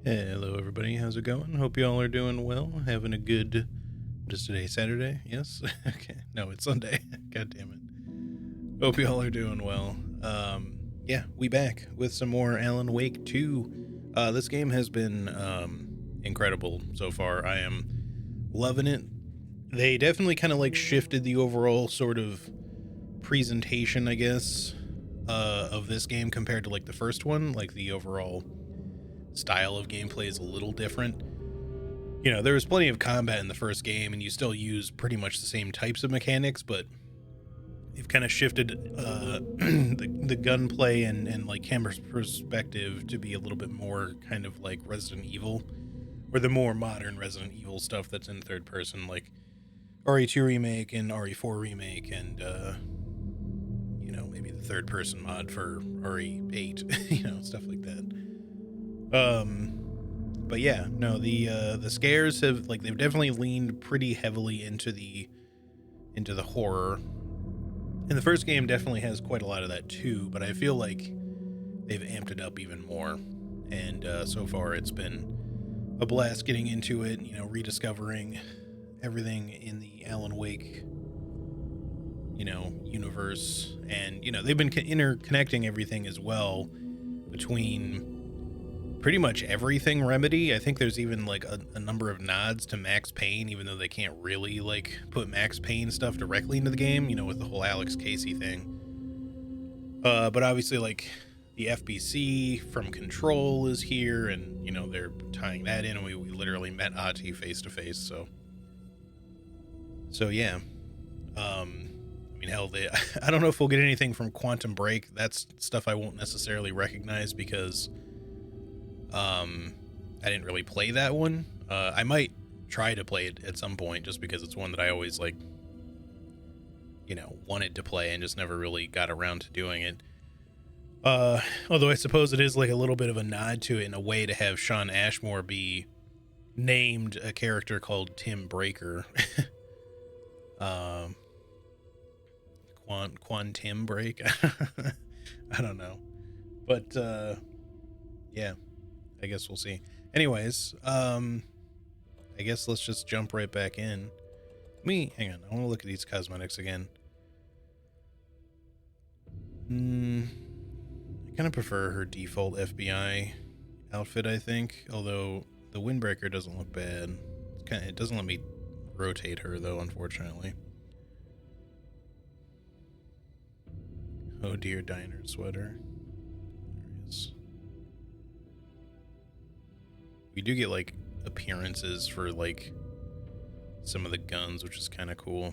Hello, everybody. How's it going? Hope you all are doing well. Having a good. What is today? Saturday? Yes. Okay. No, it's Sunday. God damn it. Hope you all are doing well. Yeah, we back with some more Alan Wake 2. This game has been incredible so far. I am loving it. They definitely kind of like shifted the overall sort of presentation, I guess, of this game compared to like the first one. Like the overall style of gameplay is a little different. You know, there was plenty of combat in the first game, and you still use pretty much the same types of mechanics, but you've kind of shifted the gunplay and like camera perspective to be a little bit more kind of like Resident Evil, or the more modern Resident Evil stuff that's in third person, like RE2 remake and RE4 remake, and you know, maybe the third person mod for RE8, you know, stuff like that. But yeah, no, the scares have like they've definitely leaned pretty heavily into the horror. And the first game definitely has quite a lot of that too, but I feel like they've amped it up even more. And so far, it's been a blast getting into it. You know, rediscovering everything in the Alan Wake, you know, universe, and you know they've been interconnecting everything as well between pretty much everything Remedy. I think there's even like a number of nods to Max Payne, even though they can't really like put Max Payne stuff directly into the game, you know, with the whole Alex Casey thing. But obviously, like the FBC from Control is here, and you know they're tying that in. And we literally met Ati face to face, so yeah. I mean, hell, they I don't know if we'll get anything from Quantum Break. That's stuff I won't necessarily recognize because Um, I didn't really play that one. I might try to play it at some point just because it's one that I always like, you know, wanted to play and just never really got around to doing it. Although I suppose it is like a little bit of a nod to it in a way to have Sean Ashmore be named a character called Tim Breaker. um, Quantum Break. I don't know, but yeah, I guess we'll see. Anyways, I guess let's just jump right back in. Hang on. I want to look at these cosmetics again. I kind of prefer her default FBI outfit, I think. Although the windbreaker doesn't look bad. It doesn't let me rotate her though, unfortunately. Oh dear, diner sweater. There he is. We do get like appearances for like some of the guns, which is kind of cool.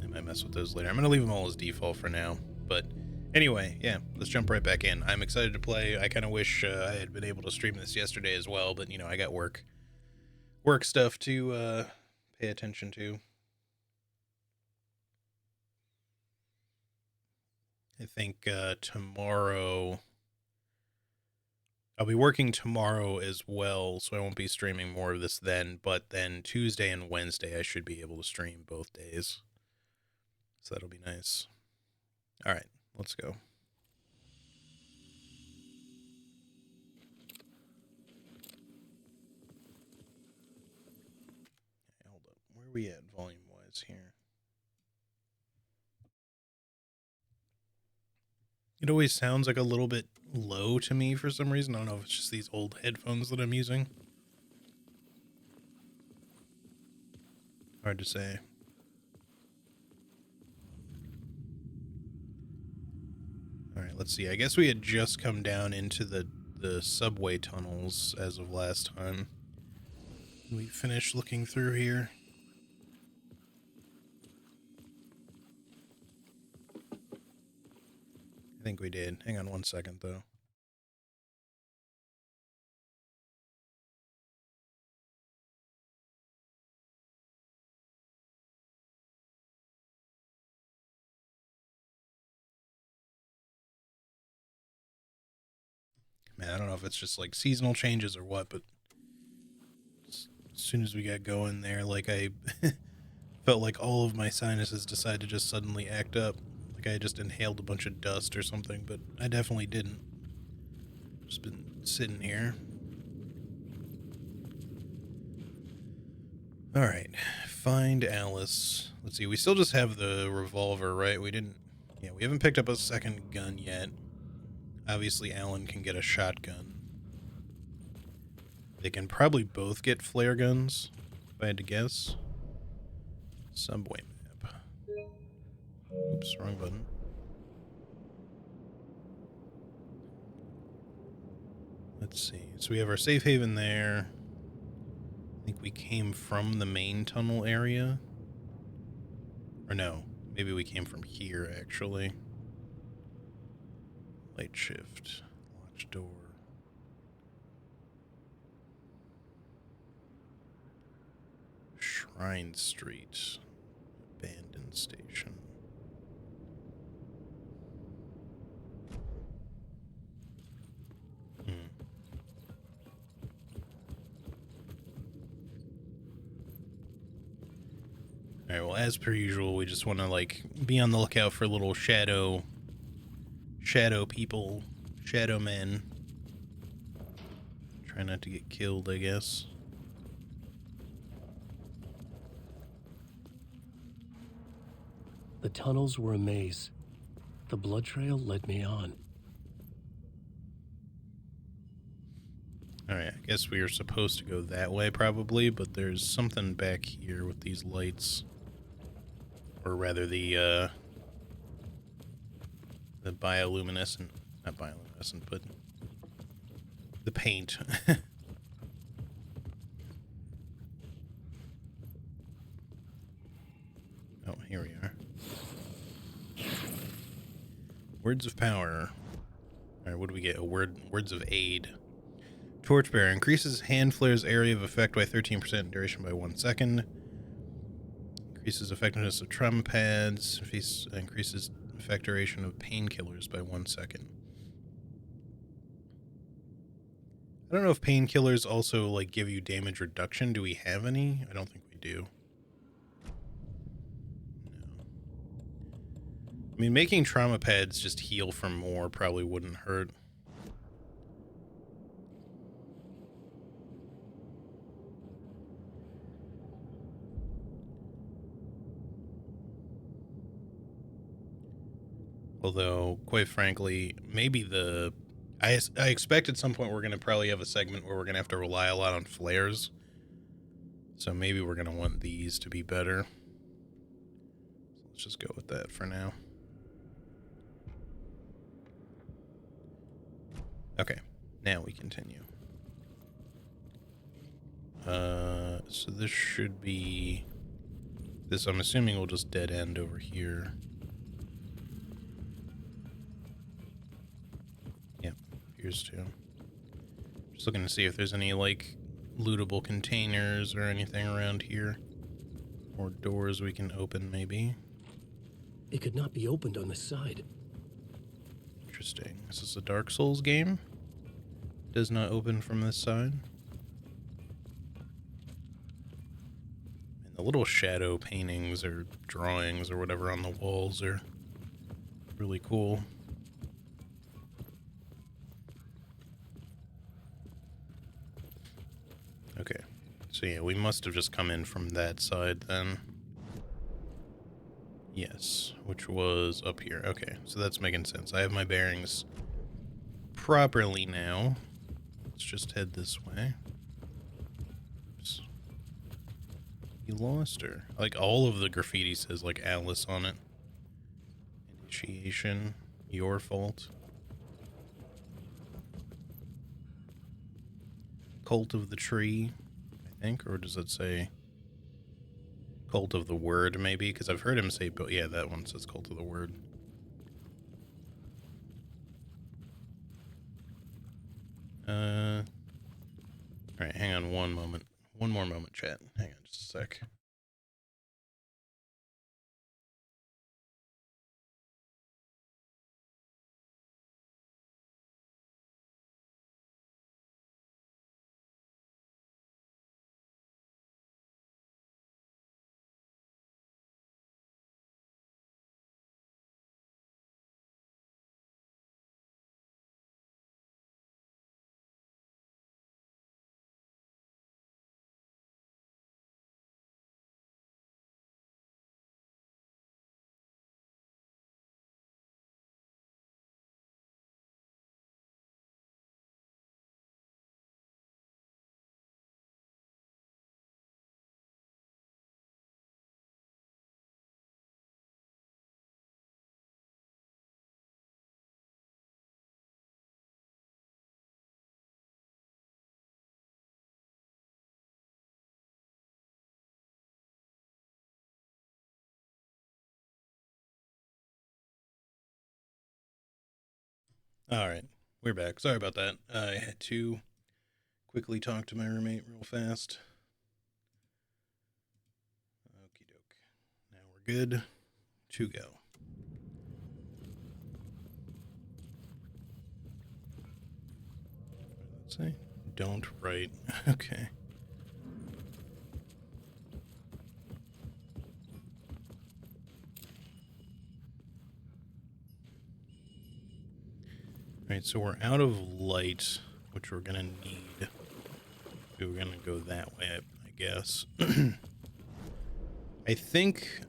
I might mess with those later. I'm gonna leave them all as default for now. But anyway, yeah, let's jump right back in. I'm excited to play. I kind of wish I had been able to stream this yesterday as well, but you know, I got work stuff to pay attention to. I think tomorrow I'll be working tomorrow as well, so I won't be streaming more of this then. But then Tuesday and Wednesday, I should be able to stream both days, so that'll be nice. All right, let's go. Okay, hold up. Where are we at volume wise here? It always sounds like a little bit low to me for some reason. I don't know if it's just these old headphones that I'm using. Hard to say. All right, let's see. I guess we had just come down into the subway tunnels as of last time. We finished looking through here. I think we did. Hang on one second, though. Man, I don't know if it's just like seasonal changes or what, but as soon as we got going there, like I felt like all of my sinuses decided to just suddenly act up. Like I just inhaled a bunch of dust or something, but I definitely didn't. Just been sitting here. Alright, find Alice. Let's see, we still just have the revolver, right? We haven't picked up a second gun yet. Obviously, Alan can get a shotgun. They can probably both get flare guns, if I had to guess. Subway map. Oops, wrong button. Let's see. So we have our safe haven there. I think we came from the main tunnel area. Or no, maybe we came from here, actually. Light shift. Watch door. Shrine Street. Abandoned station. Alright, well, as per usual, we just want to, like, be on the lookout for little shadow people, shadow men. Try not to get killed, I guess. The tunnels were a maze. The blood trail led me on. Alright, I guess we are supposed to go that way, probably, but there's something back here with these lights. Or rather, the bioluminescent... Not bioluminescent, but... the paint. Oh, here we are. Words of power. Alright, what do we get? Words of aid. Torchbearer increases hand flare's area of effect by 13% duration by 1 second. Increases effectiveness of trauma pads. Increases effect duration of painkillers by 1 second. I don't know if painkillers also, like, give you damage reduction. Do we have any? I don't think we do. No. I mean, making trauma pads just heal for more probably wouldn't hurt. Although, quite frankly, maybe I expect at some point we're going to probably have a segment where we're going to have to rely a lot on flares. So maybe we're going to want these to be better. So let's just go with that for now. Okay, now we continue. So this should be... This, I'm assuming, will just dead end over here. Yep, appears to. Just looking to see if there's any, like, lootable containers or anything around here. Or doors we can open, maybe. It could not be opened on this side. Interesting. Is this a Dark Souls game? Does not open from this side. And the little shadow paintings or drawings or whatever on the walls are really cool. Okay. So yeah, we must have just come in from that side then. Yes, which was up here. Okay, so that's making sense. I have my bearings properly now. Let's just head this way. Oops. You lost her. Like, all of the graffiti says, like, Alice on it. Initiation. Your fault. Cult of the Tree, I think. Or does it say Cult of the Word, maybe? Because I've heard him say, but yeah, that one says Cult of the Word. Alright, hang on one moment. One more moment, chat. Hang on just a sec. All right, we're back. Sorry about that. I had to quickly talk to my roommate real fast. Okie doke. Now we're good to go. Let's say, don't write. Okay. All right, so we're out of light, which we're gonna need. We're gonna go that way, I guess. I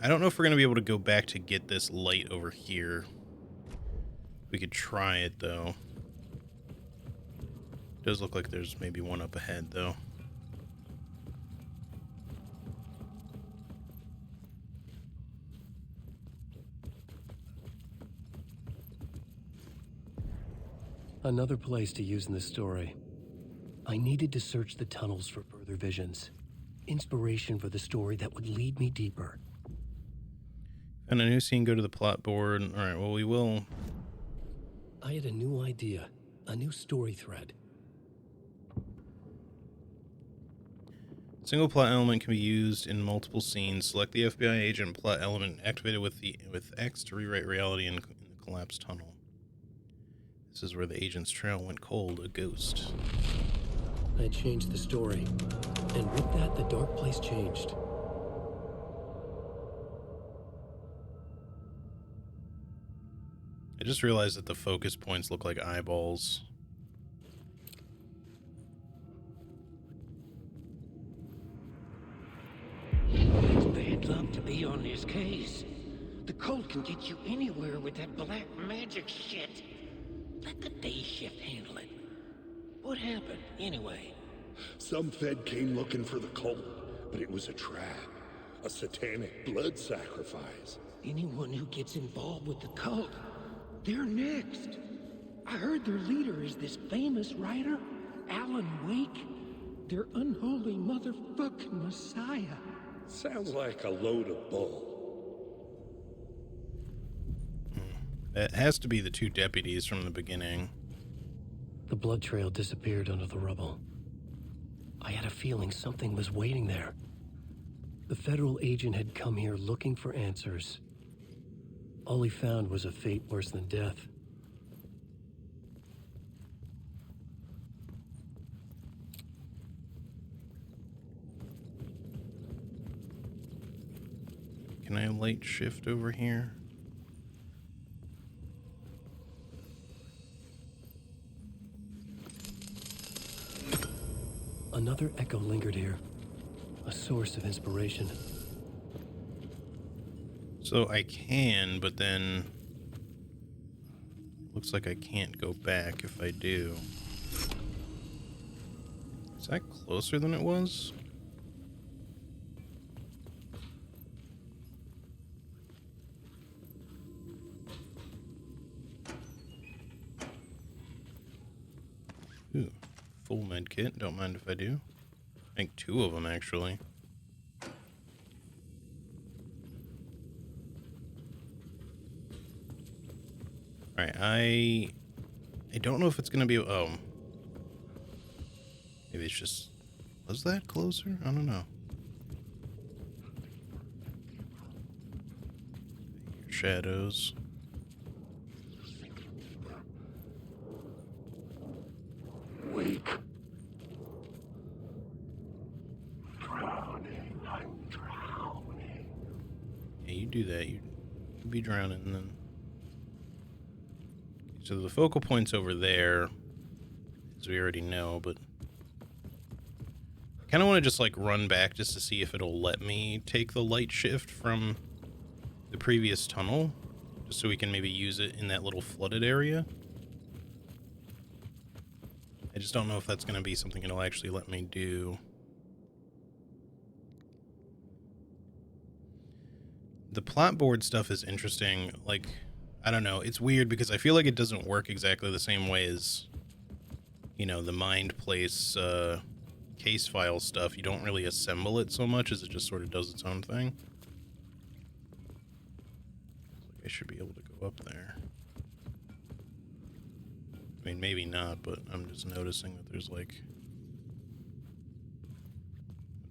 don't know if we're gonna be able to go back to get this light over here. We could try it, though. Does look like there's maybe one up ahead, though. Another place to use in the story. I needed to search the tunnels for further visions. Inspiration for the story that would lead me deeper. And a new scene, go to the plot board. All right, well, we will. I had a new idea, a new story thread. Single plot element can be used in multiple scenes. Select the FBI agent plot element, activate it with X to rewrite reality in the collapsed tunnel. This is where the agent's trail went cold, a ghost. I changed the story, and with that, the dark place changed. I just realized that the focus points look like eyeballs. It's bad luck to be on this case. The cult can get you anywhere with that black magic shit. Let the day shift handle it. What happened, anyway? Some Fed came looking for the cult, but it was a trap. A satanic blood sacrifice. Anyone who gets involved with the cult, they're next. I heard their leader is this famous writer, Alan Wake. Their unholy motherfucking messiah. Sounds like a load of bull. It has to be the two deputies from the beginning. The blood trail disappeared under the rubble. I had a feeling something was waiting there. The federal agent had come here looking for answers. All he found was a fate worse than death. Can I light shift over here? Another echo lingered here, a source of inspiration. So I can, but then looks like I can't go back if I do. Is that closer than it was? Ooh, full med kit. Don't mind if I do. I think 2 of them, actually. Alright, I don't know if it's gonna be... Oh. Maybe it's just... Was that closer? I don't know. Shadows. Wake. Drowning. I'm drowning. Yeah, you do that. You'd be drowning then. So the focal point's over there, as we already know, but I kind of want to just like run back just to see if it'll let me take the light shift from the previous tunnel, just so we can maybe use it in that little flooded area. I just don't know if that's going to be something it'll actually let me do. The plot board stuff is interesting. Like, I don't know. It's weird because I feel like it doesn't work exactly the same way as, you know, the Mind Place case file stuff. You don't really assemble it so much as it just sort of does its own thing. I should be able to go up there. mean, maybe not, but I'm just noticing that there's like...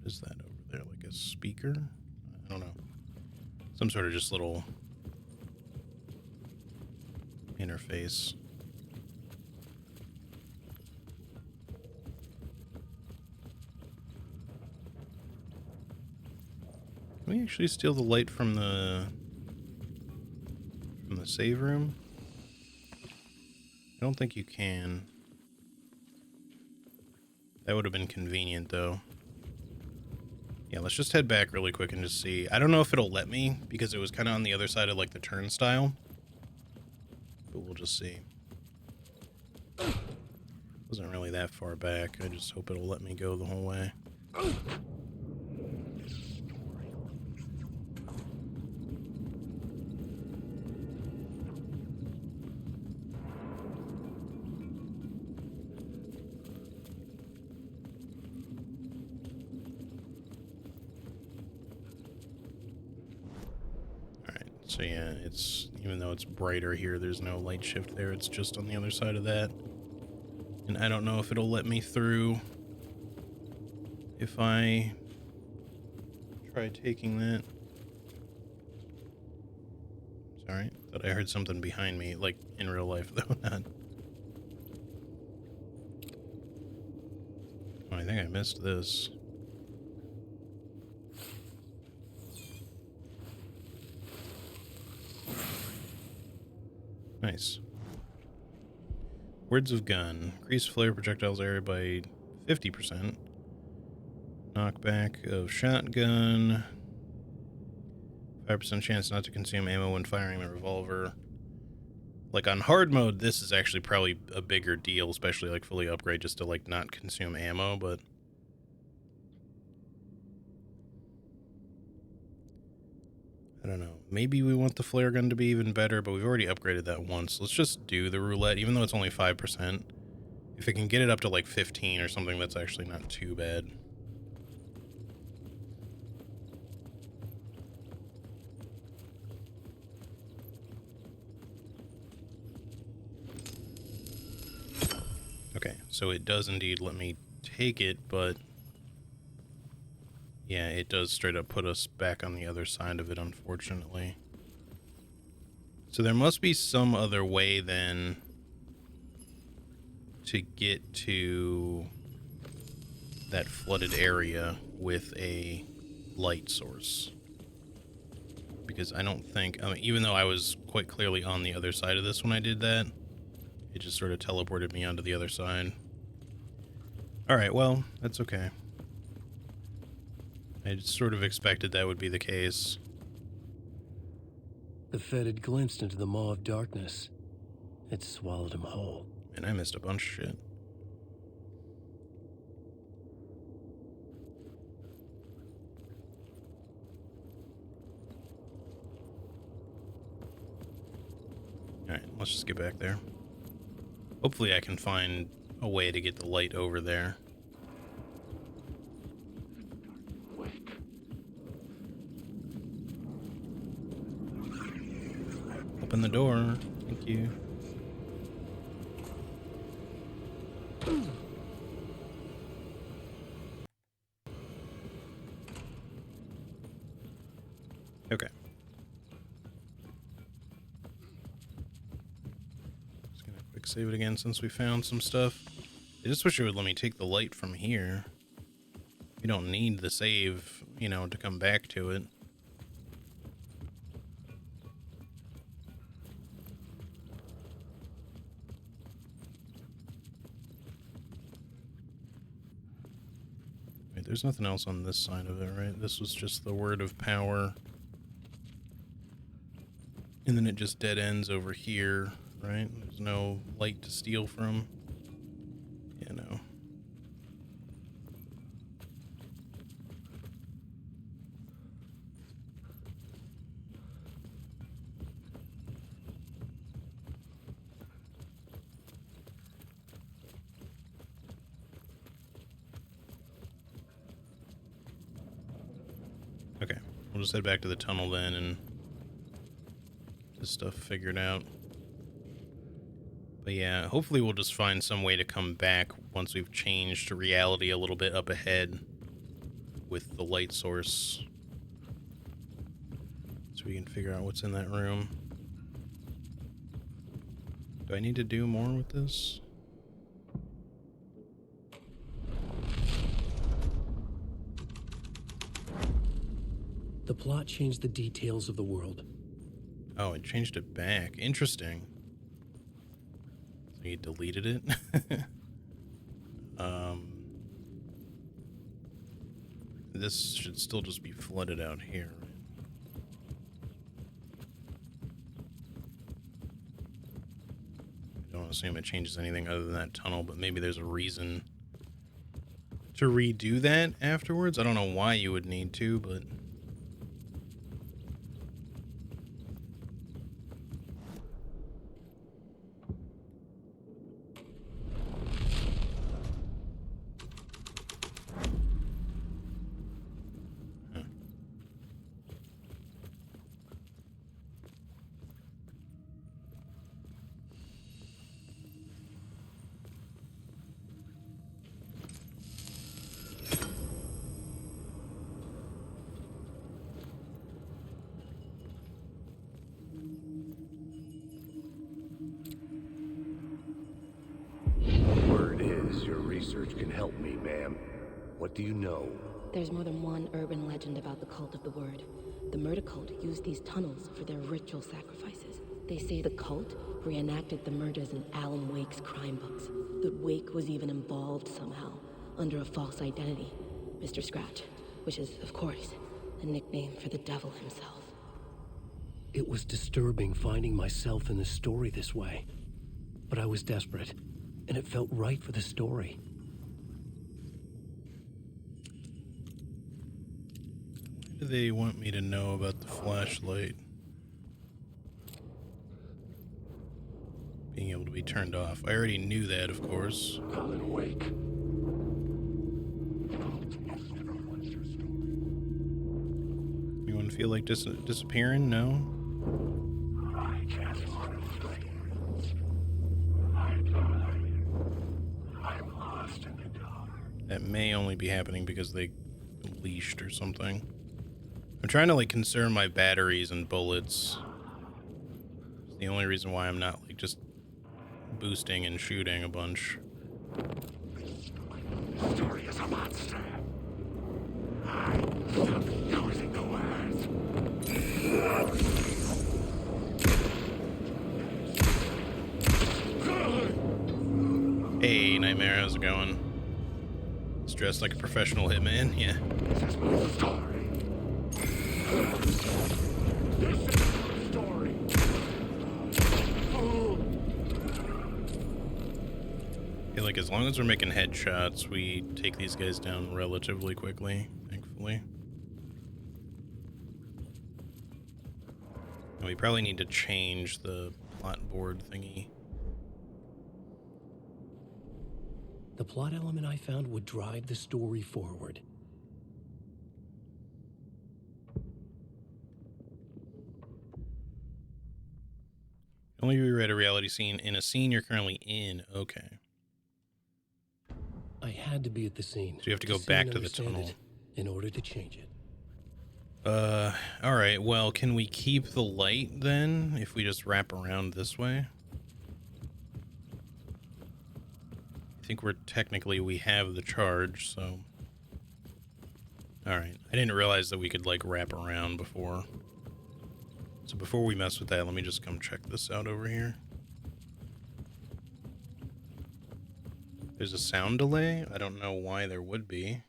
What is that over there? Like a speaker? I don't know. Some sort of just little interface. Can we actually steal the light from the save room? I don't think you can. That would have been convenient, though. Yeah, let's just head back really quick and just see. I don't know if it'll let me, because it was kind of on the other side of, like, the turnstile. But we'll just see. Wasn't really that far back. I just hope it'll let me go the whole way. So yeah, it's, even though it's brighter here, there's no light shift there. It's just on the other side of that. And I don't know if it'll let me through if I try taking that. Sorry, thought I heard something behind me, like in real life, though not. Oh, I think I missed this. Nice. Words of gun. Increase flare projectiles area by 50%. Knockback of shotgun. 5% chance not to consume ammo when firing the revolver. Like on hard mode, this is actually probably a bigger deal, especially like fully upgrade just to like not consume ammo, but... I don't know. Maybe we want the flare gun to be even better, but we've already upgraded that once. Let's just do the roulette, even though it's only 5%. If it can get it up to like 15 or something, that's actually not too bad. Okay, so it does indeed let me take it, but... yeah, it does straight up put us back on the other side of it, unfortunately. So there must be some other way, then, to get to that flooded area with a light source. Because I don't think... I mean, even though I was quite clearly on the other side of this when I did that, it just sort of teleported me onto the other side. Alright, well, that's okay. I sort of expected that would be the case. The Fed had glimpsed into the maw of darkness. It swallowed him whole. And I missed a bunch of shit. Alright, let's just get back there. Hopefully I can find a way to get the light over there. Open the door. Thank you. Okay. Just gonna quick save it again since we found some stuff. I just wish it would let me take the light from here. You don't need the save, you know, to come back to it. Wait, there's nothing else on this side of it, right? This was just the word of power. And then it just dead ends over here, right? There's no light to steal from. Yeah, no. Okay, we'll just head back to the tunnel then and get this stuff figured out. But yeah, hopefully we'll just find some way to come back once we've changed reality a little bit up ahead with the light source. So we can figure out what's in that room. Do I need to do more with this? The plot changed the details of the world. Oh, it changed it back. Interesting. So you deleted it? This should still just be flooded out here. I don't assume it changes anything other than that tunnel, but maybe there's a reason to redo that afterwards. I don't know why you would need to, but... Word is your research can help me, ma'am. What do you know? There's more than one urban legend about the Cult of the Word. The murder cult used these tunnels for their ritual sacrifices. They say the cult reenacted the murders in Alan Wake's crime books. That Wake was even involved somehow, under a false identity, Mr. Scratch, which is, of course, a nickname for the devil himself. It was disturbing finding myself in the story this way. But I was desperate, and it felt right for the story. Why do they want me to know about the flashlight being able to be turned off? I already knew that, of course. Alan Wake. Anyone feel like disappearing? No? I can't honor flames. I'm lost in the dark. That may only be happening because they leashed or something. I'm trying to like conserve my batteries and bullets. It's the only reason why I'm not like just boosting and shooting a bunch. The story is a monster. I'm using the words. Hey, Nightmare, how's it going? It's dressed like a professional hitman, yeah. This is my story. This is my story. Yeah, like as long as we're making headshots, we take these guys down relatively quickly, thankfully. And we probably need to change the plot board thingy. The plot element I found would drive the story forward. Only rewrite a reality scene in a scene you're currently in. Okay. I had to be at the scene. So you have to go see back and to the understand tunnel. it in order to change it. Alright, well, can we keep the light then, if we just wrap around this way? I think we have the charge, so... Alright, I didn't realize that we could, like, wrap around before. So before we mess with that, let me just come check this out over here. There's a sound delay? I don't know why there would be.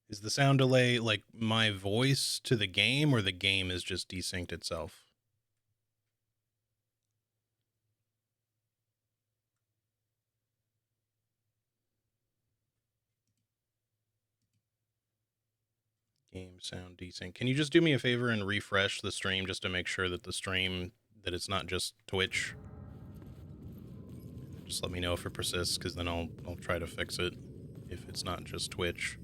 Is the sound delay like my voice to the game, or the game is just desynced itself? Game sound desync. Can you just do me a favor and refresh the stream just to make sure that that it's not just Twitch? Just let me know if it persists, because then I'll try to fix it if it's not just Twitch.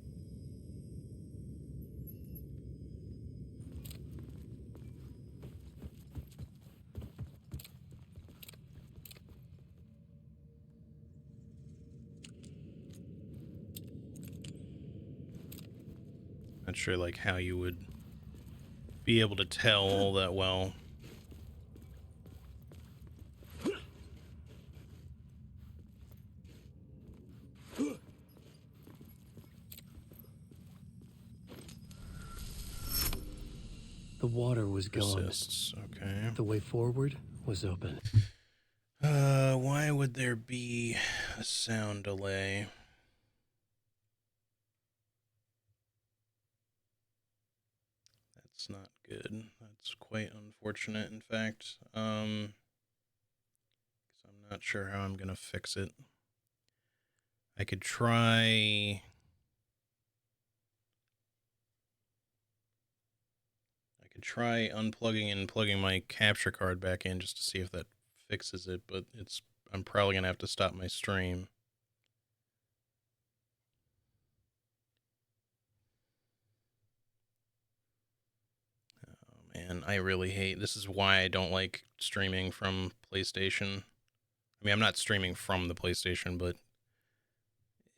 Not sure like how you would be able to tell all that well. The water was gone. Persists. Okay. The way forward was open. Why would there be a sound delay? That's not good. That's quite unfortunate, in fact. 'Cause I'm not sure how I'm gonna fix it. I could try... unplugging and plugging my capture card back in just to see if that fixes it, but I'm probably gonna have to stop my stream. Oh man, I really hate, this is why I don't like streaming from PlayStation. I mean, I'm not streaming from the PlayStation, but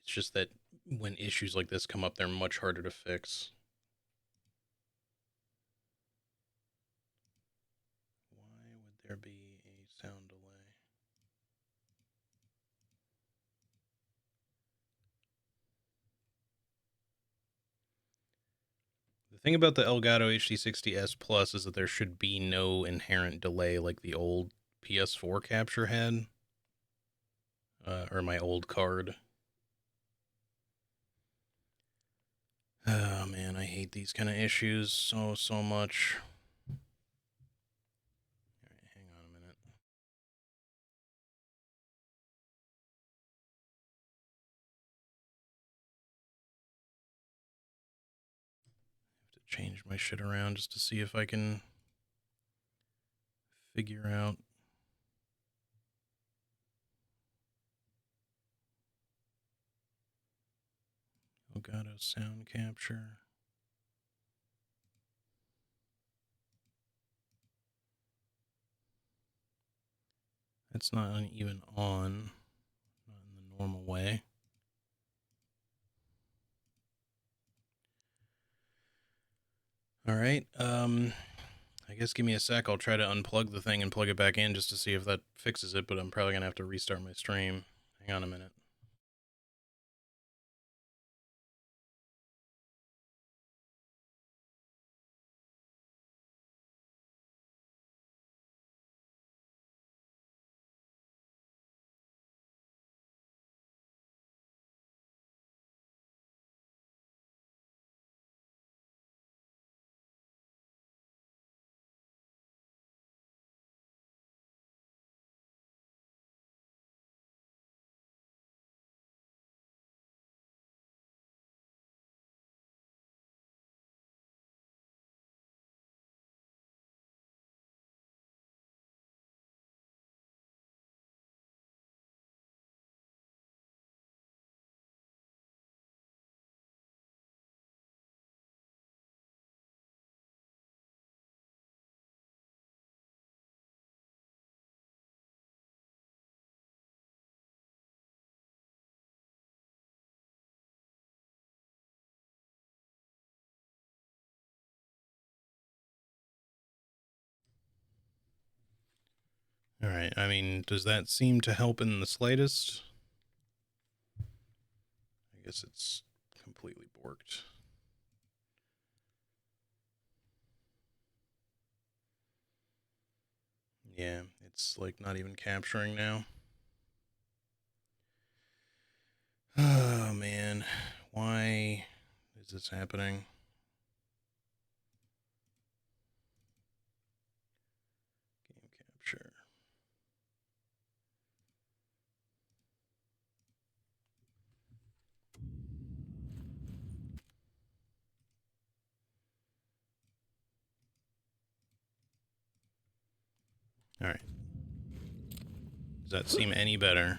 it's just that when issues like this come up, they're much harder to fix. Why would there be a sound delay? The thing about the Elgato HD60S Plus is that there should be no inherent delay like the old PS4 capture had. Or my old card. Oh man, I hate these kind of issues so much. Alright, hang on a minute. I have to change my shit around just to see if I can figure out. Elgato sound capture. That's not even on. Not in the normal way. Alright, I guess give me a sec. I'll try to unplug the thing and plug it back in just to see if that fixes it, but I'm probably gonna have to restart my stream. Hang on a minute. Alright, I mean, does that seem to help in the slightest? I guess it's completely borked. Yeah, it's like not even capturing now. Oh man, why is this happening? Game capture. All right. Does that seem any better?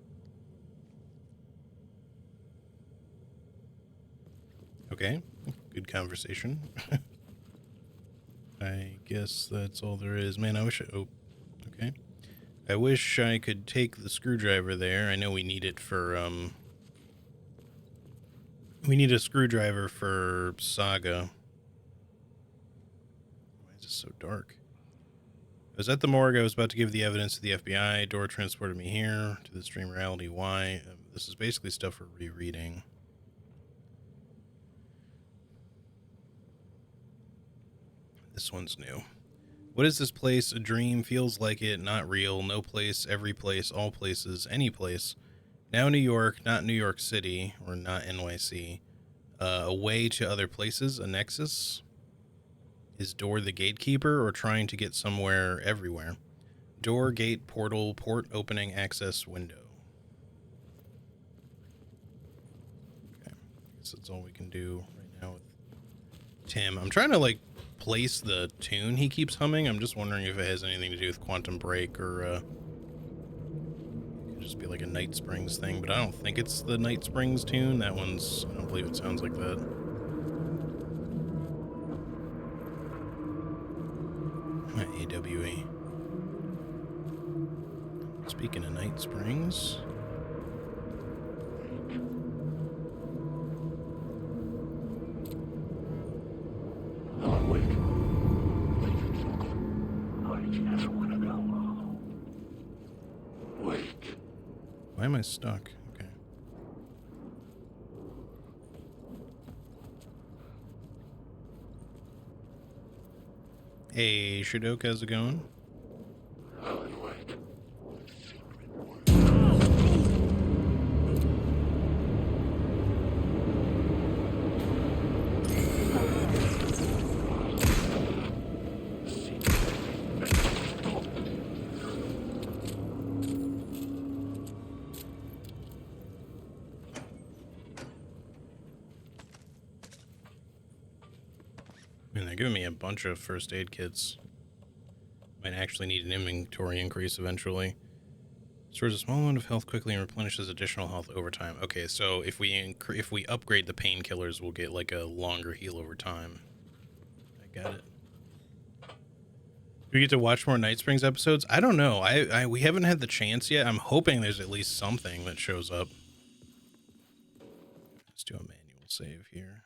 Okay, good conversation. I guess that's all there is. Man, I wish oh, okay. I wish I could take the screwdriver there. I know we need it for, we need a screwdriver for Saga. Why is this so dark? I was at the morgue. I was about to give the evidence to the FBI. Door transported me here to this dream reality. Why? This is basically stuff we're rereading. This one's new. What is this place? A dream? Feels like it. Not real. No place. Every place. All places. Any place. Now New York. Not New York City. Or not NYC. A way to other places. A nexus. Is door the gatekeeper or trying to get somewhere everywhere? Door, gate, portal, port opening, access, window. Okay. I guess that's all we can do right now with Tim. I'm trying to, like, place the tune he keeps humming. I'm just wondering if it has anything to do with Quantum Break or, it could just be like a Night Springs thing, but I don't think it's the Night Springs tune. That one's, I don't believe it sounds like that. AWE. Speaking of Night Springs. Why am I stuck? Okay. Hey, Shadok, how's it going? Man, they're giving me a bunch of first aid kits. Might actually need an inventory increase eventually. Stores a small amount of health quickly and replenishes additional health over time. Okay, so if we upgrade the painkillers, we'll get like a longer heal over time. I got it. Do we get to watch more Night Springs episodes? I don't know. We haven't had the chance yet. I'm hoping there's at least something that shows up. Let's do a manual save here.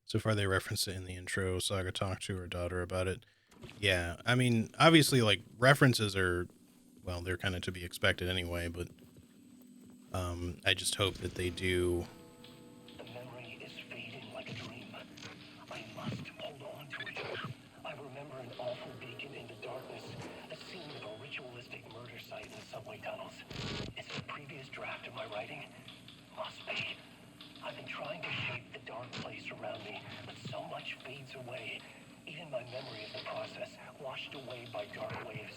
So far, they referenced it in the intro. Saga talked to her daughter about it. Yeah, I mean, obviously, like, references are, well, they're kind of to be expected anyway, but I just hope that they do. The memory is fading like a dream. I must hold on to it. I remember an awful beacon in the darkness, the scene of a ritualistic murder site in the subway tunnels. Is it a previous draft of my writing? Must be. I've been trying to shape the dark place around me, but so much fades away. Even my memory of the process, washed away by dark waves.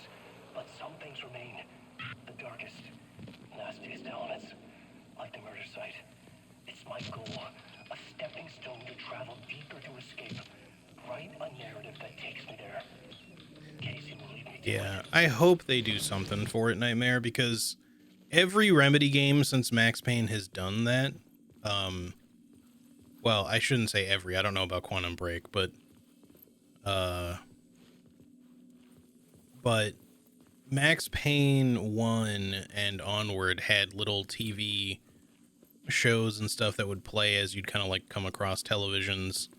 But some things remain. The darkest, nastiest elements, like the murder site. It's my goal, a stepping stone to travel deeper to escape. Write a narrative that takes me there. Casey will lead me to Yeah, I hope they do something for it, Nightmare, because every Remedy game since Max Payne has done that. Well, I shouldn't say every. I don't know about Quantum Break, but Max Payne 1 and onward had little TV shows and stuff that would play as you'd kind of like come across televisions.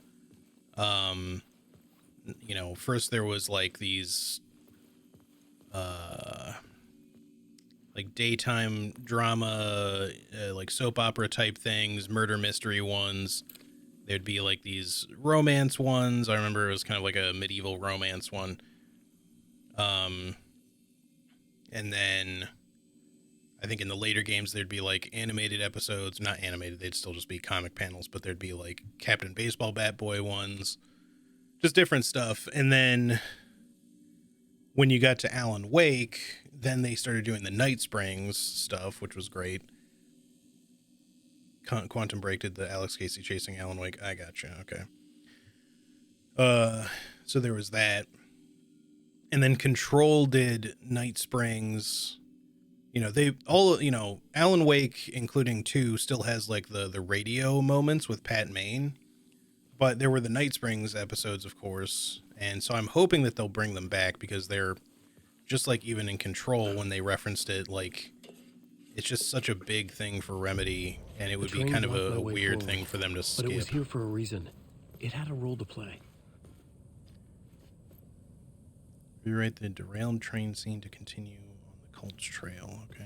You know, first there was like these like daytime drama, like soap opera type things, murder mystery ones. There'd be like these romance ones. I remember it was kind of like a medieval romance one. And then I think in the later games, there'd be like animated episodes, not animated. They'd still just be comic panels, but there'd be like Captain Baseball Bat Boy ones, just different stuff. And then when you got to Alan Wake, then they started doing the Night Springs stuff, which was great. Quantum Break did the Alex Casey chasing Alan Wake. I gotcha. Okay. So there was that. And then Control did Night Springs they all, Alan Wake, including 2, still has like the radio moments with Pat Maine, but there were the Night Springs episodes, of course. And so I'm hoping that they'll bring them back, because they're just like, even in Control, when they referenced it, like, it's just such a big thing for Remedy, and it would be kind of a weird thing for them to skip. But it was here for a reason. It had a role to play. Rewrite the derailed train scene to continue on the cult's trail. Okay.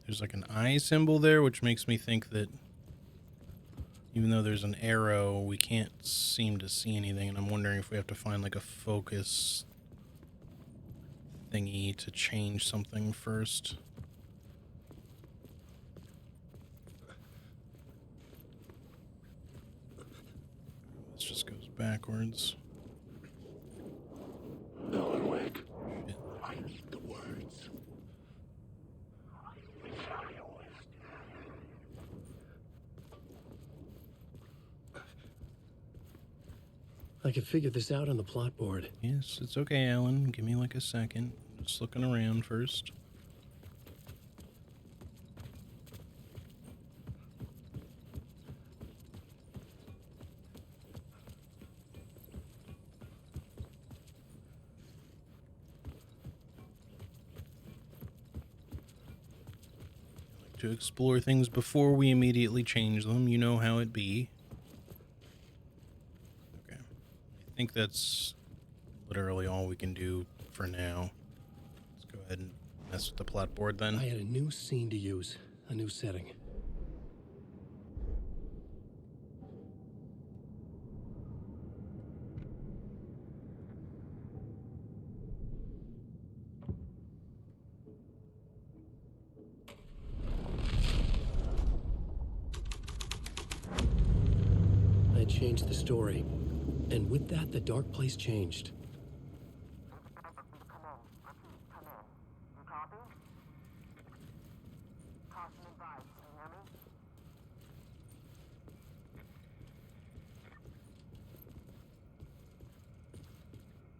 There's like an eye symbol there, which makes me think that even though there's an arrow, we can't seem to see anything, and I'm wondering if we have to find like a focus thingy to change something first. This just goes backwards. Alan Wake, Shit. I need the words. I could figure this out on the plot board. Yes, it's okay, Alan. Give me like a second. Just looking around first. I like to explore things before we immediately change them. You know how it be. Okay. I think that's literally all we can do for now. Let's go ahead and mess with the plot board then. I had a new scene to use, a new setting. I changed the story, and with that, the dark place changed.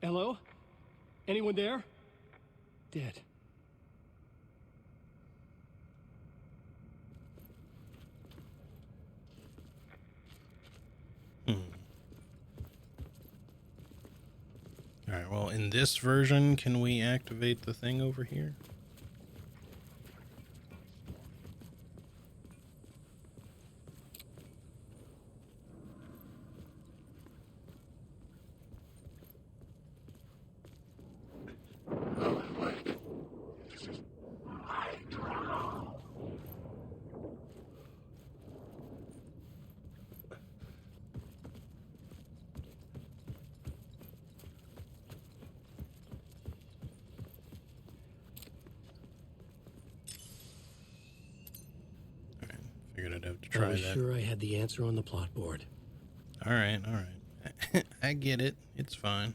Hello? Anyone there? Dead. Alright, well, in this version, can we activate the thing over here? Alan Wake, this is my trial. Alright, figured I'd have to I try was that. sure I had the answer on the plot board. Alright. I get it. It's fine.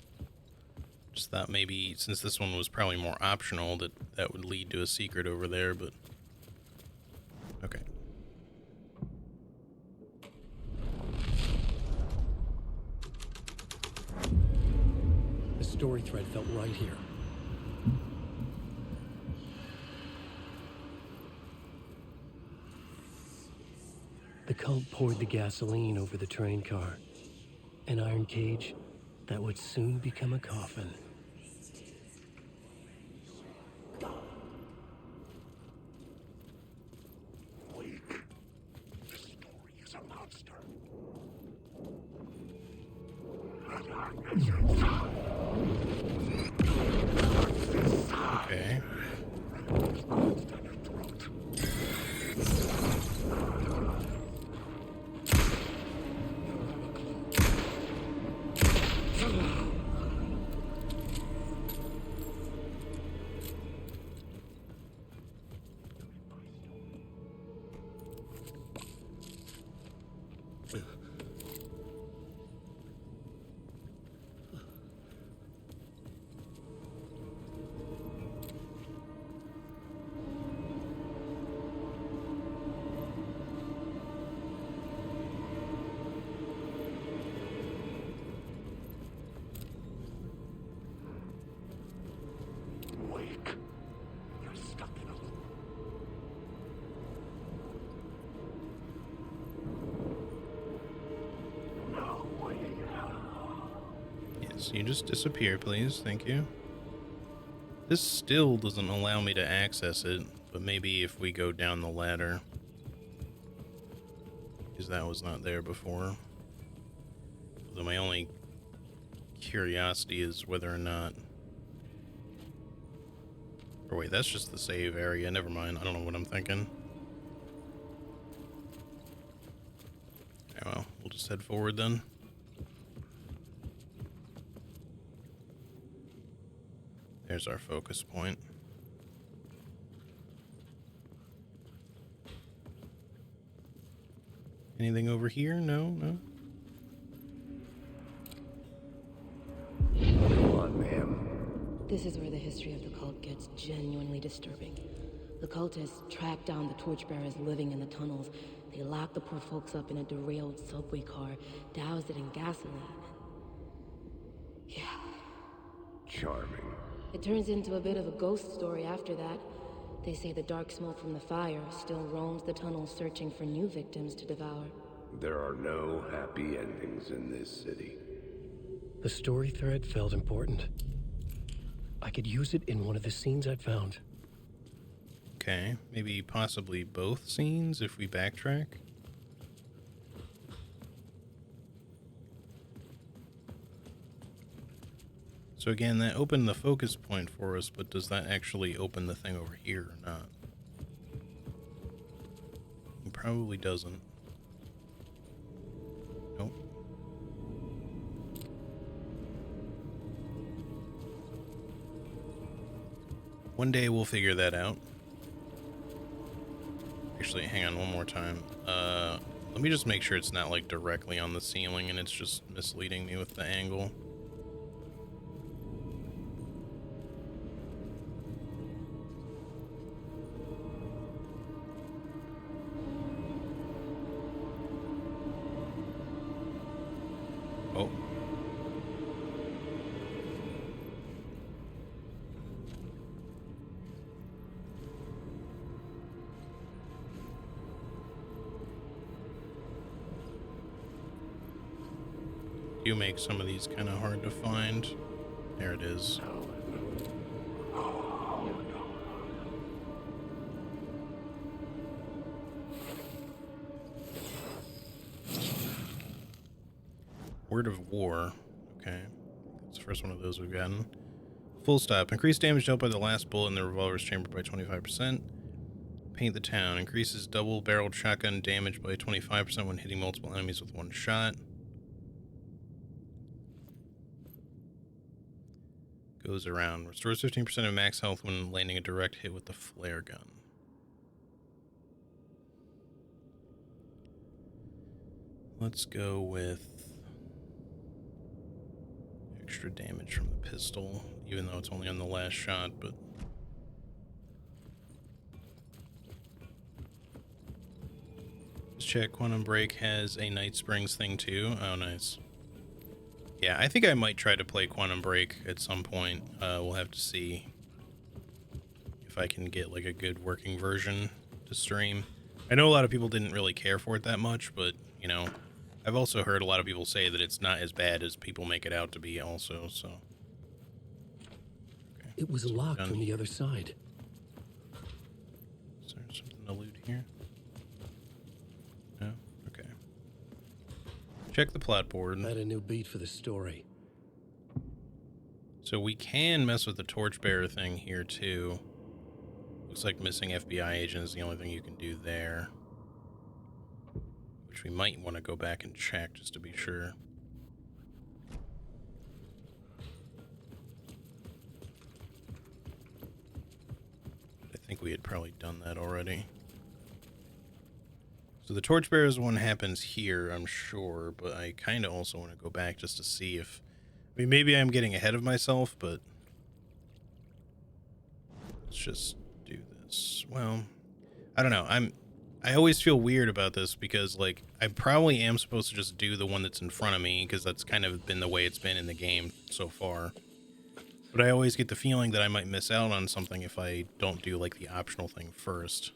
Just thought maybe, since this one was probably more optional, that would lead to a secret over there, but... Okay. The story thread felt right here. The cult poured the gasoline over the train car. An iron cage that would soon become a coffin. Wake, this story is a monster. Okay. Wake. You're stuck in a loop. No way out. Yes, you just disappear, please. Thank you. This still doesn't allow me to access it, but maybe if we go down the ladder. Because that was not there before. Although my only curiosity is whether or not... Or wait, that's just the save area. Never mind. I don't know what I'm thinking. Okay, well, we'll just head forward then. There's our focus point. Anything over here? No, no. Come on, ma'am. This is where the history of the cult gets genuinely disturbing. The cultists tracked down the torchbearers living in the tunnels. They locked the poor folks up in a derailed subway car, doused it in gasoline. Yeah. Charming. It turns into a bit of a ghost story after that. They say the dark smoke from the fire still roams the tunnels searching for new victims to devour. There are no happy endings in this city. The story thread felt important. I could use it in one of the scenes I'd found. Okay, maybe possibly both scenes if we backtrack. So again, that opened the focus point for us, but does that actually open the thing over here or not? It probably doesn't. Nope. One day we'll figure that out. Actually, hang on one more time. Let me just make sure it's not like directly on the ceiling and it's just misleading me with the angle. Oh. You make some of these kind of hard to find. There it is. Word of War. Okay. That's the first one of those we've gotten. Full stop. Increase damage dealt by the last bullet in the revolver's chamber by 25%. Paint the town. Increases double-barreled shotgun damage by 25% when hitting multiple enemies with one shot. Goes around. Restores 15% of max health when landing a direct hit with the flare gun. Let's go with extra damage from the pistol, even though it's only on the last shot, but... Let's check. Quantum Break has a Night Springs thing too. Oh, nice. Yeah, I think I might try to play Quantum Break at some point. We'll have to see if I can get like a good working version to stream. I know a lot of people didn't really care for it that much, but, you know, I've also heard a lot of people say that it's not as bad as people make it out to be also, so. Okay, It was locked from the other side. Is there something to loot here? No? Okay. Check the plot board. Had a new beat for the story. So we can mess with the torchbearer thing here too. Looks like missing FBI agent is the only thing you can do there. Which we might want to go back and check just to be sure. I think we had probably done that already. So the torchbearers one happens here, I'm sure, but I kind of also want to go back just to see if... I mean, maybe I'm getting ahead of myself, but... Let's just do this. Well, I don't know. I always feel weird about this because, like, I probably am supposed to just do the one that's in front of me because that's kind of been the way it's been in the game so far. But I always get the feeling that I might miss out on something if I don't do, like, the optional thing first.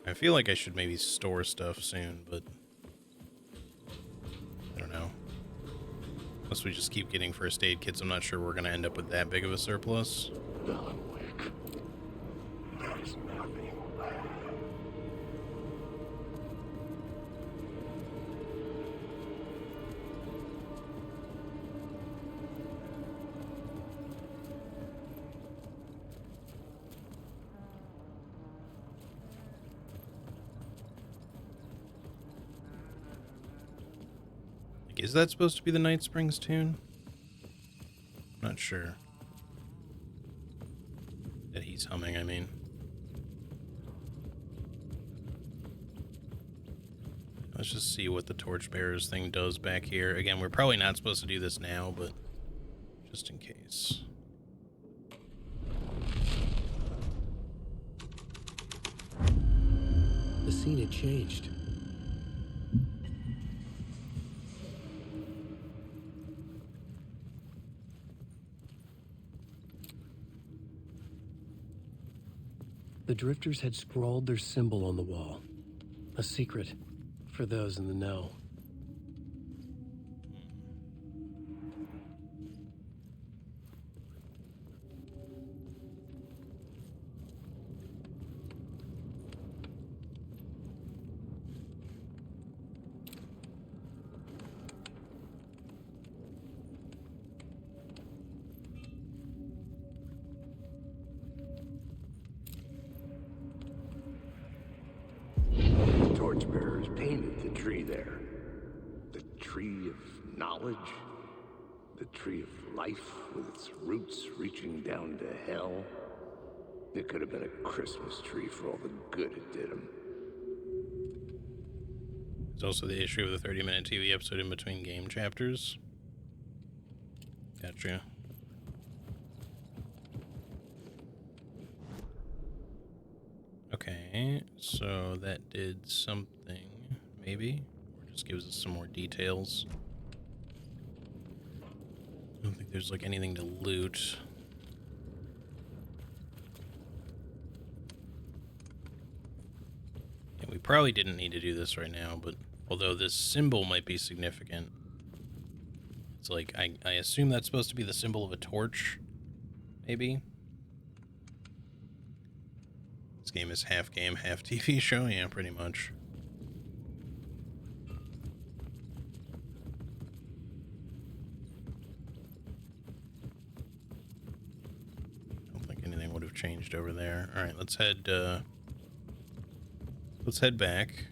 I feel like I should maybe store stuff soon, but I don't know. Unless we just keep getting first aid kits, I'm not sure we're going to end up with that big of a surplus. Alan Wake. There is nothing left. Like, is that supposed to be the Night Springs tune? Not sure. That he's humming, I mean. Let's just see what the Torchbearers thing does back here. Again, we're probably not supposed to do this now, but just in case. The scene had changed. The drifters had scrawled their symbol on the wall. A secret for those in the know. Torchbearers painted the tree there. The tree of knowledge. The tree of life with its roots reaching down to hell. It could have been a Christmas tree for all the good it did them. There's also the issue of the 30-minute TV episode in between game chapters. Gotcha. Okay, so that did something, maybe? Or just gives us some more details. I don't think there's, like, anything to loot. Yeah, we probably didn't need to do this right now, but although this symbol might be significant, it's like, I assume that's supposed to be the symbol of a torch, maybe? This game is half game, half TV show, yeah, pretty much. I don't think anything would have changed over there. All right, let's head back.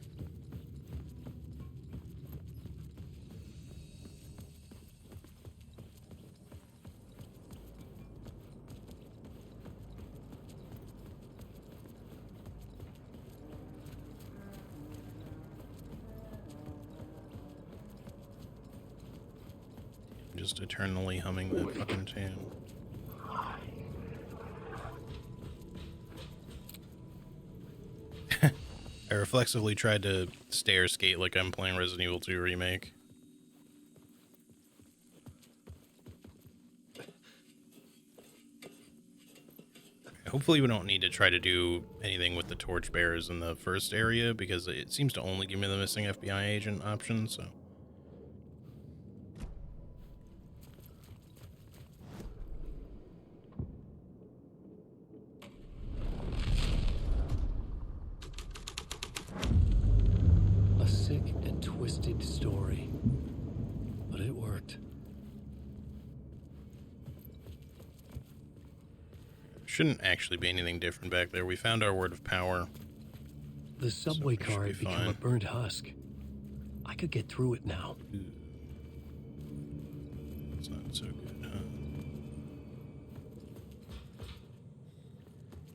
Just eternally humming that fucking tune. I reflexively tried to stare skate like I'm playing Resident Evil 2 Remake. Hopefully we don't need to try to do anything with the Torchbearers in the first area, because it seems to only give me the missing FBI agent option, so... A sick and twisted story. But it worked. Shouldn't actually be anything different back there. We found our word of power. The subway So we should car be had become fine. a burnt husk. I could get through it now. It's not so good, huh?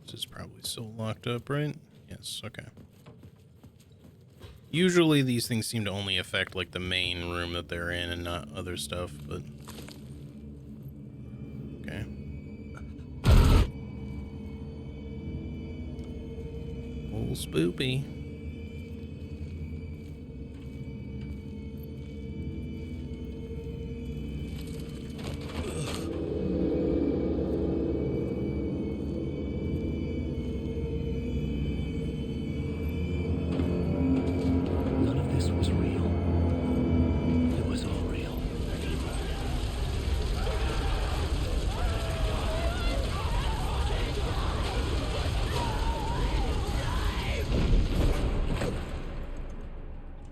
This is probably still locked up, right? Yes, okay. Usually these things seem to only affect, like, the main room that they're in and not other stuff, but... Okay. Old spoopy.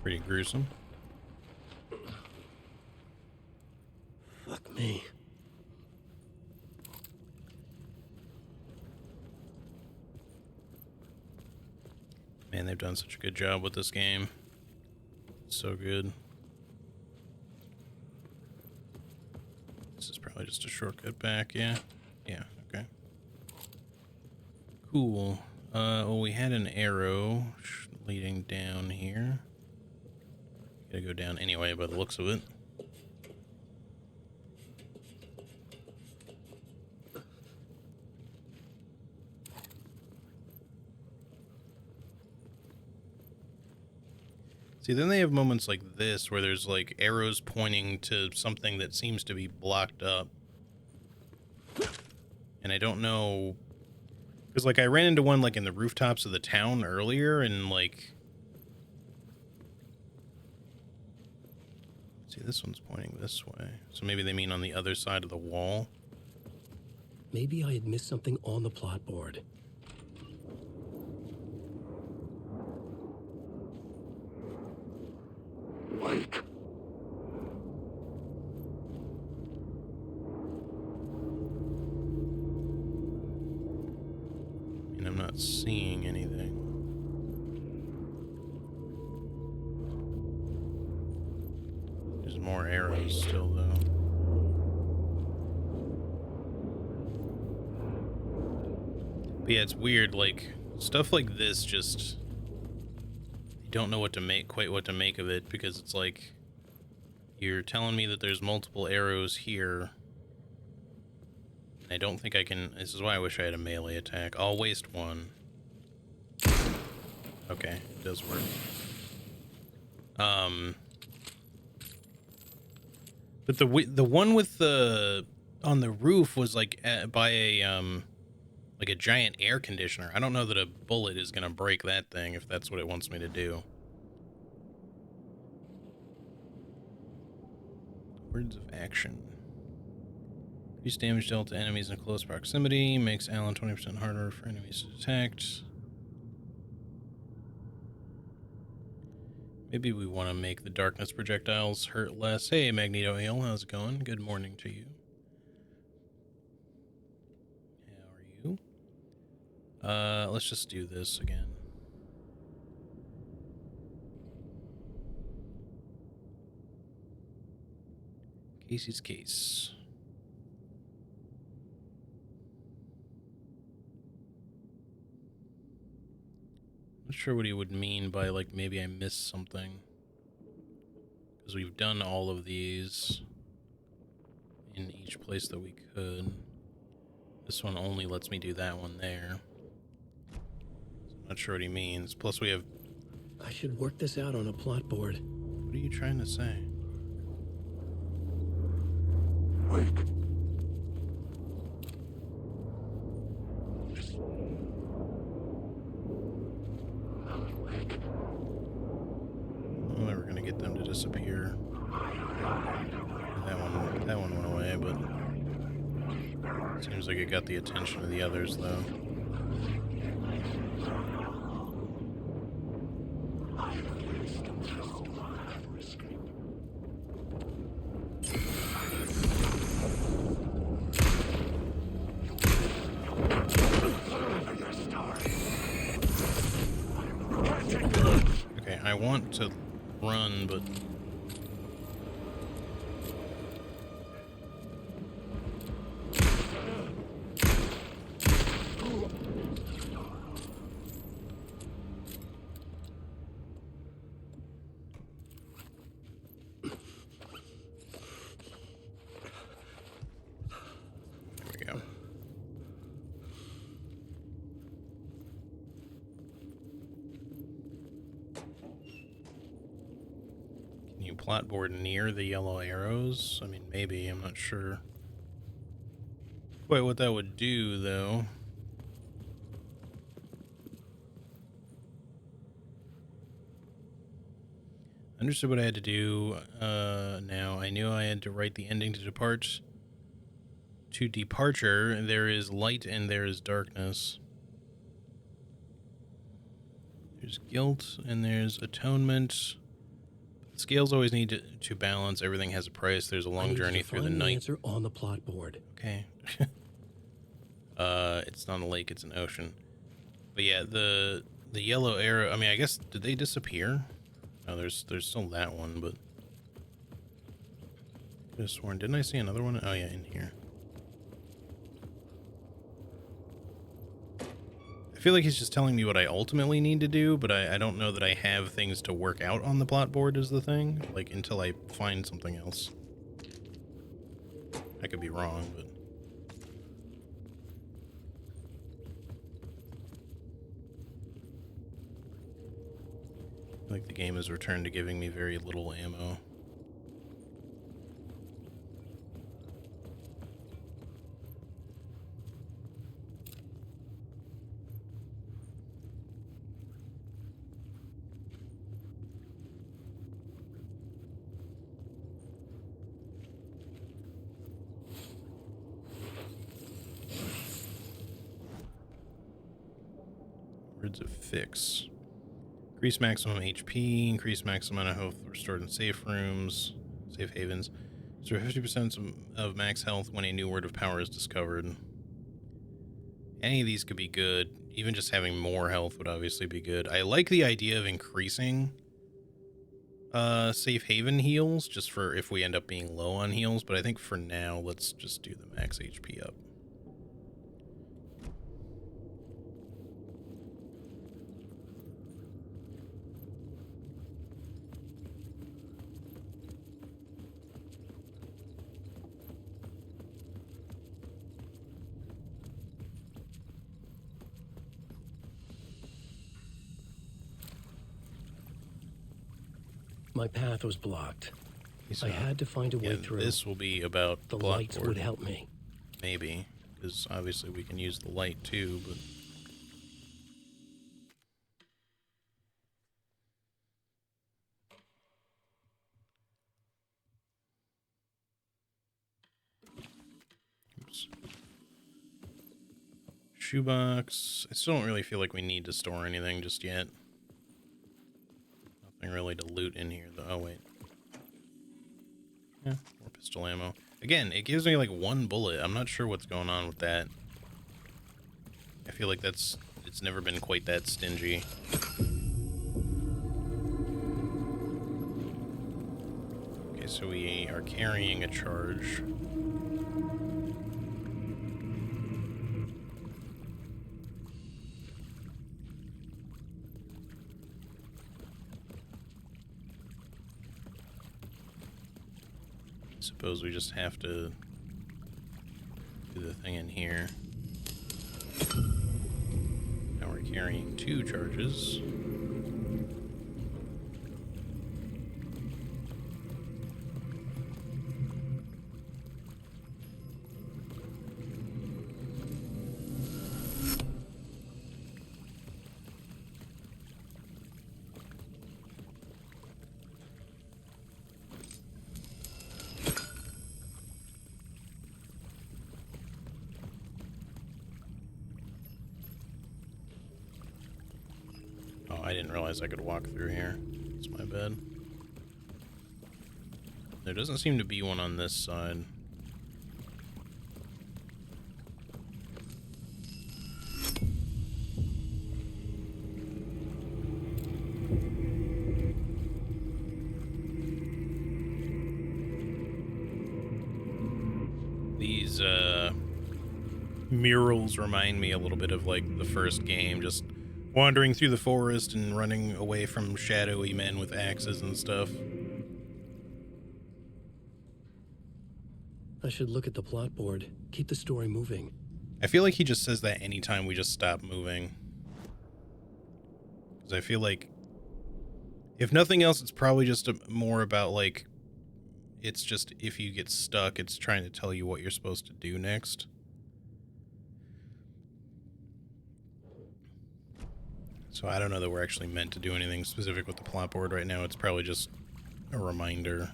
Pretty gruesome. Fuck me. Man, they've done such a good job with this game. So good. This is probably just a shortcut back, yeah? Yeah, okay. Cool. Well, we had an arrow leading down here. Gotta go down anyway by the looks of it. See, then they have moments like this where there's like arrows pointing to something that seems to be blocked up. And I don't know, because like I ran into one like in the rooftops of the town earlier, and like, see, this one's pointing this way. So maybe they mean on the other side of the wall. Maybe I had missed something on the plot board. Wake. And I'm not seeing anything. There's more arrows still, though. But yeah, it's weird, like, stuff like this just... You don't know what to make, quite what to make of it, because it's like... You're telling me that there's multiple arrows here. I don't think I can... This is why I wish I had a melee attack. I'll waste one. Okay, it does work. But the one with the... on the roof was like by a like a giant air conditioner. I don't know that a bullet is gonna break that thing if that's what it wants me to do. Words of action. Increase damage dealt to enemies in close proximity. Makes Alan 20% harder for enemies to detect. Maybe we want to make the darkness projectiles hurt less. Hey, Magneto Ale, how's it going? Good morning to you. How are you? Let's just do this again. Casey's case. Not sure what he would mean by, like, maybe I missed something. Because we've done all of these in each place that we could. This one only lets me do that one there. So I'm not sure what he means. Plus we have... I should work this out on a plot board. What are you trying to say? Wake. Well, we're gonna get them to disappear. That one went away, but seems like it got the attention of the others, though. Okay, I want to run, but... There we go. Can you plotboard near the yellow arrows? I mean, maybe, I'm not sure. Wait, what that would do, though. Understood what I had to do. Now, I knew I had to write the ending to depart. To departure, there is light and there is darkness. There's guilt and there's atonement. Scales always need to balance. Everything has a price. There's a I long needed journey to through the find night. answer on the plot board. Okay. It's not a lake, it's an ocean. But yeah, the yellow arrow, I mean, I guess, did they disappear? No, there's still that one, but I could have sworn, didn't I see another one? Oh yeah, in here. I feel like he's just telling me what I ultimately need to do, but I don't know that I have things to work out on the plot board is the thing, like, until I find something else. I could be wrong, but... I feel like the game has returned to giving me very little ammo. Words of fix. Increase maximum HP, increase maximum amount of health restored in safe rooms, safe havens. So 50% of max health when a new word of power is discovered. Any of these could be good. Even just having more health would obviously be good. I like the idea of increasing safe haven heals, just for if we end up being low on heals, but I think for now, let's just do the max HP up. My path was blocked. He's I had to find a way yeah, through. this will be about The block lights board. would help me. Maybe, because obviously we can use the light too, but... Oops. Shoebox. I still don't really feel like we need to store anything just yet. Nothing really to loot in here, though. Oh, wait. Yeah, more pistol ammo. Again, it gives me like one bullet. I'm not sure what's going on with that. I feel like it's never been quite that stingy. Okay, so we are carrying a charge. Suppose we just have to do the thing in here. Now we're carrying 2 charges. I didn't realize I could walk through here. It's my bad. There doesn't seem to be one on this side. These murals remind me a little bit of like the first game, just wandering through the forest and running away from shadowy men with axes and stuff. I should look at the plot board. Keep the story moving. I feel like he just says that anytime we just stop moving. Because I feel like, if nothing else, it's probably just more about like, it's just if you get stuck, it's trying to tell you what you're supposed to do next. So I don't know that we're actually meant to do anything specific with the plot board right now. It's probably just a reminder.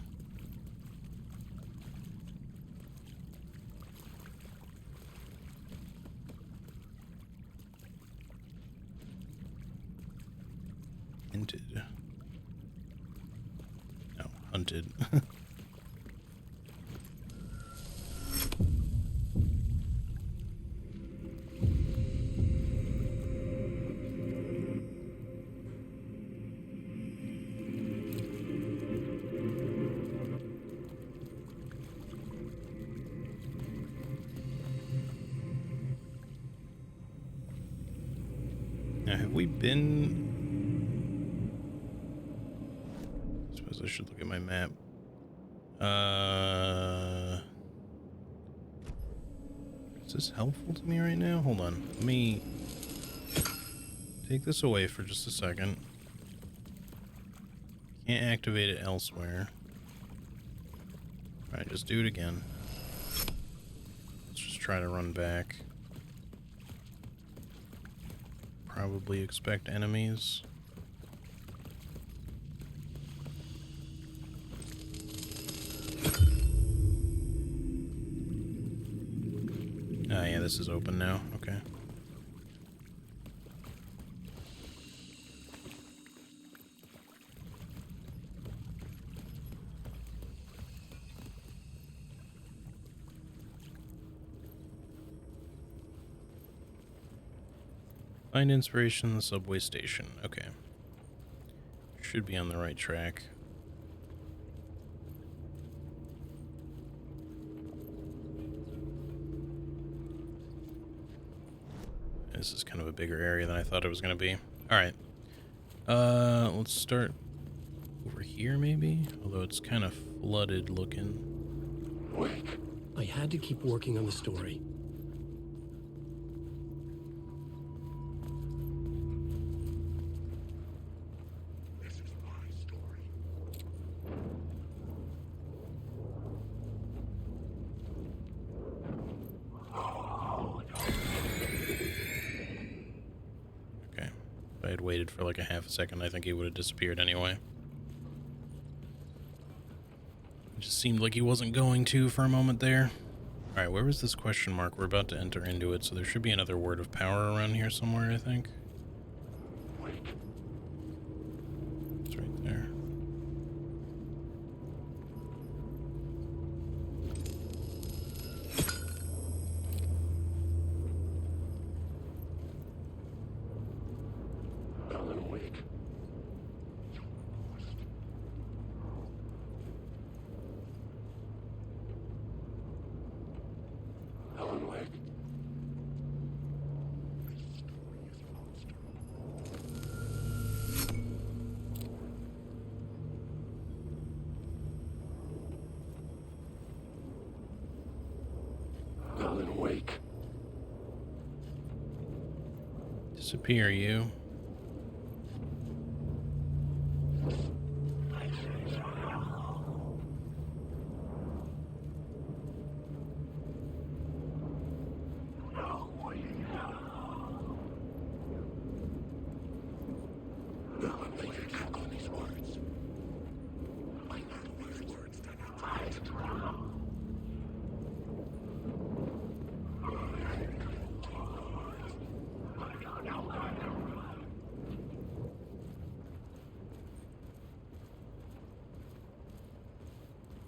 Hinted. No, hunted. Now, have we been... I suppose I should look at my map. Is this helpful to me right now? Hold on. Let me take this away for just a second. Can't activate it elsewhere. Alright, just do it again. Let's just try to run back. Probably expect enemies. Ah, yeah, this is open now. Okay. Find inspiration in the subway station. Okay. Should be on the right track. This is kind of a bigger area than I thought it was going to be. Alright. Let's start over here, maybe? Although it's kind of flooded looking. Wait. I had to keep working on the story. This is my story. Okay. If I had waited for like a half a second, I think he would have disappeared anyway. It just seemed like he wasn't going to for a moment there. Alright, where was this question mark? We're about to enter into it, so there should be another word of power around here somewhere, I think. It's right there. Alan Wake. Alan Wake. This story is a monster. Alan Wake. Disappear, you. Alan Wake, chuckle these words. I know these words that have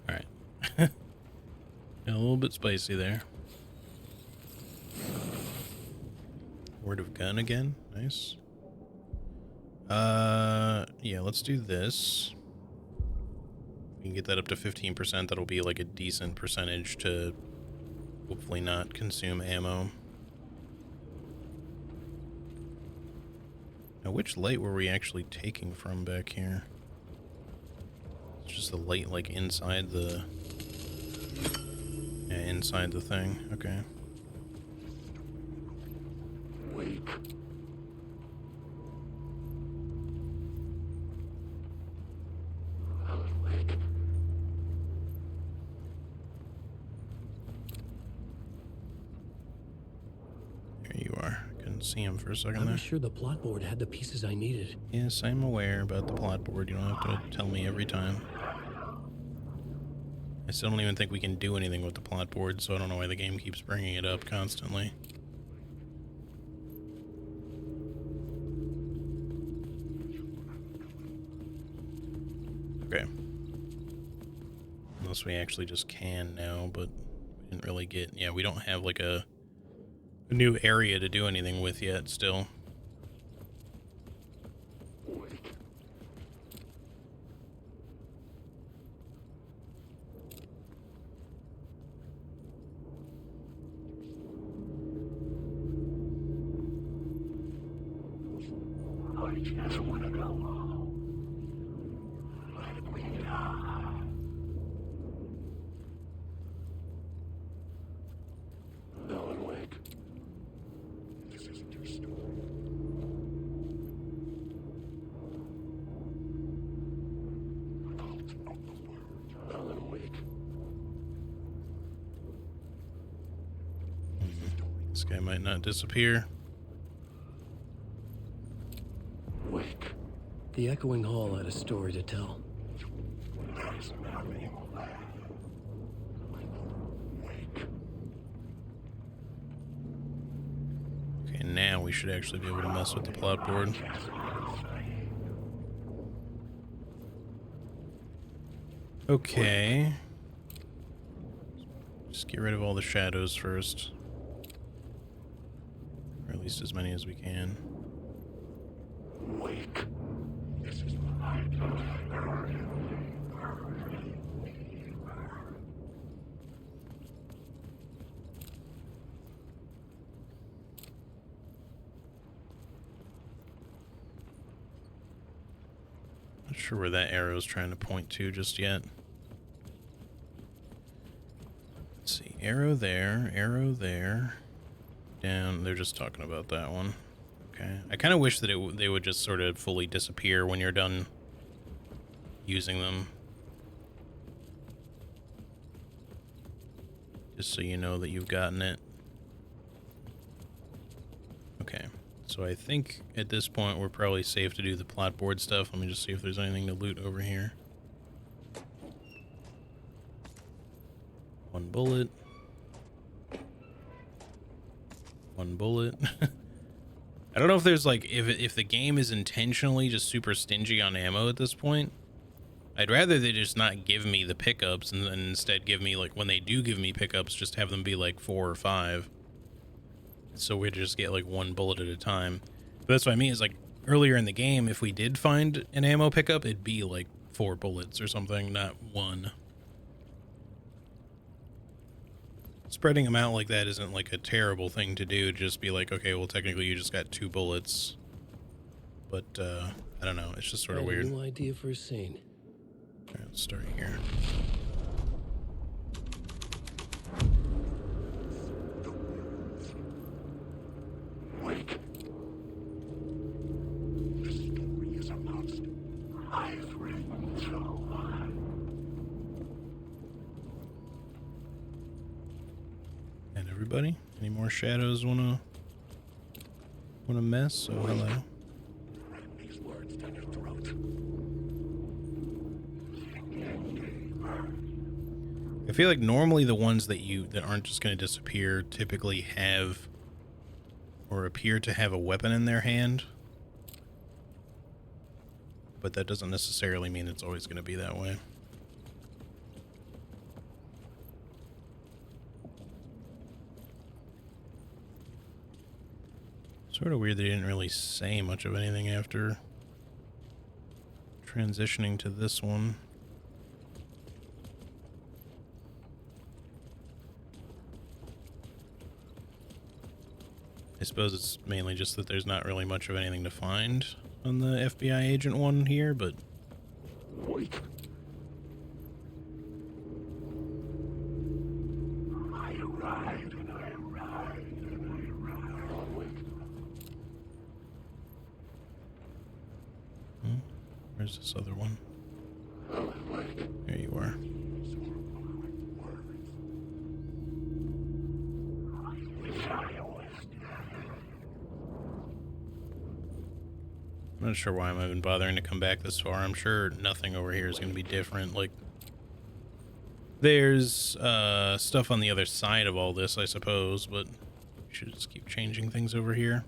Alright. A little bit spicy there. Word of gun again. Nice. Yeah, let's do this. We can get that up to 15%. That'll be like a decent percentage to hopefully not consume ammo. Now, which light were we actually taking from back here? It's just the light like inside the... Yeah, inside the thing. Okay. Wake. Alan Wake. There you are. Couldn't see him for a I second there. was sure the plot board had the pieces I needed. Yes, I'm aware about the plot board. You don't have to tell me every time. I still don't even think we can do anything with the plot board, so I don't know why the game keeps bringing it up constantly. Okay. Unless we actually just can now, but we didn't really get... Yeah, we don't have like a new area to do anything with yet still. I just want to go. Let me die. Alan Wake. This isn't your story. Cult of the Word. Alan Wake. This guy might not disappear. Wake. The echoing hall had a story to tell. There's nothing left. Wake. Okay, now we should actually be able to mess with the plot board. Okay. Just get rid of all the shadows first. Or at least as many as we can. Wake. This is my Not sure where that arrow's trying to point to just yet. Let's see. Arrow there. Down. They're just talking about that one. Okay. I kind of wish that they would just sort of fully disappear when you're done using them. Just so you know that you've gotten it. Okay. So I think at this point we're probably safe to do the plot board stuff. Let me just see if there's anything to loot over here. One bullet. One bullet. I don't know if there's like, if the game is intentionally just super stingy on ammo at this point. I'd rather they just not give me the pickups and then instead give me, like, when they do give me pickups, just have them be like 4 or 5. So we just get like one bullet at a time. But that's what I mean, is like earlier in the game, if we did find an ammo pickup, it'd be like 4 bullets or something, not 1. Spreading them out like that isn't like a terrible thing to do. Just be like, okay, well, technically you just got 2 bullets. But, I don't know. It's just sort of weird. New idea for a scene. All right, let's start here. Wake. This story is a must. I've written so much. And everybody, any more shadows wanna mess? Oh, hello. Write these words down your throat. I feel like normally the ones that aren't just gonna disappear typically have or appear to have a weapon in their hand. But that doesn't necessarily mean it's always gonna be that way. Sort of weird they didn't really say much of anything after transitioning to this one. I suppose it's mainly just that there's not really much of anything to find on the FBI agent one here, but... Wake. I arrived and I arrived and I arrived. Wake. Where's this other one? Wake. There you are. I'm not sure why I'm even bothering to come back this far. I'm sure nothing over here is going to be different. Like, there's stuff on the other side of all this, I suppose, but we should just keep changing things over here.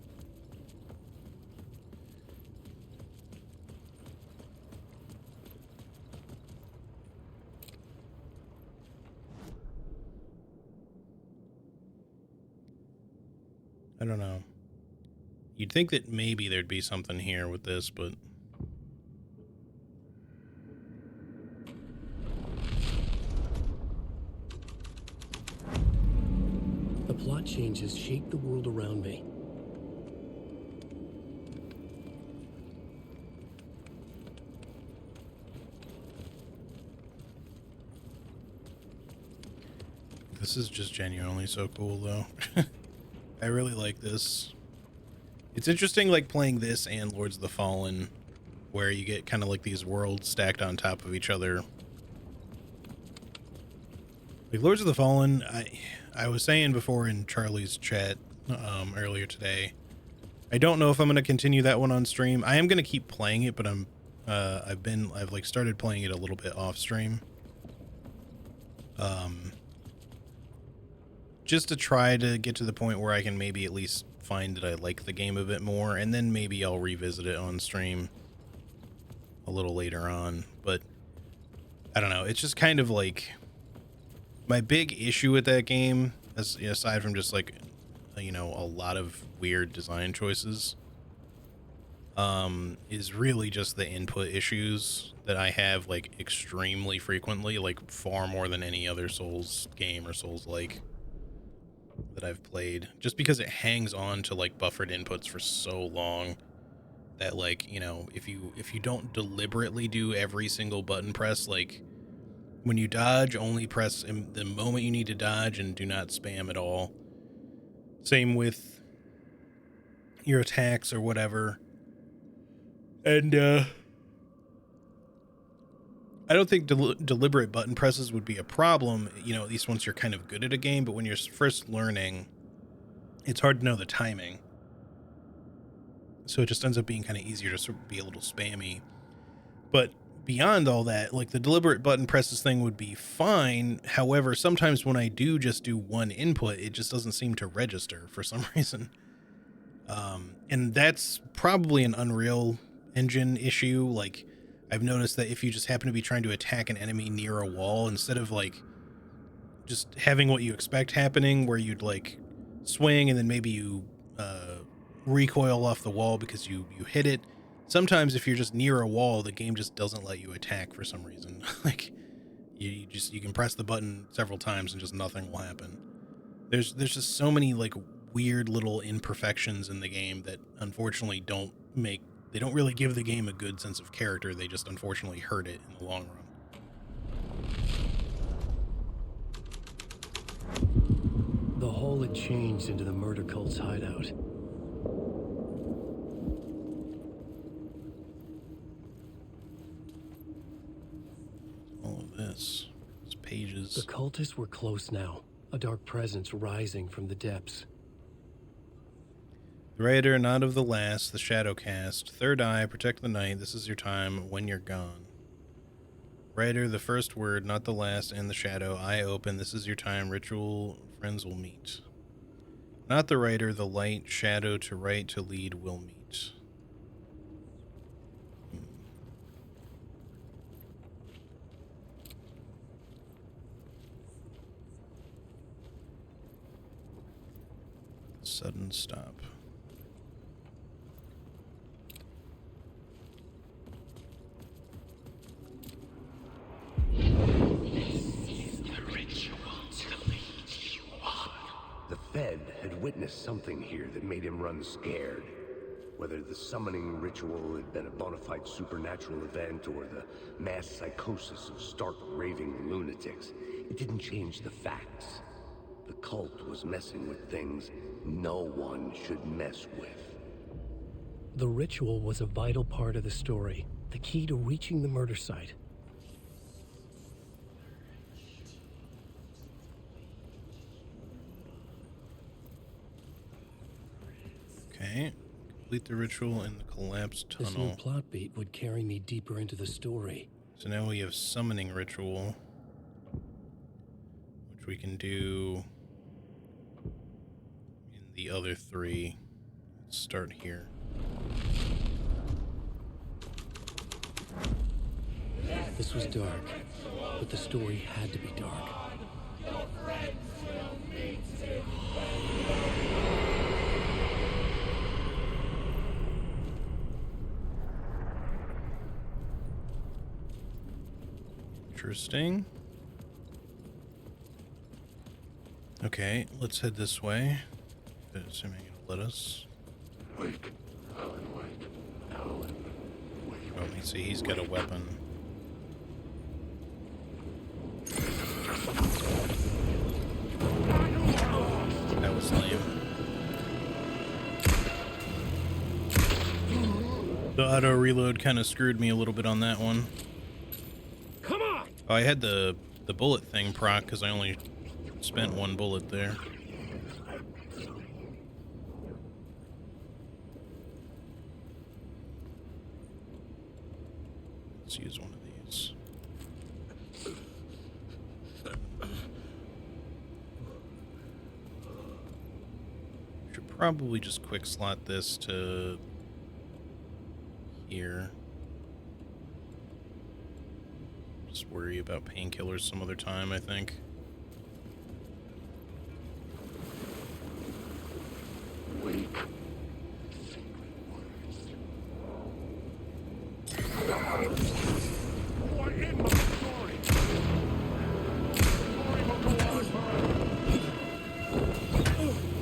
I don't know. You'd think that maybe there'd be something here with this, but... The plot changes shape the world around me. This is just genuinely so cool, though. I really like this. It's interesting, like, playing this and Lords of the Fallen, where you get kind of like these worlds stacked on top of each other. Like, Lords of the Fallen, I was saying before in Charlie's chat earlier today, I don't know if I'm going to continue that one on stream. I am going to keep playing it, but I've like started playing it a little bit off stream. Just to try to get to the point where I can maybe at least find that I like the game a bit more, and then maybe I'll revisit it on stream a little later on. But I don't know, it's just kind of like my big issue with that game, aside from just like, you know, a lot of weird design choices, is really just the input issues that I have like extremely frequently, like far more than any other Souls game or Souls-like that I've played, just because it hangs on to like buffered inputs for so long that, like, you know, if you don't deliberately do every single button press, like when you dodge, only press the moment you need to dodge and do not spam at all. Same with your attacks or whatever. And I don't think deliberate button presses would be a problem, you know, at least once you're kind of good at a game, but when you're first learning, it's hard to know the timing. So it just ends up being kind of easier to sort of be a little spammy. But beyond all that, like, the deliberate button presses thing would be fine. However, sometimes when I do just do one input, it just doesn't seem to register for some reason. And that's probably an Unreal Engine issue. Like, I've noticed that if you just happen to be trying to attack an enemy near a wall, instead of like just having what you expect happening, where you'd like swing and then maybe you recoil off the wall because you hit it, sometimes if you're just near a wall, the game just doesn't let you attack for some reason. Like, you can press the button several times and just nothing will happen. There's just so many like weird little imperfections in the game that unfortunately don't really give the game a good sense of character. They just unfortunately hurt it in the long run. The hall had changed into the murder cult's hideout. All of this. It's pages. The cultists were close now, a dark presence rising from the depths. The Raider, not of the last, the Shadowcast, Third Eye, protect the night, this is your time, when you're gone. Raider, the first word, not the last, and the Shadow, eye open, this is your time, ritual, friends will meet. Not the Raider, the light, shadow, to right, to lead, will meet. Sudden stop. The Fed had witnessed something here that made him run scared. Whether the summoning ritual had been a bona fide supernatural event or the mass psychosis of stark raving lunatics, it didn't change the facts. The cult was messing with things no one should mess with. The ritual was a vital part of the story, the key to reaching the murder site. Okay. Complete the ritual in the collapsed This new tunnel. plot beat would carry me deeper into the story. So now we have summoning ritual, which we can do in the other three. Let's start here. This was dark, but the story had to be dark. Interesting. Okay, let's head this way. Assuming it'll let us. Wake. Alan, wake. Alan, wake. Oh, let me see. He's got a weapon. That was lame. The auto reload kind of screwed me a little bit on that one. Come on! Oh, I had the bullet thing proc because I only spent one bullet there. Let's use one of these. Should probably just quick slot this to here. Just worry about painkillers some other time, I think. Wake. What in my story? Story will go on forever.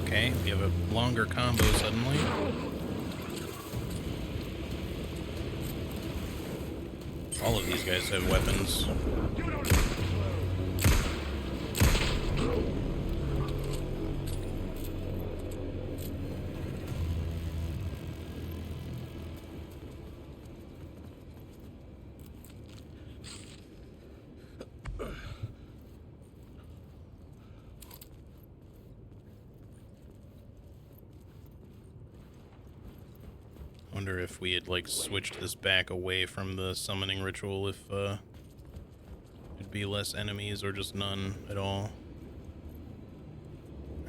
Okay, we have a longer combo suddenly. All of these guys have weapons. Wonder if we had like switched this back away from the summoning ritual, if it'd be less enemies or just none at all.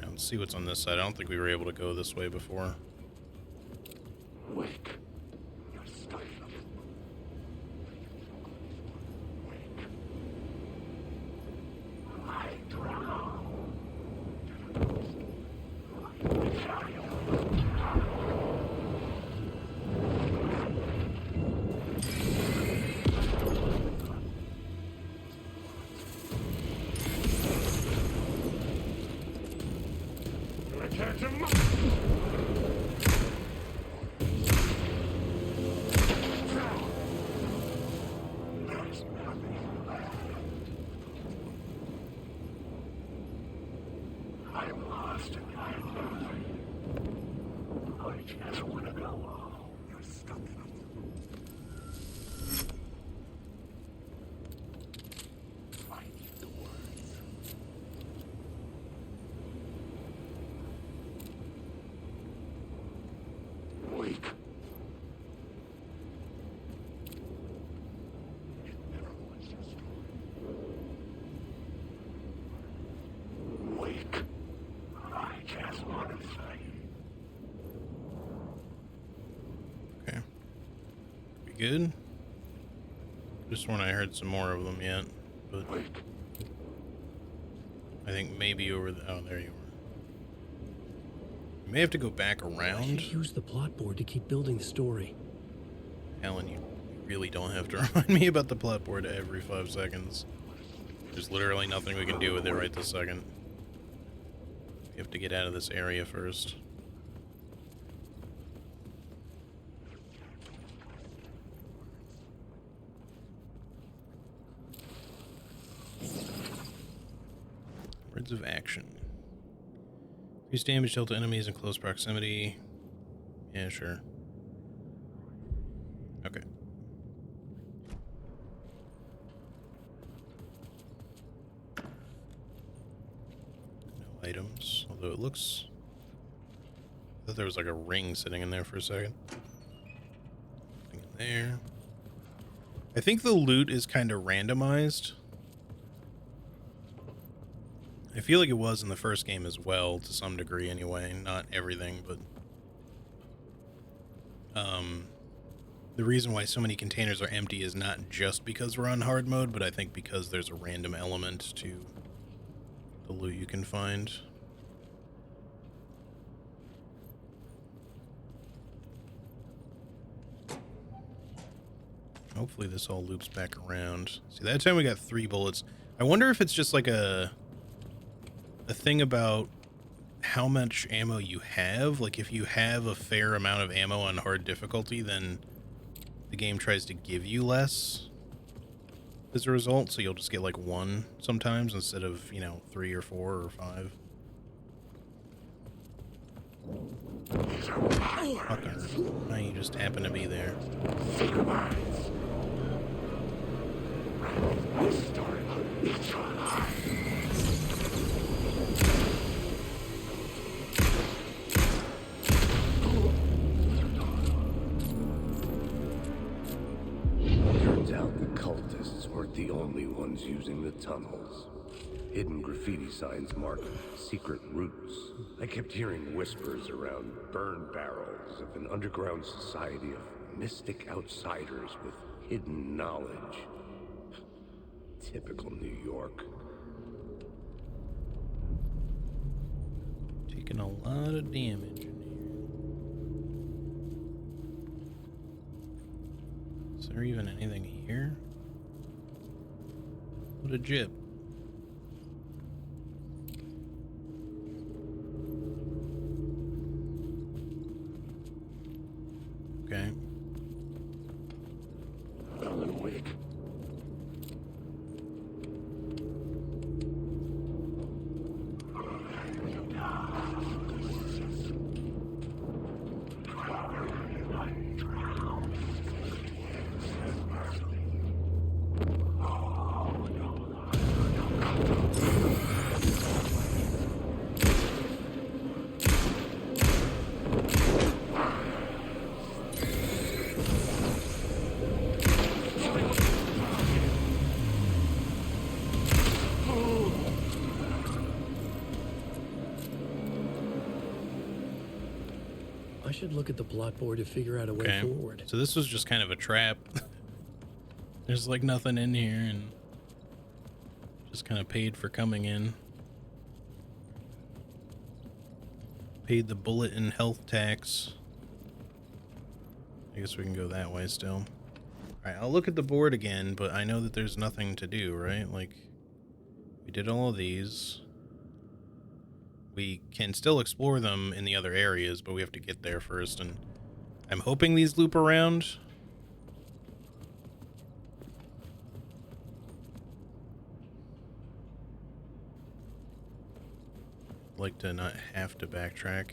Now, let's see what's on this side. I don't think we were able to go this way before. Wake. You're stuck. Wake. I drown. Catch him up. There's nothing left. I'm lost and I'm nothing. I just want to go. You're stuck. I need the words. Wake. It never was your story. Wake. I just want to say. Okay. We good? Just when I heard some more of them yet, but Wake. I think maybe over the... Oh, there you were. We may have to go back I around. should use the plot board to keep building the story. Alan, you really don't have to remind me about the plot board every 5 seconds. There's literally nothing we can do with it right this second. We have to get out of this area first. Words of action. Increase damage dealt to enemies in close proximity. Yeah, sure. Okay. No items, although it looks... I thought there was like a ring sitting in there for a second. Nothing in there. I think the loot is kind of randomized. I feel like it was in the first game as well, to some degree anyway. Not everything, but... the reason why so many containers are empty is not just because we're on hard mode, but I think because there's a random element to the loot you can find. hopefully this all loops back around. See, that time we got 3 bullets. I wonder if it's just like a thing about how much ammo you have. Like, if you have a fair amount of ammo on hard difficulty, then the game tries to give you less as a result, so you'll just get like 1 sometimes instead of, you know, 3 or 4 or 5. Fucker. Now you just happen to be there. Turns out the cultists weren't the only ones using the tunnels. Hidden graffiti signs marked secret routes. I kept hearing whispers around burn barrels of an underground society of mystic outsiders with hidden knowledge. Typical New York. Taking a lot of damage in here. Is there even anything here? What a jip. Okay. Alan Wake. I should look at the plot board to figure out a way Okay. forward. So this was just kind of a trap. There's like nothing in here and just kind of paid for coming in. Paid the bullet and health tax. I guess we can go that way still. Alright, I'll look at the board again, but I know that there's nothing to do, right? Like, we did all of these. We can still explore them in the other areas, but we have to get there first, and I'm hoping these loop around. Like to not have to backtrack,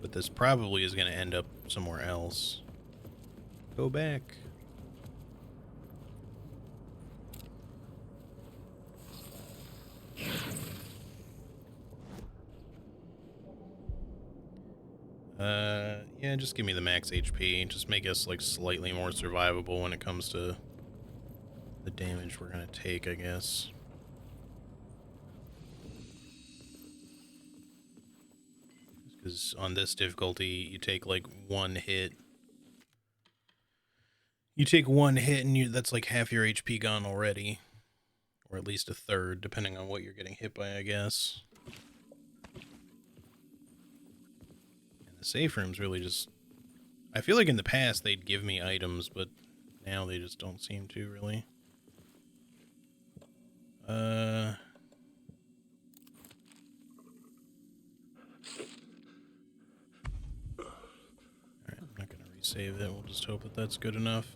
but this probably is going to end up somewhere else. Go back. Yeah, just give me the max HP. Just make us like slightly more survivable when it comes to the damage we're gonna take, I guess. Because on this difficulty, you take like 1 hit. You take 1 hit and that's like half your HP gone already. Or at least a third, depending on what you're getting hit by, I guess. And the safe room's really just... I feel like in the past they'd give me items, but now they just don't seem to, really. Alright, I'm not gonna resave it. We'll just hope that that's good enough.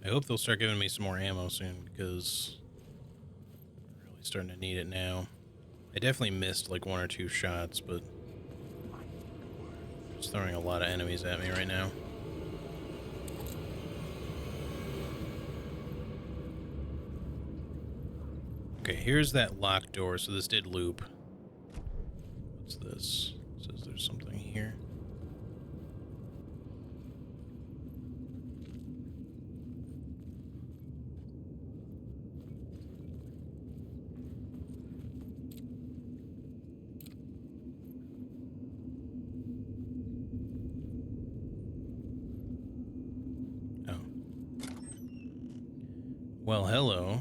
I hope they'll start giving me some more ammo soon, because I'm really starting to need it now. I definitely missed like 1 or 2 shots, but just throwing a lot of enemies at me right now. Okay, here's that locked door, so this did loop. What's this? It says there's something here. Well, hello.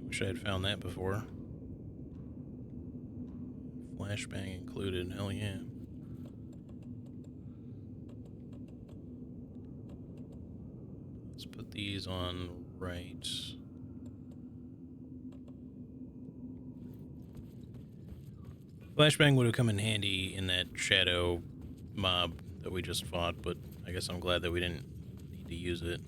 I wish I had found that before. Flashbang included, hell yeah. Let's put these on right. Flashbang would have come in handy in that shadow mob that we just fought, but I guess I'm glad that we didn't need to use it.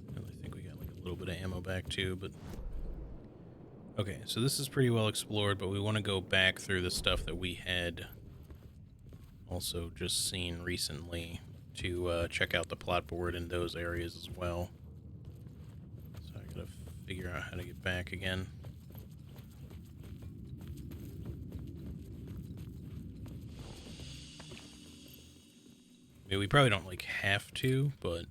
I think we got like a little bit of ammo back too, but... Okay, so this is pretty well explored, but we want to go back through the stuff that we had also just seen recently to check out the plot board in those areas as well. So I gotta figure out how to get back again. I mean, we probably don't like have to, but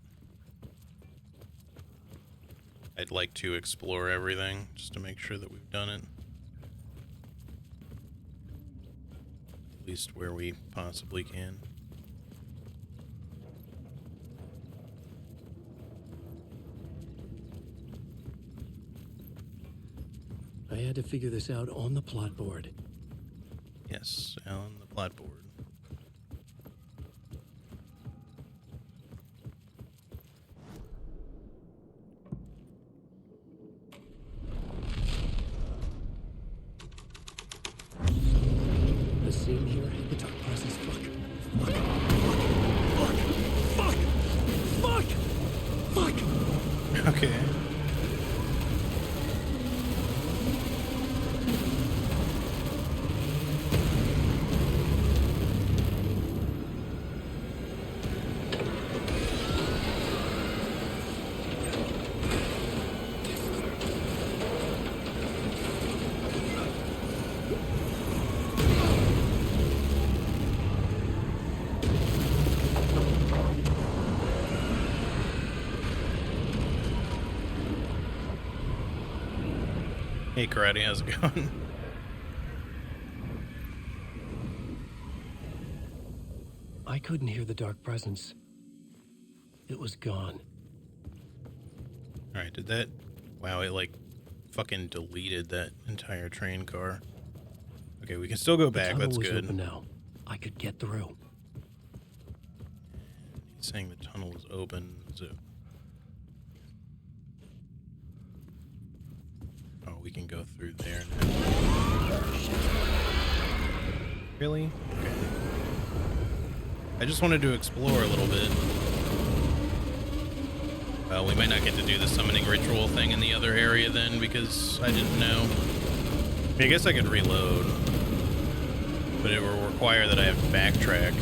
I'd like to explore everything just to make sure that we've done it. At least where we possibly can. I had to figure this out on the plot board. Yes, on the plot board. The scene here had the dark presence. Fuck! Okay. Hey, Karate, how's it going? I couldn't hear the dark presence. It was gone. Alright, did that... Wow, it like fucking deleted that entire train car. Okay, we can still go back, The tunnel that's was good. open now. I could get through. He's saying the tunnel is open. Is it... Oh, we can go through there now. Really? Okay. I just wanted to explore a little bit. Well, we might not get to do the summoning ritual thing in the other area then, because I didn't know. I mean, I guess I could reload, but it will require that I have to backtrack.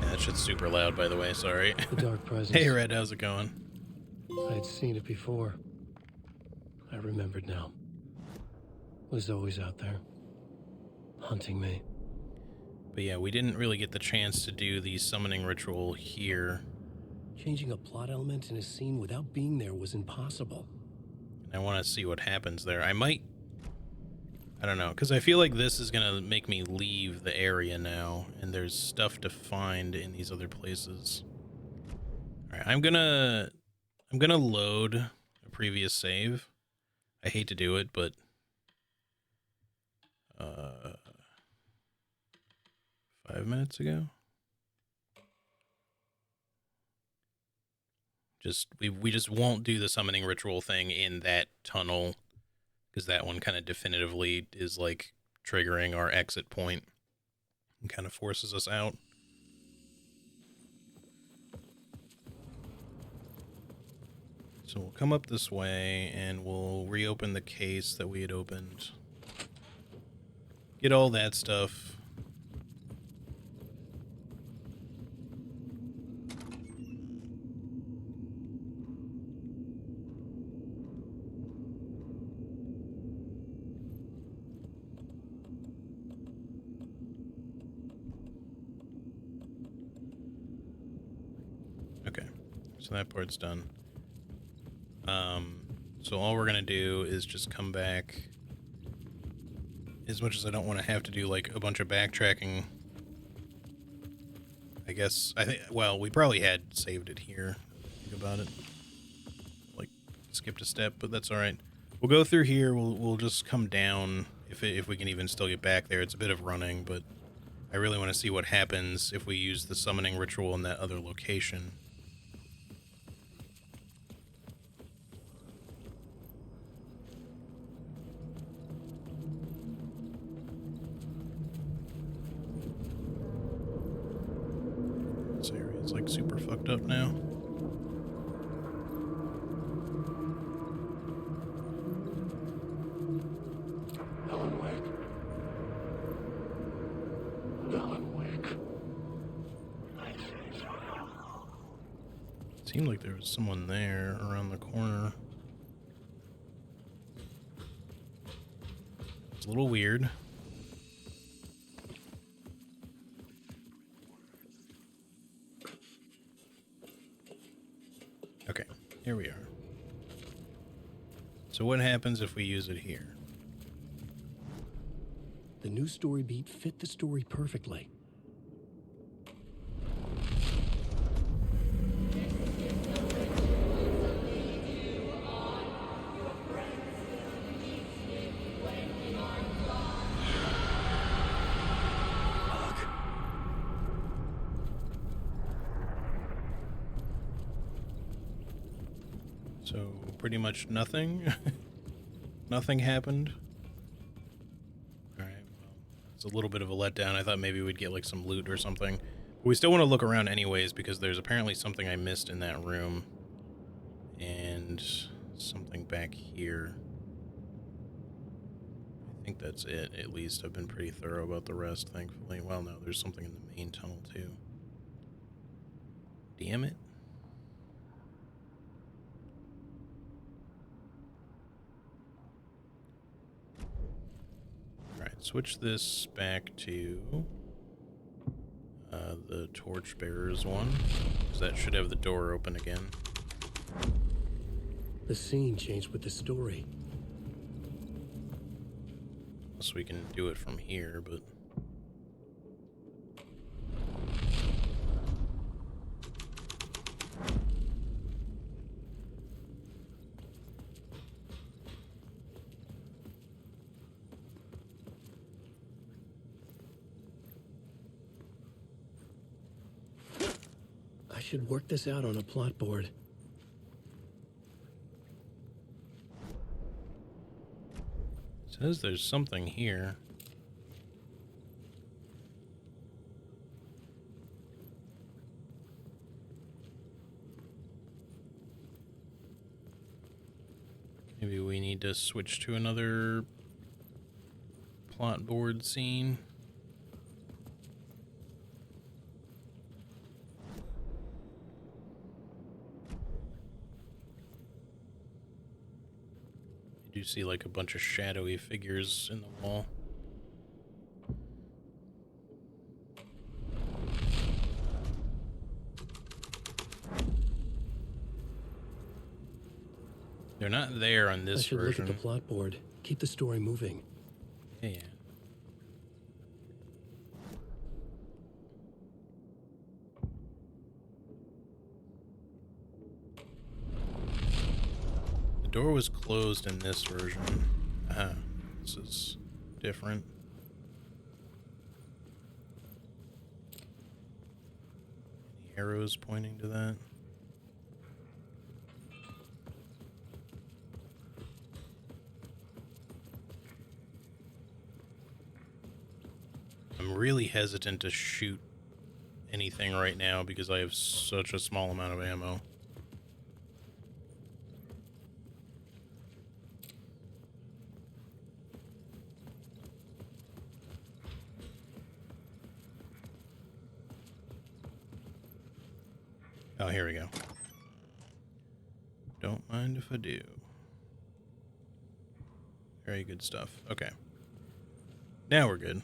Yeah, that shit's super loud, by the way, sorry. The dark presence. Hey, Red, how's it going? I'd seen it before. I remembered now. It was always out there, hunting me. But yeah, we didn't really get the chance to do the summoning ritual here. Changing a plot element in a scene without being there was impossible. I want to see what happens there. I might... I don't know, because I feel like this is going to make me leave the area now, and there's stuff to find in these other places. Alright, I'm gonna load a previous save. I hate to do it, but... 5 minutes ago? We just won't do the summoning ritual thing in that tunnel, because that one kind of definitively is like triggering our exit point and kind of forces us out. So we'll come up this way and we'll reopen the case that we had opened. Get all that stuff. Okay, so that part's done. So all we're gonna do is just come back. As much as I don't want to have to do like a bunch of backtracking, I guess well, we probably had saved it here. Think about it. Like skipped a step, but that's all right. We'll go through here. We'll just come down if we can even still get back there. It's a bit of running, but I really want to see what happens if we use the summoning ritual in that other location. This area is like super fucked up now. Alan Wake. Alan Wake. Seemed like there was someone there around the corner. It's a little weird. Okay, here we are. So what happens if we use it here? The new story beat fit the story perfectly. So pretty much nothing. Nothing happened. Alright, well, it's a little bit of a letdown. I thought maybe we'd get like some loot or something. But we still want to look around anyways, because there's apparently something I missed in that room. And something back here. I think that's it, at least. I've been pretty thorough about the rest, thankfully. Well, no, there's something in the main tunnel, too. Damn it. Alright, switch this back to the Torchbearers one, because that should have the door open again. The scene changed with the story. Unless we can do it from here, but... I should work this out on a plot board. Says there's something here. Maybe we need to switch to another plot board scene. I do see like a bunch of shadowy figures in the wall. They're not there on I this should version. look at the plot board. Keep the story moving. Yeah, yeah. The door was closed in this version. Ah, this is different. Any arrows pointing to that? I'm really hesitant to shoot anything right now because I have such a small amount of ammo. Oh, here we go. Don't mind if I do. Very good stuff. Okay. Now we're good.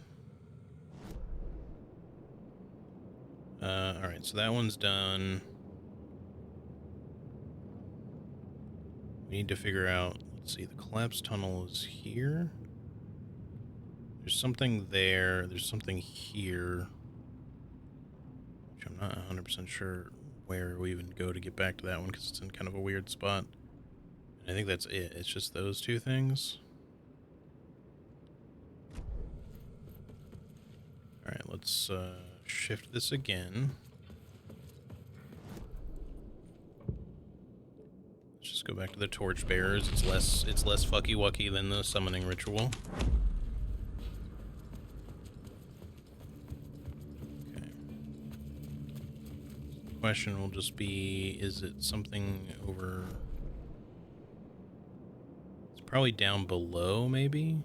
Alright, so that one's done. We need to figure out, let's see, the collapsed tunnel is here. There's something there, there's something here, which I'm not 100% sure where we even go to get back to that one because it's in kind of a weird spot. And I think that's it, it's just those two things. let's shift this again. Let's just go back to the torchbearers. It's less fucky wucky than the summoning ritual. Okay. The question will just be, is it something over? It's probably down below, maybe.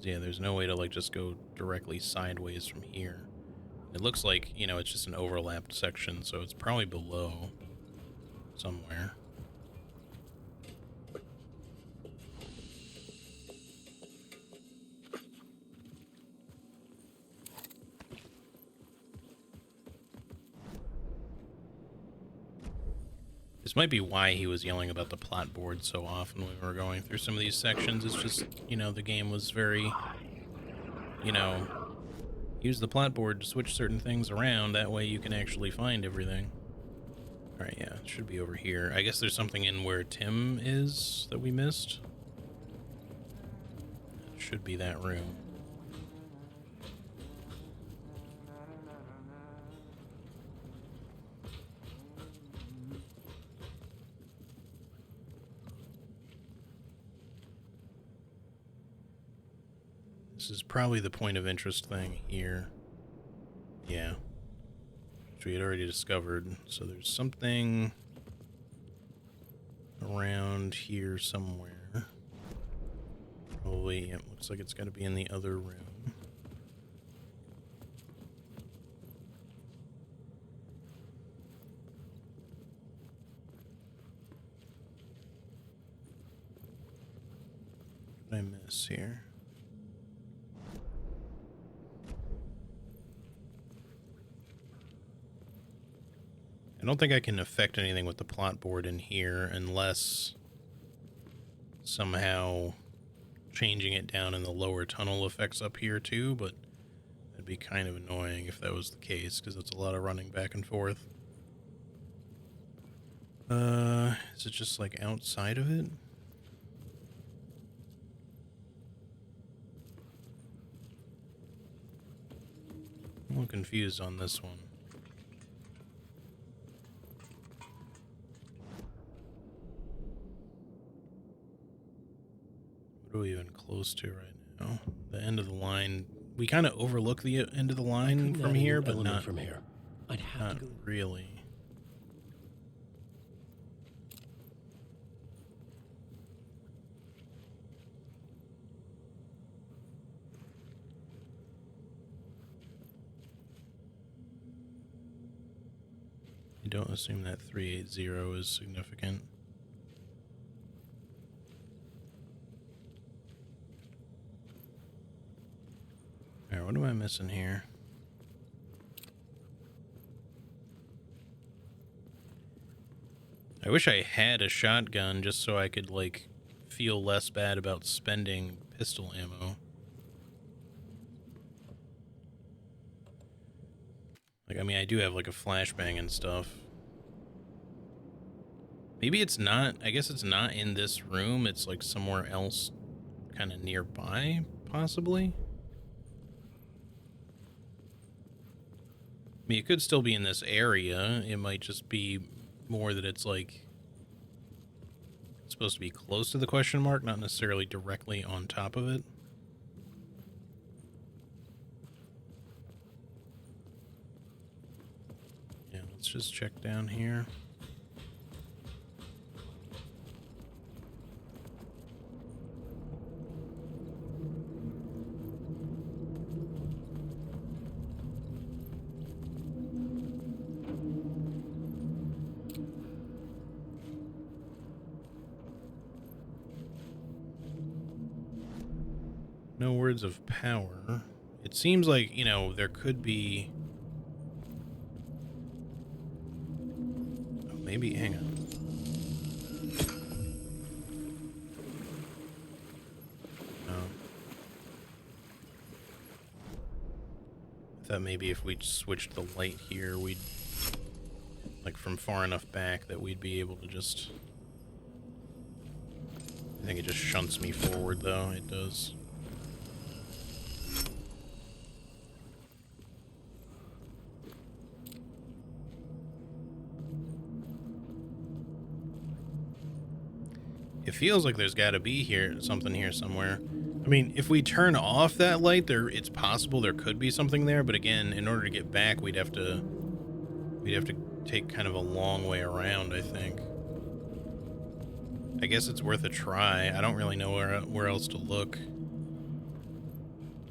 Yeah, there's no way to like just go directly sideways from here. It looks like, you know, it's just an overlapped section, so it's probably below somewhere. This might be why he was yelling about the plot board so often when we were going through some of these sections. It's just, you know, the game was very, you know, use the plot board to switch certain things around. That way you can actually find everything. All right, yeah, it should be over here. I guess there's something in where Tim is that we missed. It should be that room. This is probably the point of interest thing here. Yeah. Which we had already discovered. So there's something around here somewhere. Probably, it looks like it's got to be in the other room. What did I miss here? I don't think I can affect anything with the plot board in here unless somehow changing it down in the lower tunnel affects up here too, but that'd be kind of annoying if that was the case, because it's a lot of running back and forth. Is it just like outside of it? I'm a little confused on this one. What are we even close to right now? The end of the line. We kind of overlook the end of the line from here, but not from here. I'd have to go. Really. I don't assume that 380 is significant. Alright, what am I missing here? I wish I had a shotgun just so I could, like, feel less bad about spending pistol ammo. Like, I mean, I do have, like, a flashbang and stuff. Maybe it's not, I guess it's not in this room. It's, like, somewhere else kind of nearby, possibly? I mean, it could still be in this area. It might just be more that it's, like, supposed to be close to the question mark, not necessarily directly on top of it. Yeah, let's just check down here. No words of power. It seems like, you know, there could be... Oh, maybe, hang on. No. I thought maybe if we switched the light here, we'd, like, from far enough back that we'd be able to just... I think it just shunts me forward, though. It does. It feels like there's got to be something here somewhere. I mean, if we turn off that light, it's possible there could be something there, but again, in order to get back, we'd have to take kind of a long way around, I think. I guess it's worth a try. I don't really know where else to look.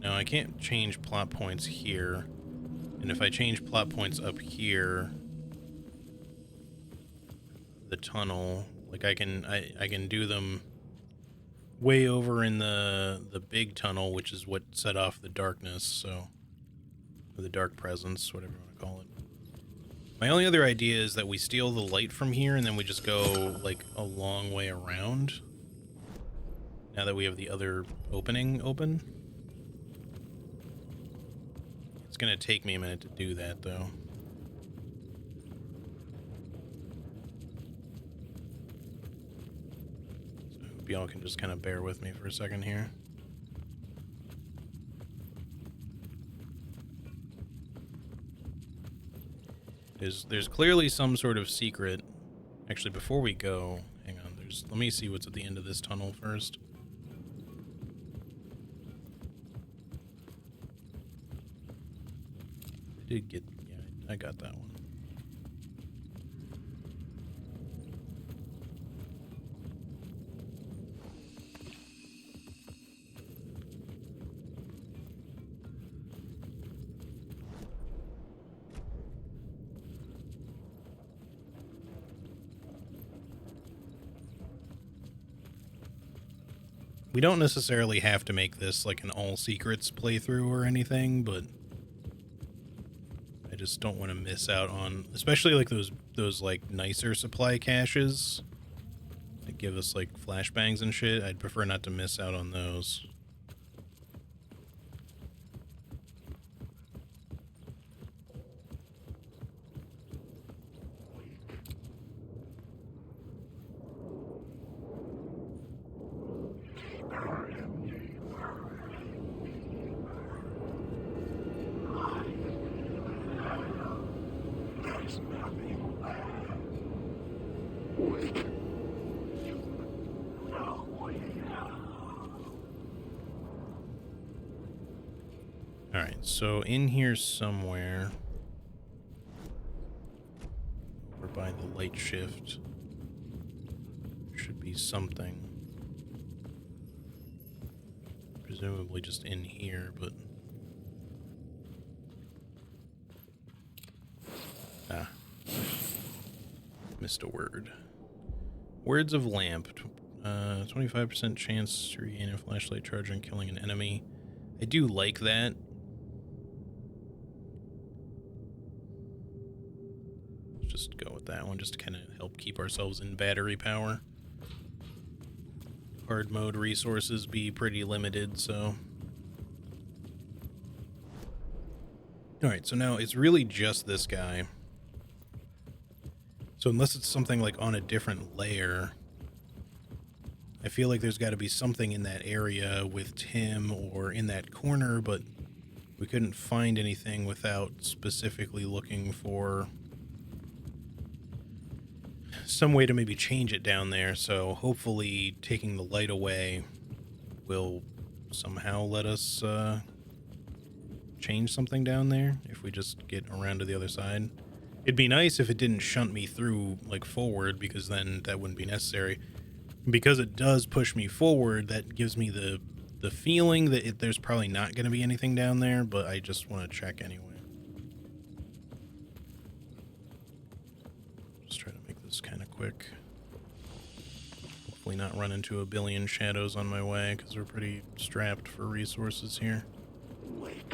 No, I can't change plot points here. And if I change plot points up here, the tunnel, like I can do them way over in the big tunnel, which is what set off the darkness, so, or the dark presence, whatever you want to call it. My only other idea is that we steal the light from here and then we just go like a long way around. Now that we have the other opening open. It's gonna take me a minute to do that though. So I hope y'all can just kind of bear with me for a second here. There's clearly some sort of secret. Actually, before we go, hang on. Let me see what's at the end of this tunnel first. Yeah, I got that one. We don't necessarily have to make this like an all secrets playthrough or anything, but I just don't want to miss out on, especially like those like nicer supply caches that give us like flashbangs and shit. I'd prefer not to miss out on those. Alright, so in here somewhere, over by the light shift, should be something. Presumably just in here, but... Ah. Missed a word. Words of Lamp. 25% chance to regain a flashlight charge on killing an enemy. I do like that. Let's just go with that one, just to kind of help keep ourselves in battery power. Hard mode resources be pretty limited, so... Alright, so now it's really just this guy. So unless it's something like on a different layer, I feel like there's got to be something in that area with Tim or in that corner, but we couldn't find anything without specifically looking for some way to maybe change it down there. So hopefully taking the light away will somehow let us change something down there if we just get around to the other side. It'd be nice if it didn't shunt me through, like, forward, because then that wouldn't be necessary. Because it does push me forward, that gives me the feeling that there's probably not going to be anything down there, but I just want to check anyway. Just try to make this kind of quick. Hopefully not run into a billion shadows on my way, because we're pretty strapped for resources here. Wake.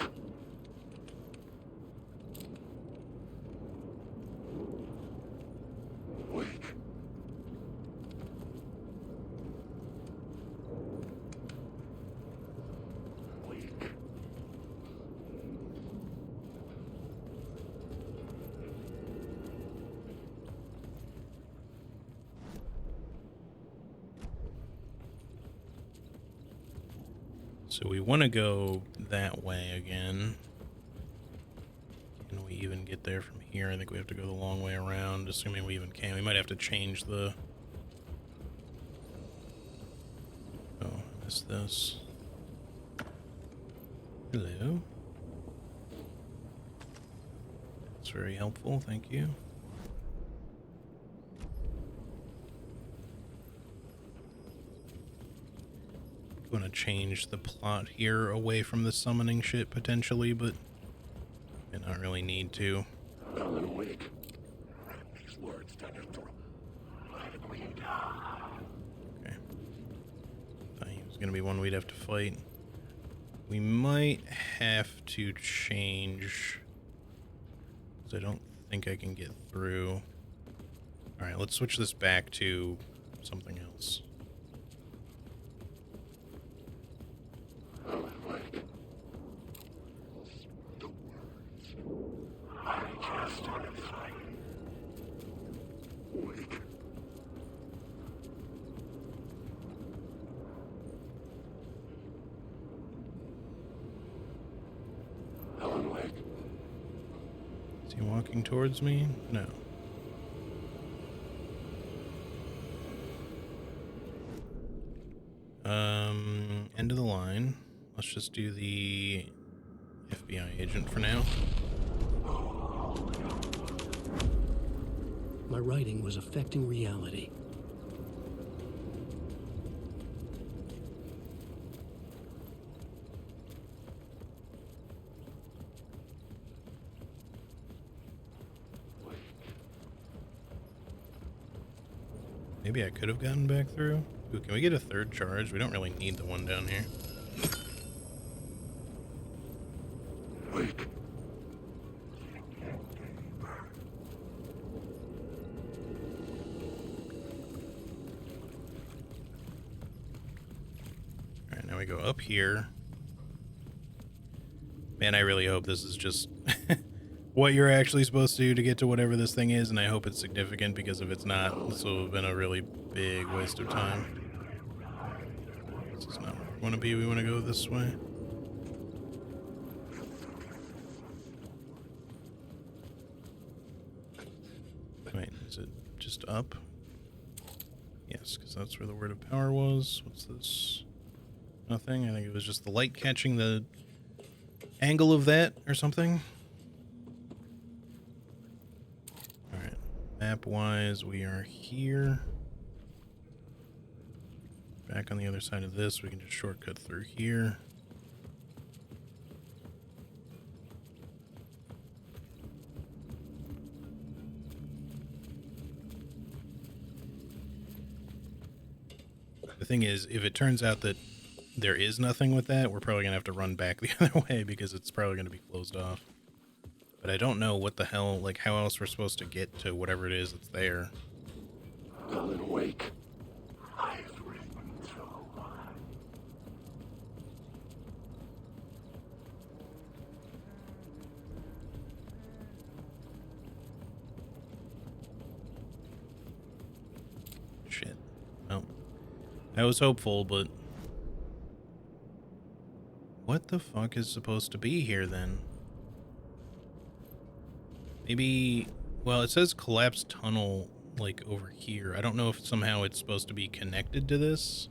So we want to go that way again. Can we even get there from here? I think we have to go the long way around, assuming we even can. We might have to change the... Oh, I missed this. Hello. That's very helpful, thank you. Want to change the plot here away from the summoning shit potentially, but I not really need to. Alan Wake. These words down your throat. Let it bleed. Okay. Thought he was gonna be one we'd have to fight. We might have to change, because I don't think I can get through. Alright, let's switch this back to something else. Alan Wake. The words I cast on a fight. Wake. Alan Wake. Is he walking towards me? No. End of the line. Let's just do the FBI agent for now. My writing was affecting reality. Maybe I could have gotten back through. Ooh, can we get a third charge? We don't really need the one down here. Wake. Alright, now we go up here. Man, I really hope this is just what you're actually supposed to do to get to whatever this thing is, and I hope it's significant, because if it's not, this will have been a really big waste of time. This is not where we want to be. We want to go this way. Wait, is it just up? Yes, because that's where the word of power was. What's this? Nothing. I think it was just the light catching the angle of that or something. Alright. Map-wise, we are here. Back on the other side of this, we can just shortcut through here. The thing is, if it turns out that there is nothing with that, we're probably going to have to run back the other way, because it's probably going to be closed off. But I don't know what the hell, like, how else we're supposed to get to whatever it is that's there. Alan Wake. I've written so much. Shit. Well, I was hopeful, but... what the fuck is supposed to be here, then? Maybe... well, it says collapsed tunnel, like, over here. I don't know if somehow it's supposed to be connected to this.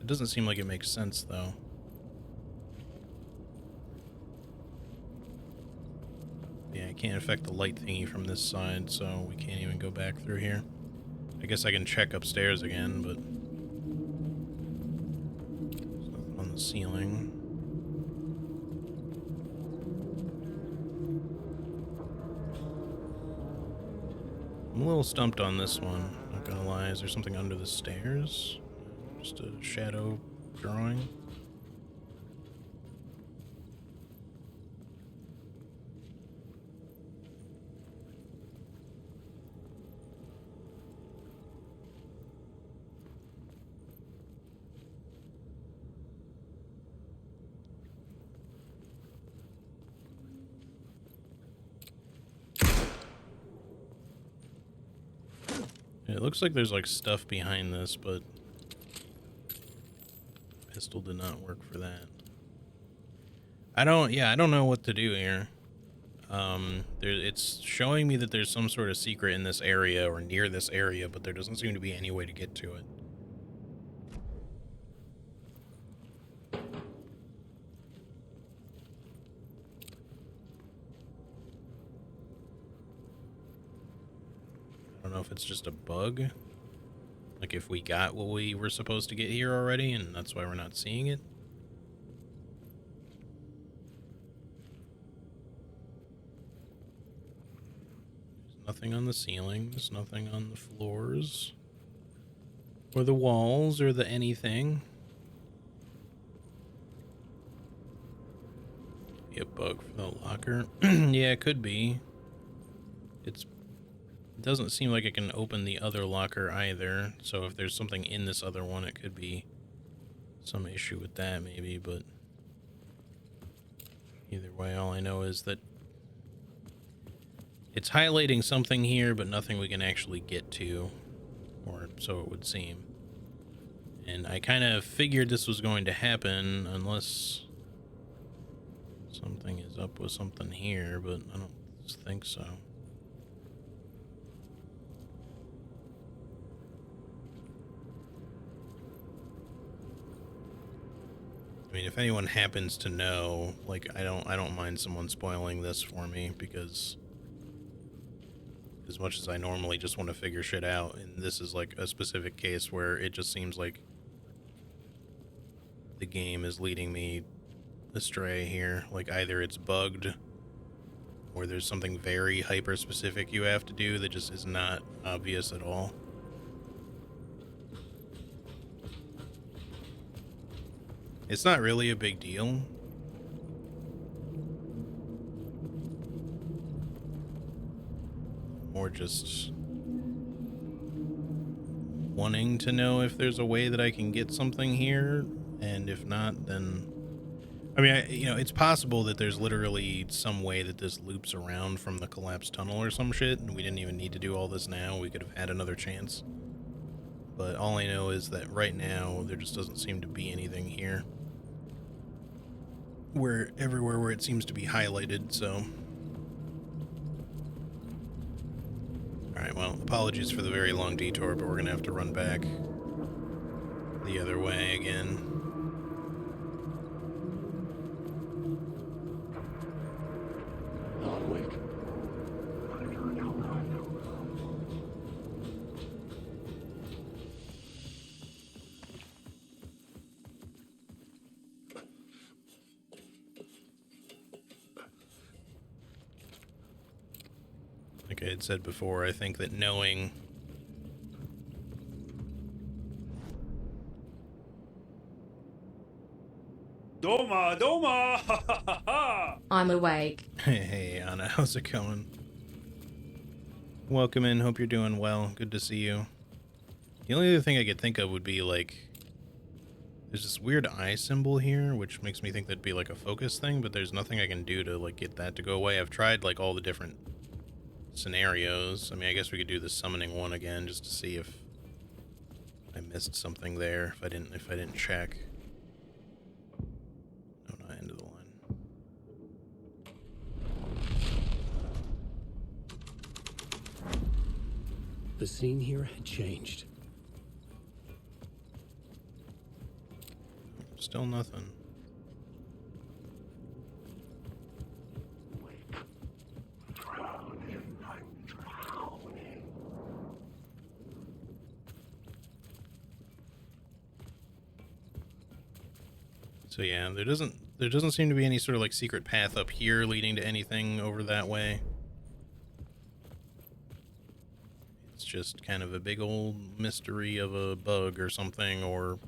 It doesn't seem like it makes sense, though. Yeah, I can't affect the light thingy from this side, so we can't even go back through here. I guess I can check upstairs again, but... there's nothing on the ceiling. I'm a little stumped on this one, not gonna lie. Is there something under the stairs? Just a shadow drawing? It looks like there's like stuff behind this, but pistol did not work for that. I don't know what to do here. It's showing me that there's some sort of secret in this area or near this area, but there doesn't seem to be any way to get to it. I don't know if it's just a bug. Like if we got what we were supposed to get here already, and that's why we're not seeing it. There's nothing on the ceilings, nothing on the floors, or the walls, or the anything. Be a bug for the locker. Yeah, it could be. It doesn't seem like it can open the other locker either, so if there's something in this other one, it could be some issue with that maybe, but either way, all I know is that it's highlighting something here, but nothing we can actually get to, or so it would seem. And I kind of figured this was going to happen unless something is up with something here, but I don't think so. I mean, if anyone happens to know, like, I don't mind someone spoiling this for me, because as much as I normally just want to figure shit out, and this is like a specific case where it just seems like the game is leading me astray here. Like either it's bugged or there's something very hyper specific you have to do that just is not obvious at all. It's not really a big deal. More just wanting to know if there's a way that I can get something here, and if not, then I mean, it's possible that there's literally some way that this loops around from the collapsed tunnel or some shit, and we didn't even need to do all this now. We could have had another chance. But all I know is that right now, there just doesn't seem to be anything here. Everywhere where it seems to be highlighted, so. Alright, well, apologies for the very long detour, but we're gonna have to run back the other way again. Alan Wake. Like I had said before, I think that knowing Doma! I'm awake. Hey, Anna, how's it going? Welcome in, hope you're doing well. Good to see you. The only other thing I could think of would be, like, there's this weird eye symbol here, which makes me think that'd be, like, a focus thing, but there's nothing I can do to, like, get that to go away. I've tried, like, all the different scenarios. I mean, I guess we could do the summoning one again, just to see if I missed something there, if I didn't check. End of the line. The scene here had changed. Still nothing. So yeah, there doesn't seem to be any sort of like secret path up here leading to anything over that way. It's just kind of a big old mystery of a bug or something, or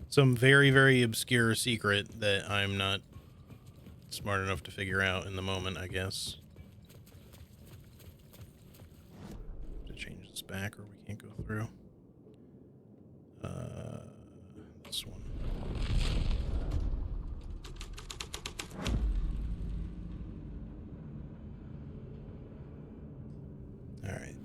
some very, very obscure secret that I'm not smart enough to figure out in the moment, I guess. To change this back or we can't go through. This one. All right.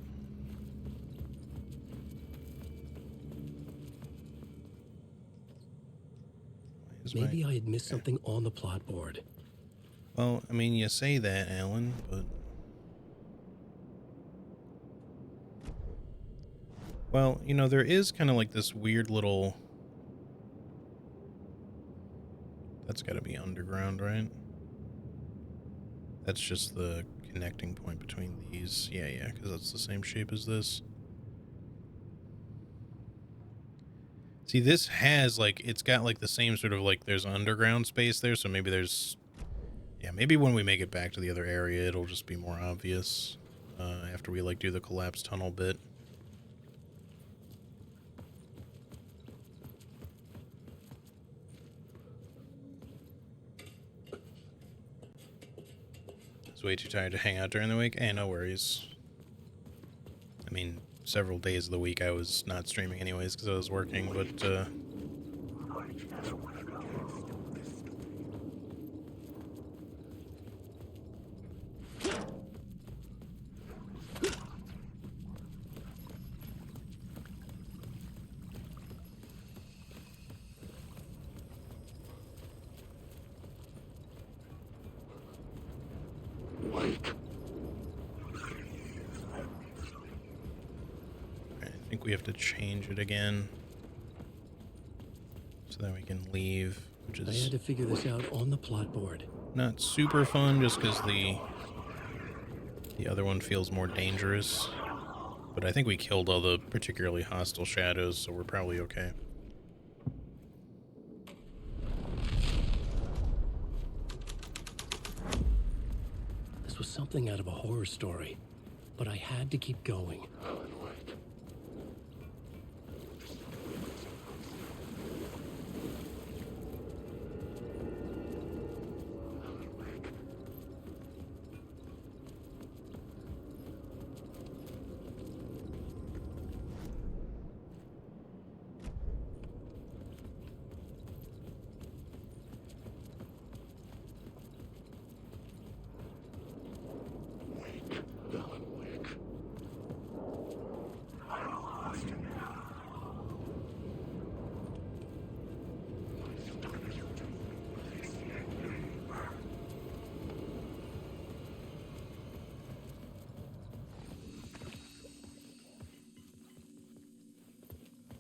Maybe I had missed something on the plot board. Well, I mean, you say that, Alan, but... Well, you know, there is kind of like this weird little... That's got to be underground, right? That's just the connecting point between these. Yeah, because that's the same shape as this. See, this has, like, it's got, like, the same sort of, like, there's underground space there, so maybe there's... Yeah, maybe when we make it back to the other area, it'll just be more obvious after we, like, do the collapsed tunnel bit. Way too tired to hang out during the week. Hey, no worries. I mean, several days of the week I was not streaming anyways because I was working, but I think we have to change it again so that we can leave, which is... I had to figure this out on the plot board. Not super fun just because the other one feels more dangerous. But I think we killed all the particularly hostile shadows, so we're probably okay. This was something out of a horror story, but I had to keep going.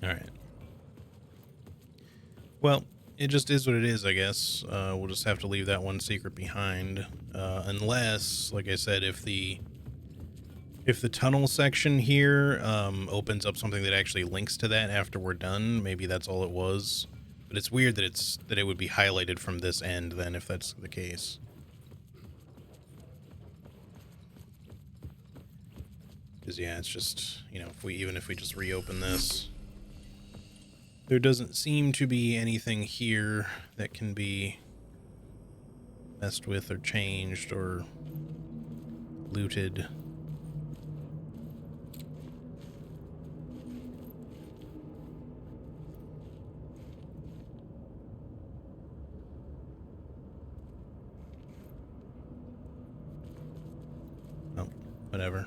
Alright. Well, it just is what it is, I guess. We'll just have to leave that one secret behind. Unless, like I said, if the tunnel section here opens up something that actually links to that after we're done, maybe that's all it was. But it's weird that it would be highlighted from this end then, if that's the case. Because yeah, it's just, you know, even if we just reopen this, there doesn't seem to be anything here that can be messed with or changed or looted. Oh, whatever.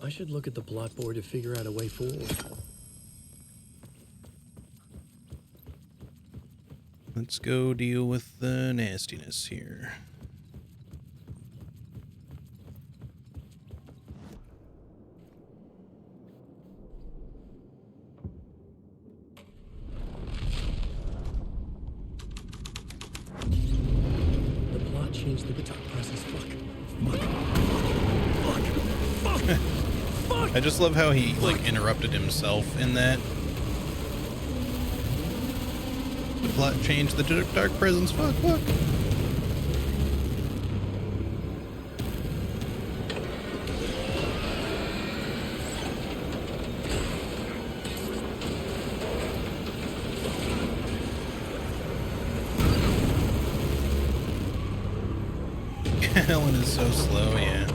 I should look at the plot board to figure out a way forward. Let's go deal with the nastiness here. The plot changed the guitar presence. Fuck. I just love how he, like, interrupted himself in that. The plot changed the dark presence. Fuck. Alan is so slow, yeah.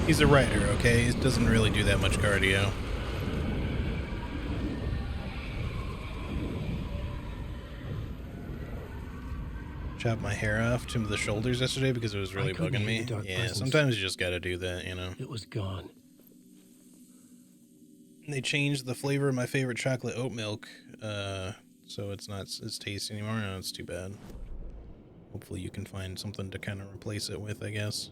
He's a writer, okay? He doesn't really do that much cardio. Chopped my hair off to the shoulders yesterday because it was really bugging me. Yeah, sometimes you just gotta do that, you know. It was gone. They changed the flavor of my favorite chocolate oat milk, so it's not as tasty anymore. No, it's too bad. Hopefully you can find something to kind of replace it with, I guess.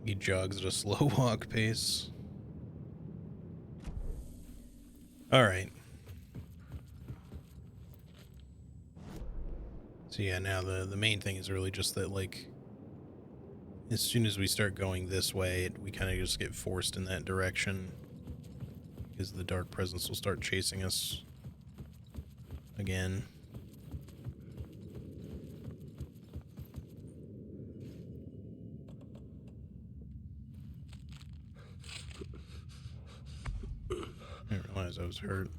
He jogs at a slow walk pace. Alright. So yeah, now the main thing is really just that, like, as soon as we start going this way, we kind of just get forced in that direction. Because the dark presence will start chasing us again. I didn't realize I was hurt.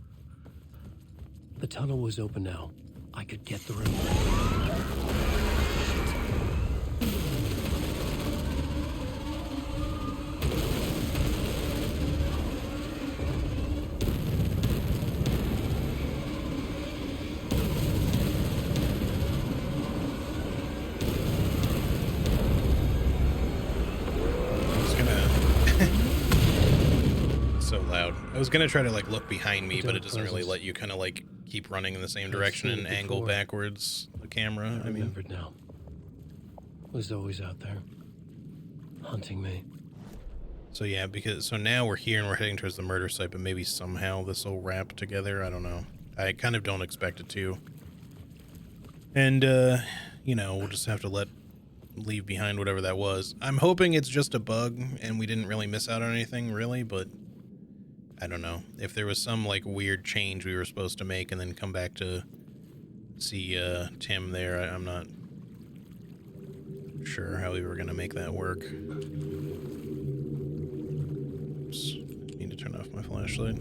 The tunnel was open now. I could get through. So loud. I was gonna try to like look behind me, but it doesn't really let you kind of like keep running in the same direction and angle backwards the camera. I remembered now. It was always out there, hunting me. So yeah, so now we're here and we're heading towards the murder site, but maybe somehow this will wrap together. I don't know. I kind of don't expect it to. And you know, we'll just have to leave behind whatever that was. I'm hoping it's just a bug and we didn't really miss out on anything, really, but I don't know. If there was some, like, weird change we were supposed to make and then come back to see Tim there, I'm not sure how we were going to make that work. Oops. Need to turn off my flashlight.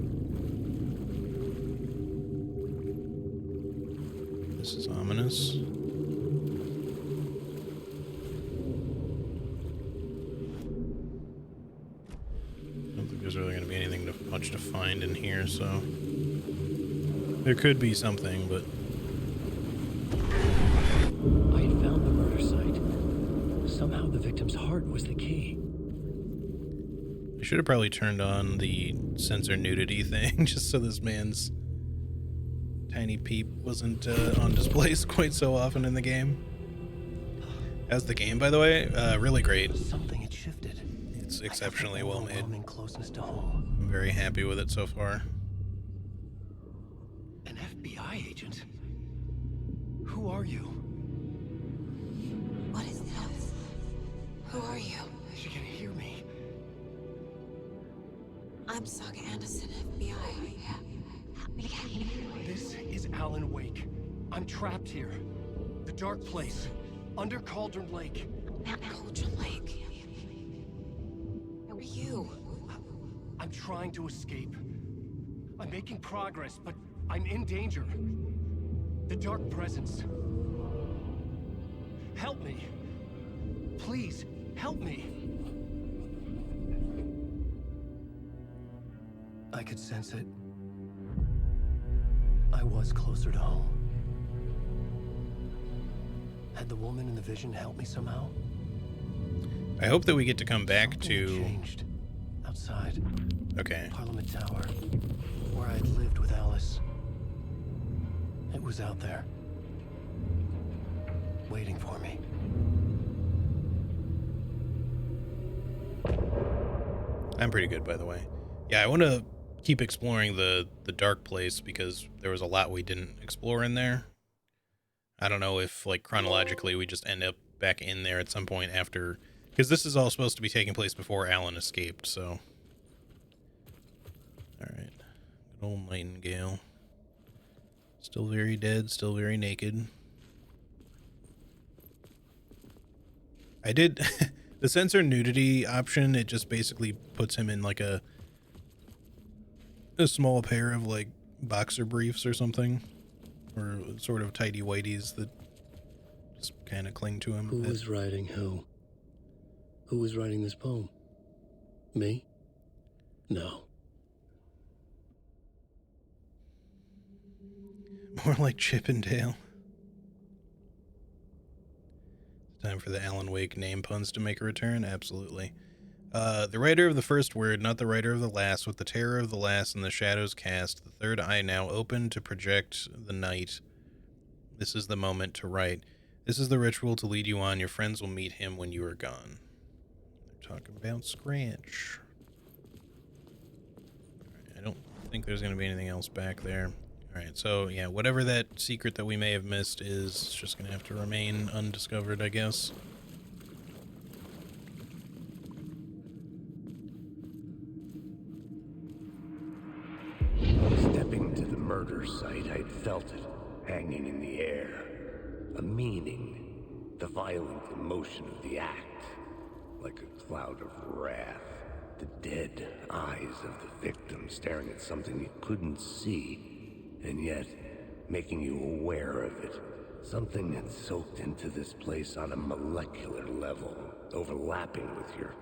This is ominous. I don't think there's really going to be anything much to find in here, so there could be something, but I had found the murder site. Somehow the victim's heart was the key. I should have probably turned on the censor nudity thing just so this man's tiny peep wasn't on displays quite so often in the game. How's the game, by the way? Really great. Something had shifted. It's exceptionally well made. Closeness to home. I'm very happy with it so far. An FBI agent? Who are you? What is this? Who are you? She can hear me. I'm Saga Anderson, FBI. This is Alan Wake. I'm trapped here. The dark place. Under Cauldron Lake. Cauldron Lake. Who are you? I'm trying to escape. I'm making progress, but I'm in danger. The dark presence. Help me. Please, help me. I could sense it. I was closer to home. Had the woman in the vision helped me somehow? I hope that we get to come back Something to... changed. Outside. Okay. Parliament Tower, where I'd lived with Alice. It was out there, waiting for me. I'm pretty good, by the way. Yeah, I want to keep exploring the dark place because there was a lot we didn't explore in there. I don't know if, like, chronologically we just end up back in there at some point after... Because this is all supposed to be taking place before Alan escaped, so... Alright. Good old Nightingale. Still very dead, still very naked. I did... the censor nudity option, it just basically puts him in, like, a small pair of, like, boxer briefs or something. Or sort of tidy whities that just kind of cling to him. Who was writing who? Who was writing this poem? Me? No. More like Chip and Dale. Time for the Alan Wake name puns to make a return? Absolutely. The writer of the first word, not the writer of the last, with the terror of the last and the shadows cast, the third eye now open to project the night. This is the moment to write. This is the ritual to lead you on. Your friends will meet him when you are gone. They're talking about Scratch. I don't think there's going to be anything else back there. Alright, so yeah, whatever that secret that we may have missed is just going to have to remain undiscovered, I guess. Stepping to the murder site, I'd felt it hanging in the air. A meaning, the violent emotion of the act, like a cloud of wrath. The dead eyes of the victim staring at something you couldn't see, and yet making you aware of it. Something had soaked into this place on a molecular level, overlapping with your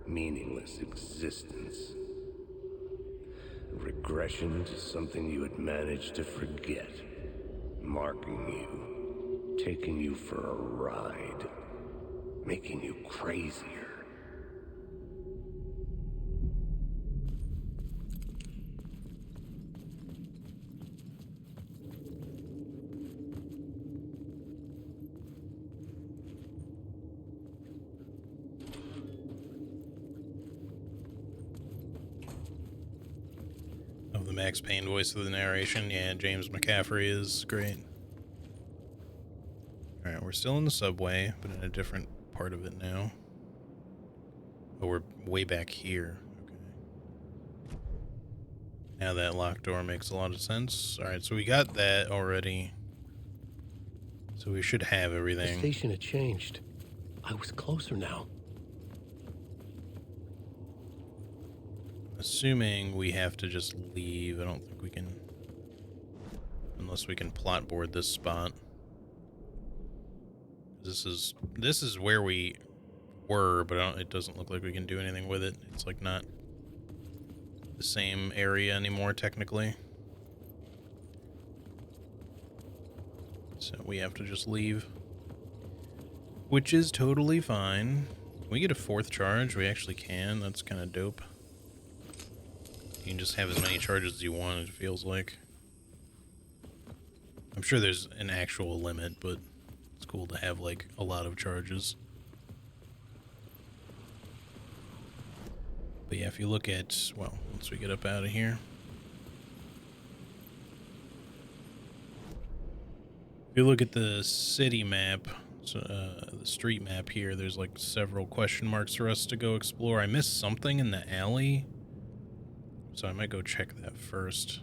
meaningless existence. Regression to something you had managed to forget, marking you, taking you for a ride, making you crazier. Of the Max Payne voice of the narration, yeah, James McCaffrey is great. Alright, we're still in the subway, but in a different part of it now. Oh, we're way back here. Okay. Now that locked door makes a lot of sense. Alright, so we got that already. So we should have The everything. station had changed. I was closer now. Assuming we have to just leave. I don't think we can, unless we can plot board this spot. This is where we were, but it doesn't look like we can do anything with it. It's like not the same area anymore, technically. So we have to just leave, which is totally fine. Can we get a fourth charge? We actually can. That's kind of dope. You can just have as many charges as you want, it feels like. I'm sure there's an actual limit, but it's cool to have, like, a lot of charges. But yeah, if you look at, well, once we get up out of here. If you look at the city map, the street map here, there's, like, several question marks for us to go explore. I missed something in the alley, so I might go check that first.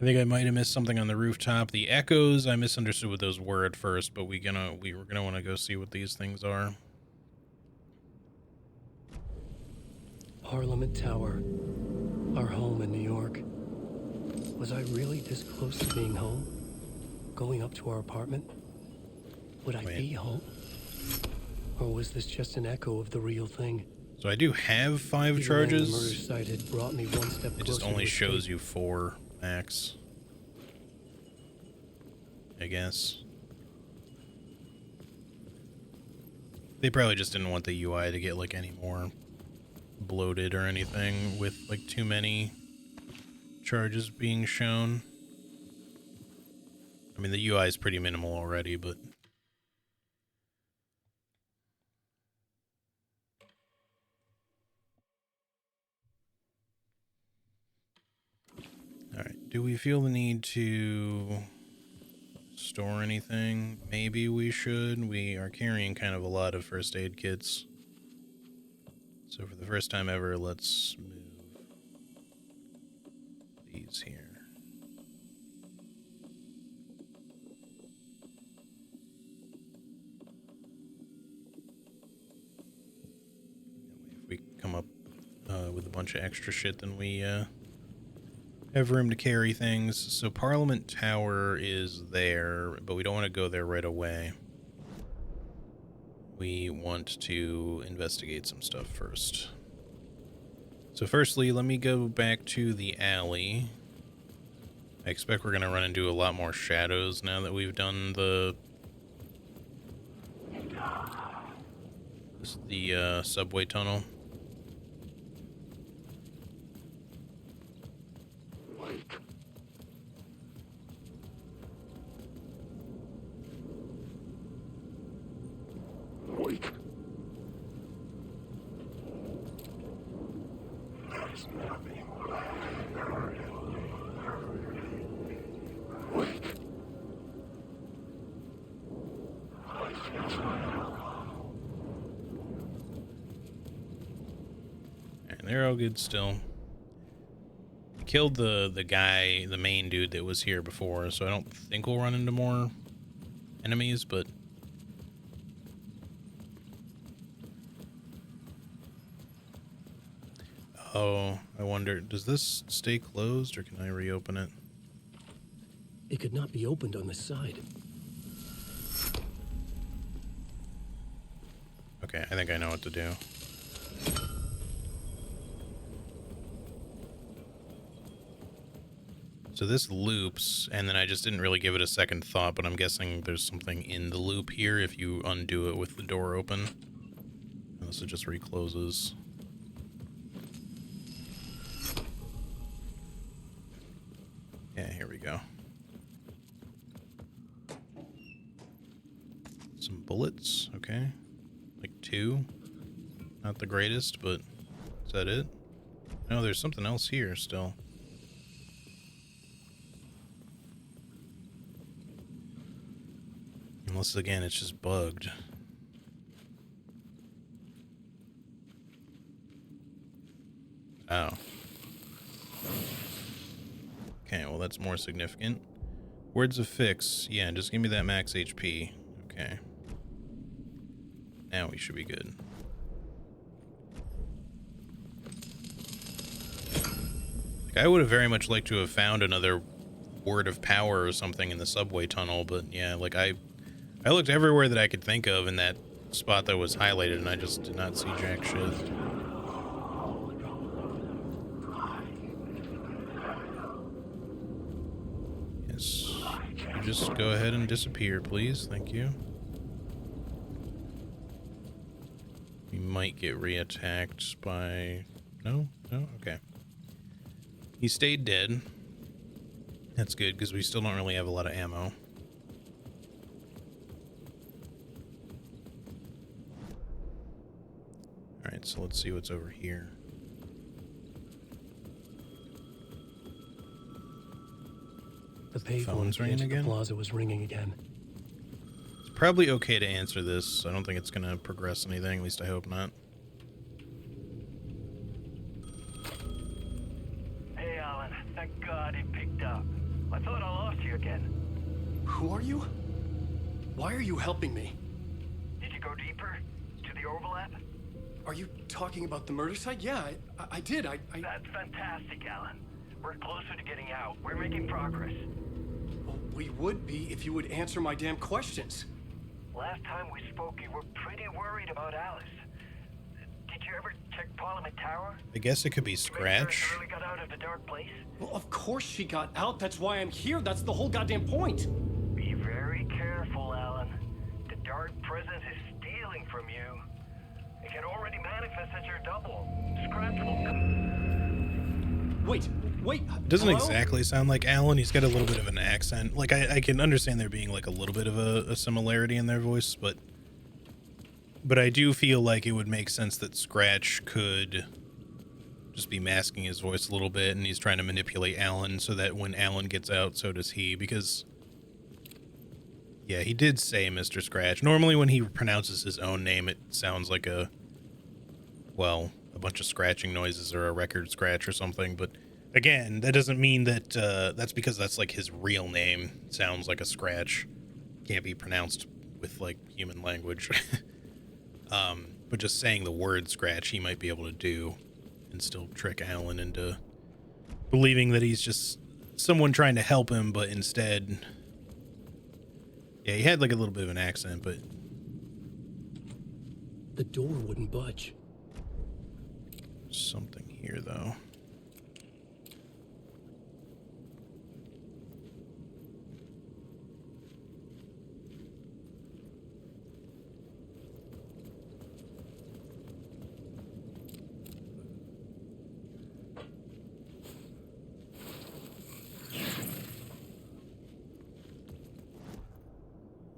I think I might have missed something on the rooftop. The echoes, I misunderstood what those were at first, but we were gonna want to go see what these things are. Parliament Tower. Our home in New York. Was I really this close to being home? Going up to our apartment? Would I be home? Or was this just an echo of the real thing? So I do have 5 Even charges. though the murder site had brought me one step It just closer only to shows escape. you 4 max, I guess. They probably just didn't want the UI to get like any more bloated or anything with like too many charges being shown. I mean, the UI is pretty minimal already, but alright, do we feel the need to store anything? Maybe we should. We are carrying kind of a lot of first aid kits. So for the first time ever, let's move these here. If we come up with a bunch of extra shit, then we have room to carry things. So Parliament Tower is there, but we don't want to go there right away. We want to investigate some stuff first. So firstly, let me go back to the alley. I expect we're going to run into a lot more shadows now that we've done the subway tunnel. they're all good still. I killed the guy, the main dude that was here before, so I don't think we'll run into more enemies, but... Oh, I wonder, does this stay closed, or can I reopen it? It could not be opened on this side. Okay, I think I know what to do. So this loops, and then I just didn't really give it a second thought, but I'm guessing there's something in the loop here if you undo it with the door open. Unless it just recloses. Yeah, here we go. Some bullets, okay. Like 2. Not the greatest, but is that it? No, there's something else here still. Unless, again, it's just bugged. Oh. Okay, well, that's more significant. Words of fix. Yeah, just give me that max HP. Okay. Now we should be good. Like, I would have very much liked to have found another word of power or something in the subway tunnel, but yeah, like I looked everywhere that I could think of in that spot that was highlighted, and I just did not see jack shit. Yes. You just go ahead and disappear, please. Thank you. We might get re-attacked by... No? No? Okay. He stayed dead. That's good, because we still don't really have a lot of ammo. Alright, so let's see what's over here. The payphone Phone's at the edge ringing of the again? plaza was ringing again. It's probably okay to answer this. I don't think it's going to progress anything, at least I hope not. Hey, Alan. Thank God it picked up. I thought I lost you again. Who are you? Why are you helping me? Did you go deeper? To the overlap? Are you talking about the murder site? Yeah, I did. That's fantastic, Alan. We're closer to getting out. We're making progress. Well, we would be if you would answer my damn questions. Last time we spoke, you were pretty worried about Alice. Did you ever check Parliament Tower? I guess it could be Scratch. She really got out of the dark place? Well, of course she got out. That's why I'm here. That's the whole goddamn point. Be very careful, Alan. The dark presence is stealing from you. It can already manifest as your double. Scratch will come. Wait. Doesn't hello? exactly sound like Alan. He's got a little bit of an accent. Like, I can understand there being, like, a little bit of a similarity in their voice, but I do feel like it would make sense that Scratch could just be masking his voice a little bit, and he's trying to manipulate Alan so that when Alan gets out, so does he, because... Yeah, he did say Mr. Scratch. Normally when he pronounces his own name, it sounds like a bunch of scratching noises or a record scratch or something, but again, that doesn't mean that that's because that's like his real name sounds like a scratch. Can't be pronounced with like human language. But just saying the word scratch he might be able to do and still trick Alan into believing that he's just someone trying to help him, but instead... Yeah, he had like a little bit of an accent, but... The door wouldn't budge. Something here, though.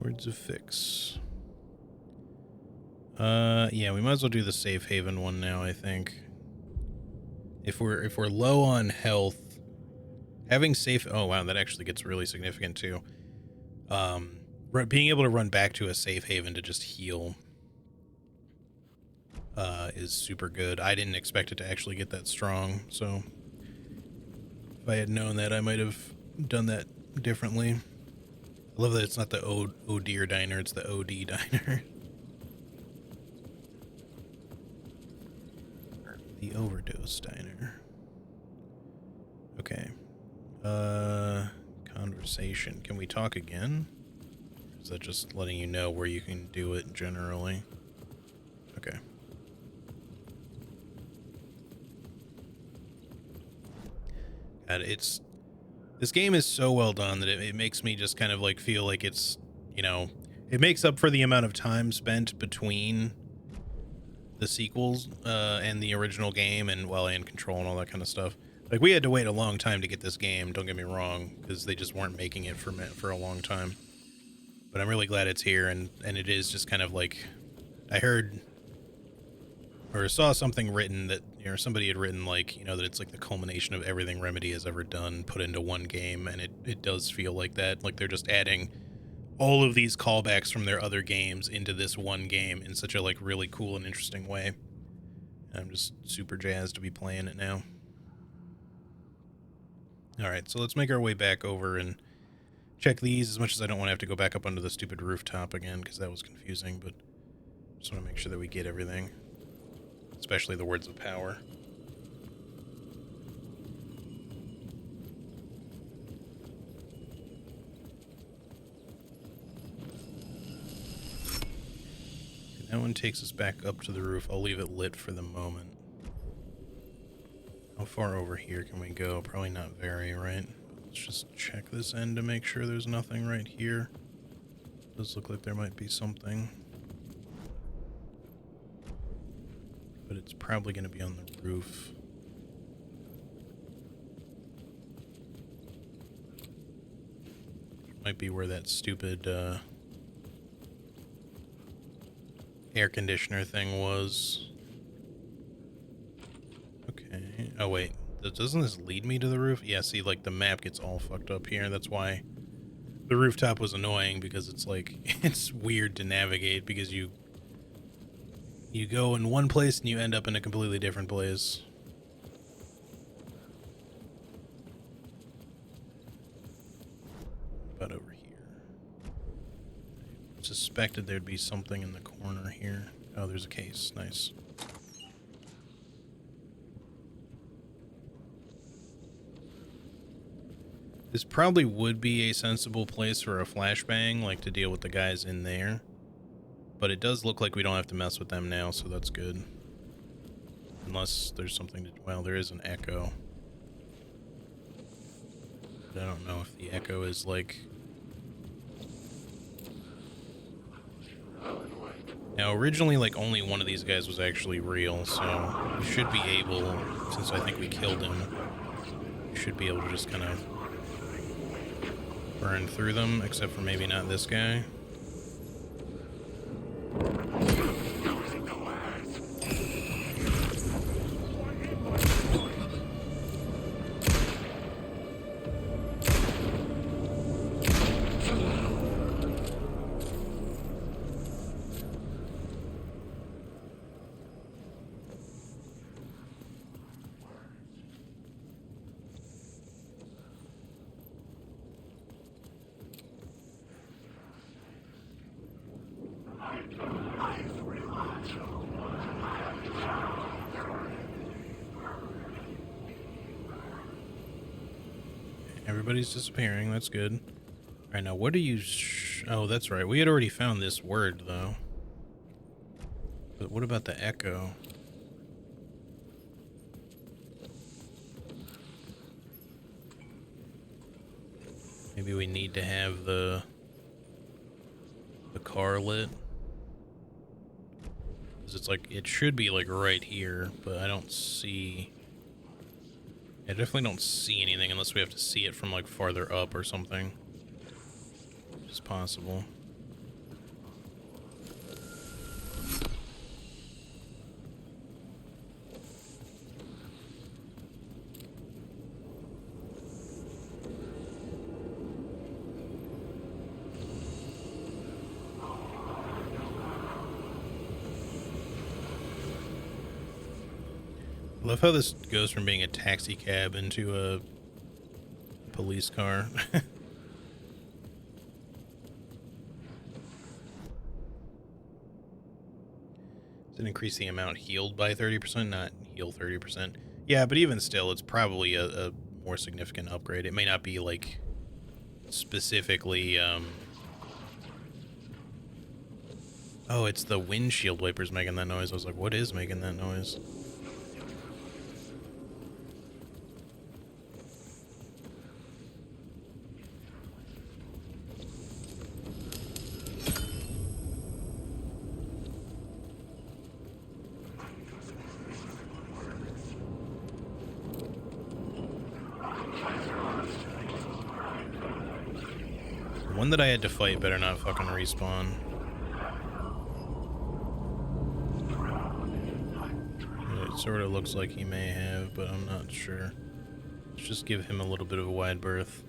Words of fix. Yeah, we might as well do the safe haven one now, I think. If we're low on health, having safe... Oh, wow, that actually gets really significant, too. Being able to run back to a safe haven to just heal is super good. I didn't expect it to actually get that strong, so if I had known that, I might have done that differently. I love that it's not the Oh Dear Diner, it's the OD Diner. The Overdose Diner. Okay. Conversation. Can we talk again? Or is that just letting you know where you can do it generally? Okay. God, this game is so well done that it makes me just kind of like feel like it's, you know, it makes up for the amount of time spent between the sequels and the original game and Control and all that kind of stuff. Like, we had to wait a long time to get this game, don't get me wrong, because they just weren't making it for a long time. But I'm really glad it's here, and it is just kind of like, I heard or saw something written that, you know, somebody had written, like, you know, that it's like the culmination of everything Remedy has ever done put into one game, and it does feel like that. Like, they're just adding all of these callbacks from their other games into this one game in such a, like, really cool and interesting way. And I'm just super jazzed to be playing it now. Alright, so let's make our way back over and check these, as much as I don't want to have to go back up onto the stupid rooftop again, because that was confusing, but just want to make sure that we get everything. Especially the words of power. That one takes us back up to the roof. I'll leave it lit for the moment. How far over here can we go? Probably not very, right? Let's just check this end to make sure there's nothing right here. Does look like there might be something. But it's probably going to be on the roof. Might be where that stupid air conditioner thing was. Okay. Oh, wait. Doesn't this lead me to the roof? Yeah, see, like, the map gets all fucked up here. That's why the rooftop was annoying, because it's, like, it's weird to navigate, because you go in one place and you end up in a completely different place. About over here. I suspected there'd be something in the corner here. Oh, there's a case. Nice. This probably would be a sensible place for a flashbang, like to deal with the guys in there. But it does look like we don't have to mess with them now, so that's good. Unless there's something to... Well, there is an echo. But I don't know if the echo is, like... Now, originally, like, only one of these guys was actually real, so we should be able, since I think we killed him, we should be able to just kind of burn through them, except for maybe not this guy. Everybody's disappearing. That's good. All right, now what do you... Oh, that's right. We had already found this word, though. But what about the echo? Maybe we need to have the car lit. Because it's like... It should be, like, right here, but I don't see... I definitely don't see anything unless we have to see it from, like, farther up or something. Which is possible. I love how this goes from being a taxi cab into a police car. Does it increase the amount healed by 30%? Not heal 30%. Yeah, but even still, it's probably a more significant upgrade. It may not be, like, specifically, Oh, it's the windshield wipers making that noise. I was like, what is making that noise? The one that I had to fight better not fucking respawn. It sort of looks like he may have, but I'm not sure. Let's just give him a little bit of a wide berth.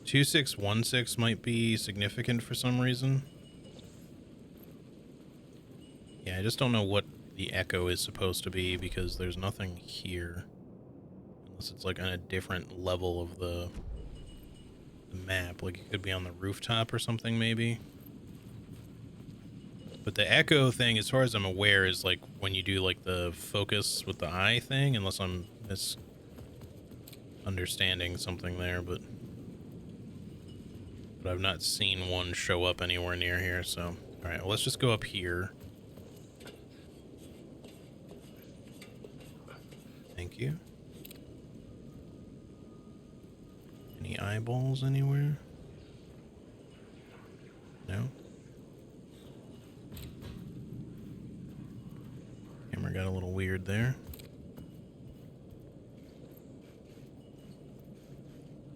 2616 might be significant for some reason. Yeah, I just don't know what the echo is supposed to be because there's nothing here. Unless it's like on a different level of the map. Like it could be on the rooftop or something maybe. But the echo thing, as far as I'm aware, is like when you do like the focus with the eye thing, unless I'm misunderstanding something there, but I've not seen one show up anywhere near here, so. Alright, well, let's just go up here. Thank you. Any eyeballs anywhere? No? Camera got a little weird there.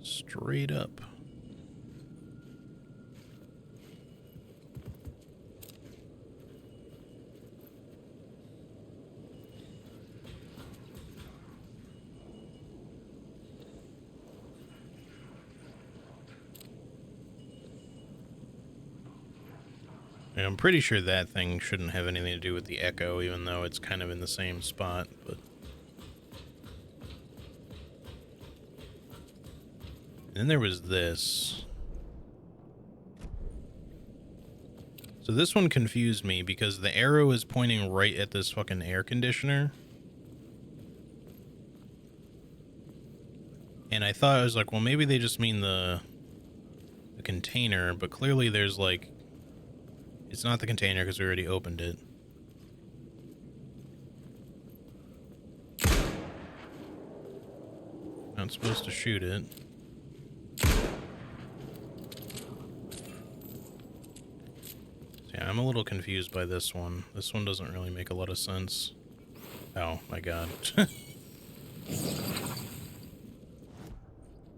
Straight up. And I'm pretty sure that thing shouldn't have anything to do with the echo, even though it's kind of in the same spot, but... And then there was this. So this one confused me because the arrow is pointing right at this fucking air conditioner. And I thought, I was like, well, maybe they just mean the container, but clearly there's like... It's not the container because we already opened it. Not supposed to shoot it. Yeah, I'm a little confused by this one. This one doesn't really make a lot of sense. Oh my god.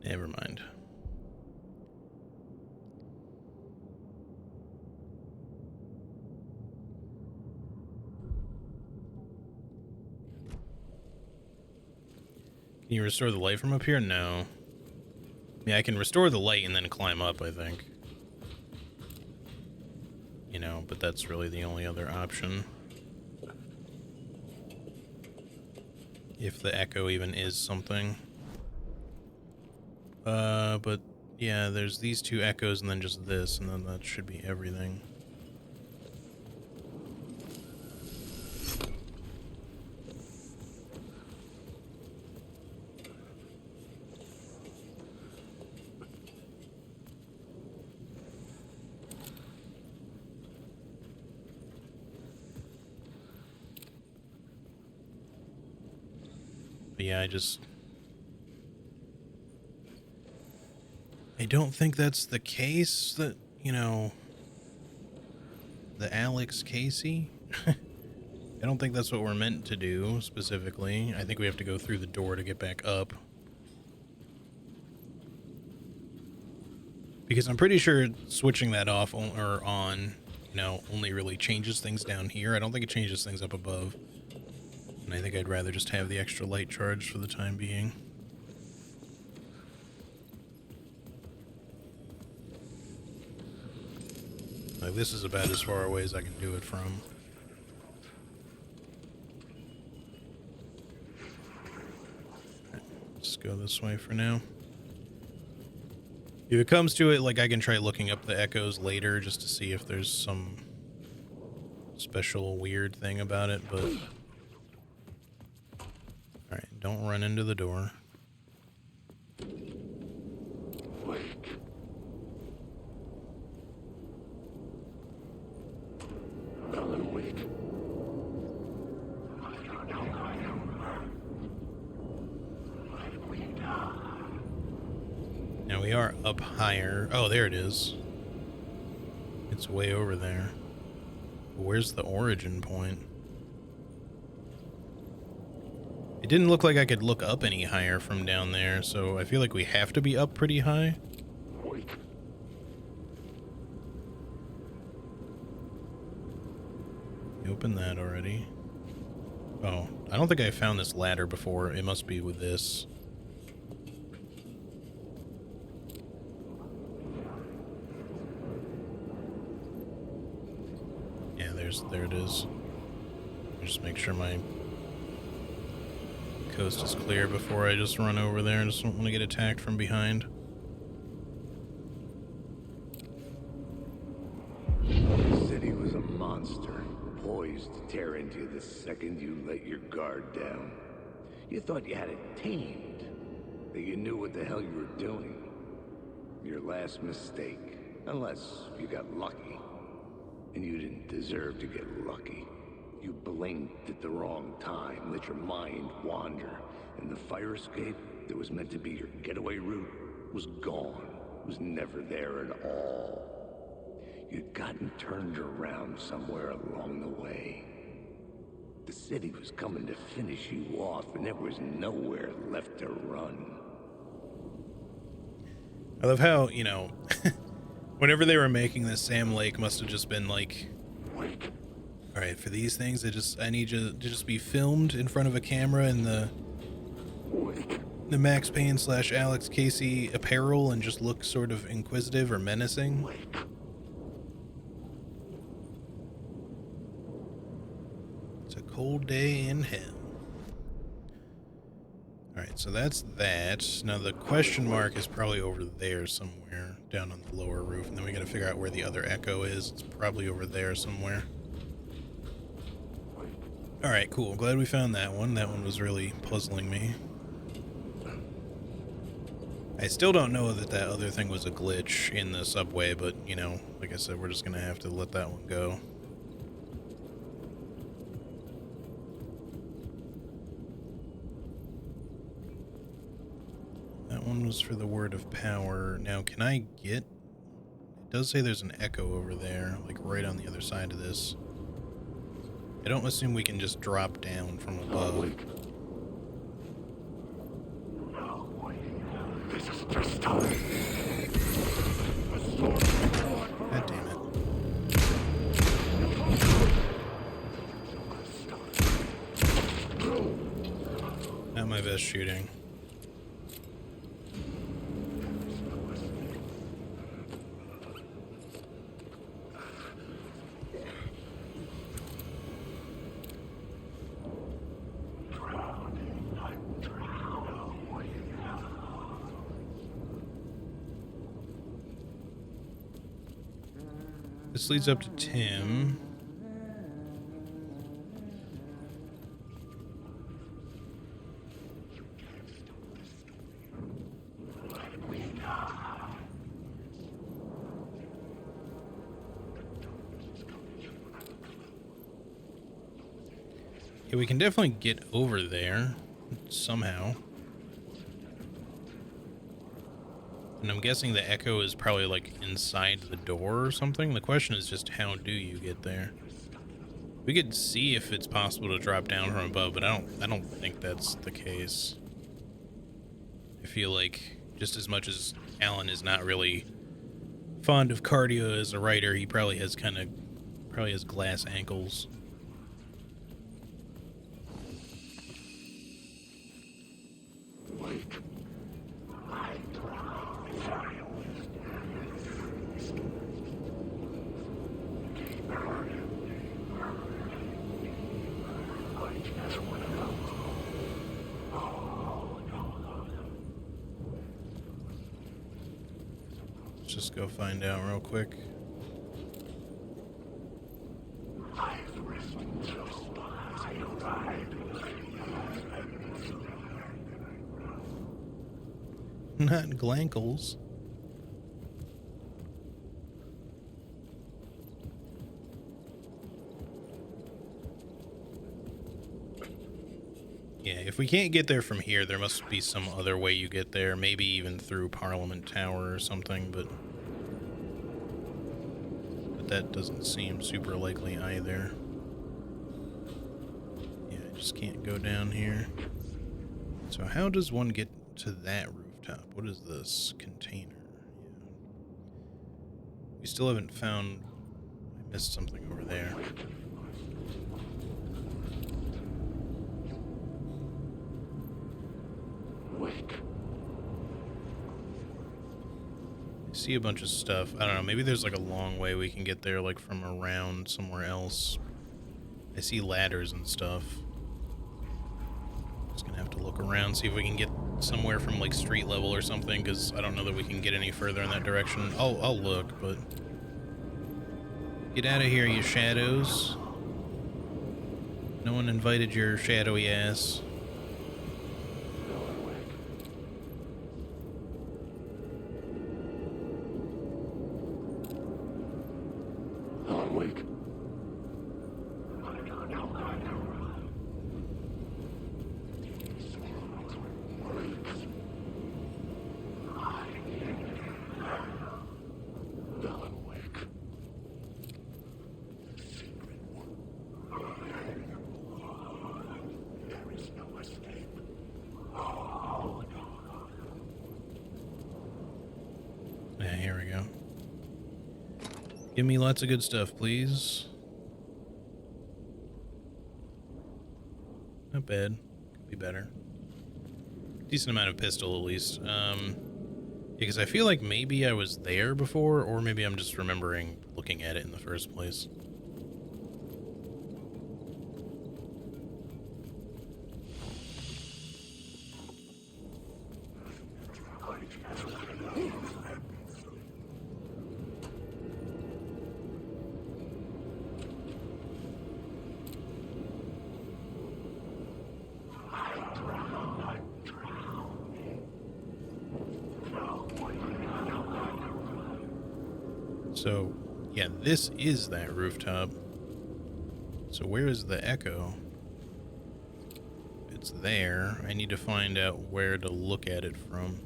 Never mind. Can you restore the light from up here? No. Yeah, I can restore the light and then climb up, I think. You know, but that's really the only other option. If the echo even is something. But yeah, there's these two echoes and then just this, and then that should be everything. But yeah, I don't think that's the case that, you know, the Alex Casey. I don't think that's what we're meant to do specifically. I think we have to go through the door to get back up. Because I'm pretty sure switching that off or on, you know, only really changes things down here. I don't think it changes things up above. And I think I'd rather just have the extra light charged for the time being. Like, this is about as far away as I can do it from. Just go this way for now. If it comes to it, like, I can try looking up the echoes later just to see if there's some special weird thing about it, but... Alright, don't run into the door. Alan Wake. Now we are up higher. Oh, there it is. It's way over there. Where's the origin point? It didn't look like I could look up any higher from down there, so I feel like we have to be up pretty high. You opened that already. Oh, I don't think I found this ladder before. It must be with this. Yeah, there it is. Just make sure my coast is clear before I just run over there. I just don't want to get attacked from behind. The city was a monster, poised to tear into you the second you let your guard down. You thought you had it tamed, that you knew what the hell you were doing. Your last mistake, unless you got lucky. And you didn't deserve to get lucky. You blinked at the wrong time, let your mind wander, and the fire escape that was meant to be your getaway route was gone, was never there at all. You'd gotten turned around somewhere along the way. The city was coming to finish you off, and there was nowhere left to run. I love how, you know, whenever they were making this, Sam Lake must have just been like, all right, for these things, I need you to just be filmed in front of a camera in the Max Payne / Alex Casey apparel and just look sort of inquisitive or menacing. It's a cold day in hell. Alright, so that's that. Now the question mark is probably over there somewhere, down on the lower roof, and then we gotta figure out where the other echo is. It's probably over there somewhere. Alright, cool. Glad we found that one. That one was really puzzling me. I still don't know that other thing was a glitch in the subway, but, you know, like I said, we're just gonna have to let that one go. That one was for the word of power. Now, can I get... It does say there's an echo over there, like right on the other side of this. I don't assume we can just drop down from above. This is just time. God damn it. Not my best shooting. This leads up to Tim. Yeah, we can definitely get over there somehow. And I'm guessing the echo is probably like inside the door or something. The question is just how do you get there? We could see if it's possible to drop down from above, but I don't think that's the case. I feel like just as much as Alan is not really fond of cardio as a writer, he probably has glass ankles. just go find out real quick. Not Glankles. Yeah, if we can't get there from here, there must be some other way you get there. Maybe even through Parliament Tower or something, but that doesn't seem super likely either. Yeah, I just can't go down here. So how does one get to that rooftop? What is this container? Yeah. We still haven't found... I missed something over there. I see a bunch of stuff. I don't know, maybe there's like a long way we can get there, like from around somewhere else. I see ladders and stuff. Just gonna have to look around, see if we can get somewhere from like street level or something, because I don't know that we can get any further in that direction. I'll look, but... Get out of here, you shadows. No one invited your shadowy ass. Yeah, here we go. Give me lots of good stuff, please. Not bad. Could be better. Decent amount of pistol, at least. Because I feel like maybe I was there before, or maybe I'm just remembering looking at it in the first place. So, yeah, this is that rooftop. So where is the echo? It's there. I need to find out where to look at it from.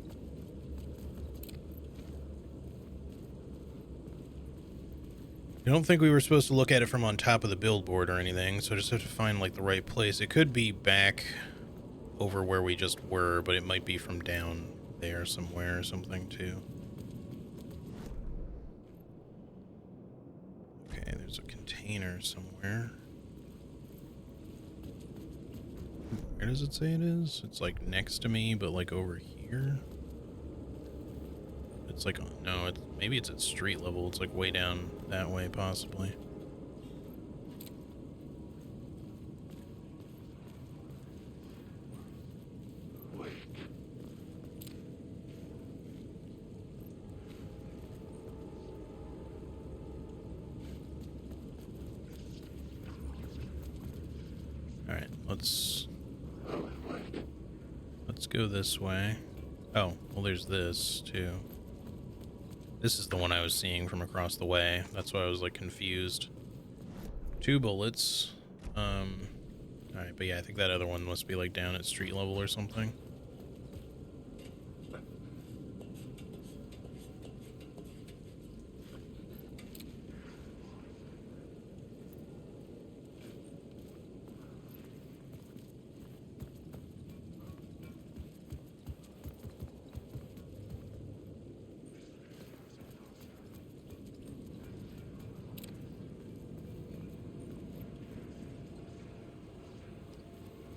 I don't think we were supposed to look at it from on top of the billboard or anything, so I just have to find, like, the right place. It could be back over where we just were, but it might be from down there somewhere or something, too. Okay, there's a container somewhere. Where does it say it is? It's like next to me, but like over here. It's like, no, it's, maybe it's at street level. It's like way down that way, possibly. Alright, let's go this way. Oh, well, there's this, too. This is the one I was seeing from across the way. That's why I was, like, confused. 2 bullets. Alright, but yeah, I think that other one must be, like, down at street level or something.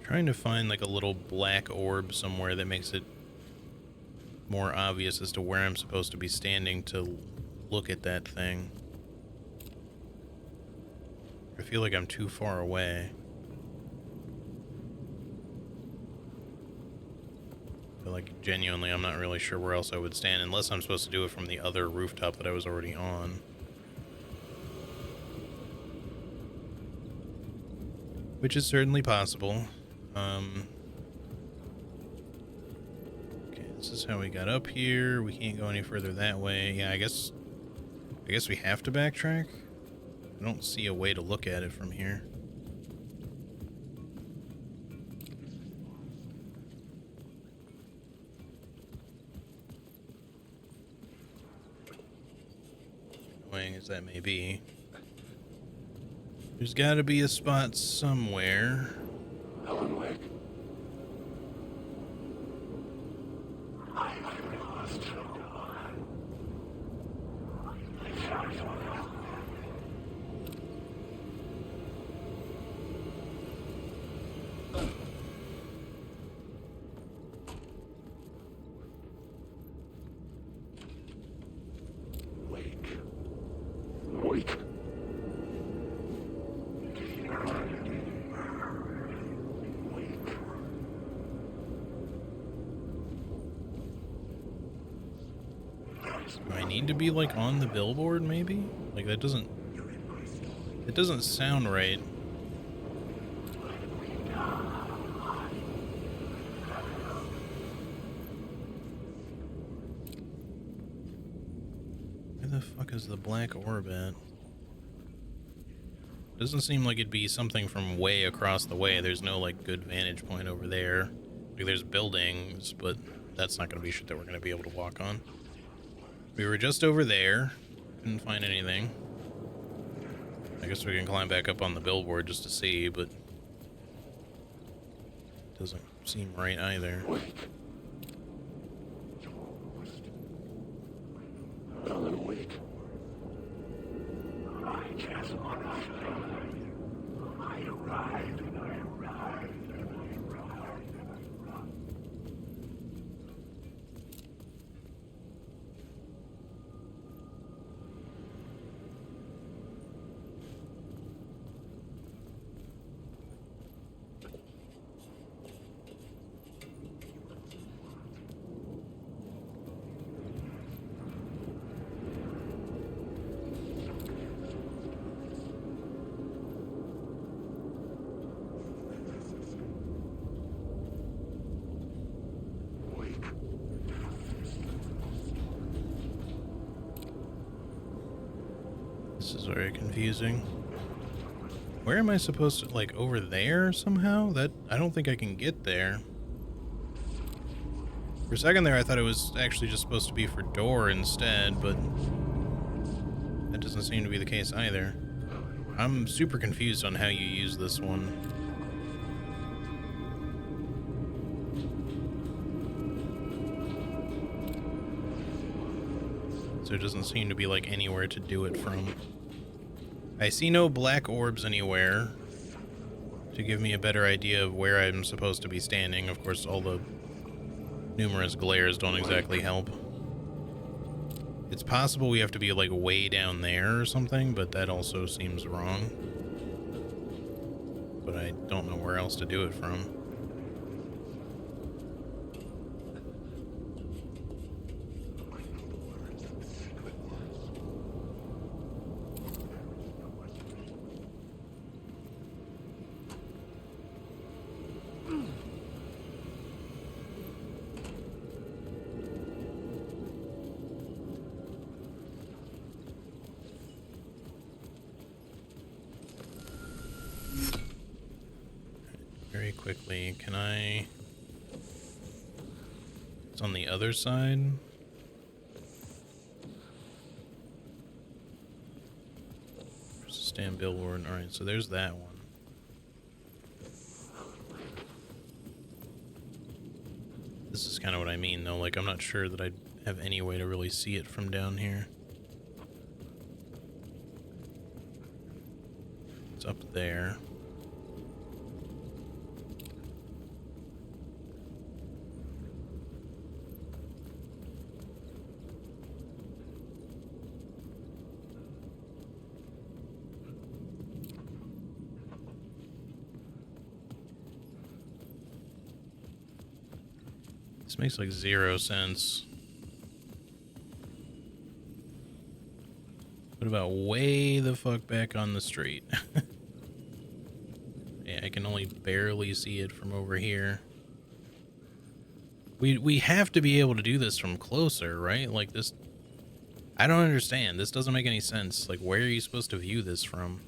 Trying to find like a little black orb somewhere that makes it more obvious as to where I'm supposed to be standing to look at that thing. I feel like I'm too far away. But Like, genuinely, I'm not really sure where else I would stand, unless I'm supposed to do it from the other rooftop that I was already on. Which is certainly possible. Okay, this is how we got up here. We can't go any further that way. Yeah, I guess we have to backtrack. I don't see a way to look at it from here. Annoying as that may be. There's got to be a spot somewhere. Alan Wake. I lost Wake. Wake. Do I need to be, like, on the billboard, maybe? Like, it doesn't sound right. Where the fuck is the black orb at? Doesn't seem like it'd be something from way across the way. There's no, like, good vantage point over there. Like, there's buildings, but that's not gonna be shit that we're gonna be able to walk on. We were just over there. Couldn't find anything. I guess we can climb back up on the billboard just to see, but doesn't seem right either. Alan Wake. I just want to I arrived. This is very confusing. Where am I supposed to, like, over there somehow? That, I don't think I can get there. For a second there, I thought it was actually just supposed to be for door instead, but that doesn't seem to be the case either. I'm super confused on how you use this one. So it doesn't seem to be, like, anywhere to do it from. I see no black orbs anywhere to give me a better idea of where I'm supposed to be standing. Of course, all the numerous glares don't exactly help. It's possible we have to be, like, way down there or something, but that also seems wrong. But I don't know where else to do it from. Very quickly, can I... It's on the other side. There's a stand billboard. Alright, so there's that one. This is kind of what I mean, though. Like, I'm not sure that I have any way to really see it from down here. It's up there. This makes like 0 sense. What about way the fuck back on the street? Yeah, I can only barely see it from over here. We have to be able to do this from closer, right? Like this... I don't understand. This doesn't make any sense. Like, where are you supposed to view this from?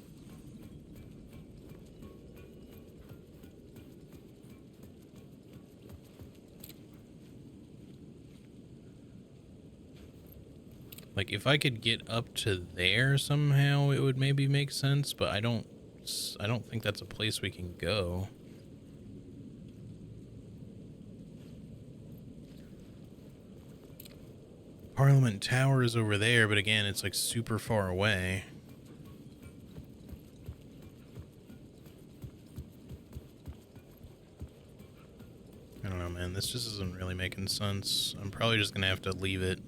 Like, if I could get up to there somehow, it would maybe make sense, but I don't think that's a place we can go. Parliament Tower is over there, but again, it's like super far away. I don't know, man. This just isn't really making sense. I'm probably just gonna have to leave it.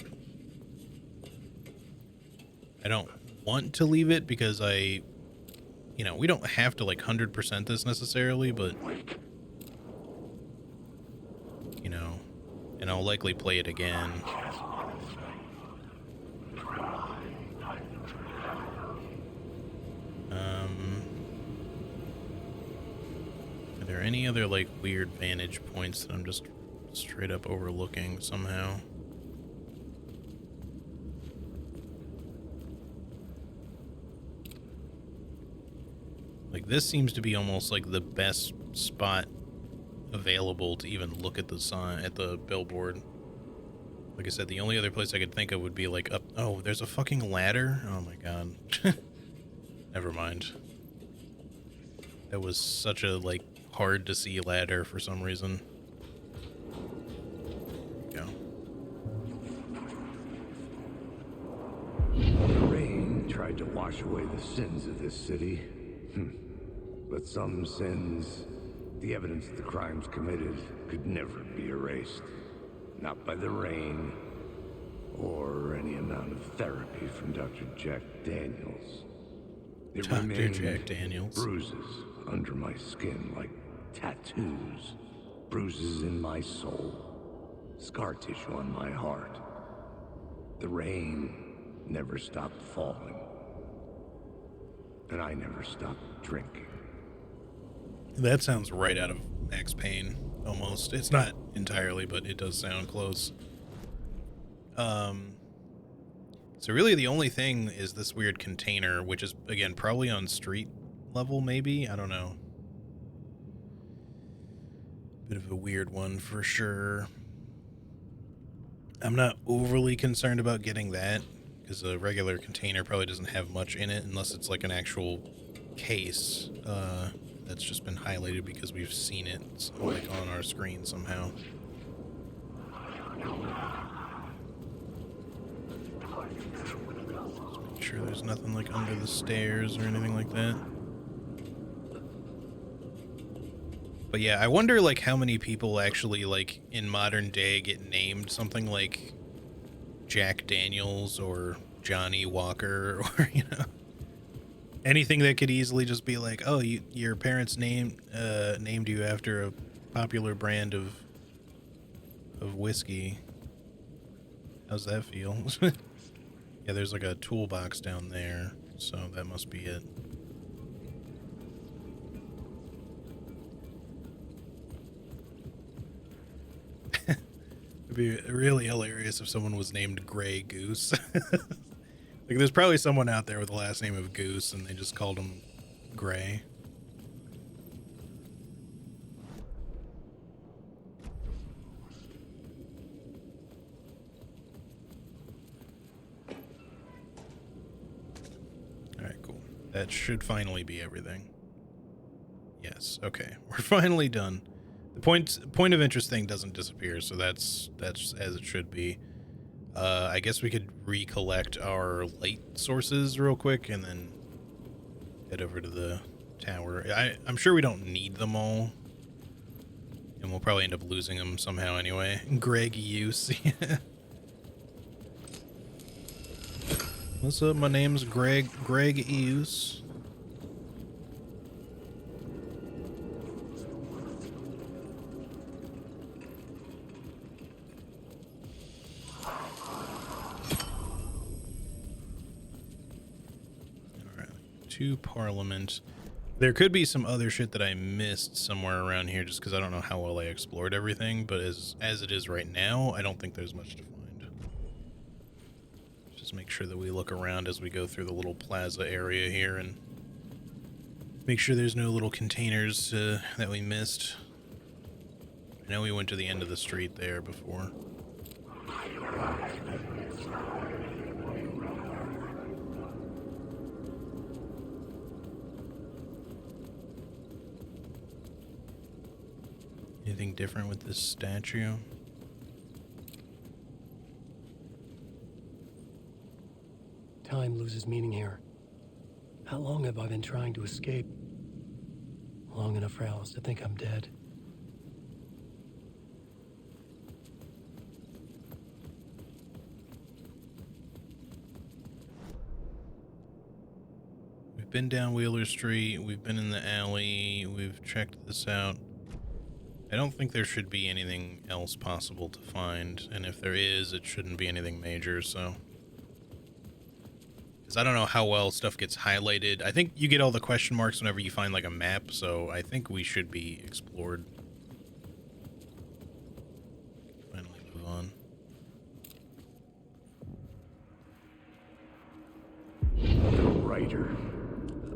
I don't want to leave it because we don't have to like 100% this necessarily, but and I'll likely play it again. Are there any other like weird vantage points that I'm just straight up overlooking somehow? Like, this seems to be almost like the best spot available to even look at the sign, at the billboard. Like I said, the only other place I could think of would be like up... Oh, there's a fucking ladder? Oh my god. Never mind. That was such a, like, hard to see ladder for some reason. There we go. The rain tried to wash away the sins of this city. But some sins, the evidence of the crimes committed, could never be erased. Not by the rain, or any amount of therapy from Dr. Jack Daniels. It Dr. Jack Daniels. Bruises under my skin, like tattoos. Bruises in my soul. Scar tissue on my heart. The rain never stopped falling. And I never stopped drinking. That sounds right out of Max Payne, almost. It's not entirely, but it does sound close. So really the only thing is this weird container, which is, again, probably on street level, maybe? I don't know. Bit of a weird one, for sure. I'm not overly concerned about getting that, because a regular container probably doesn't have much in it, unless it's like an actual case that's just been highlighted because we've seen it like on our screen somehow. Just make sure there's nothing like under the stairs or anything like that. But yeah, I wonder like how many people actually like in modern day get named something like Jack Daniels or Johnny Walker, or anything that could easily just be like, oh, your parents named you after a popular brand of whiskey. How's that feel? Yeah, there's like a toolbox down there, so that must be it. It'd be really hilarious if someone was named Grey Goose. Like, there's probably someone out there with the last name of Goose, and they just called him Gray. Alright, cool. That should finally be everything. Yes, okay. We're finally done. The point of interest thing doesn't disappear, so that's as it should be. I guess we could recollect our light sources real quick and then head over to the tower. I'm sure we don't need them all, and we'll probably end up losing them somehow anyway. Greg Use. What's up? My name's Greg Use. to Parliament. There could be some other shit that I missed somewhere around here just because I don't know how well I explored everything, but as it is right now, I don't think there's much to find. Just make sure that we look around as we go through the little plaza area here and make sure there's no little containers that we missed. I know we went to the end of the street there before. Anything different with this statue? Time loses meaning here. How long have I been trying to escape? Long enough for Alice to think I'm dead. We've been down Wheeler Street, we've been in the alley, we've checked this out. I don't think there should be anything else possible to find, and if there is, it shouldn't be anything major, so... Because I don't know how well stuff gets highlighted. I think you get all the question marks whenever you find, like, a map, so I think we should be explored. Finally move on. The writer.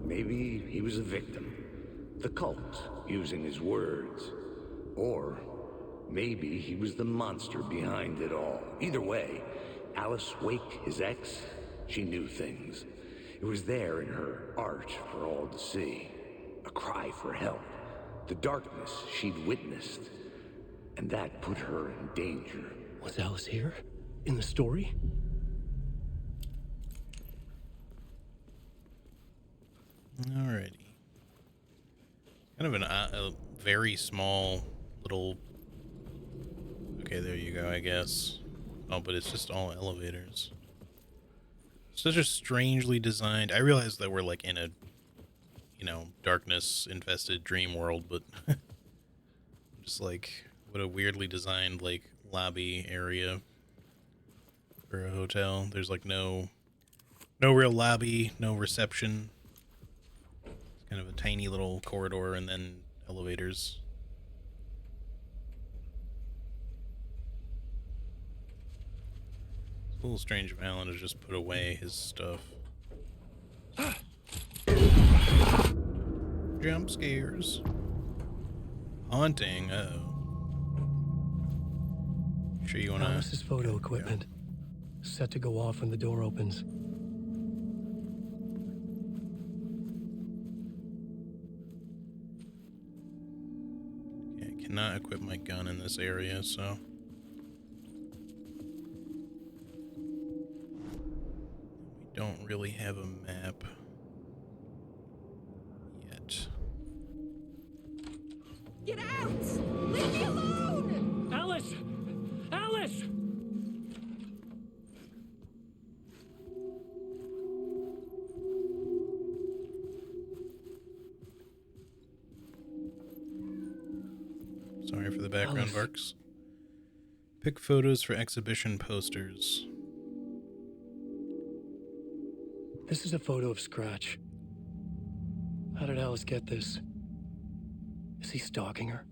Maybe he was a victim. The cult, using his words. Or maybe he was the monster behind it all. Either way, Alice Wake, his ex, she knew things. It was there in her art for all to see. A cry for help. The darkness she'd witnessed. And that put her in danger. Was Alice here? In the story? Alrighty. Kind of a very small little... Okay, there you go, I guess. Oh, but it's just all elevators. Such a strangely designed... I realize that we're, like, in a, you know, darkness-infested dream world, but... just, like, what a weirdly designed, like, lobby area for a hotel. There's, like, no real lobby, no reception. It's kind of a tiny little corridor and then elevators. It's a little strange of Alan to just put away his stuff. Jump scares. Haunting, uh-oh. Sure you wanna... Alice's photo equipment. Set to go off when the door opens. Okay, I cannot equip my gun in this area, so... We don't really have a map yet. Get out! Leave me alone! Alice! Alice! Sorry for the background Alice. barks. Pick photos for exhibition posters. This is a photo of Scratch. How did Alice get this? Is he stalking her?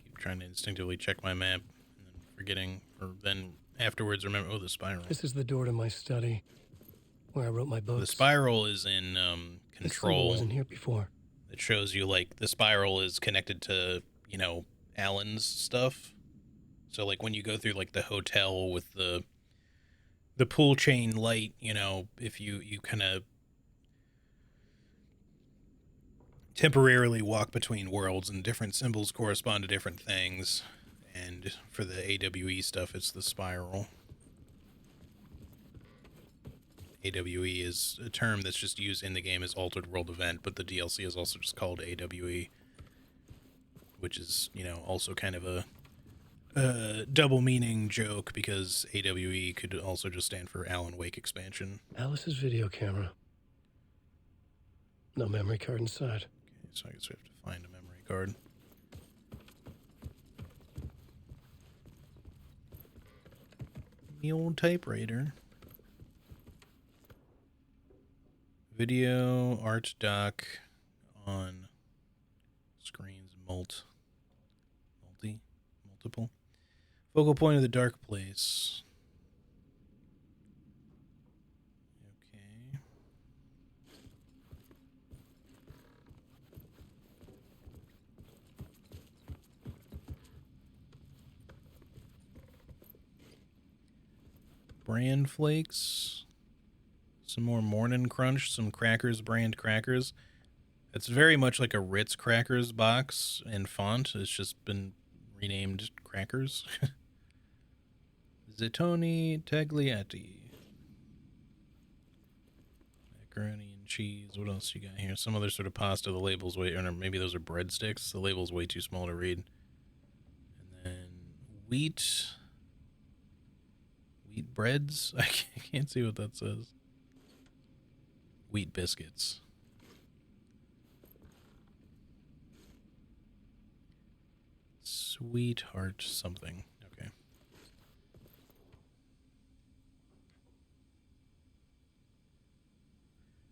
Keep trying to instinctively check my map and then forgetting, or then afterwards remember, oh, the spiral. This is the door to my study, where I wrote my books. The spiral is in This symbol control. wasn't here before. It shows you, like, the spiral is connected to, you know, Alan's stuff. So, like, when you go through, like, the hotel with the pull chain light, you know, if you kind of temporarily walk between worlds and different symbols correspond to different things. And for the AWE stuff, it's the spiral. AWE is a term that's just used in the game as Altered World Event, but the DLC is also just called AWE, which is, you know, also kind of a double meaning joke because AWE could also just stand for Alan Wake Expansion. Alice's video camera. No memory card inside. So I guess we have to find a memory card. The old typewriter. Video, art doc on screens, multiple. Focal point of the dark place. Okay. Bran flakes. Some more Morning Crunch, some crackers, brand crackers. It's very much like a Ritz crackers box in font. It's just been renamed crackers. Zittoni tagliati. Macaroni and cheese. What else you got here? Some other sort of pasta. The label's way, or maybe those are breadsticks. The label's way too small to read. And then wheat breads. I can't see what that says. Wheat biscuits. Sweetheart something. Okay.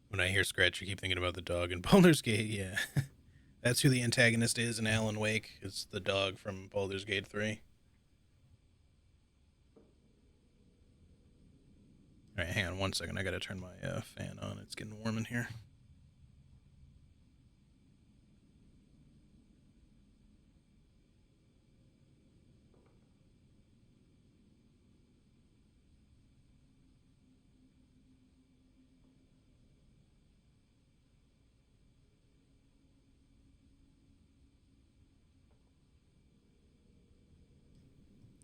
When I hear Scratch, I keep thinking about the dog in Baldur's Gate. Yeah. That's who the antagonist is in Alan Wake. It's the dog from Baldur's Gate 3. All right, hang on one second. I gotta turn my fan on. It's getting warm in here.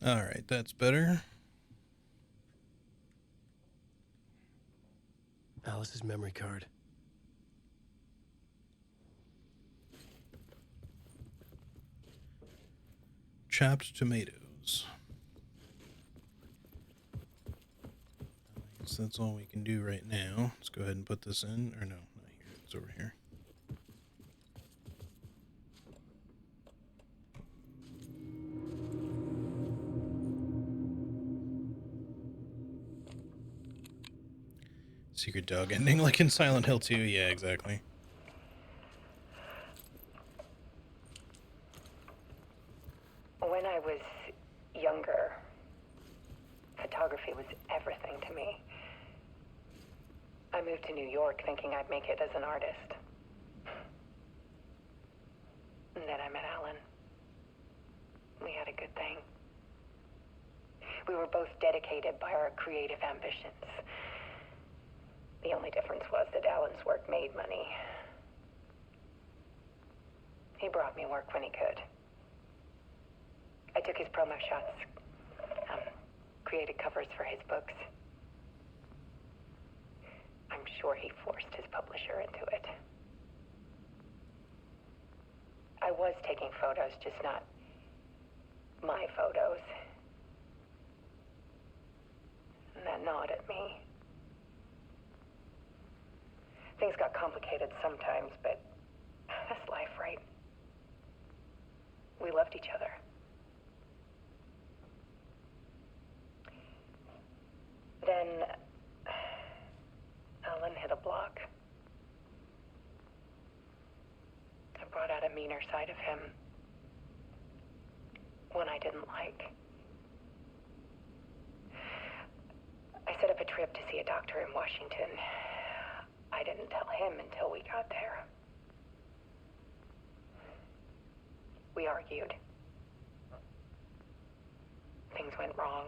All right, that's better. Alice's memory card. Chopped tomatoes. I guess that's all we can do right now. Let's go ahead and put this in. Or no, not here. It's over here. Secret dog ending like in Silent Hill 2. Yeah, exactly. When I was younger, photography was everything to me. I moved to New York thinking I'd make it as an artist. And then I met Alan. We had a good thing. We were both dedicated by our creative ambitions. The only difference was that Alan's work made money. He brought me work when he could. I took his promo shots, created covers for his books. I'm sure he forced his publisher into it. I was taking photos, just not my photos. And that gnawed at me. Things got complicated sometimes, but that's life, right? We loved each other. Then Alan hit a block. I brought out a meaner side of him. One I didn't like. I set up a trip to see a doctor in Washington. I didn't tell him until we got there. We argued. Things went wrong.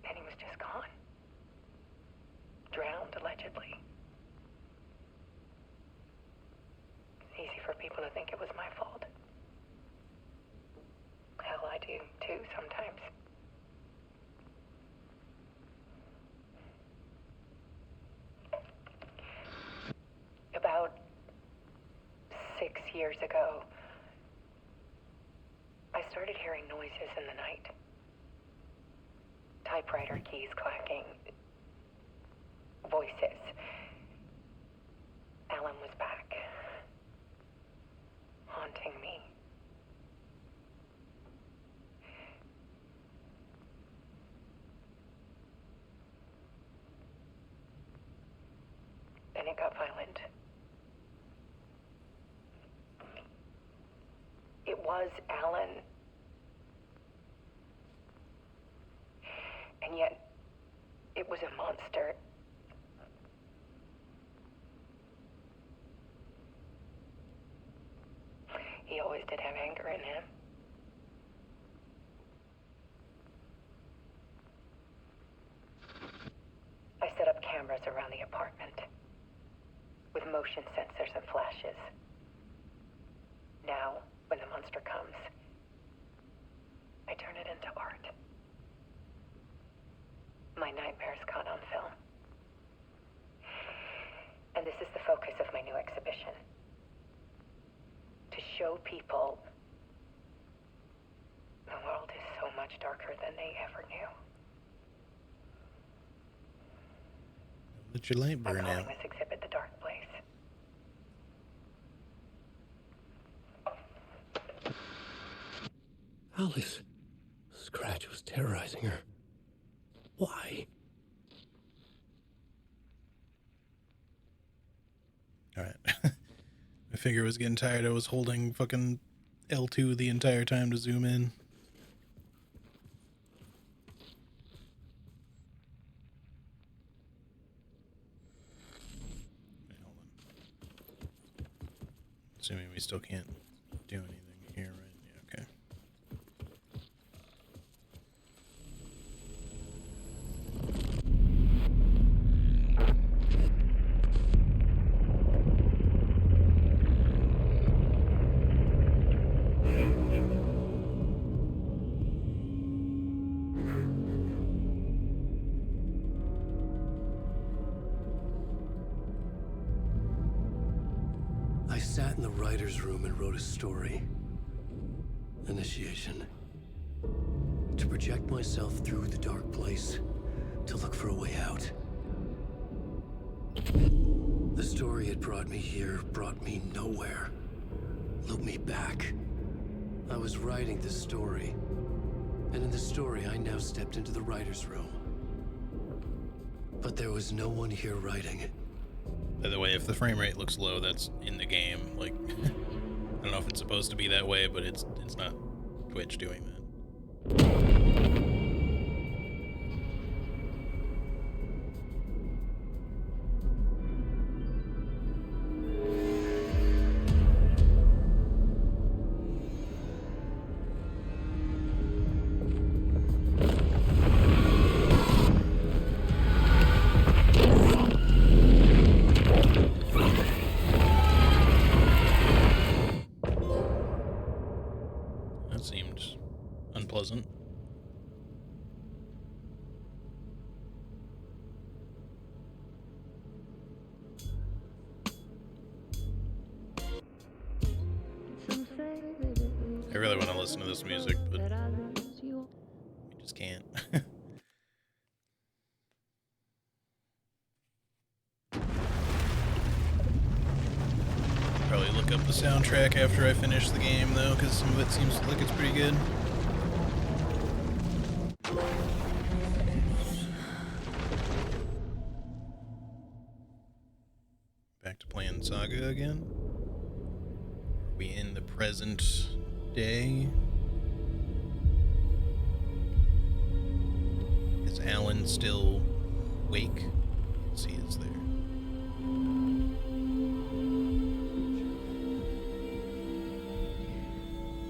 And he was just gone. Drowned, allegedly. It's easy for people to think it was my fault. Hell, I do too sometimes. About 6 years ago, I started hearing noises in the night. Typewriter keys clacking. Voices. Alan was back, haunting me. Then it got violent. It was Alan. And yet, it was a monster. He always did have anger in him. I set up cameras around the apartment with motion sensors and flashes. Now, when the monster comes, I turn it into art. My nightmares caught on film. And this is the focus of my new exhibition. To show people the world is so much darker than they ever knew. Let your light burn I'm calling out. this exhibit The Dark Place. Alice. Scratch was terrorizing her. Why? Alright. My finger was getting tired. I was holding fucking L2 the entire time to zoom in. Wait, hold on. Assuming we still can't do anything here, right? Yeah, okay. I sat in the writer's room and wrote a story. Initiation. To project myself through the dark place, to look for a way out. The story had brought me here, brought me nowhere. Looped me back. I was writing the story. And in the story, I now stepped into the writer's room. But there was no one here writing it. By the way, if the frame rate looks low, that's in the game. Like, I don't know if it's supposed to be that way, but it's not Twitch doing that. That seemed unpleasant. I really want to listen to this music, but you just can't. Probably look up the soundtrack after I finish the game, though, because some of it seems like it's pretty good. Back to playing Saga again. Are we in the present day? Is Alan still awake? Yes, he is there.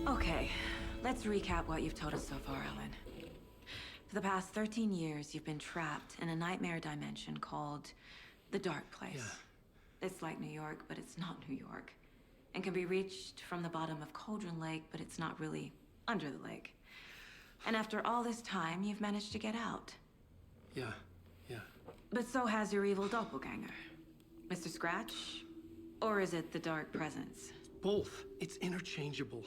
Okay, let's recap what you've told us so far, Alan. For the past 13 years, you've been trapped in a nightmare dimension called the Dark Place. Yeah. It's like New York, but it's not New York. And can be reached from the bottom of Cauldron Lake, but it's not really under the lake. And after all this time, you've managed to get out. Yeah. But so has your evil doppelganger. Mr. Scratch? Or is it the Dark Presence? Both. It's interchangeable.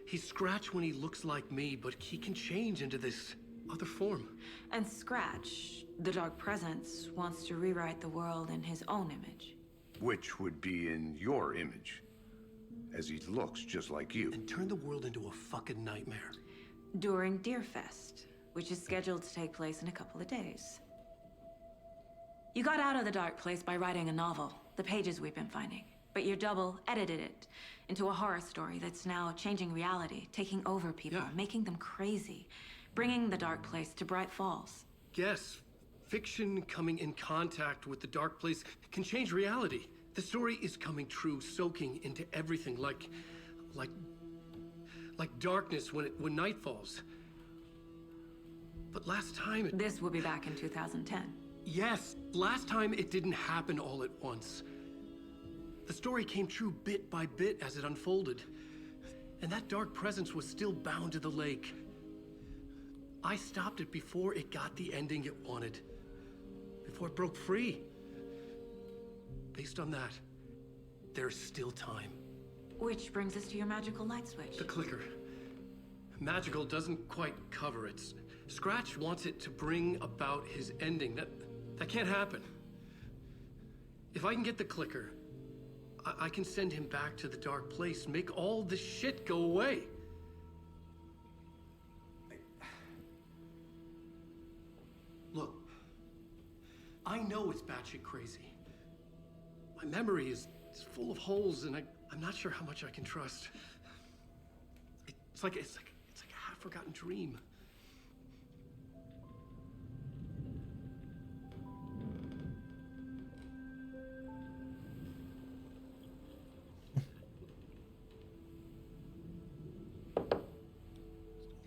He's Scratch when he looks like me, but he can change into this other form. And Scratch, the Dark Presence, wants to rewrite the world in his own image. which would be in your image, as he looks just like you. And turn the world into a fucking nightmare. During Deerfest, which is scheduled to take place in a couple of days. You got out of the dark place by writing a novel, the pages we've been finding. But your double edited it into a horror story that's now changing reality, taking over people, making them crazy, bringing the dark place to Bright Falls. Yes, fiction coming in contact with the dark place can change reality. The story is coming true, soaking into everything like darkness when night falls. But last time This will be back in 2010. Yes, last time it didn't happen all at once. The story came true bit by bit as it unfolded. And that dark presence was still bound to the lake. I stopped it before it got the ending it wanted. Before it broke free. Based on that, there's still time. Which brings us to your magical light switch. The clicker. Magical doesn't quite cover it. Scratch wants it to bring about his ending. That can't happen. If I can get the clicker, I can send him back to the dark place, make all this shit go away. Look, I know it's batshit crazy. My memory is full of holes, and I'm not sure how much I can trust. It's like a half-forgotten dream.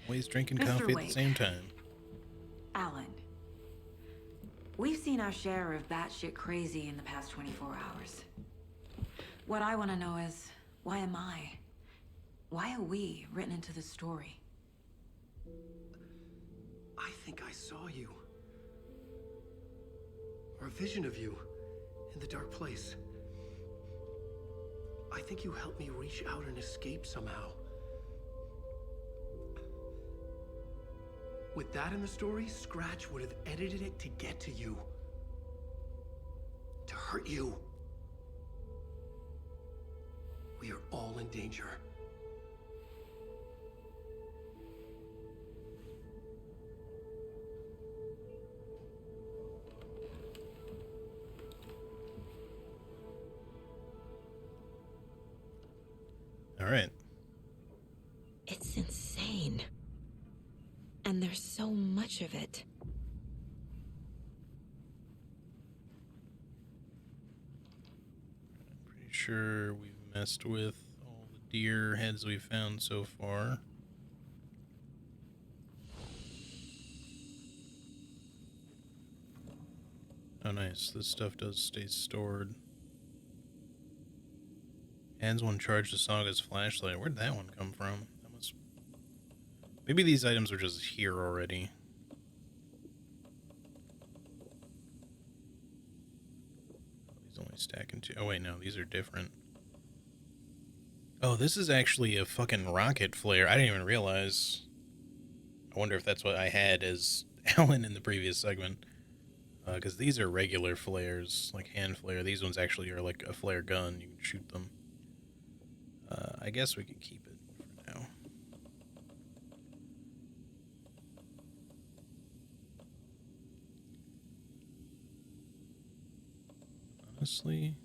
Always drinking Mr. coffee at Wake. the same time. Alan, we've seen our share of batshit crazy in the past 24 hours. What I want to know is, why am I? Why are we written into the story? I think I saw you. Or a vision of you in the dark place. I think you helped me reach out and escape somehow. With that in the story, Scratch would have edited it to get to you. To hurt you. We are all in danger. All right. It's insane. And there's so much of it. Pretty sure we've messed with all the deer heads we've found so far. Oh, nice. This stuff does stay stored. Hands one charged to Saga's flashlight. Where'd that one come from? That was... Maybe these items are just here already. These only stack in two. Oh, wait, no. These are different. Oh, this is actually a fucking rocket flare. I didn't even realize. I wonder if that's what I had as Alan in the previous segment. Because these are regular flares, like hand flare. These ones actually are like a flare gun. You can shoot them. I guess we can keep it for now. Honestly,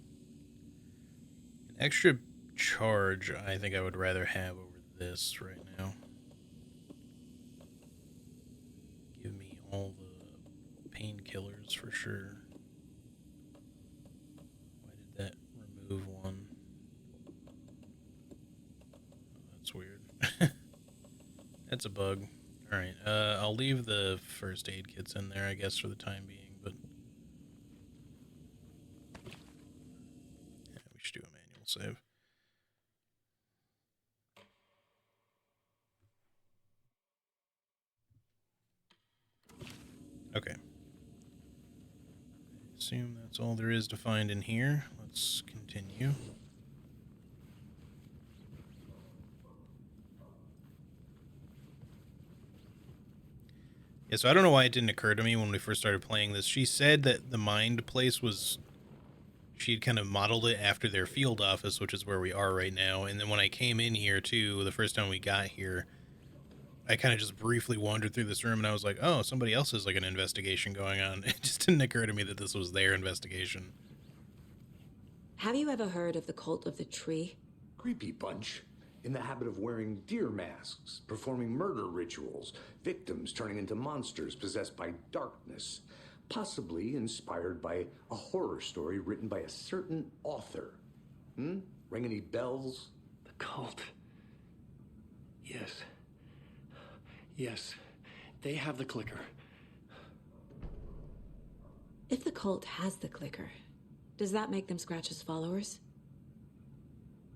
an extra charge I think I would rather have over this right now. Give me all the painkillers for sure. Why did that remove one? That's weird. That's a bug. Alright, I'll leave the first aid kits in there, I guess, for the time being, but... Yeah, we should do a manual save. Okay. I assume that's all there is to find in here. Let's continue. Yeah, so I don't know why it didn't occur to me when we first started playing this. She said that the mind place was she'd kind of modeled it after their field office, which is where we are right now. And then when I came in here too, the first time we got here, I kind of just briefly wandered through this room and I was like, oh, somebody else has like an investigation going on. It just didn't occur to me that this was their investigation. Have you ever heard of the Cult of the Tree? Creepy bunch. In the habit of wearing deer masks, performing murder rituals, victims turning into monsters possessed by darkness, possibly inspired by a horror story written by a certain author. Ring any bells? The cult. Yes. Yes. They have the clicker. If the cult has the clicker, does that make them Scratch's followers?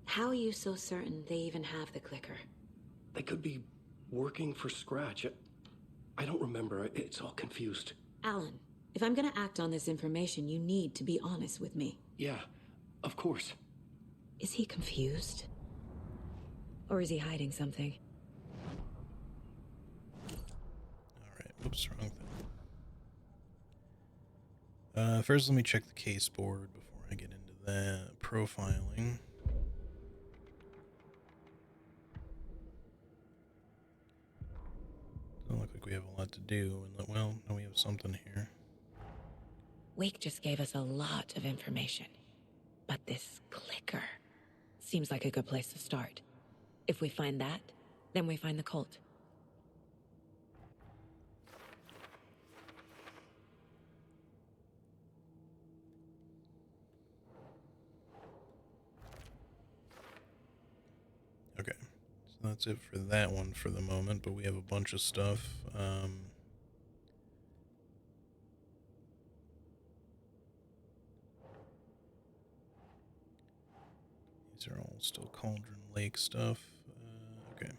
How are you so certain they even have the clicker? They could be working for Scratch. I don't remember. It's all confused. Alan, if I'm gonna act on this information, you need to be honest with me. Yeah, of course. Is he confused? Or is he hiding something? Alright, whoops, wrong thing. First let me check the case board before I get into that. Profiling. Doesn't look like we have a lot to do. And well, no, we have something here. Wake just gave us a lot of information. But this clicker seems like a good place to start. If we find that, then we find the cult. Okay, so that's it for that one for the moment, but we have a bunch of stuff. These are all still Cauldron Lake stuff. Okay.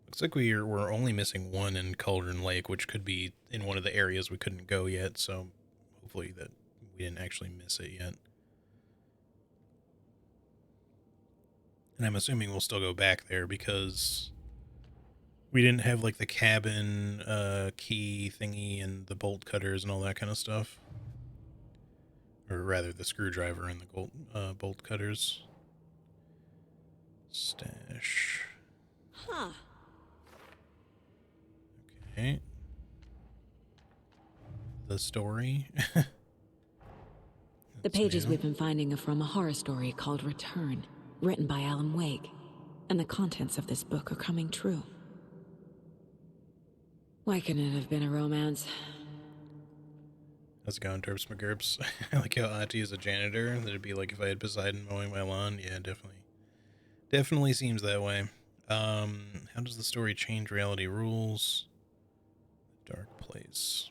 Looks like we're only missing one in Cauldron Lake, which could be in one of the areas we couldn't go yet, so hopefully that we didn't actually miss it yet. And I'm assuming we'll still go back there because we didn't have like the cabin key thingy and the bolt cutters and all that kind of stuff. Or rather the screwdriver and the bolt cutters. Stash. Huh. Okay. The story. The pages we've been finding are from a horror story called Return, written by Alan Wake. And the contents of this book are coming true. Why couldn't it have been a romance? How's it going, Derps McGurps? I like how Ati is a janitor. That'd be like if I had Poseidon mowing my lawn. Yeah, definitely. Definitely seems that way. How does the story change reality rules? Dark place.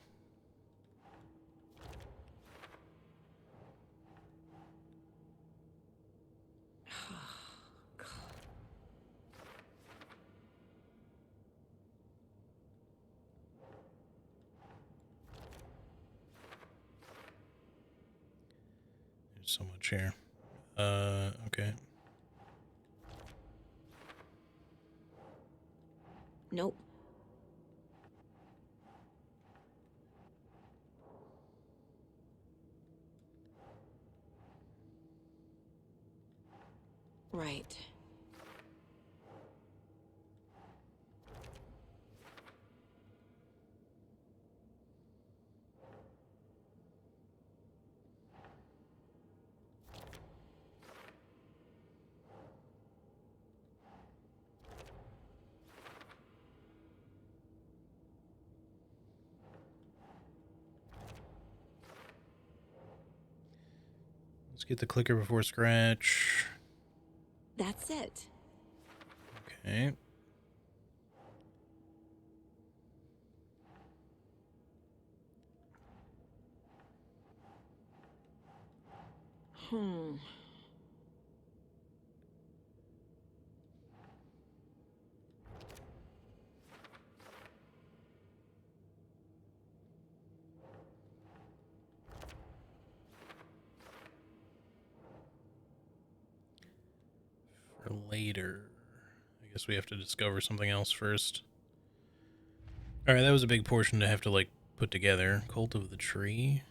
There's so much here. Okay. Nope. Right. Let's get the clicker before Scratch. That's it. Okay. Hmm. For later. I guess we have to discover something else first. Alright, that was a big portion to have to, like, put together. Cult of the Tree.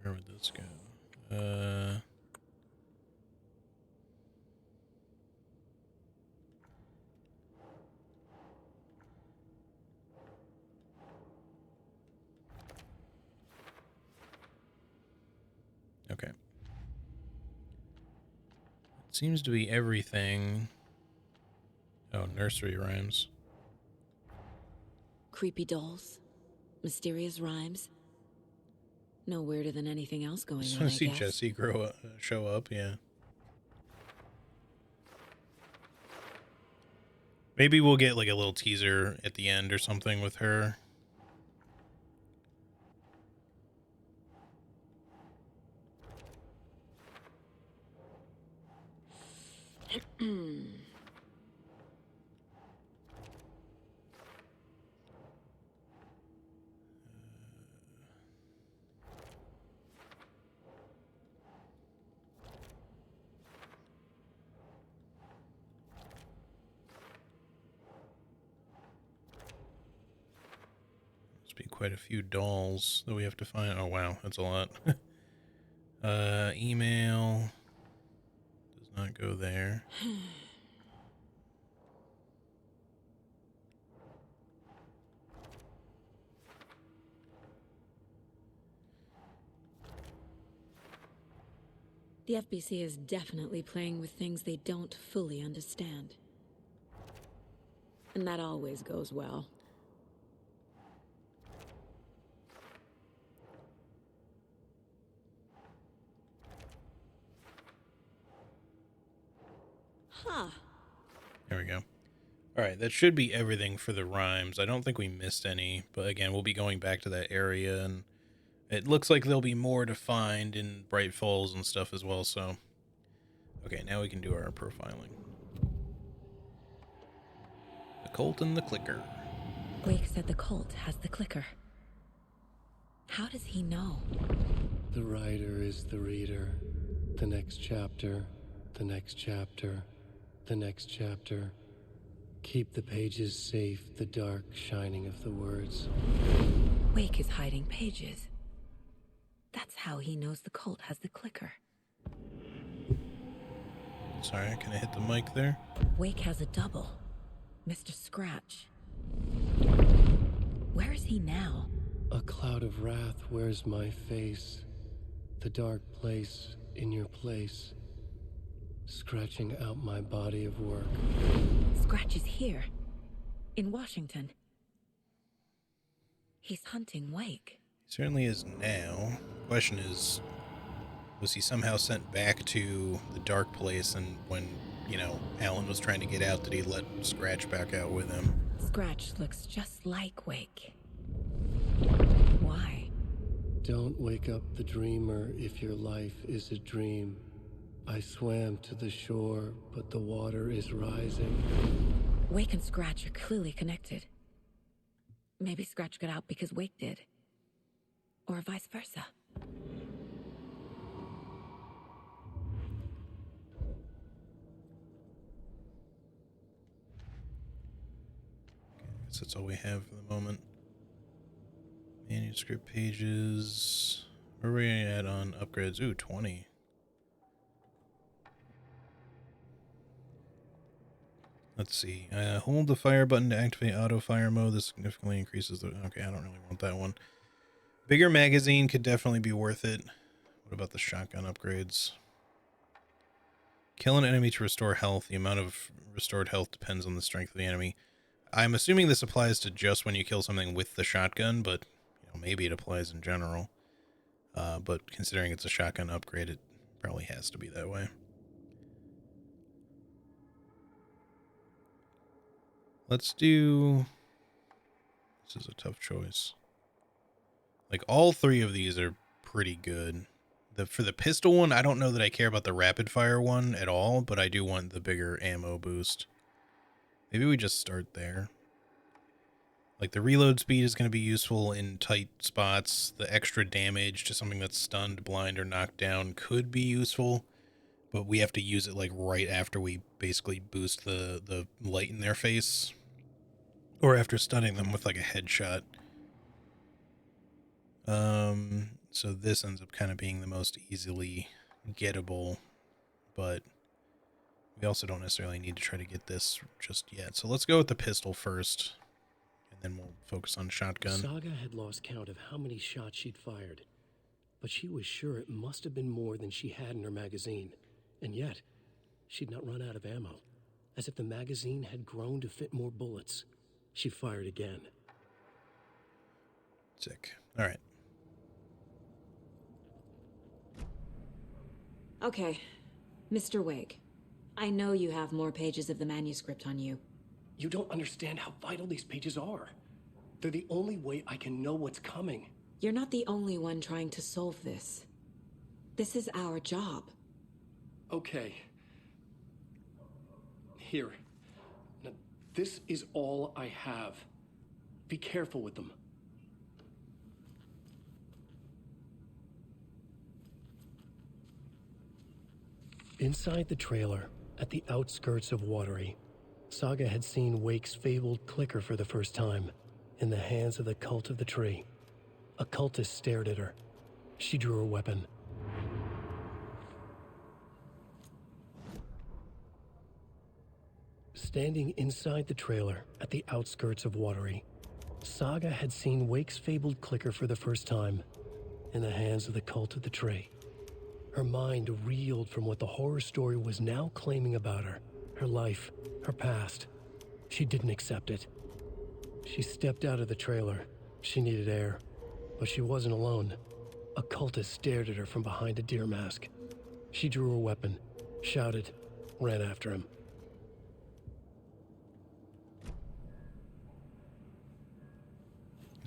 Where would this go? Okay. It seems to be everything. Oh, nursery rhymes. Creepy dolls, mysterious rhymes. No weirder than anything else going Just on, want I to see guess. Jesse show up, yeah. Maybe we'll get like a little teaser at the end or something with her. Must be quite a few dolls that we have to find. Oh wow, that's a lot. Email does not go there. The FBC is definitely playing with things they don't fully understand. And that always goes well. Huh. There we go. Alright, that should be everything for the rhymes. I don't think we missed any, but again, we'll be going back to that area, and it looks like there'll be more to find in Bright Falls and stuff as well, so... Okay, now we can do our profiling. The Cult and the Clicker. Wake said the cult has the clicker. How does he know? The writer is the reader. The next chapter, the next chapter, the next chapter. Keep the pages safe, the dark shining of the words. Wake is hiding pages. That's how he knows the cult has the clicker. Sorry, can I hit the mic there? Wake has a double. Mr. Scratch. Where is he now? A cloud of wrath wears my face. The dark place in your place. Scratching out my body of work. Scratch is here. In Washington. He's hunting Wake. He certainly is now. Question is, was he somehow sent back to the dark place, and when, you know, Alan was trying to get out, did he let Scratch back out with him? Scratch looks just like Wake. Why? Don't wake up the dreamer if your life is a dream. I swam to the shore, but the water is rising. Wake and Scratch are clearly connected. Maybe Scratch got out because Wake did. Or vice versa. I guess that's all we have for the moment. Manuscript pages. Where are we at on upgrades? Ooh, 20. Let's see. Hold the fire button to activate auto fire mode. This significantly increases the... Okay, I don't really want that one. Bigger magazine could definitely be worth it. What about the shotgun upgrades? Kill an enemy to restore health. The amount of restored health depends on the strength of the enemy. I'm assuming this applies to just when you kill something with the shotgun, but you know, maybe it applies in general. But considering it's a shotgun upgrade, it probably has to be that way. Let's do... This is a tough choice. Like, all three of these are pretty good. For the pistol one, I don't know that I care about the rapid fire one at all, but I do want the bigger ammo boost. Maybe we just start there. Like the reload speed is going to be useful in tight spots. The extra damage to something that's stunned, blind, or knocked down could be useful, but we have to use it like right after we basically boost the light in their face, or after stunning them with like a headshot. So this ends up kind of being the most easily gettable, but we also don't necessarily need to try to get this just yet. So let's go with the pistol first, and then we'll focus on shotgun. Saga had lost count of how many shots she'd fired, but she was sure it must have been more than she had in her magazine. And yet, she'd not run out of ammo. As if the magazine had grown to fit more bullets, she fired again. Sick. All right. Okay, Mr. Wake. I know you have more pages of the manuscript on you. You don't understand how vital these pages are. They're the only way I can know what's coming. You're not the only one trying to solve this. This is our job. Okay. Here. Now, this is all I have. Be careful with them. Inside the trailer, at the outskirts of Watery, Saga had seen Wake's fabled clicker for the first time, in the hands of the Cult of the Tree. A cultist stared at her. She drew her weapon. Standing inside the trailer, at the outskirts of Watery, Saga had seen Wake's fabled clicker for the first time, in the hands of the Cult of the Tree. Her mind reeled from what the horror story was now claiming about her, her life, her past. She didn't accept it. She stepped out of the trailer. She needed air, but she wasn't alone. A cultist stared at her from behind a deer mask. She drew her weapon, shouted, ran after him.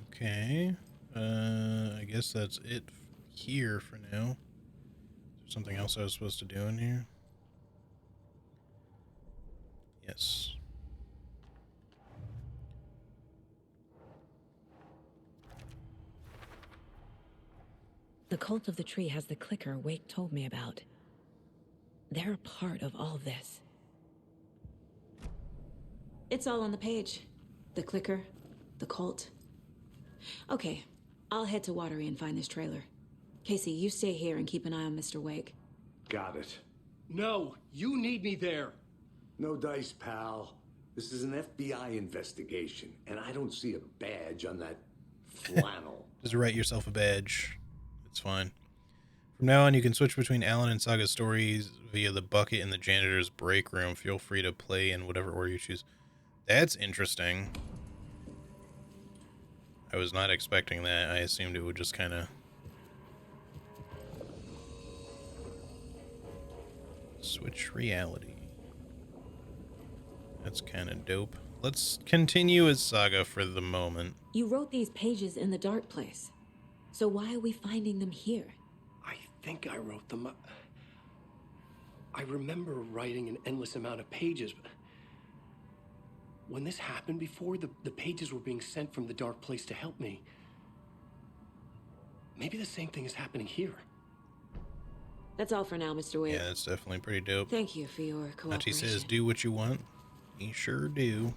Okay. I guess that's it here for now. Something else I was supposed to do in here? Yes. The Cult of the Tree has the clicker Wake told me about. They're a part of all this. It's all on the page. The clicker, the cult. Okay, I'll head to Watery and find this trailer. Casey, you stay here and keep an eye on Mr. Wake. Got it. No, you need me there. No dice, pal. This is an FBI investigation, and I don't see a badge on that flannel. Just write yourself a badge. It's fine. From now on, you can switch between Alan and Saga's stories via the bucket in the janitor's break room. Feel free to play in whatever order you choose. That's interesting. I was not expecting that. I assumed it would just kind of switch reality. That's kind of dope. Let's continue as Saga for the moment. You wrote these pages in the dark place. So why are we finding them here? I think I wrote them. I remember writing an endless amount of pages. When this happened before, the pages were being sent from the dark place to help me. Maybe the same thing is happening here. That's all for now, Mr. Wake. Yeah, that's definitely pretty dope. Thank you for your cooperation. Nachi says, do what you want. He sure do.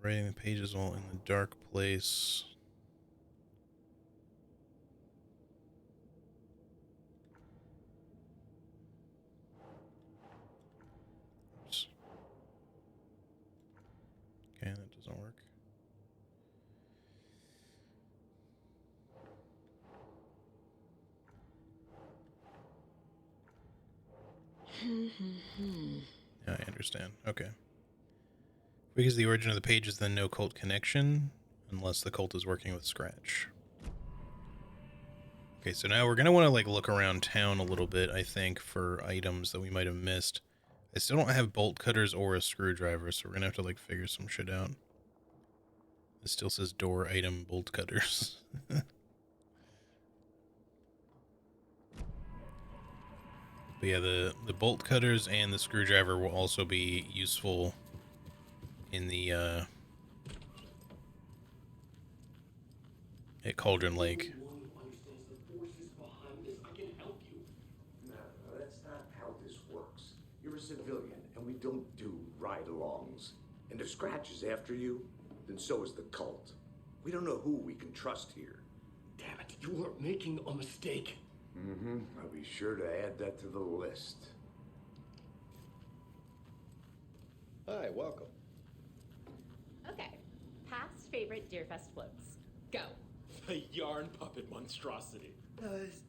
Writing the pages while in the dark place. Oops. Okay, that doesn't work. Yeah, I understand. Okay. Because the origin of the page is then no cult connection, unless the cult is working with Scratch. Okay, so now we're going to want to like look around town a little bit, I think, for items that we might have missed. I still don't have bolt cutters or a screwdriver, so we're going to have to like figure some shit out. It still says door item bolt cutters. But yeah, the bolt cutters and the screwdriver will also be useful in the at Cauldron Lake. No, that's not how this works. You're a civilian, and we don't do ride-alongs. And if Scratch is after you, then so is the cult. We don't know who we can trust here. Damn it, you are making a mistake. Mm-hmm. I'll be sure to add that to the list. Hi, welcome. Okay, past favorite Deerfest floats. Go. The yarn puppet monstrosity.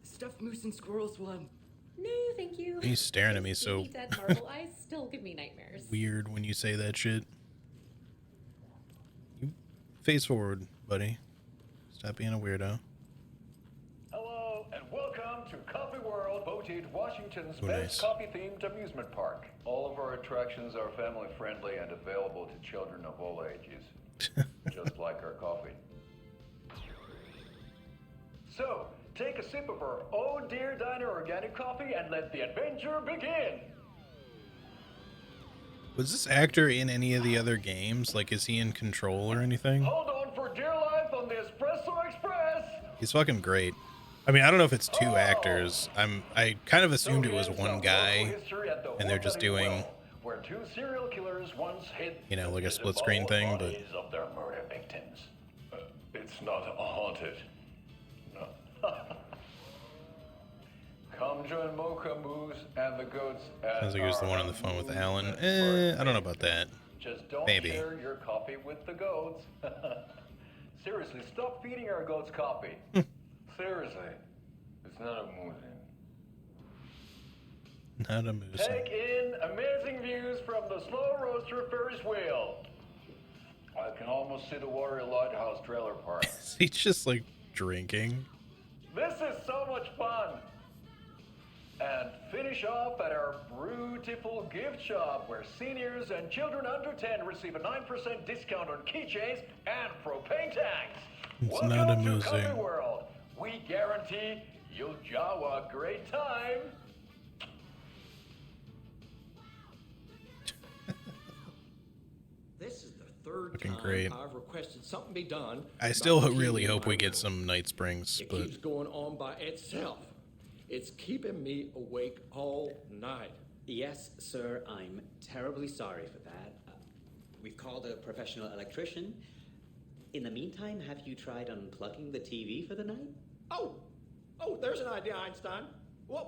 Stuffed moose and squirrels one. No, thank you. He's staring at me so Dead marble eyes still give me nightmares. weird when you say that shit. You face forward, buddy. Stop being a weirdo. Hello, and welcome to Coffee World, voted Washington's Oh, best nice. coffee-themed amusement park. All of our attractions are family-friendly and available to children of all ages, just like our coffee. So, take a sip of our Oh Dear Diner organic coffee and let the adventure begin. Was this actor in any of the other games? Like, is he in Control or anything? Hold on for dear life on the Espresso Express. He's fucking great. I mean, I don't know if it's two actors. I kind of assumed it was one guy, and they're just doing, where two serial killers once hid, you know, like a split screen thing, but bodies of their murder victims. It's not haunted. No. Come join Mocha Moose and the goats at sounds like he was the one on the phone with Alan. I don't know about that. Just don't Maybe. share your coffee with the goats. Seriously, stop feeding our goats coffee. Seriously, it's not amusing. Not a moose. Take in amazing views from the Slow Roaster Ferris wheel. I can almost see the Warrior Lighthouse trailer park. He's just like drinking. This is so much fun. And finish off at our beautiful gift shop where seniors and children under 10 receive a 9% discount on keychains and propane tanks. It's Welcome not to amusing. Coffee World. We guarantee you'll jaw a great time. This is the third Fucking time great. I've requested something be done. I about still the really heating in hope my we get room. some Night Springs, It but keeps going on by itself. It's keeping me awake all night. Yes, sir, I'm terribly sorry for that. We've called a professional electrician. In the meantime, have you tried unplugging the TV for the night? Oh, there's an idea, Einstein. Why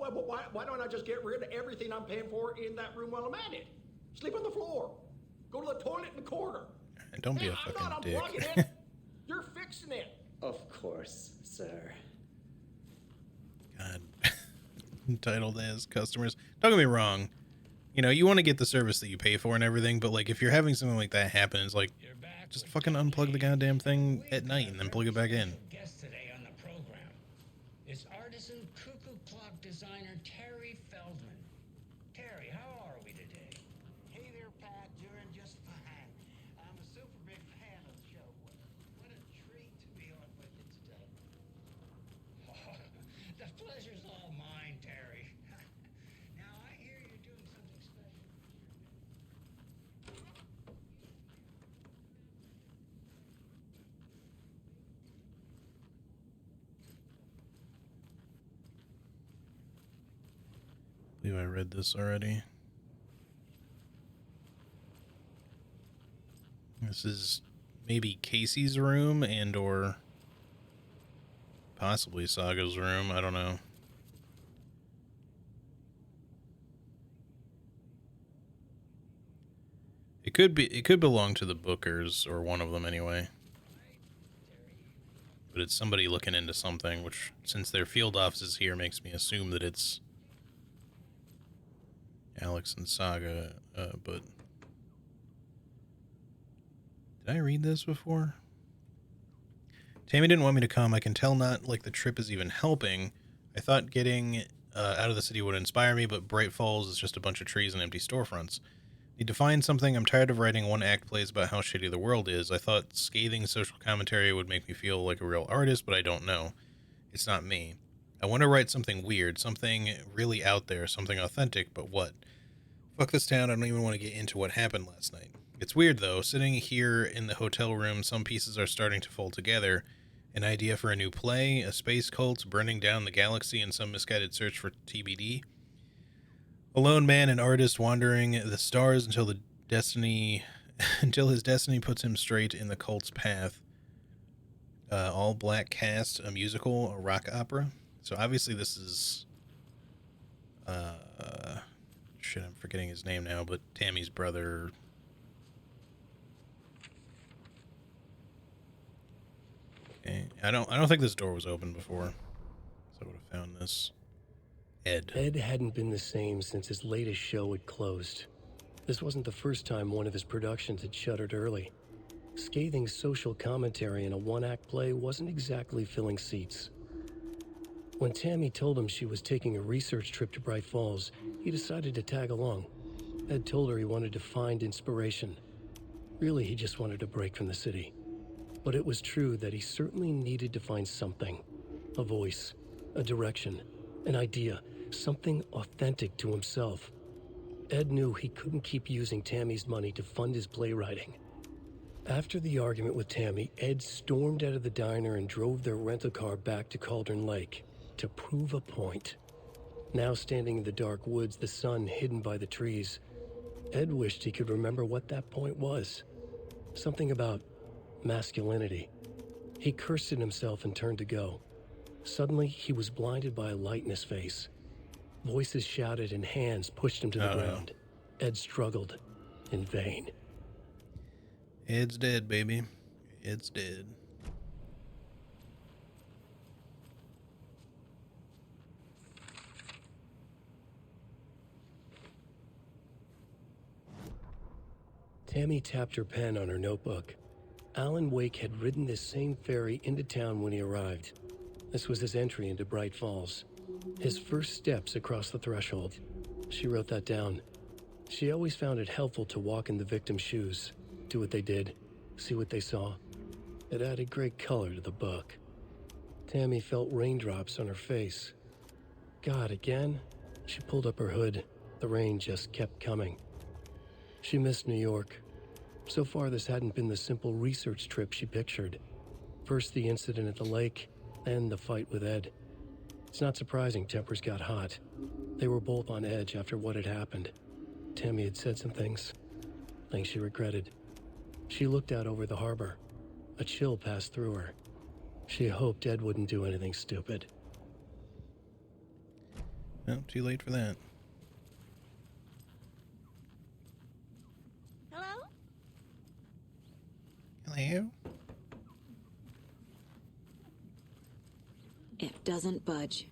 don't I just get rid of everything I'm paying for in that room while I'm at it? Sleep on the floor. Go to the toilet in the corner. don't be a I'm fucking not dick. unplugging it. You're fixing it. Of course, sir. God. Entitled as customers. Don't get me wrong. You know, you want to get the service that you pay for and everything, but like if you're having something like that happen, it's like just fucking unplug the goddamn thing at night and then plug it back in. Guest today on the program is artisan cuckoo clock designer Terry Feldman. Terry, how are we today? Hey there, Pat. Doing just fine. I'm a super big fan of the show. What a treat to be on with you today. The pleasure's all mine, Terry. Now I hear you're doing something special. I believe I read this already. This is maybe Casey's room and or possibly Saga's room. I don't know. It could belong to the Bookers or one of them anyway. But it's somebody looking into something, which since their field office is here makes me assume that it's Alex and Saga, but did I read this before? Tammy didn't want me to come. I can tell not like the trip is even helping. I thought getting out of the city would inspire me, but Bright Falls is just a bunch of trees and empty storefronts. Need to find something. I'm tired of writing one-act plays about how shitty the world is. I thought scathing social commentary would make me feel like a real artist, but I don't know. It's not me. I want to write something weird, something really out there, something authentic, but what? Fuck this town, I don't even want to get into what happened last night. It's weird, though. Sitting here in the hotel room, some pieces are starting to fold together. An idea for a new play, a space cult burning down the galaxy in some misguided search for TBD. A lone man, an artist wandering the stars until his destiny puts him straight in the cult's path. All black cast, a musical, a rock opera. So obviously this is shit, I'm forgetting his name now, but Tammy's brother. Okay. I don't think this door was open before. So I would have found this. Ed. Ed hadn't been the same since his latest show had closed. This wasn't the first time one of his productions had shuttered early. Scathing social commentary in a one-act play wasn't exactly filling seats. When Tammy told him she was taking a research trip to Bright Falls, he decided to tag along. Ed told her he wanted to find inspiration. Really, he just wanted a break from the city. But it was true that he certainly needed to find something. A voice, a direction, an idea, something authentic to himself. Ed knew he couldn't keep using Tammy's money to fund his playwriting. After the argument with Tammy, Ed stormed out of the diner and drove their rental car back to Cauldron Lake to prove a point. Now standing in the dark woods, the sun hidden by the trees, Ed wished he could remember what that point was. Something about masculinity. He cursed at himself and turned to go. Suddenly, he was blinded by a light in his face. Voices shouted and hands pushed him to the ground. Ed struggled in vain. Ed's dead, baby. Ed's dead. Tammy tapped her pen on her notebook. Alan Wake had ridden this same ferry into town when he arrived. This was his entry into Bright Falls. His first steps across the threshold. She wrote that down. She always found it helpful to walk in the victim's shoes, do what they did, see what they saw. It added great color to the book. Tammy felt raindrops on her face. God, again? She pulled up her hood. The rain just kept coming. She missed New York. So far, this hadn't been the simple research trip she pictured. First the incident at the lake, then the fight with Ed. It's not surprising tempers got hot. They were both on edge after what had happened. Tammy had said some things she regretted. She looked out over the harbor. A chill passed through her. She hoped Ed wouldn't do anything stupid. Well, too late for that. Hello? Hello? It doesn't budge.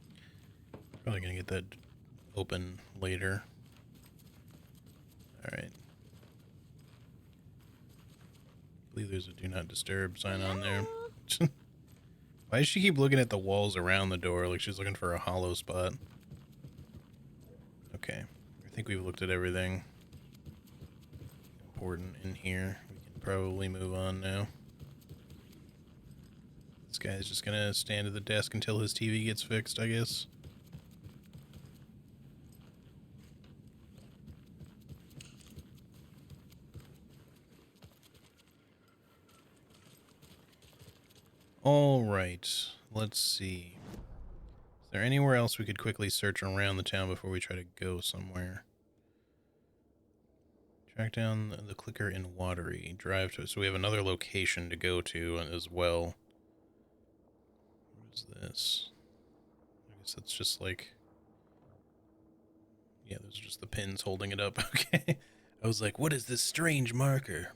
Probably gonna get that open later. Alright. I believe there's a do not disturb sign on there. Why does she keep looking at the walls around the door like she's looking for a hollow spot? Okay. I think we've looked at everything important in here. We can probably move on now. This guy's just gonna stand at the desk until his TV gets fixed, I guess. All right, let's see. Is there anywhere else we could quickly search around the town before we try to go somewhere? Track down the clicker in Watery. Drive to... So we have another location to go to as well. What is this? I guess that's just like... Yeah, those are just the pins holding it up. Okay. I was like, what is this strange marker?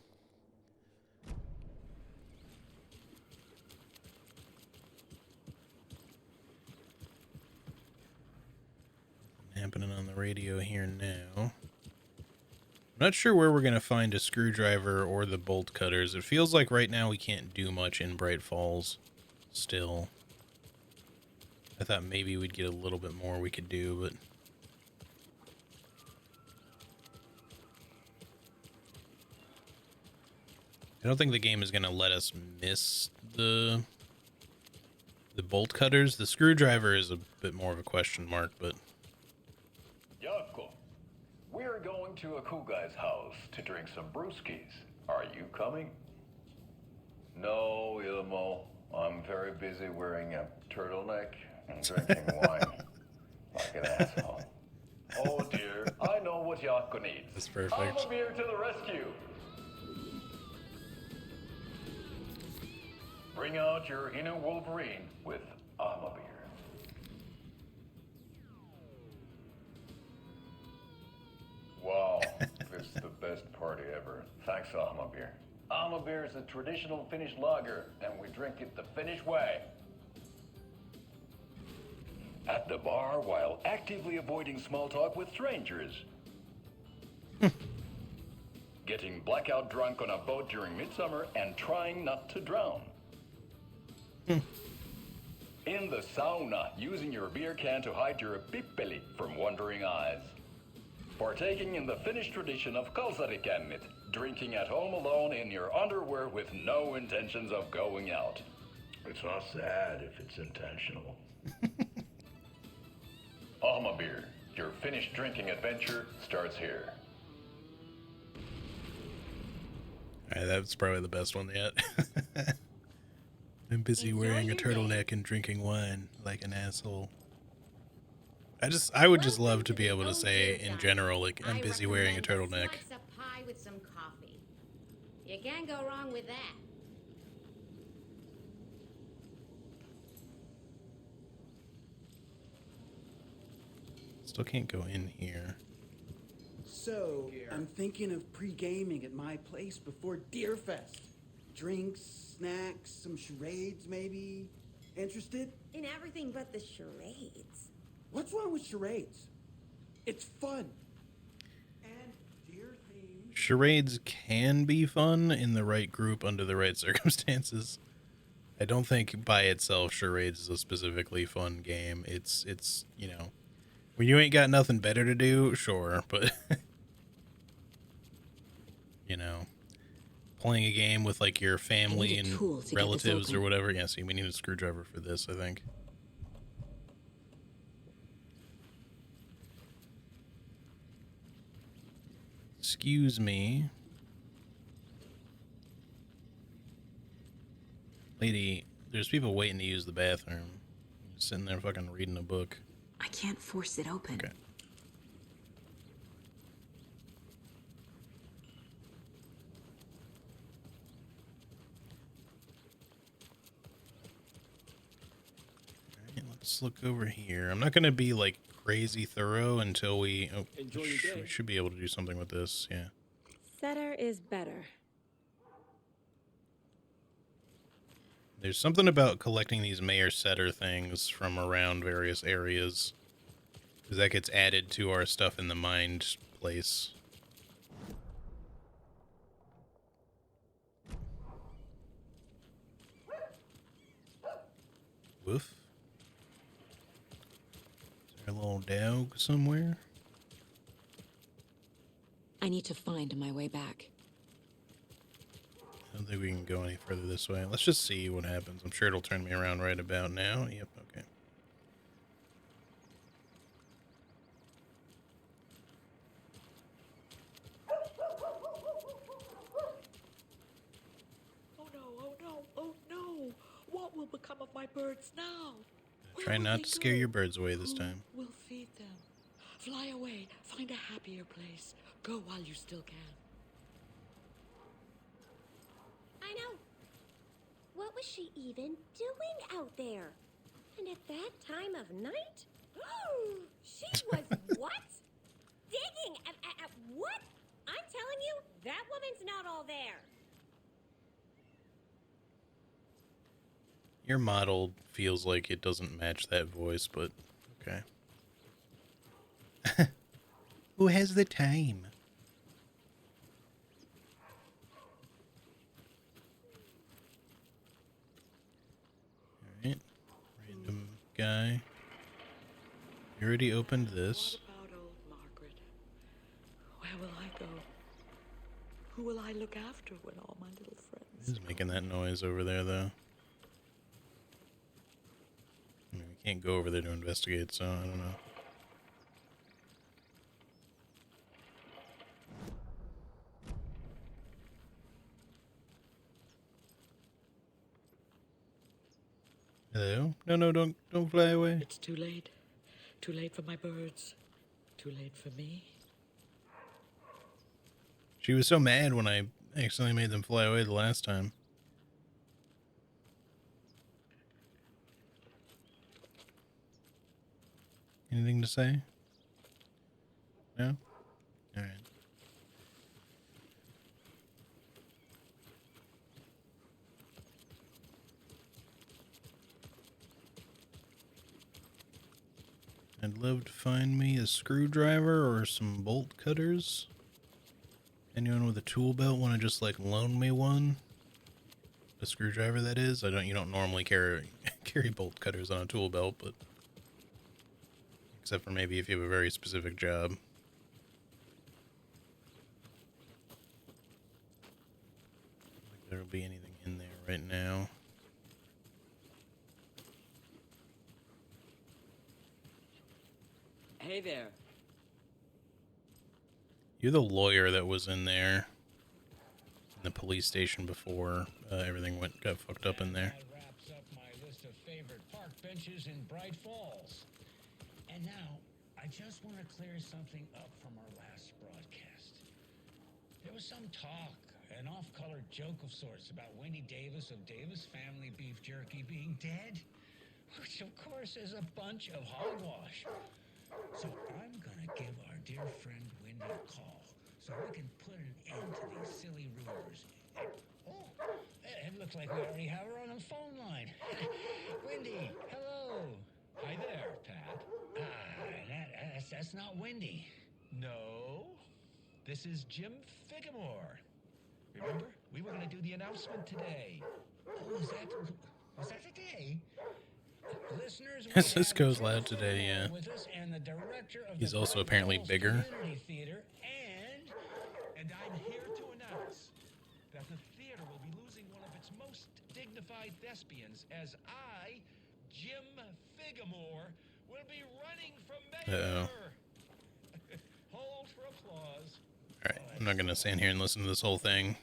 Happening on the radio here now. I'm not sure where we're going to find a screwdriver or the bolt cutters. It feels like right now we can't do much in Bright Falls still. I thought maybe we'd get a little bit more we could do, but... I don't think the game is going to let us miss the The bolt cutters, the screwdriver is a bit more of a question mark, but Yakko, we're going to a cool guy's house to drink some brewskis. Are you coming? No, Ilmo. I'm very busy wearing a turtleneck and drinking wine like an asshole. Oh dear, I know what Yakko needs. That's perfect. Amabir to the rescue. Bring out your inner Wolverine with Amabir. Wow, this is the best party ever. Thanks, Amabir. Amabir is a traditional Finnish lager, and we drink it the Finnish way. At the bar while actively avoiding small talk with strangers. Getting blackout drunk on a boat during midsummer and trying not to drown. In the sauna, using your beer can to hide your pippeli from wondering eyes. Partaking in the Finnish tradition of kalsarikännit, drinking at home alone in your underwear with no intentions of going out. It's not sad if it's intentional. Amabir, your Finnish drinking adventure starts here. Alright, that's probably the best one yet. I'm busy wearing a turtleneck and drinking wine like an asshole. I would just love to be able to say in general, like, I'm busy wearing a turtleneck. Slice of pie with some coffee. You can't go wrong with that. Still can't go in here. So, I'm thinking of pre-gaming at my place before Deerfest. Drinks, snacks, some charades maybe. Interested? In everything but the charades. What's wrong with charades? It's fun. And deer theme. Charades can be fun in the right group under the right circumstances. I don't think by itself charades is a specifically fun game. It's you know, when you ain't got nothing better to do, sure, but you know, playing a game with like your family and relatives or whatever. Yeah, see, we need a screwdriver for this, I think. Excuse me. Lady, there's people waiting to use the bathroom. Just sitting there fucking reading a book. I can't force it open. Okay. Alright, let's look over here. I'm not going to be like crazy thorough until we... Oh, Enjoy your day. We should be able to do something with this, yeah. Setter is better. There's something about collecting these Mayor Setter things from around various areas. Because that gets added to our stuff in the mind place. Woof. Is there a little dog somewhere? I need to find my way back. I don't think we can go any further this way. Let's just see what happens. I'm sure it'll turn me around right about now. Yep, okay. Oh no, oh no, oh no! What will become of my birds now? Try not to scare your birds away this time. We'll feed them. Fly away, find a happier place. Go while you still can. I know. What was she even doing out there? And at that time of night? She was what? Digging at what? I'm telling you, that woman's not all there. Your model feels like it doesn't match that voice, but okay. Who has the time? Alright. Random guy. You already opened this. What about old Margaret? Where will I go? Who will I look after when all my little friends? He's making that noise over there, though. can't go over there to investigate, so I don't know. Hello? No, don't fly away. It's too late. Too late for my birds. Too late for me. She was so mad when I accidentally made them fly away the last time. Anything to say? No? Alright. I'd love to find me a screwdriver or some bolt cutters. Anyone with a tool belt want to just like loan me one? A screwdriver, that is. You don't normally carry bolt cutters on a tool belt, but except for maybe if you have a very specific job. I don't think there'll be anything in there right now. Hey there. You're the lawyer that was in there in the police station before everything got fucked up in there. That wraps up my list of favorite park benches in Bright Falls. And now, I just want to clear something up from our last broadcast. There was some talk, an off-color joke of sorts about Wendy Davis of Davis Family Beef Jerky being dead, which of course is a bunch of hogwash. So I'm gonna give our dear friend Wendy a call so we can put an end to these silly rumors. Oh, it looks like we already have her on the phone line. Wendy, hello. Hi there, Pat. That's not Wendy. No, this is Jim Figamore. Remember, we were going to do the announcement today. Oh, was that today? Listeners, This goes loud today, yeah. He's also apparently bigger. Theater, and I'm here to announce that the theater will be losing one of its most dignified thespians as I, Jim Figamore, will be running for mayor. Hold for applause. Alright, I'm not gonna stand here and listen to this whole thing.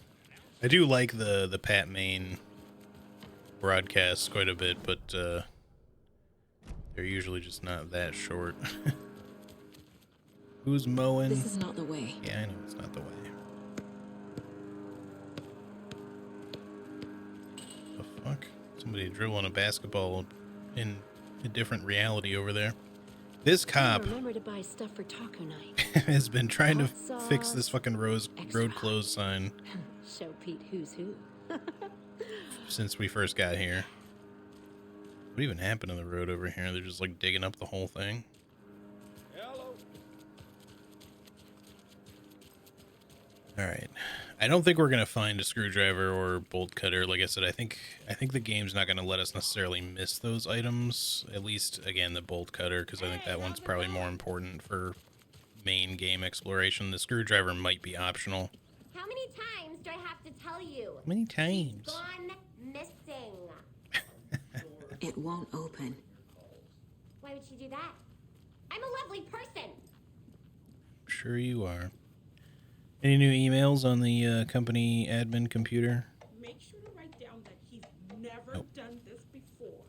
I do like the Pat Main broadcasts quite a bit, but they're usually just not that short. Who's mowing? This is not the way. Yeah, I know it's not the way. The fuck? Somebody dribbling a basketball in a different reality over there. This cop Remember to buy stuff for taco night. has been trying to Hot fix sauce, this fucking road closed sign Show Pete who's who. since we first got here. What even happened to the road over here? They're just like digging up the whole thing. Hello. All right. I don't think we're gonna find a screwdriver or bolt cutter. Like I said, I think the game's not gonna let us necessarily miss those items. At least, again, the bolt cutter, because I think that one's probably more important for main game exploration. The screwdriver might be optional. How many times do I have to tell you? How many times? Gone missing. It won't open. Why would she do that? I'm a lovely person. Sure you are. Any new emails on the company admin computer? Make sure to write down that he's never done this before.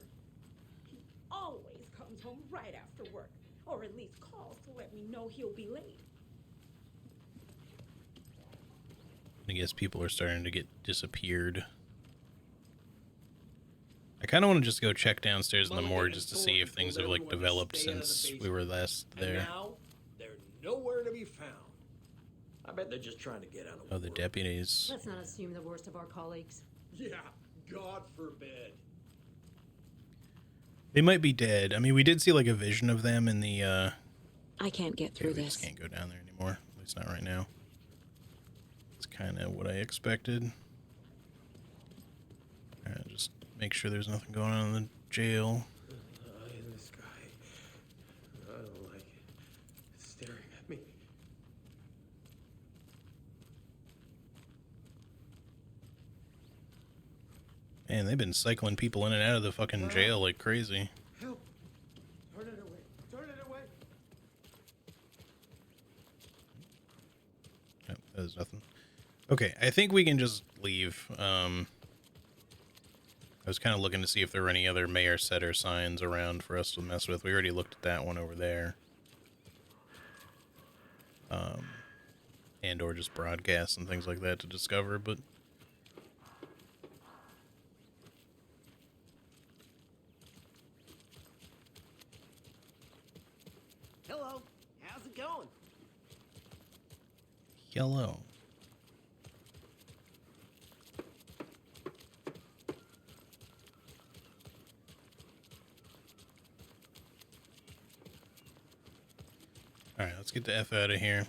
He always comes home right after work, or at least calls to let me know he'll be late. I guess people are starting to get disappeared. I kind of want to just go check downstairs in the morgue just to see if things have like developed since we were last there. And now they're nowhere to be found. I bet they're just trying to get out of. Oh, the deputies. Let's not assume the worst of our colleagues. Yeah, God forbid. They might be dead. I mean, we did see like a vision of them in the I can't get through we this. just can't go down there anymore. At least not right now. It's kind of what I expected. Alright, just make sure there's nothing going on in the jail. Eye in the sky. I don't like it. It's staring at me. Man, they've been cycling people in and out of the fucking jail like crazy. Help! Okay, I think we can just leave. I was kind of looking to see if there were any other Mayor Setter signs around for us to mess with. We already looked at that one over there. And or just broadcasts and things like that to discover, but... Hello, how's it going? Yellow. Alright, let's get the F out of here.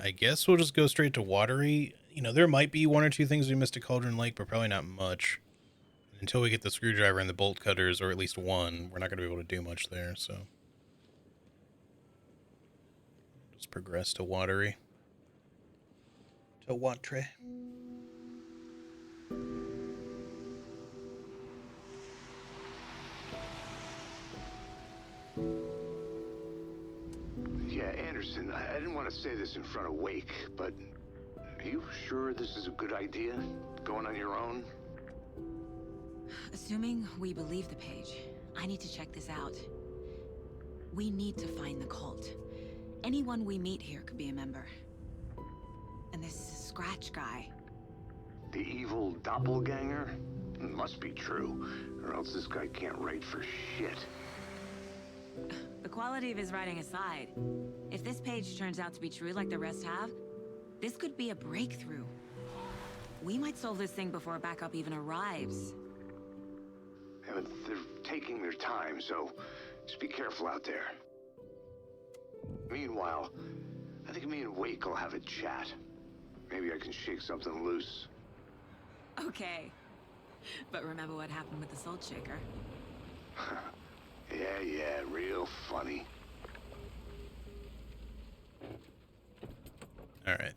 I guess we'll just go straight to Watery. You know, there might be one or two things we missed at Cauldron Lake, but probably not much. Until we get the screwdriver and the bolt cutters, or at least one, we're not going to be able to do much there, so... Just progress to Watery. To Watery. Yeah, Anderson, I didn't want to say this in front of Wake, but are you sure this is a good idea? Going on your own? Assuming we believe the page, I need to check this out. We need to find the cult. Anyone we meet here could be a member. And this Scratch guy. The evil doppelganger? Must be true, or else this guy can't write for shit. The quality of his writing aside, if this page turns out to be true like the rest have, this could be a breakthrough. We might solve this thing before backup even arrives. Yeah, but they're taking their time, so just be careful out there. Meanwhile, I think me and Wake will have a chat. Maybe I can shake something loose. Okay. But remember what happened with the Salt Shaker? Yeah, real funny. Alright.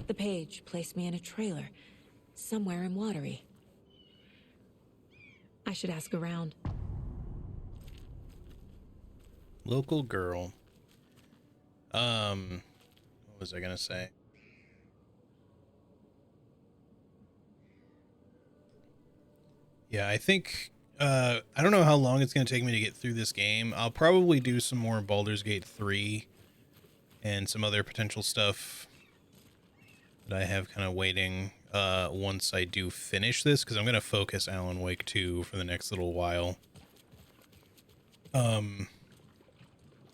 The page placed me in a trailer, somewhere in Watery. I should ask around. Local girl. What was I gonna say? Yeah, I think, I don't know how long it's gonna take me to get through this game. I'll probably do some more Baldur's Gate 3 and some other potential stuff that I have kind of waiting, once I do finish this, because I'm gonna focus Alan Wake 2 for the next little while.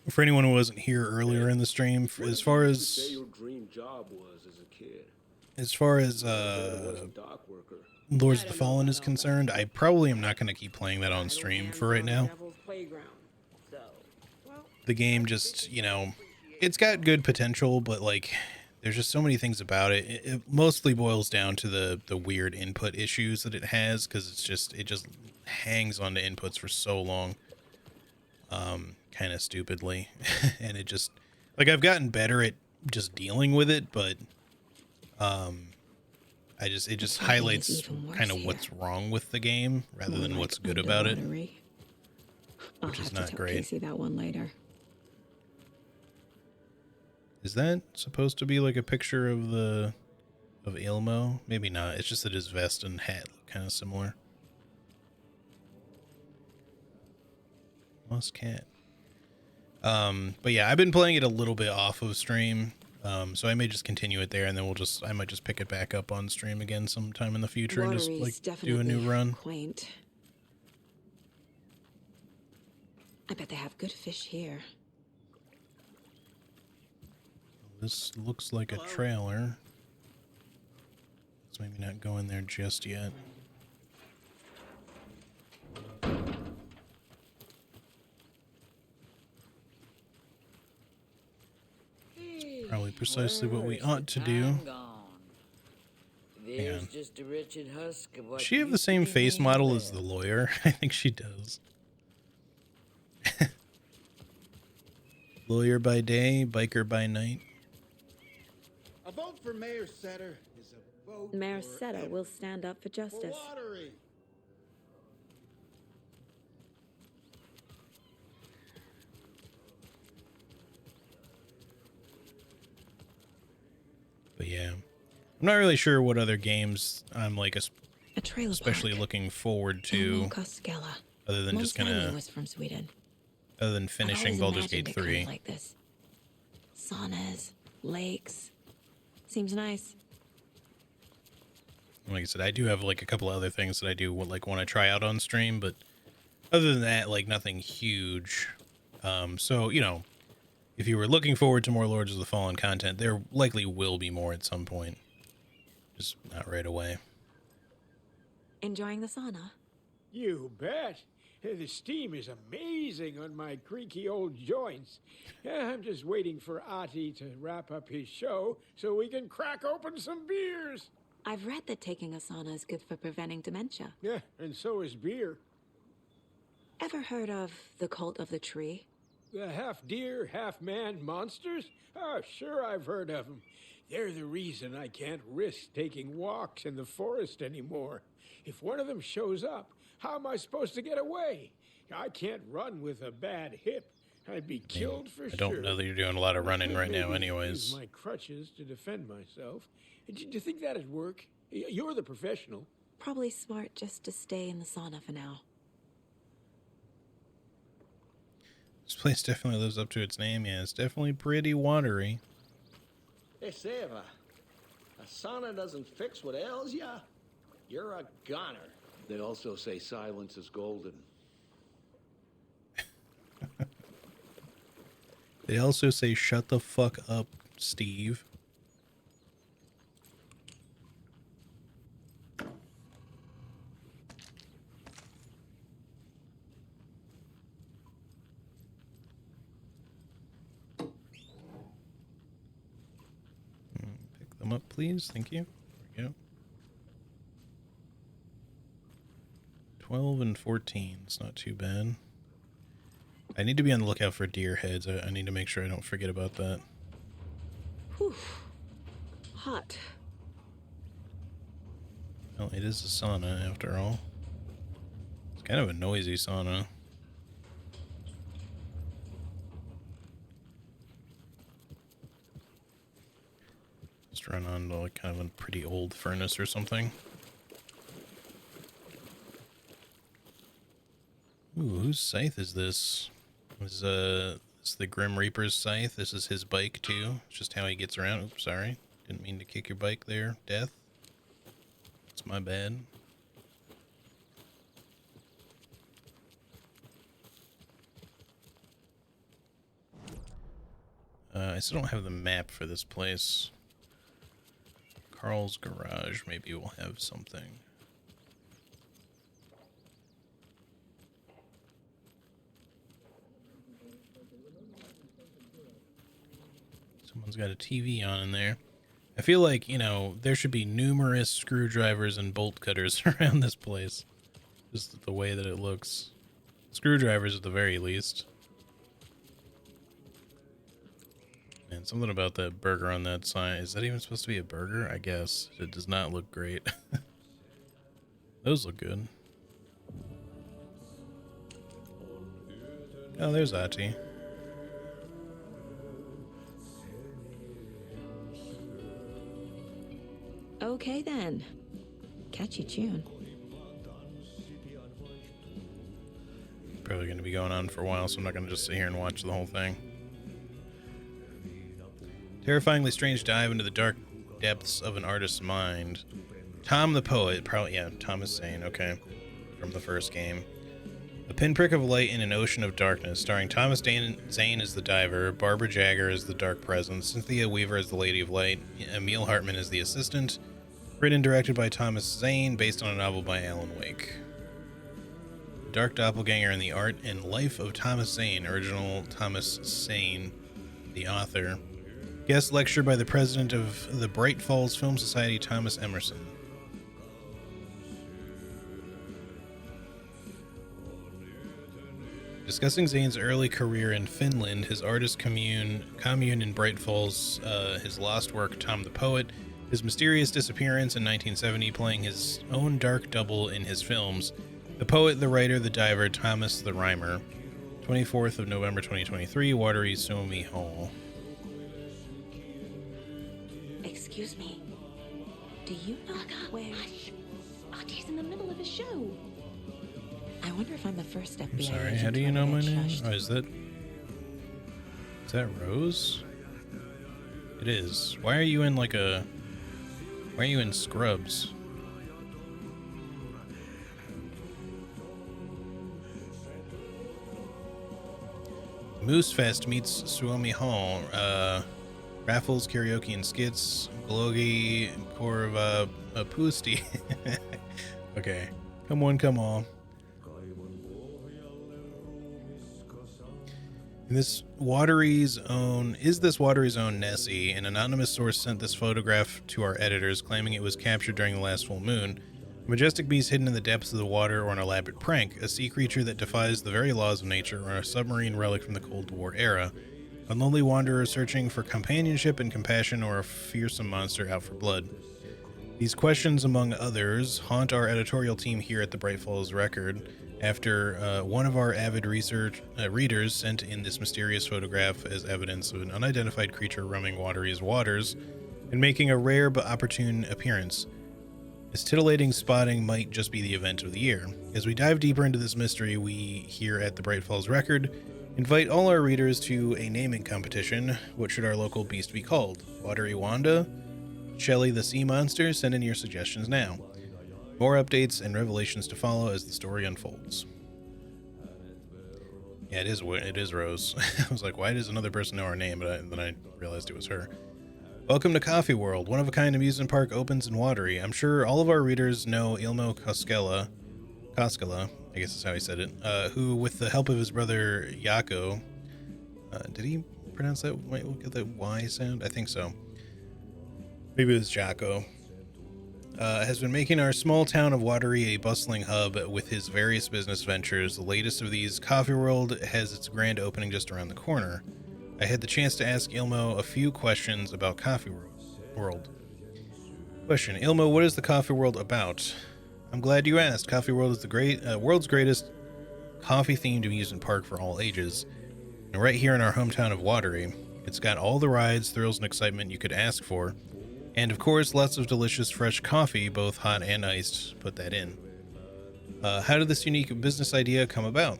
For anyone who wasn't here earlier in the stream, as far as your dream job was as a kid. as far as Lords of the Fallen is concerned, I probably am not going to keep playing that on stream for right now. The game just, you know, it's got good potential, but like there's just so many things about it. It mostly boils down to the weird input issues that it has, because it just hangs on to inputs for so long. Kind of stupidly. And it just, like, I've gotten better at just dealing with it, but it just highlights kind of what's wrong with the game rather than what's good about it, which is not great. Casey that one later. Is that supposed to be like a picture of Ilmo? Maybe not. It's just that his vest and hat look kind of similar. Lost cat. But yeah, I've been playing it a little bit off of stream, so I may just continue it there, and then I might just pick it back up on stream again sometime in the future and just like do a new run. Quaint. I bet they have good fish here. This looks like a trailer. Let's maybe not go in there just yet. Probably precisely what we ought to do. Hang on. Just a wretched husk of what Does she have the used to same be face me model and as the lawyer? I think she does. Lawyer by day, biker by night. A vote for Mayor Setter is a vote Mayor for Setter will stand up for justice. Watery. I'm not really sure what other games I'm like A trailer especially park. looking forward to, Koskela. other than Mom just Stanley gonna, was from Sweden. other than I've finishing always Baldur's imagined Gate it kind 3. of like this. Saunas, lakes. Seems nice. Like I said, I do have like a couple of other things that I do like want to try out on stream, but other than that, like nothing huge. So, you know, if you were looking forward to more Lords of the Fallen content, there likely will be more at some point. Just not right away. Enjoying the sauna? You bet. The steam is amazing on my creaky old joints. I'm just waiting for Ati to wrap up his show so we can crack open some beers. I've read that taking a sauna is good for preventing dementia. Yeah, and so is beer. Ever heard of the Cult of the Tree? The half-deer, half-man monsters? Oh, sure I've heard of them. They're the reason I can't risk taking walks in the forest anymore. If one of them shows up, how am I supposed to get away? I can't run with a bad hip. I'd be killed for sure. I don't know that you're doing a lot of running right now anyways. Use my crutches to defend myself. Do you think that'd work? You're the professional. Probably smart just to stay in the sauna for now. This place definitely lives up to its name. Yeah, it's definitely pretty watery. They say if a sauna doesn't fix what ails ya, you're a goner. They also say silence is golden. They also say shut the fuck up, Steve. Pick them up, please. Thank you. There we go. 12 and 14. It's not too bad. I need to be on the lookout for deer heads. I need to make sure I don't forget about that. Whew. Hot. Well, it is a sauna after all. It's kind of a noisy sauna. Just run on to like kind of a pretty old furnace or something. Ooh, whose scythe is this? It's the Grim Reaper's scythe. This is his bike too. It's just how he gets around. Oops, sorry. Didn't mean to kick your bike there, Death. It's my bad. I still don't have the map for this place. Carl's Garage, maybe we'll have something. Someone's got a TV on in there. I feel like, you know, there should be numerous screwdrivers and bolt cutters around this place. Just the way that it looks. Screwdrivers at the very least. Man, something about that burger on that sign. Is that even supposed to be a burger? I guess. It does not look great. Those look good. Oh, there's Ati. Okay then. Catchy tune. Probably going to be going on for a while, so I'm not going to just sit here and watch the whole thing. Terrifyingly strange dive into the dark depths of an artist's mind. Tom the Poet, probably, yeah, Thomas Zane, okay, from the first game. A pinprick of light in an ocean of darkness, starring Thomas Zane as the diver, Barbara Jagger as the dark presence, Cynthia Weaver as the Lady of Light, Emil Hartman as the assistant. Written and directed by Thomas Zane, based on a novel by Alan Wake. Dark Doppelganger and the Art and Life of Thomas Zane, original Thomas Zane, the author. Guest lecture by the president of the Bright Falls Film Society, Thomas Emerson. Discussing Zane's early career in Finland, his artist commune in Bright Falls, his lost work, Tom the Poet, his mysterious disappearance in 1970, playing his own dark double in his films, The Poet, the Writer, the Diver, Thomas the Rhymer. 24th of November 2023, Watery Suomi Hall. Excuse me. Do you know where? Augie's in the middle of a show. I wonder if I'm the first FBI I'm sorry, agent how do you to know ever my get name? shushed. Oh, is that Rose? It is. Why are you in like a... Why are you in scrubs? Moose Fest meets Suomi Hall. Raffles, karaoke, and skits. Glogi, Korva, Pusti. Okay. Come on, come on. Is this Watery's own Nessie? An anonymous source sent this photograph to our editors, claiming it was captured during the last full moon. A majestic beast hidden in the depths of the water, or an elaborate prank, a sea creature that defies the very laws of nature, or a submarine relic from the Cold War era. A lonely wanderer searching for companionship and compassion, or a fearsome monster out for blood. These questions, among others, haunt our editorial team here at the Bright Falls Record, after one of our avid readers sent in this mysterious photograph as evidence of an unidentified creature roaming Watery's waters and making a rare but opportune appearance. This titillating spotting might just be the event of the year. As we dive deeper into this mystery, we here at the Bright Falls Record invite all our readers to a naming competition. What should our local beast be called? Watery Wanda? Shelly the Sea Monster? Send in your suggestions now. More updates and revelations to follow as the story unfolds. Yeah, it is Rose. I was like, why does another person know our name? But then I realized it was her. Welcome to Coffee World. One of a kind amusement park opens in Watery. I'm sure all of our readers know Ilmo Koskela, I guess is how he said it, who, with the help of his brother Yako, did he pronounce that? Wait, look at the Y sound. I think so. Maybe it was Jocko. Has been making our small town of Watery a bustling hub with his various business ventures. The latest of these, Coffee World, has its grand opening just around the corner. I had the chance to ask Ilmo a few questions about Coffee World. Question: Ilmo, what is the Coffee World about? I'm glad you asked. Coffee World is the world's greatest coffee-themed amusement park for all ages. And right here in our hometown of Watery, it's got all the rides, thrills, and excitement you could ask for. And of course, lots of delicious fresh coffee, both hot and iced. Put that in. How did this unique business idea come about?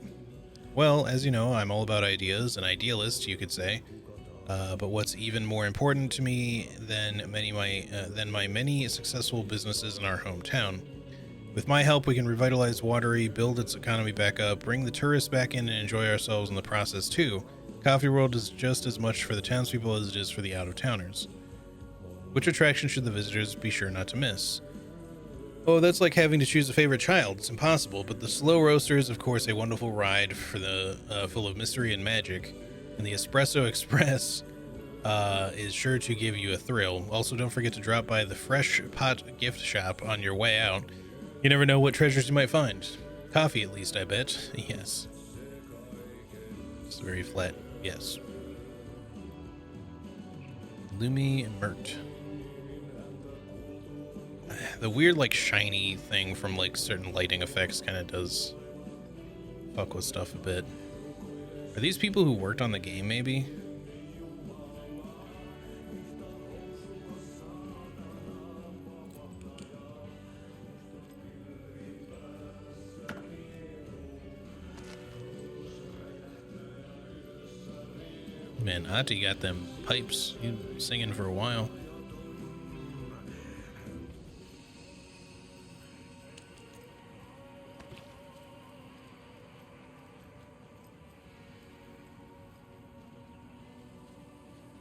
Well, as you know, I'm all about ideas, an idealist, you could say. But what's even more important to me than my many successful businesses in our hometown. With my help, we can revitalize Watery, build its economy back up, bring the tourists back in, and enjoy ourselves in the process too. Coffee World is just as much for the townspeople as it is for the out-of-towners. Which attraction should the visitors be sure not to miss? Oh, that's like having to choose a favorite child. It's impossible, but the Slow Roaster is, of course, a wonderful ride for the full of mystery and magic, and the Espresso Express is sure to give you a thrill. Also, don't forget to drop by the Fresh Pot gift shop on your way out. You never know what treasures you might find. Coffee, at least, I bet. Yes. It's very flat. Yes. Lumi and Mert. The weird, like, shiny thing from, like, certain lighting effects kind of does fuck with stuff a bit. Are these people who worked on the game, maybe? Man, Ati got them pipes. He's been singing for a while.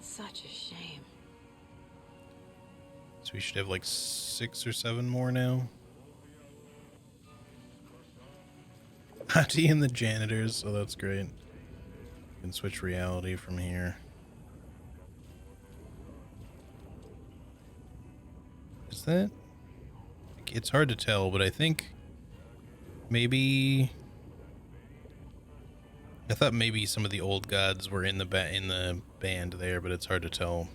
Such a shame. So we should have like 6 or 7 more now. Ati and the janitors. Oh, that's great. You can switch reality from here. Is that? It's hard to tell, but I think maybe I thought maybe some of the old gods were in the band there, but it's hard to tell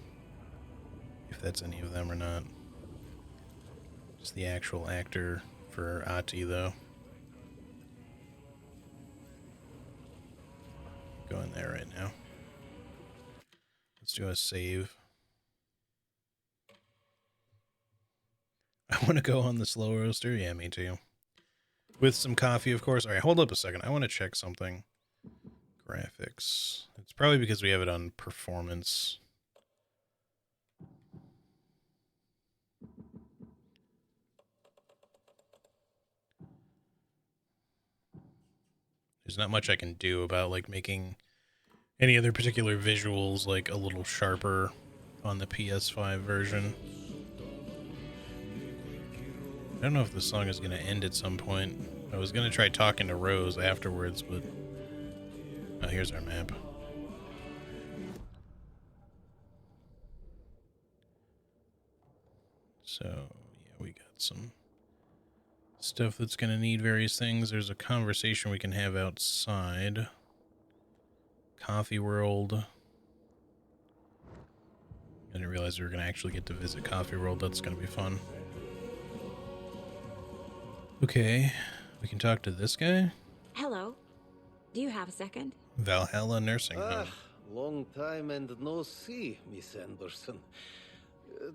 if that's any of them or not. Just the actual actor for Ati, though. Go in there right now. Let's do a save. want to go on the slow roaster? Yeah, me too. With some coffee, of course. All right, hold up a second. I want to check something. Graphics. It's probably because we have it on performance. There's not much I can do about like making any other particular visuals like a little sharper on the PS5 version. I don't know if this song is going to end at some point. I was going to try talking to Rose afterwards, but oh, here's our map. So, yeah, we got some stuff that's going to need various things. There's a conversation we can have outside. Coffee World. I didn't realize we were going to actually get to visit Coffee World. That's going to be fun. Okay, we can talk to this guy. Hello. Do you have a second? Valhalla Nursing Home. Long time and no see, Miss Anderson.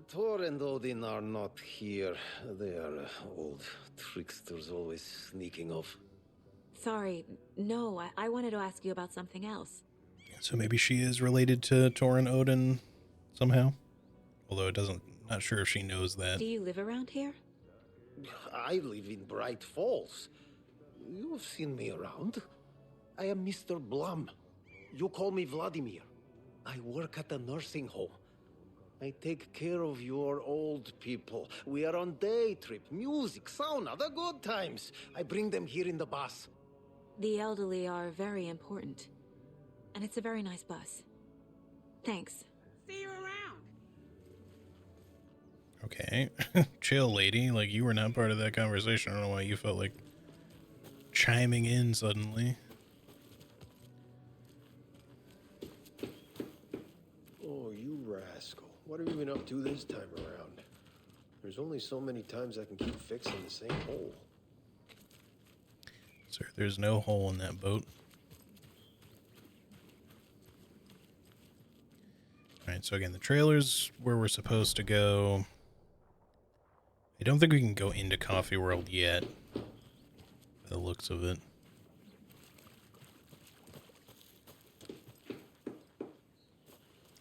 Thor and Odin are not here. They are old tricksters always sneaking off. Sorry, no, I wanted to ask you about something else. So maybe she is related to Thor and Odin somehow? Although it doesn't, not sure if she knows that. Do you live around here? I live in Bright Falls. You've seen me around. I am Mr. Blum. You call me Vladimir. I work at a nursing home. I take care of your old people. We are on day trip, music, sauna, the good times. I bring them here in the bus. The elderly are very important. And it's a very nice bus. Thanks. See you around. Okay. Chill, lady. Like, you were not part of that conversation. I don't know why you felt like chiming in suddenly. Oh, you rascal. What have you been up to this time around? There's only so many times I can keep fixing the same hole. Sir, there's no hole in that boat. Alright, so again, the trailer's where we're supposed to go. I don't think we can go into Coffee World yet, by the looks of it.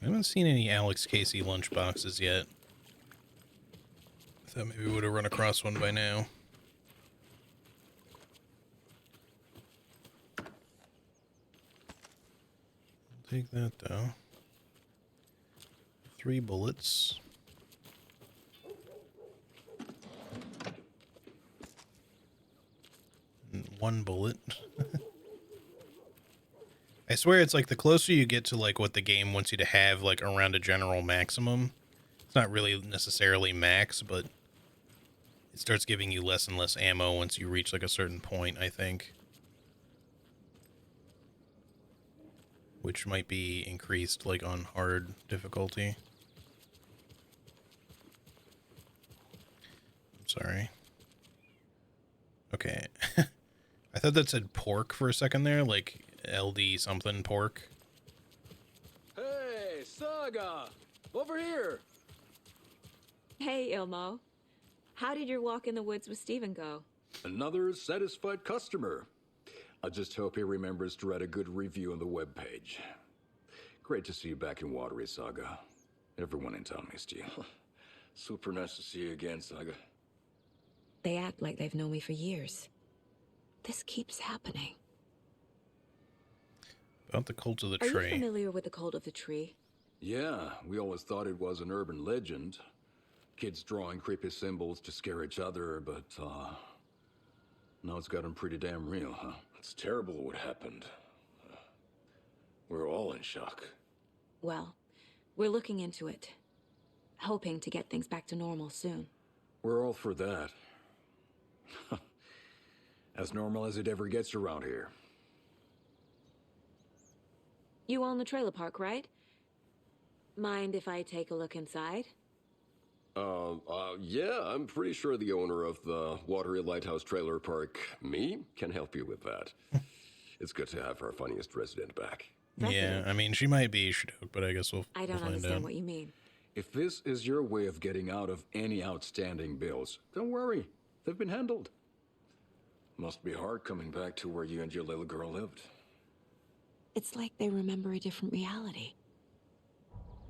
I haven't seen any Alex Casey lunchboxes yet. I thought maybe we would have run across one by now. I'll take that, though. 3 bullets. And 1 bullet. I swear it's like the closer you get to like what the game wants you to have like around a general maximum. It's not really necessarily max, but it starts giving you less and less ammo once you reach like a certain point, I think. Which might be increased like on hard difficulty. I'm sorry. Okay. I thought that said pork for a second there, like LD something pork. Hey, Saga! Over here! Hey, Ilmo. How did your walk in the woods with Steven go? Another satisfied customer. I just hope he remembers to write a good review on the webpage. Great to see you back in Watery, Saga. Everyone in town missed you. Super nice to see you again, Saga. They act like they've known me for years. This keeps happening. About the Cult of the Are Tree. you familiar with the Cult of the Tree? Yeah, we always thought it was an urban legend. Kids drawing creepy symbols to scare each other, but, now it's gotten pretty damn real, huh? It's terrible what happened. We're all in shock. Well, we're looking into it. Hoping to get things back to normal soon. We're all for that. As normal as it ever gets around here. You own the trailer park, right? Mind if I take a look inside? Yeah, I'm pretty sure the owner of the Watery Lighthouse Trailer Park, me, can help you with that. It's good to have our funniest resident back. Yeah, I mean, she might be stoked, but I guess we'll I don't find understand out. what you mean. If this is your way of getting out of any outstanding bills, don't worry. They've been handled. Must be hard coming back to where you and your little girl lived. It's like they remember a different reality.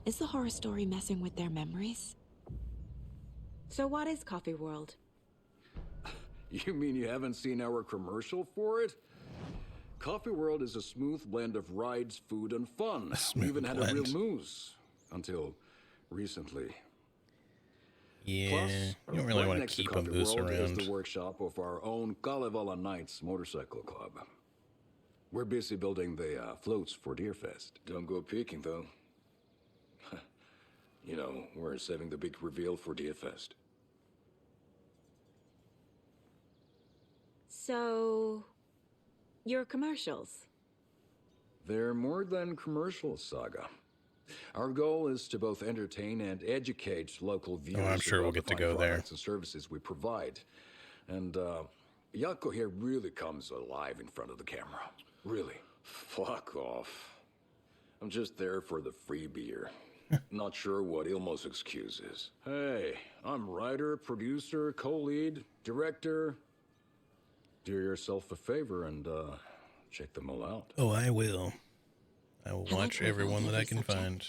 Is the horror story messing with their memories? So what is Coffee World? You mean you haven't seen our commercial for it? Coffee World is a smooth blend of rides, food, and fun. We even had a real moose. Until recently. Yeah, Plus, you don't really right want to next keep a Coffee moose World is around. the workshop of our own Kalevala Knights Motorcycle Club. We're busy building the floats for Deerfest. Don't go peeking, though. You know, we're saving the big reveal for Deerfest. So, your commercials? They're more than commercials, Saga. Our goal is to both entertain and educate local viewers. I'm sure we'll about get to the fine go there. products and services we provide. And Yako here really comes alive in front of the camera. Really. Fuck off. I'm just there for the free beer. Not sure what Ilmo's excuse is. Hey, I'm writer, producer, co-lead, director. Do yourself a favor and check them all out. Oh, I will. I will watch everyone that I can find.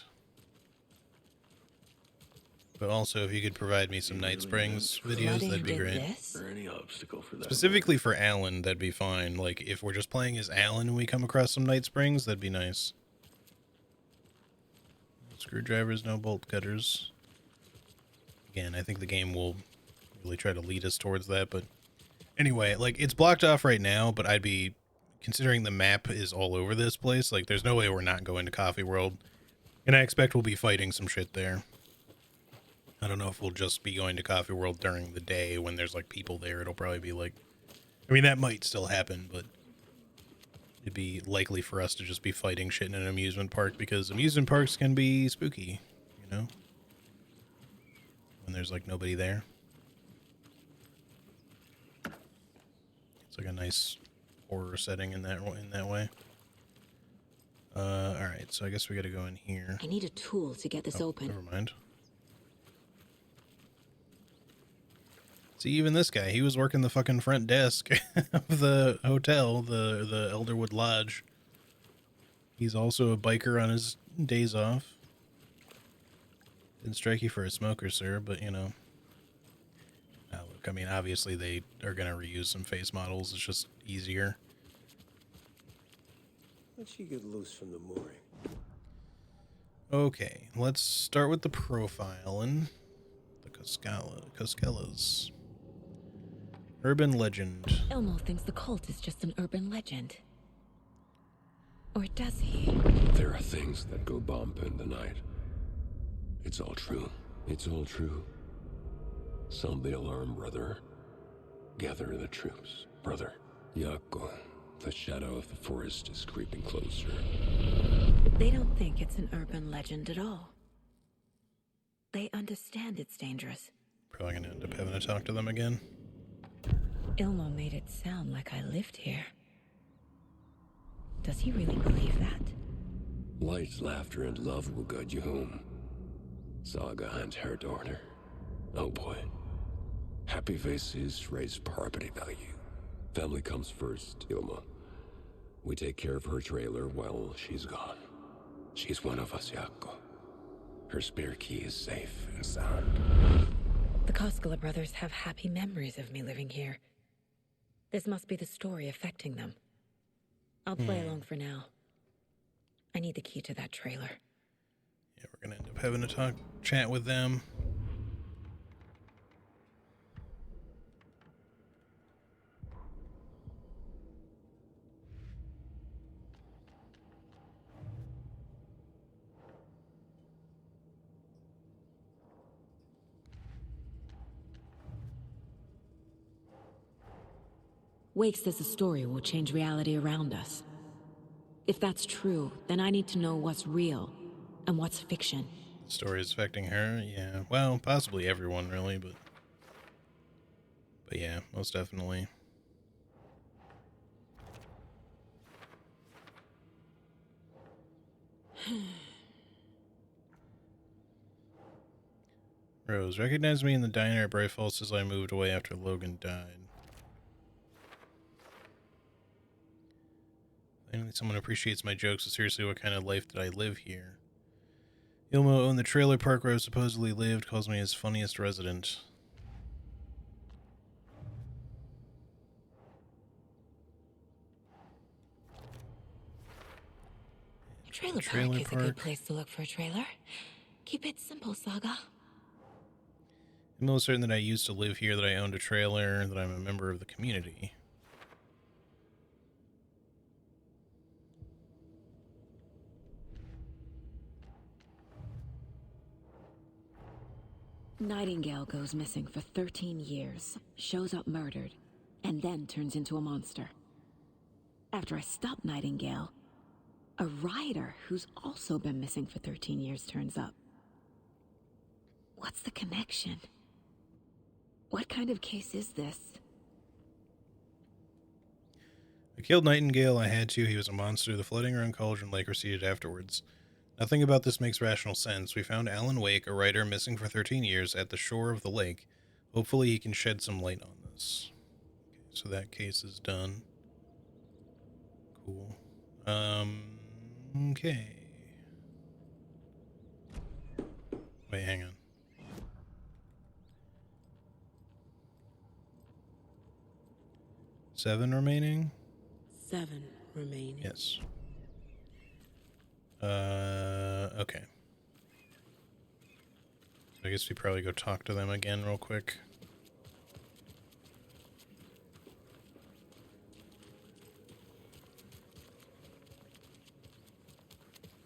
But also, if you could provide me some Night Springs videos, that'd be great. Is there any obstacle for that? Specifically for Alan, that'd be fine. Like, if we're just playing as Alan and we come across some Night Springs, that'd be nice. Screwdrivers, no bolt cutters. Again, I think the game will really try to lead us towards that, but anyway, like, it's blocked off right now, but I'd be, considering the map is all over this place, like, there's no way we're not going to Coffee World, and I expect we'll be fighting some shit there. I don't know if we'll just be going to Coffee World during the day when there's, like, people there. It'll probably be, like, I mean, that might still happen, but it'd be likely for us to just be fighting shit in an amusement park, because amusement parks can be spooky, you know? When there's, like, nobody there. It's like a nice horror setting in that way. Alright, so I guess we gotta go in here. I need a tool to get this open. Never mind. See, even this guy, he was working the fucking front desk of the hotel, the Elderwood Lodge. He's also a biker on his days off. Didn't strike you for a smoker, sir, but, you know. Look, I mean, obviously they are going to reuse some face models. It's just easier. How'd she get loose from the mooring? Okay, let's start with the profile and the Coskellas. Urban legend. Elmo thinks the cult is just an urban legend. Or does he? There are things that go bump in the night. It's all true. It's all true. Sound the alarm, brother. Gather the troops, brother. Yako, the shadow of the forest is creeping closer. They don't think it's an urban legend at all. They understand it's dangerous. Probably gonna end up having to talk to them again. Ilmo made it sound like I lived here. Does he really believe that? Light, laughter, and love will guide you home. Saga and her daughter. Oh boy. Happy faces raise property value. Family comes first, Ilma. We take care of her trailer while she's gone. She's one of us, Yako. Her spare key is safe and sound. The Koskela brothers have happy memories of me living here. This must be the story affecting them. I'll play along for now. I need the key to that trailer. Yeah, we're gonna end up having to chat with them. Wake says the story will change reality around us. If that's true, then I need to know what's real and what's fiction. The story is affecting her, yeah. Well, possibly everyone, really, but yeah, most definitely. Rose recognized me in the diner at Bright Falls as I moved away after Logan died. Finally, someone appreciates my jokes, so seriously, what kind of life did I live here? Ilmo owned the trailer park where I supposedly lived, calls me his funniest resident. A trailer park is a good place to look for a trailer. Keep it simple, Saga. I'm most certain that I used to live here, that I owned a trailer, that I'm a member of the community. Nightingale goes missing for 13 years, shows up murdered, and then turns into a monster. After I stop Nightingale, a rider who's also been missing for 13 years turns up. What's the connection? What kind of case is this? I killed Nightingale, I had to. He was a monster. The flooding around Cauldron Lake receded afterwards. Nothing about this makes rational sense. We found Alan Wake, a writer missing for 13 years, at the shore of the lake. Hopefully he can shed some light on this. Okay, so that case is done. Cool. Okay. Wait, hang on. Seven remaining? 7 remaining. Yes. Okay. So I guess we probably go talk to them again real quick.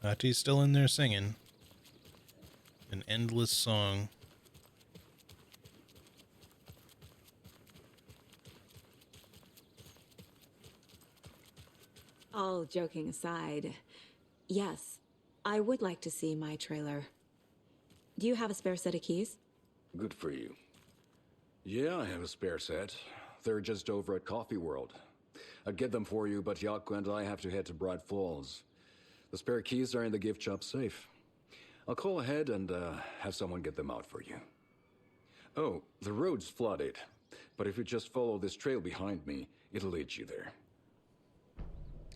Ati's still in there singing an endless song. All joking aside, yes, I would like to see my trailer. Do you have a spare set of keys? Good for you. Yeah, I have a spare set. They're just over at Coffee World. I'd get them for you, but Yaku and I have to head to Bright Falls. The spare keys are in the gift shop safe. I'll call ahead and have someone get them out for you. Oh, the road's flooded, but if you just follow this trail behind me, it'll lead you there.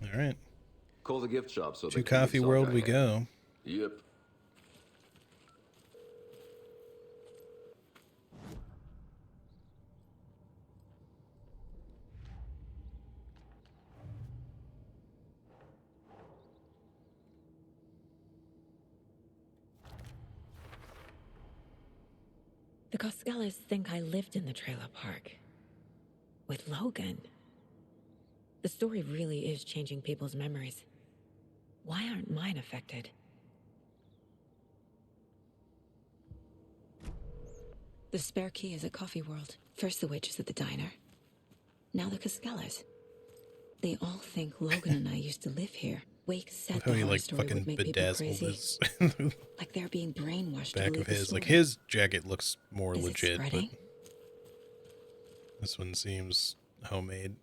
All right. Call the gift shop so to Coffee World we go. Yep. The Coskellas think I lived in the trailer park. With Logan. The story really is changing people's memories. Why aren't mine affected? The spare key is at Coffee World. First the witches at the diner. Now the Coskellas. They all think Logan and I used to live here. Wake said the horror story would make people crazy. Like they're being brainwashed. Back of his, like his jacket looks more legit, but this one seems homemade.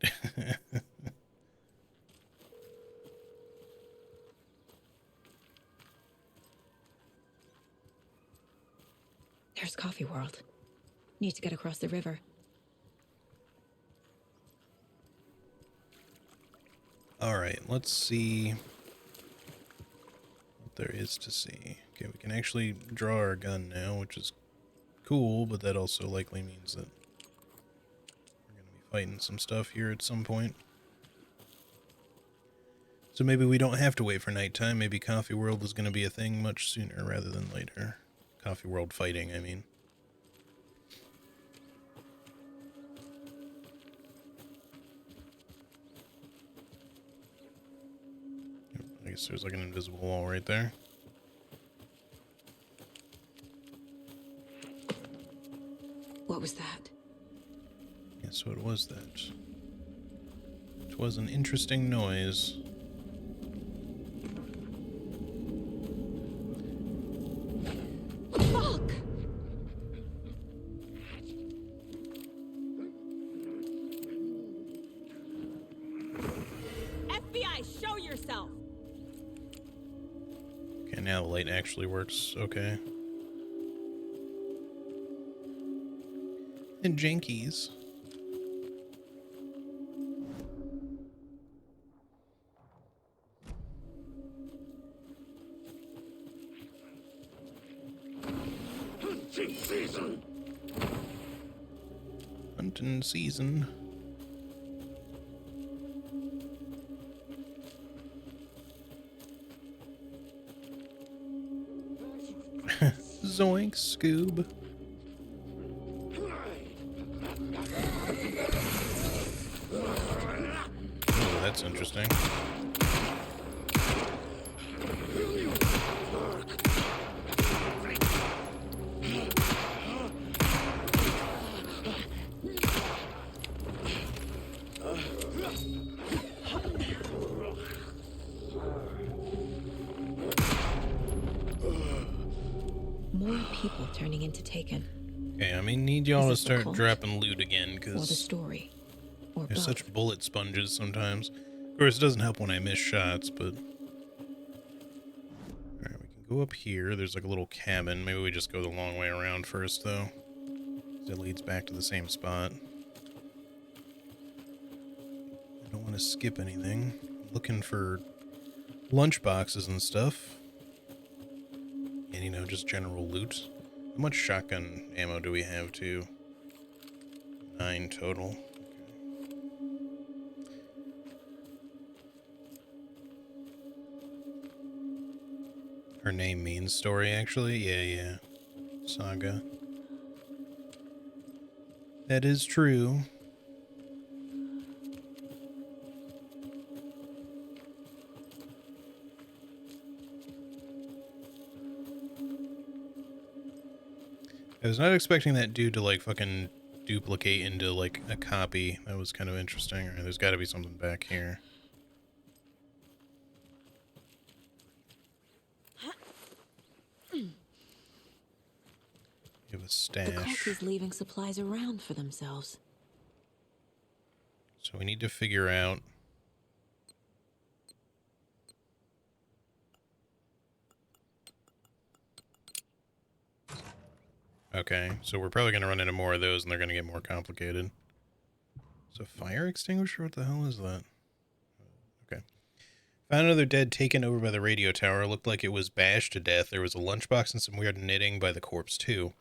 There's Coffee World. Need to get across the river. All right, let's see what there is to see. Okay, we can actually draw our gun now, which is cool, but that also likely means that we're going to be fighting some stuff here at some point. So maybe we don't have to wait for nighttime. Maybe Coffee World is going to be a thing much sooner rather than later. Coffee World fighting, I mean. I guess there's like an invisible wall right there. What was that? Yeah, so it was that. It was an interesting noise. Fuck! FBI, show yourself! Okay, now the light actually works. Okay. And Jankies. Hunting season. Hunting season. Zoink, Scoob. Oh, that's interesting. More people turning into Taken. Okay, I mean, need y'all to Is this the start cult? dropping loot again, Or the because story. Or they're both. such bullet sponges sometimes. Of course, it doesn't help when I miss shots, but... Alright, we can go up here. There's like a little cabin. Maybe we just go the long way around first, though. 'Cause it leads back to the same spot. I don't want to skip anything. I'm looking for lunch boxes and stuff. And, you know, just general loot. How much shotgun ammo do we have, too? 9 total. Her name means story, actually? Yeah. Saga. That is true. I was not expecting that dude to, like, fucking duplicate into, like, a copy. That was kind of interesting. Alright, there's gotta be something back here. You have a The cult stash. is leaving supplies around for themselves. So we need to figure out... Okay, so we're probably going to run into more of those and they're going to get more complicated. So fire extinguisher? What the hell is that? Okay. Found another dead taken over by the radio tower. Looked like it was bashed to death. There was a lunchbox and some weird knitting by the corpse too.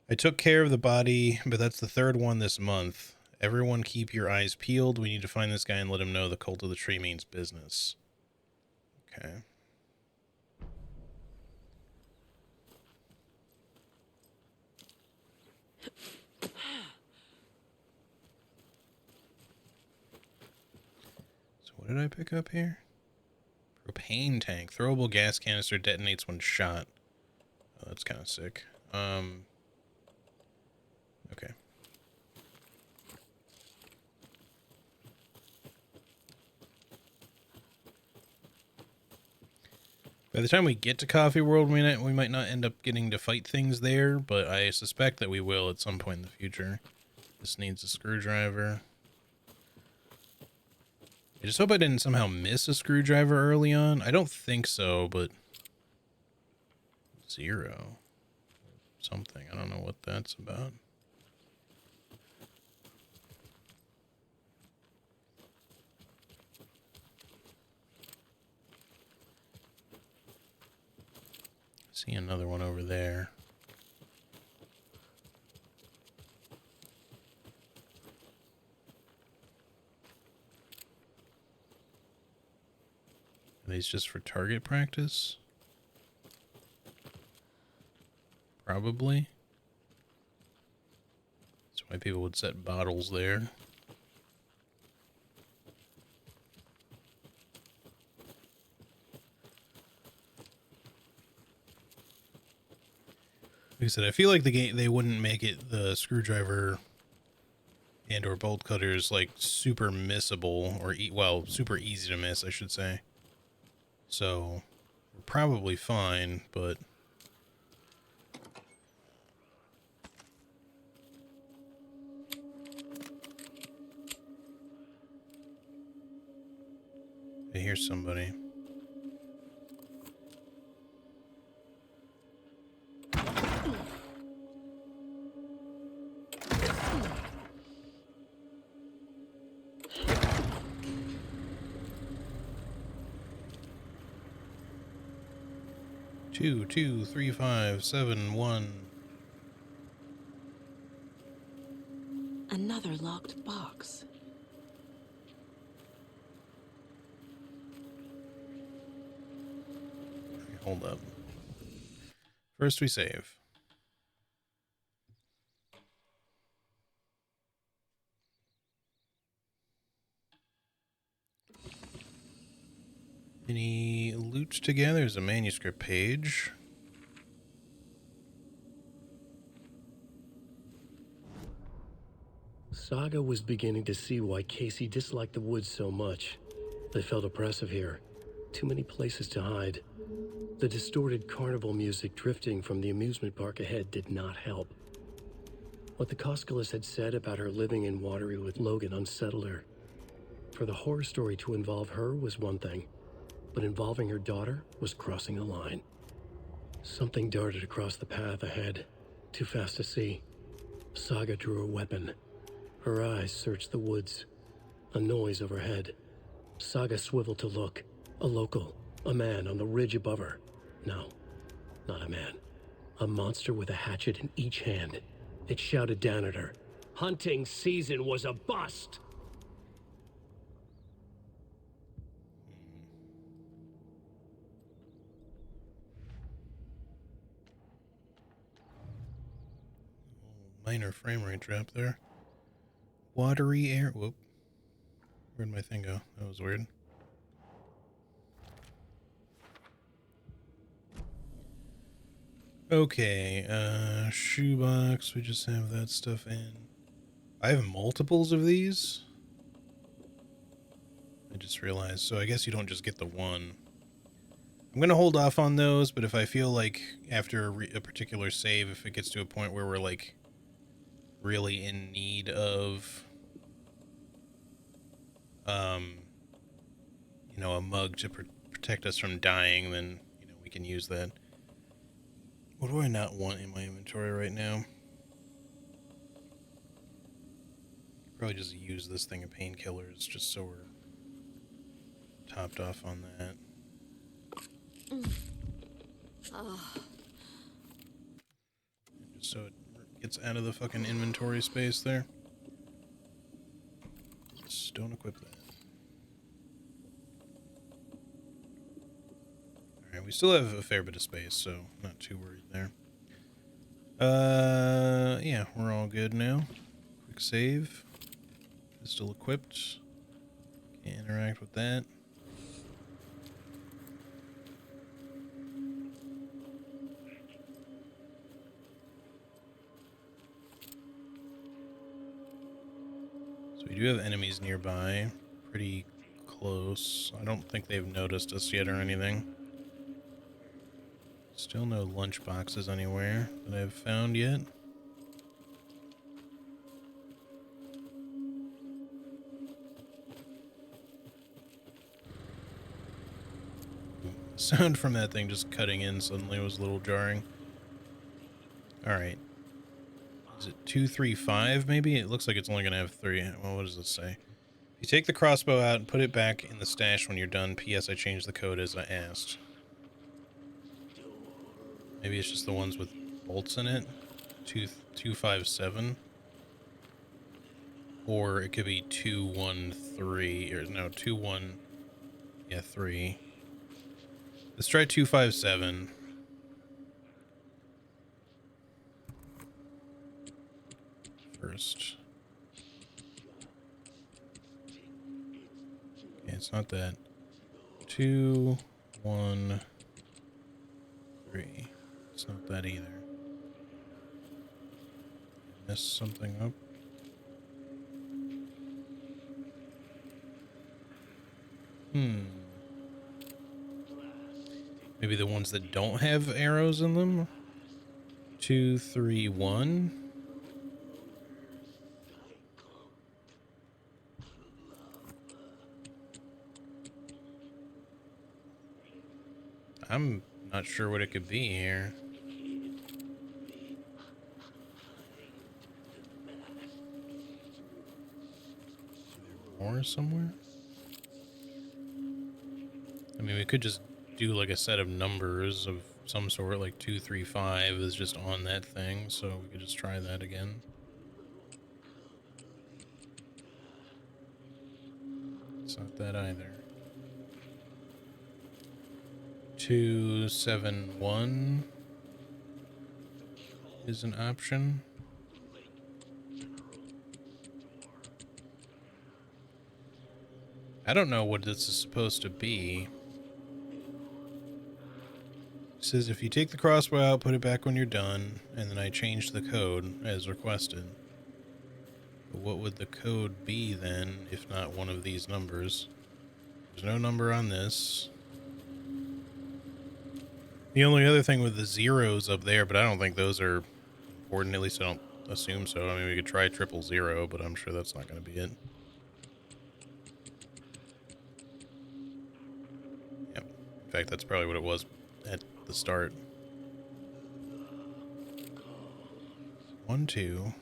I took care of the body, but that's the third one this month. Everyone keep your eyes peeled. We need to find this guy and let him know the cult of the tree means business. Okay. So what did I pick up here? Propane tank. Throwable gas canister detonates when shot. Oh, that's kind of sick. Okay. By the time we get to Coffee World, we might not end up getting to fight things there, but I suspect that we will at some point in the future. This needs a screwdriver. I just hope I didn't somehow miss a screwdriver early on. I don't think so, but... 0. Something. I don't know what that's about. See another one over there. Are these just for target practice? Probably. That's why people would set bottles there. Like I said, I feel like the game, they wouldn't make it the screwdriver and or bolt cutters like super missable or well, super easy to miss, I should say. So we're probably fine, but I hear somebody. 22357 Another locked box. Hold up. First we save. Any loot together? There's a manuscript page. Saga was beginning to see why Casey disliked the woods so much. They felt oppressive here. Too many places to hide. The distorted carnival music drifting from the amusement park ahead did not help. What the Koskalas had said about her living in Watery with Logan unsettled her. For the horror story to involve her was one thing, but involving her daughter was crossing a line. Something darted across the path ahead, too fast to see. Saga drew her weapon. Her eyes searched the woods. A noise overhead. Saga swiveled to look. A local. A man on the ridge above her. No, not a man. A monster with a hatchet in each hand. It shouted down at her. Hunting season was a bust! Minor frame rate drop there. Watery air. Whoop. Where'd my thing go? That was weird. Okay, shoebox. We just have that stuff in. I have multiples of these. I just realized. So I guess you don't just get the one. I'm going to hold off on those, but if I feel like after a particular save, if it gets to a point where we're like really in need of you know, a mug to protect us from dying, then, you know, we can use that. What do I not want in my inventory right now? Probably just use this thing of painkillers just so we're topped off on that. Just so it gets out of the fucking inventory space there. Let's don't equip that. Alright, we still have a fair bit of space, so not too worried there. Yeah, we're all good now. Quick save. It's still equipped. Can't interact with that. So we do have enemies nearby. Pretty close. I don't think they've noticed us yet or anything. Still no lunch boxes anywhere that I've found yet. Sound from that thing just cutting in suddenly was a little jarring. Alright. Is it 235 maybe? It looks like it's only going to have 3. Well, what does it say? If you take the crossbow out and put it back in the stash when you're done, P.S. I changed the code as I asked. Maybe it's just the ones with bolts in it. 257. Or it could be 213, or no, 3. Let's try 257. First. Okay, it's not that. 2, 1, 3. It's not that either. Messed something up. Maybe the ones that don't have arrows in them? 2, 3, 1. I'm not sure what it could be here. More somewhere? I mean, we could just do like a set of numbers of some sort, like 235 is just on that thing, so we could just try that again. It's not that either. 271 is an option. I don't know what this is supposed to be. It says if you take the crossbow out, put it back when you're done, and then I changed the code as requested. But what would the code be then, if not one of these numbers? There's no number on this. The only other thing with the zeros up there, but I don't think those are important, at least I don't assume so. I mean, we could try 000, but I'm sure that's not going to be it. Yep. In fact, that's probably what it was at the start. 1 2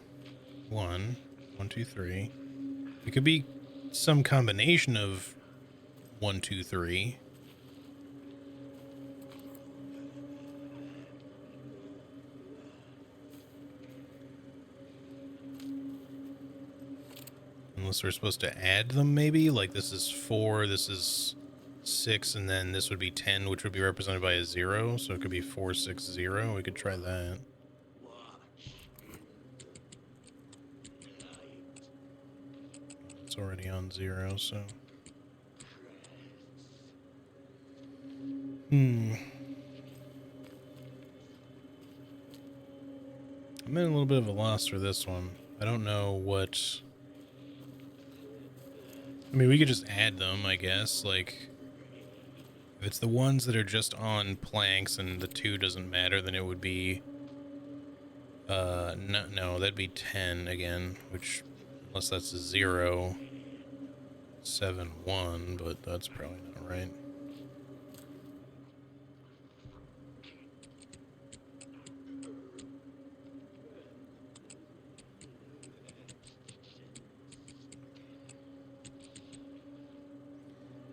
1 1 2 3. It could be some combination of 1 2 3. Unless we're supposed to add them, maybe? Like this is 4, this is 6, and then this would be 10, which would be represented by a 0. So it could be 4 6 0. We could try that. It's already on 0, so. I'm in a little bit of a loss for this one. I don't know what. I mean, we could just add them, I guess. Like, if it's the ones that are just on planks and the 2 doesn't matter, then it would be, no, that'd be 10 again, which, unless that's a 0, 7 1, but that's probably not right.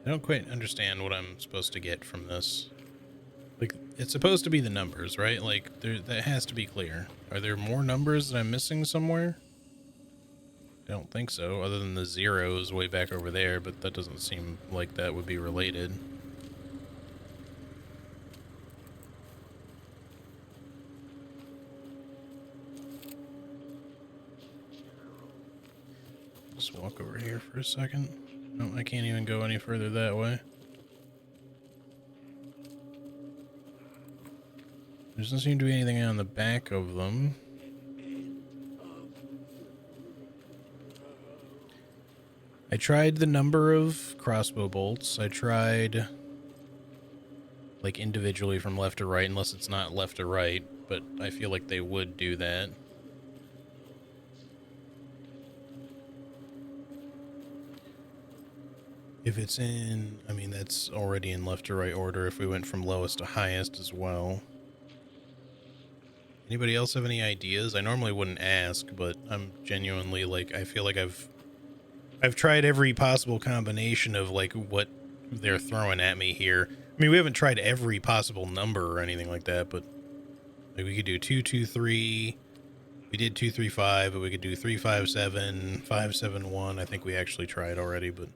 I don't quite understand what I'm supposed to get from this. Like, it's supposed to be the numbers, right? Like, that has to be clear. Are there more numbers that I'm missing somewhere? I don't think so, other than the zeros way back over there, but that doesn't seem like that would be related. Just walk over here for a second. No, I can't even go any further that way. There doesn't seem to be anything on the back of them. I tried the number of crossbow bolts. I tried, like, individually from left to right, unless it's not left to right, but I feel like they would do that. If it's in, I mean, that's already in left to right order if we went from lowest to highest as well. Anybody else have any ideas? I normally wouldn't ask, but I'm genuinely, like, I feel like I've tried every possible combination of, like, what they're throwing at me here. I mean, we haven't tried every possible number or anything like that, but like, we could do 2 2 3. We did 2 3 5, but we could do 3 5 7, 5 7 1. I think we actually tried already, but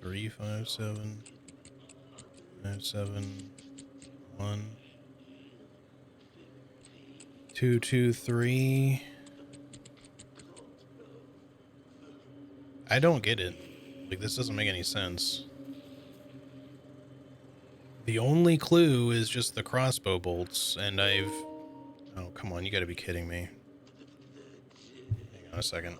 3 5 7 5 7 1 2 2 3. I don't get it. Like, this doesn't make any sense. The only clue is just the crossbow bolts, and I've... Oh, come on, you gotta be kidding me. Hang on a second.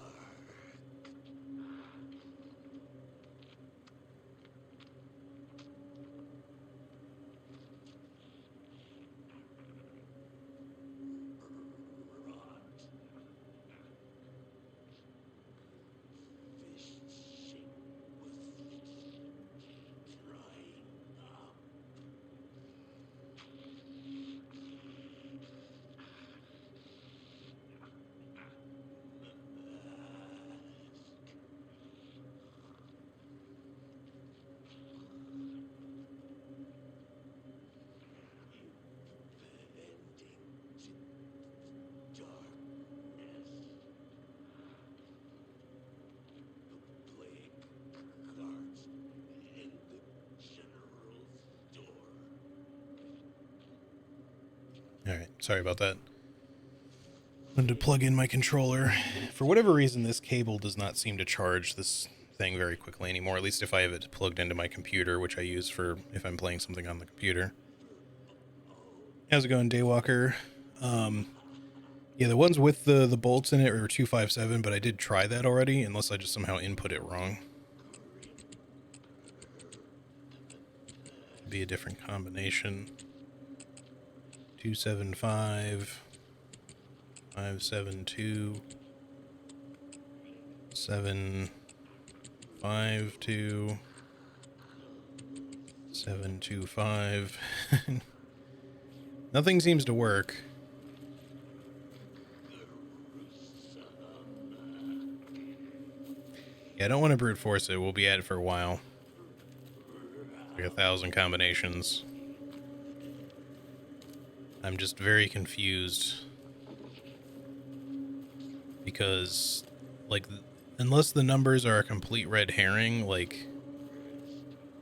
Alright, sorry about that. I wanted to plug in my controller. For whatever reason, this cable does not seem to charge this thing very quickly anymore, at least if I have it plugged into my computer, which I use for if I'm playing something on the computer. How's it going, Daywalker? Yeah, the ones with the bolts in it are 257, but I did try that already, unless I just somehow input it wrong. Be a different combination. 275, 572, 752, 725. Nothing seems to work. Yeah, I don't want to brute force it. We'll be at it for a while. Like 1,000 combinations. I'm just very confused. Because, like, unless the numbers are a complete red herring, like,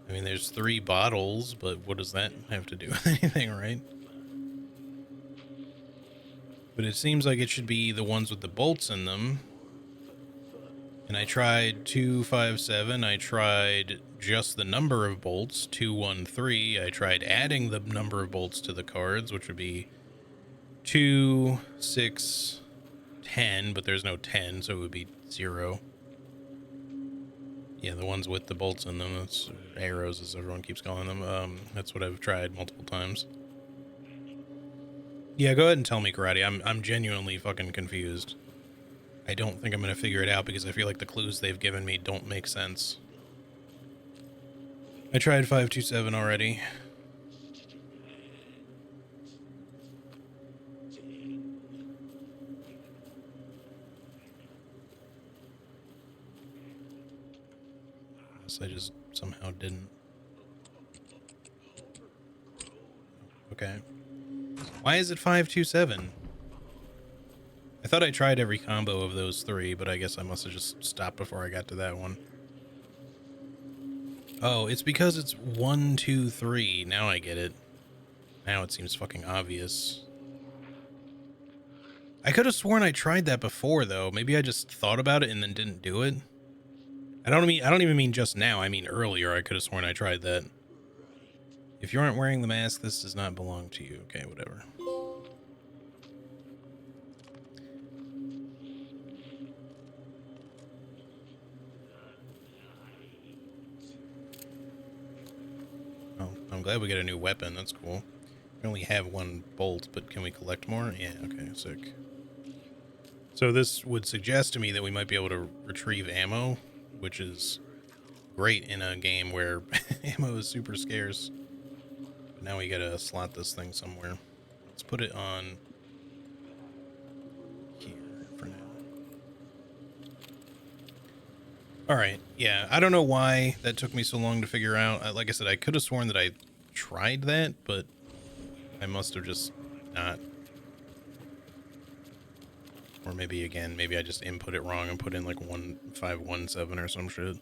I mean, there's 3 bottles, but what does that have to do with anything, right? But it seems like it should be the ones with the bolts in them. And I tried 257, I tried just the number of bolts, 213, I tried adding the number of bolts to the cards, which would be 2, 6, 10, but there's no 10, so it would be 0. Yeah, the ones with the bolts in them, that's arrows as everyone keeps calling them, that's what I've tried multiple times. Yeah, go ahead and tell me, Karate, I'm genuinely fucking confused. I don't think I'm going to figure it out because I feel like the clues they've given me don't make sense. I tried 527 already. I just somehow didn't. Okay. Why is it 527? I thought I tried every combo of those 3, but I guess I must have just stopped before I got to that one. Oh, it's because it's 1, 2, 3. Now I get it. Now it seems fucking obvious. I could have sworn I tried that before, though. Maybe I just thought about it and then didn't do it. I don't even mean just now. I mean earlier. I could have sworn I tried that. If you aren't wearing the mask, this does not belong to you. Okay, whatever. I'm glad we got a new weapon. That's cool. We only have 1 bolt, but can we collect more? Yeah, okay, sick. So this would suggest to me that we might be able to retrieve ammo, which is great in a game where ammo is super scarce. But now we gotta slot this thing somewhere. Let's put it on here for now. Alright, yeah, I don't know why that took me so long to figure out. Like I said, I could have sworn that I tried that, but I must have just not. Or maybe, again, maybe I just input it wrong and put in like 1517 or some shit.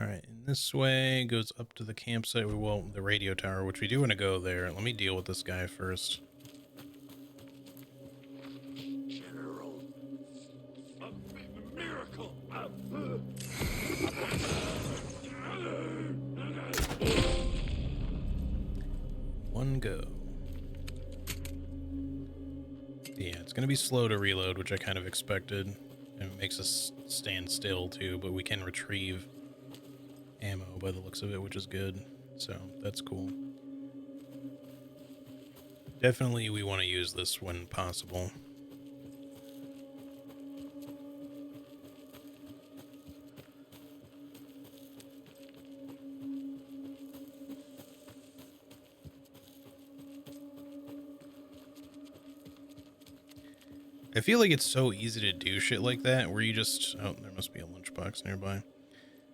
Alright, and this way goes up to the campsite. Well, the radio tower, which we do want to go there. Let me deal with this guy first. General, a miracle. One go. Yeah, it's going to be slow to reload, which I kind of expected. And it makes us stand still, too, but we can retrieve ammo by the looks of it, which is good. So, that's cool. Definitely we want to use this when possible. I feel like it's so easy to do shit like that, where you just... Oh, there must be a lunchbox nearby.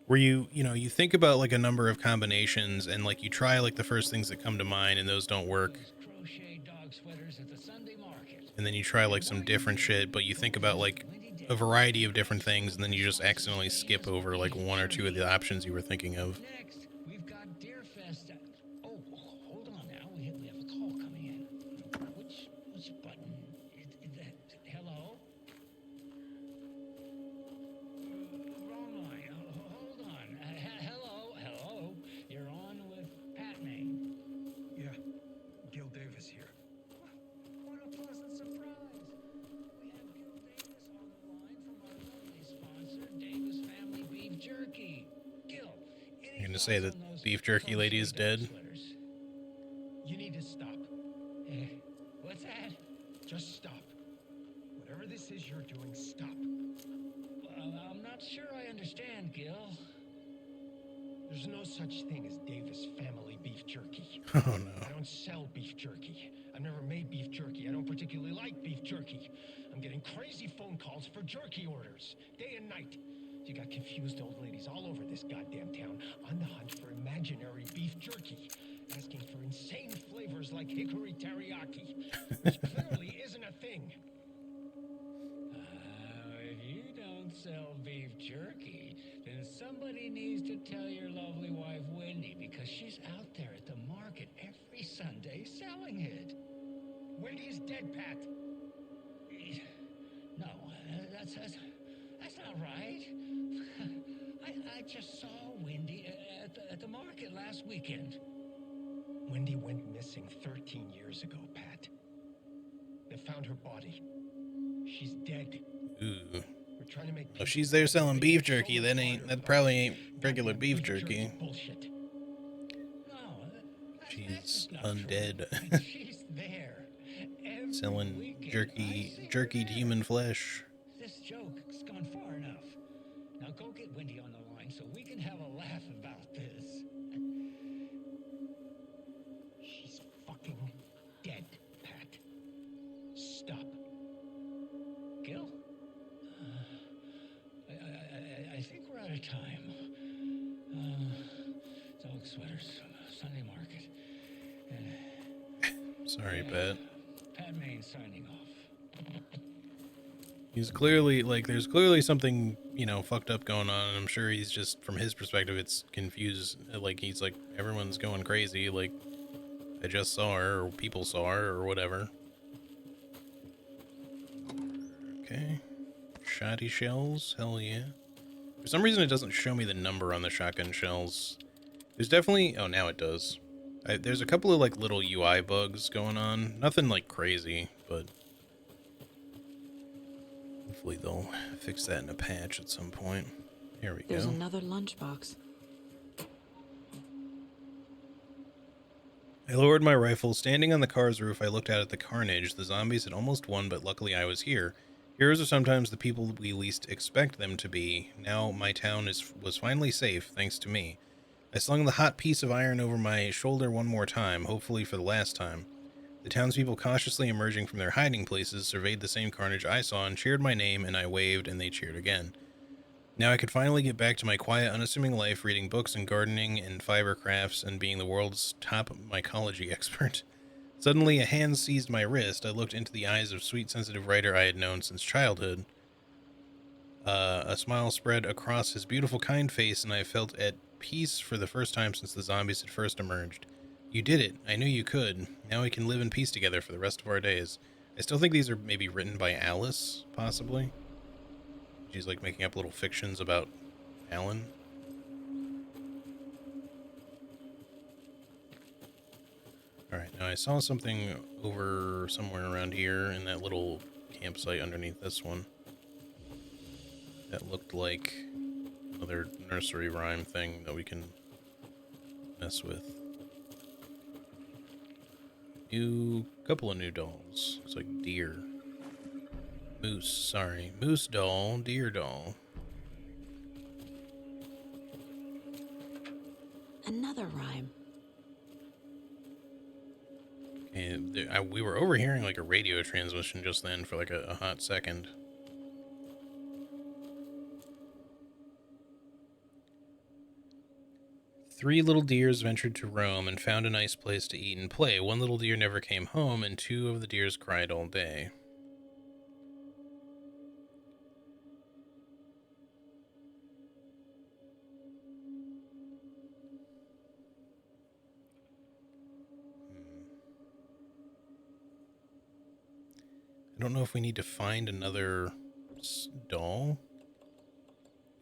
Where you think about, like, a number of combinations, and, like, you try, like, the first things that come to mind, and those don't work. crocheted dog sweaters at the Sunday market. and then you try like some different shit, but you think about like a variety of different things, and then you just accidentally skip over like one or two of the options you were thinking of. Next, we've got Deerfest. Oh, hold on now. We have a call coming in. Which button? Hello? Wrong line. Hold on. Hello. You're on with Pat Maine. Yeah, Gil Davis here. What a pleasant surprise. We have Gil Davis on the line from our lovely sponsor, Davis Family Beef Jerky. Gil, You're gonna say that beef jerky lady is dead? You need to stop. What's that? Just stop. Whatever this is you're doing, stop. I'm not sure I understand, Gil. There's no such thing as Davis Family Beef Jerky. Oh no. I don't sell beef jerky. I've never made beef jerky. I don't particularly like beef jerky. I'm getting crazy phone calls for jerky orders, day and night. You got confused old ladies all over this goddamn town on the hunt for imaginary beef jerky, asking for insane flavors like hickory teriyaki, which clearly isn't a thing. If you don't sell beef jerky, then somebody needs to tell your lovely wife Wendy, because she's out there at the market every Sunday selling it. Wendy is dead, Pat. No, that's not right. I just saw Wendy at the market last weekend. Wendy went missing 13 years ago, Pat. They found her body. She's dead. Ooh. We're trying to make If she's there selling beef jerky, that probably ain't regular beef jerky. Bullshit. She's undead. She's there. Selling jerkied human flesh. This joke's gone far enough. Now go get Wendy on the line so we can have a laugh about this. She's fucking dead, Pat. Stop. Gil? I think we're out of time. Dog sweaters, Sunday market. Sorry, Pat. Pat Maine signing off. He's clearly, like, there's clearly something, fucked up going on, and I'm sure he's just, from his perspective, it's confused. Like, he's like, everyone's going crazy, like, I just saw her, or people saw her, or whatever. Okay. Shoddy shells, hell yeah. For some reason, it doesn't show me the number on the shotgun shells. There's definitely, oh, now it does. There's a couple of, like, little UI bugs going on. Nothing, like, crazy, but hopefully they'll fix that in a patch at some point. Here we There's go. another lunchbox. I lowered my rifle. Standing on the car's roof, I looked out at the carnage. The zombies had almost won, but luckily I was here. Heroes are sometimes the people we least expect them to be. Now my town was finally safe, thanks to me. I slung the hot piece of iron over my shoulder one more time, hopefully for the last time. The townspeople, cautiously emerging from their hiding places, surveyed the same carnage I saw and cheered my name, and I waved, and they cheered again. Now I could finally get back to my quiet, unassuming life, reading books and gardening and fiber crafts and being the world's top mycology expert. Suddenly, a hand seized my wrist. I looked into the eyes of sweet, sensitive writer I had known since childhood. A smile spread across his beautiful, kind face, and I felt at peace for the first time since the zombies had first emerged. You did it. I knew you could. Now we can live in peace together for the rest of our days. I still think these are maybe written by Alice, possibly. She's like making up little fictions about Alan. Alright, now I saw something over somewhere around here in that little campsite underneath this one. That looked like another nursery rhyme thing that we can mess with. Couple of new dolls. Looks like deer. Moose, sorry. Moose doll, deer doll. Another rhyme. And we were overhearing like a radio transmission just then for like a hot second. 3 little deers ventured to roam and found a nice place to eat and play. 1 little deer never came home, and 2 of the deers cried all day. I don't know if we need to find another doll.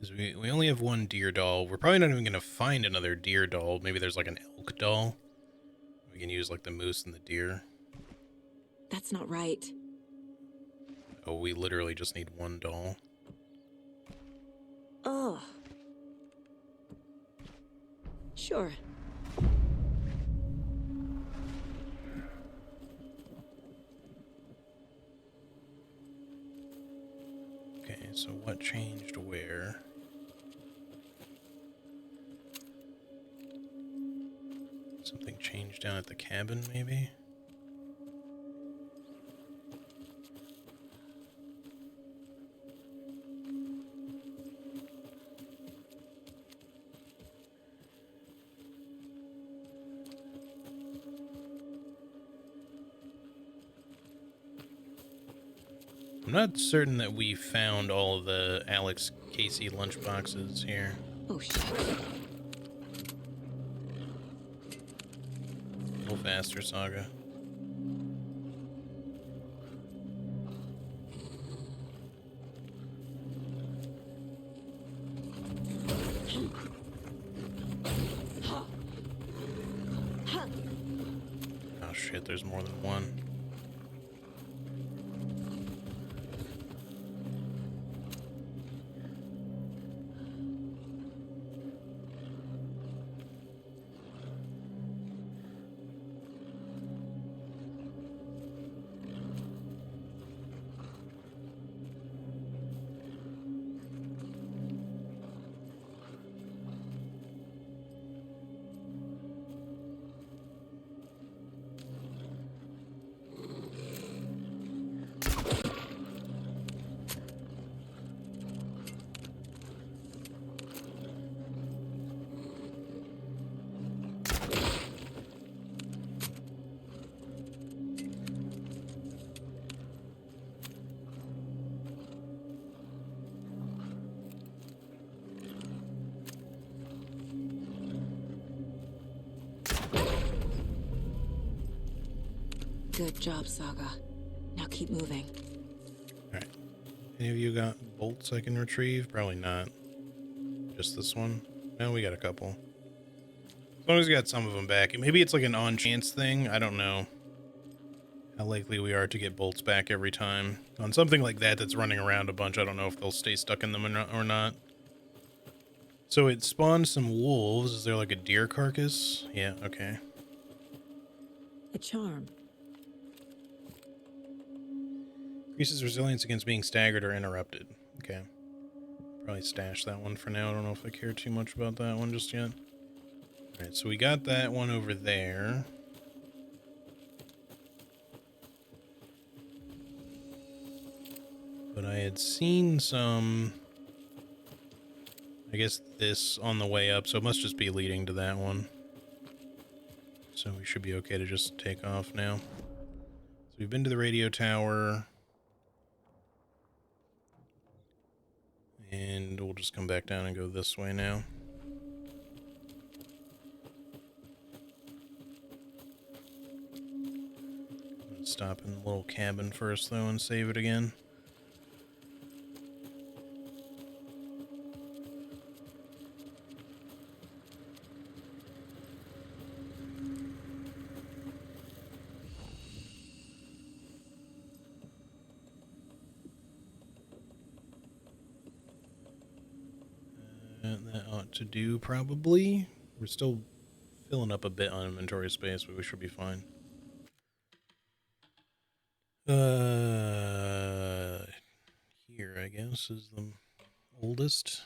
Because we only have 1 deer doll. We're probably not even going to find another deer doll. Maybe there's like an elk doll. We can use like the moose and the deer. That's not right. Oh, we literally just need 1 doll. Oh. Sure. Okay, so what changed where? Something changed down at the cabin, maybe? I'm not certain that we found all of the Alex Casey lunchboxes here. Oh, shit. A little faster, Saga. Oh shit, there's more than 1. Good job, Saga. Now keep moving. Alright. Any of you got bolts I can retrieve? Probably not. Just this one? No, we got a couple. As long as we got some of them back. Maybe it's like an on-chance thing. I don't know how likely we are to get bolts back every time. On something like that that's running around a bunch, I don't know if they'll stay stuck in them or not. So it spawned some wolves. Is there like a deer carcass? Yeah, okay. A charm. Increases resilience against being staggered or interrupted. Okay. Probably stash that one for now. I don't know if I care too much about that one just yet. Alright, so we got that one over there. But I had seen some... I guess this on the way up, so it must just be leading to that one. So we should be okay to just take off now. So we've been to the radio tower. And we'll just come back down and go this way now. Stop in the little cabin first, though, and save it again. That ought to do, probably. We're still filling up a bit on inventory space, but we should be fine. Here, I guess, is the oldest.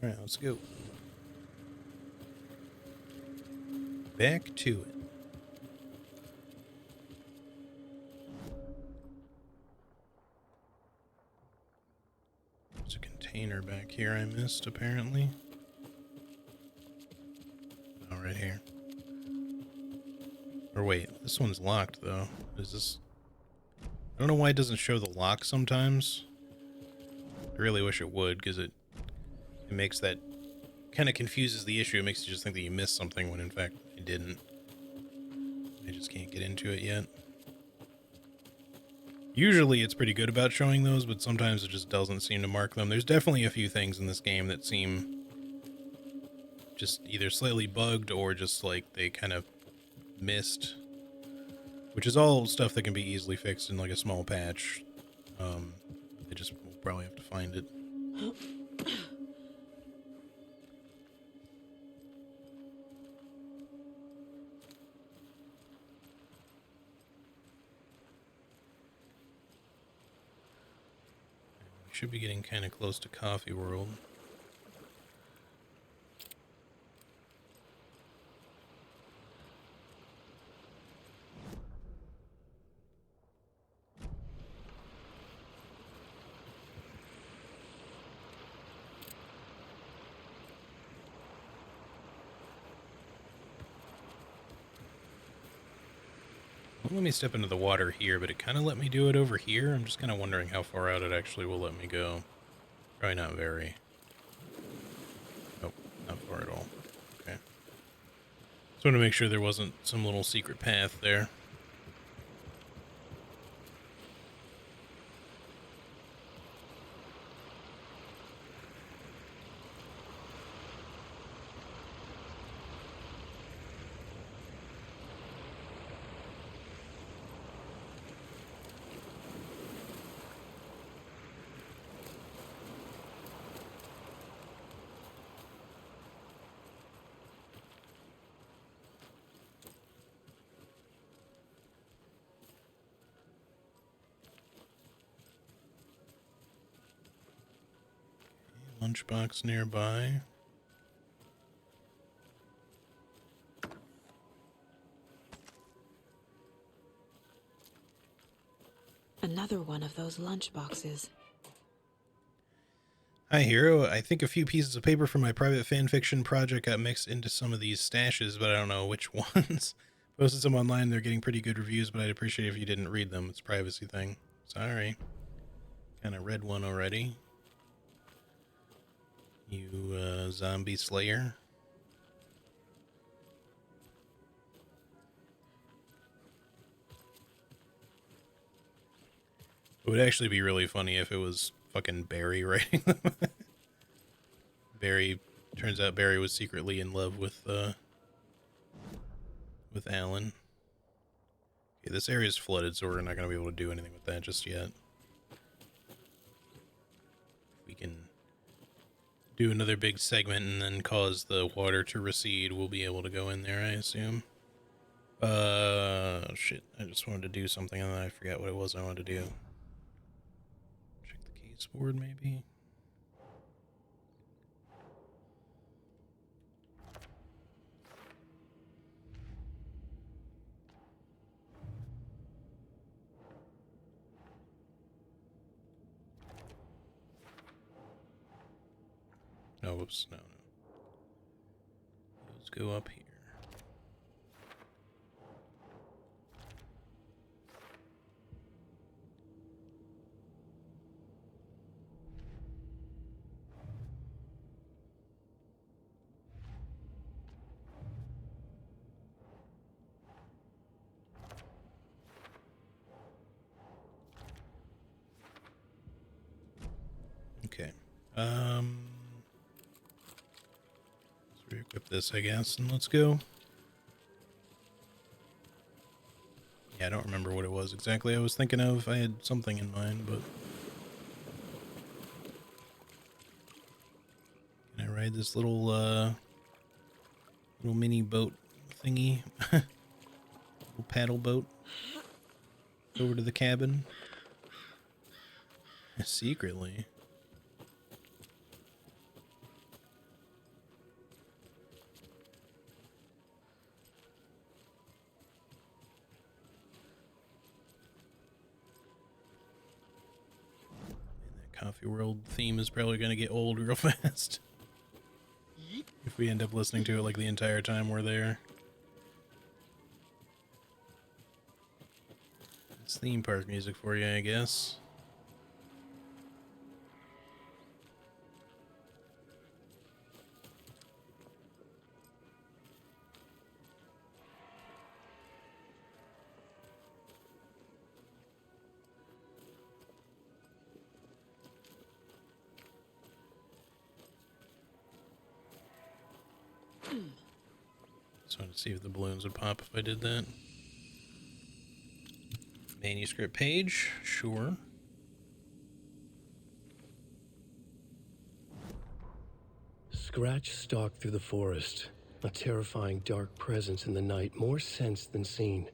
Alright, let's go. Back to it. container back here I missed, apparently. Oh, right here. Or wait, this one's locked, though. Is this... I don't know why it doesn't show the lock sometimes. I really wish it would, because it makes that... kind of confuses the issue. It makes you just think that you missed something when, in fact, you didn't. I just can't get into it yet. Usually it's pretty good about showing those, but sometimes it just doesn't seem to mark them. There's definitely a few things in this game that seem just either slightly bugged or just like they kind of missed, which is all stuff that can be easily fixed in like a small patch. They just will probably have to find it. Should be getting kind of close to Coffee World. Won't let me step into the water here, but it kind of let me do it over here. I'm just kind of wondering how far out it actually will let me go. Probably not very. Nope, not far at all. Okay. Just wanted to make sure there wasn't some little secret path there. Lunchbox nearby. Another one of those lunchboxes. Hi, Hero. I think a few pieces of paper from my private fanfiction project got mixed into some of these stashes, but I don't know which ones. Posted some online. They're getting pretty good reviews, but I'd appreciate if you didn't read them. It's a privacy thing. Sorry. Kind of read one already. You, zombie slayer. It would actually be really funny if it was fucking Barry writing them. Turns out Barry was secretly in love with Alan. Okay, this area is flooded, so we're not going to be able to do anything with that just yet. We can do another big segment and then cause the water to recede. We'll be able to go in there, I assume. Shit. I just wanted to do something and then I forgot what it was I wanted to do. Check the case board, maybe? No, whoops, no. Let's go up here. Okay. Re-equip this, I guess, and let's go. Yeah, I don't remember what it was exactly I was thinking of. I had something in mind, but... Can I ride this little, little mini boat thingy? Little paddle boat? Over to the cabin? Secretly. Coffee World theme is probably going to get old real fast if we end up listening to it like the entire time we're there. It's theme park music for you, I guess. Just wanted to see if the balloons would pop if I did that. Manuscript page, sure. Scratch stalked through the forest, a terrifying dark presence in the night, more sensed than seen.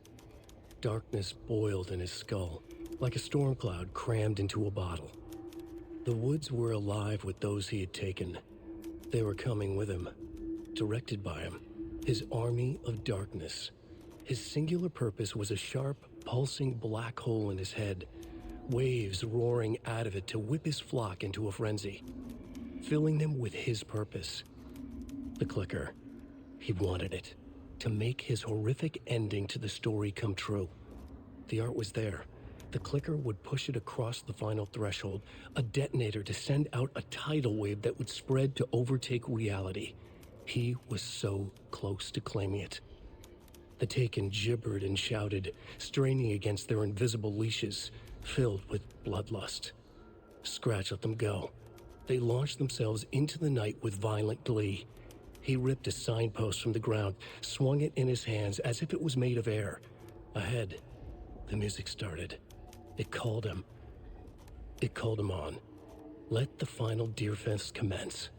Darkness boiled in his skull, like a storm cloud crammed into a bottle. The woods were alive with those he had taken. They were coming with him, directed by him, his army of darkness. His singular purpose was a sharp, pulsing black hole in his head, waves roaring out of it to whip his flock into a frenzy, filling them with his purpose. The clicker. He wanted it, to make his horrific ending to the story come true. The art was there. The clicker would push it across the final threshold, a detonator to send out a tidal wave that would spread to overtake reality. He was so close to claiming it. The Taken gibbered and shouted, straining against their invisible leashes, filled with bloodlust. Scratch let them go. They launched themselves into the night with violent glee. He ripped a signpost from the ground, swung it in his hands as if it was made of air. Ahead, the music started. It called him. It called him on. Let the final Deerfest commence.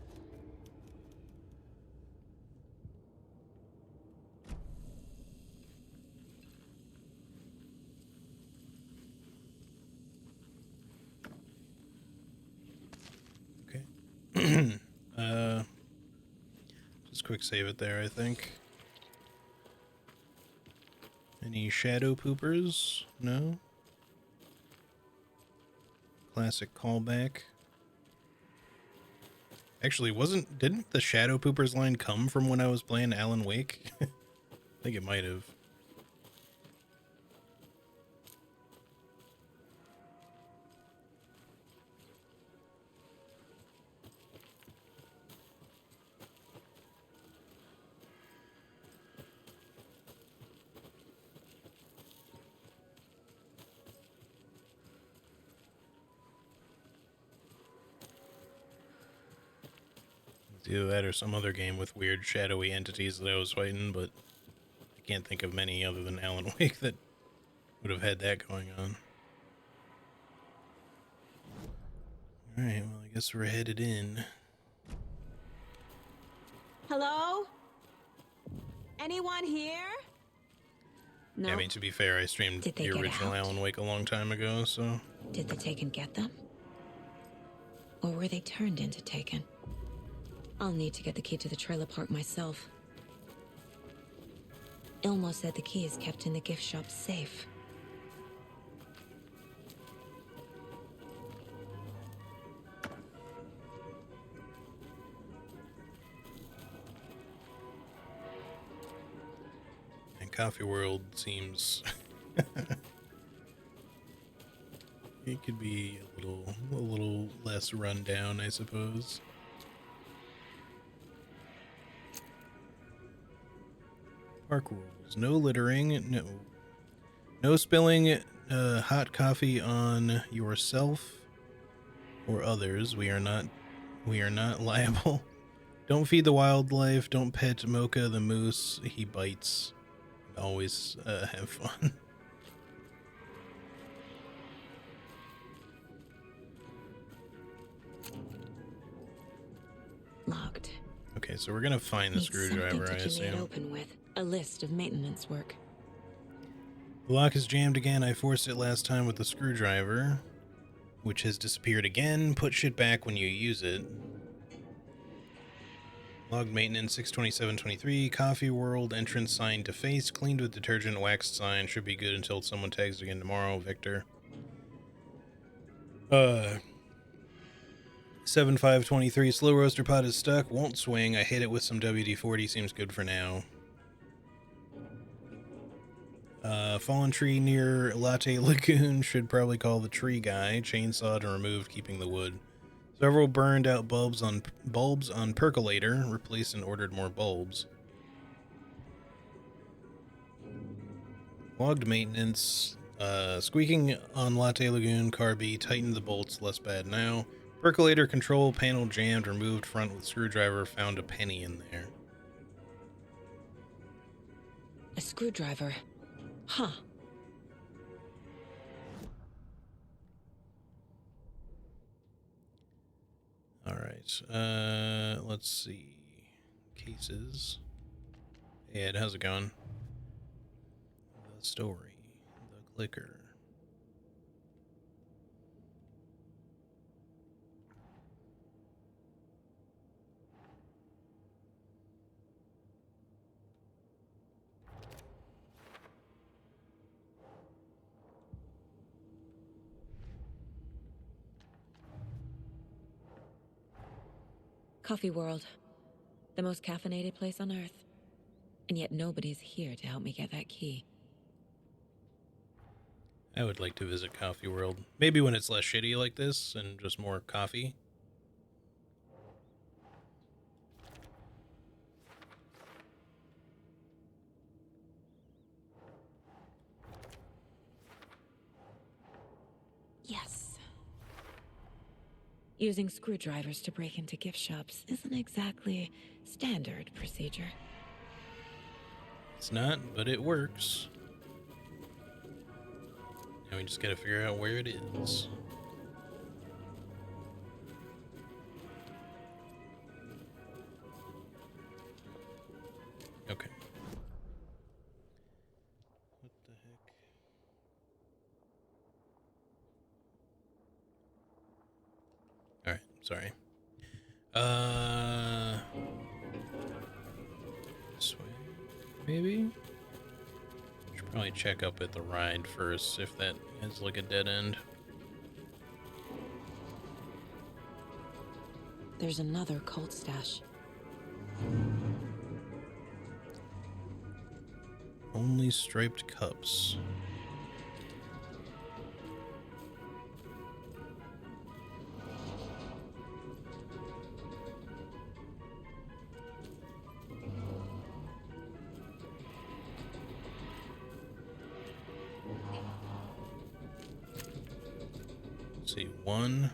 Just quick save it there, I think. Any shadow poopers? No? Classic callback. Actually, didn't the shadow poopers line come from when I was playing Alan Wake? I think it might have. Either that or some other game with weird shadowy entities that I was fighting, but I can't think of many other than Alan Wake that would have had that going on. Alright, well, I guess we're headed in. Hello? Anyone here? No. Yeah, I mean, to be fair, I streamed Did they the get original out? Alan Wake a long time ago, so... Did the Taken get them? Or were they turned into Taken? I'll need to get the key to the trailer park myself. Ilmo said the key is kept in the gift shop safe. And Coffee World seems... it could be a little less run down, I suppose. Park rules: no littering, no spilling hot coffee on yourself or others. We are not liable. Don't feed the wildlife. Don't pet Mocha the moose. He bites. Always have fun. Locked. Okay, so we're gonna find the Need screwdriver, I something to keep it assume. open with. A list of maintenance work. The lock is jammed again. I forced it last time with the screwdriver, which has disappeared again. Put shit back when you use it. Log maintenance 62723. Coffee World entrance sign defaced. Cleaned with detergent. Waxed sign. Should be good until someone tags again tomorrow. Victor. 7523 slow roaster pot is stuck. Won't swing. I hit it with some WD-40. Seems good for now. Fallen tree near Latte Lagoon. Should probably call the tree guy. Chainsaw to remove, keeping the wood. Several burned out bulbs on percolator. Replaced and ordered more bulbs. Logged maintenance. Squeaking on Latte Lagoon. Car B. Tightened the bolts. Less bad now. Percolator control panel jammed. Removed front with screwdriver. Found a penny in there. A screwdriver. Huh. All right. Let's see. Cases. Hey Ed, how's it going? The story. The clicker. Coffee World. The most caffeinated place on Earth. And yet nobody's here to help me get that key. I would like to visit Coffee World. Maybe when it's less shitty like this and just more coffee. Yes. Using screwdrivers to break into gift shops isn't exactly standard procedure. It's not, but it works. Now we just gotta figure out where it is. Okay. What the heck? Alright, sorry. This way, maybe? Should probably check up at the ride first, if that is like a dead end. There's another cult stash. Only striped cups. Let's see, one.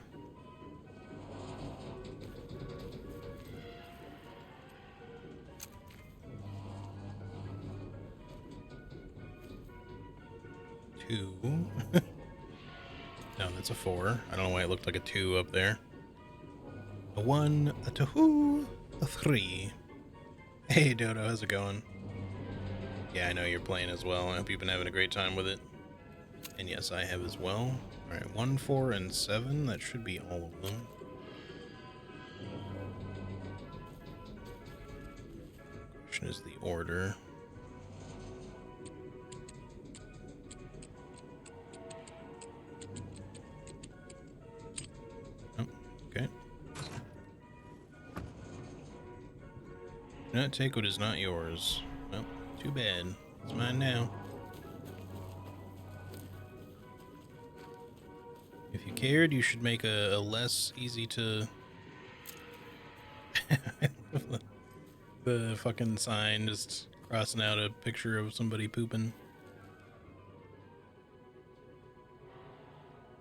Two. No, that's a 4. I don't know why it looked like a 2 up there. A 1, a 2, a 3. Hey Dodo, how's it going? Yeah, I know you're playing as well. I hope you've been having a great time with it. And yes, I have as well. Alright, 1, 4, and 7. That should be all of them. Question is the order. Okay. Do not take what is not yours. Well, too bad. It's mine now. If you cared, you should make a less easy to... the fucking sign just crossing out a picture of somebody pooping.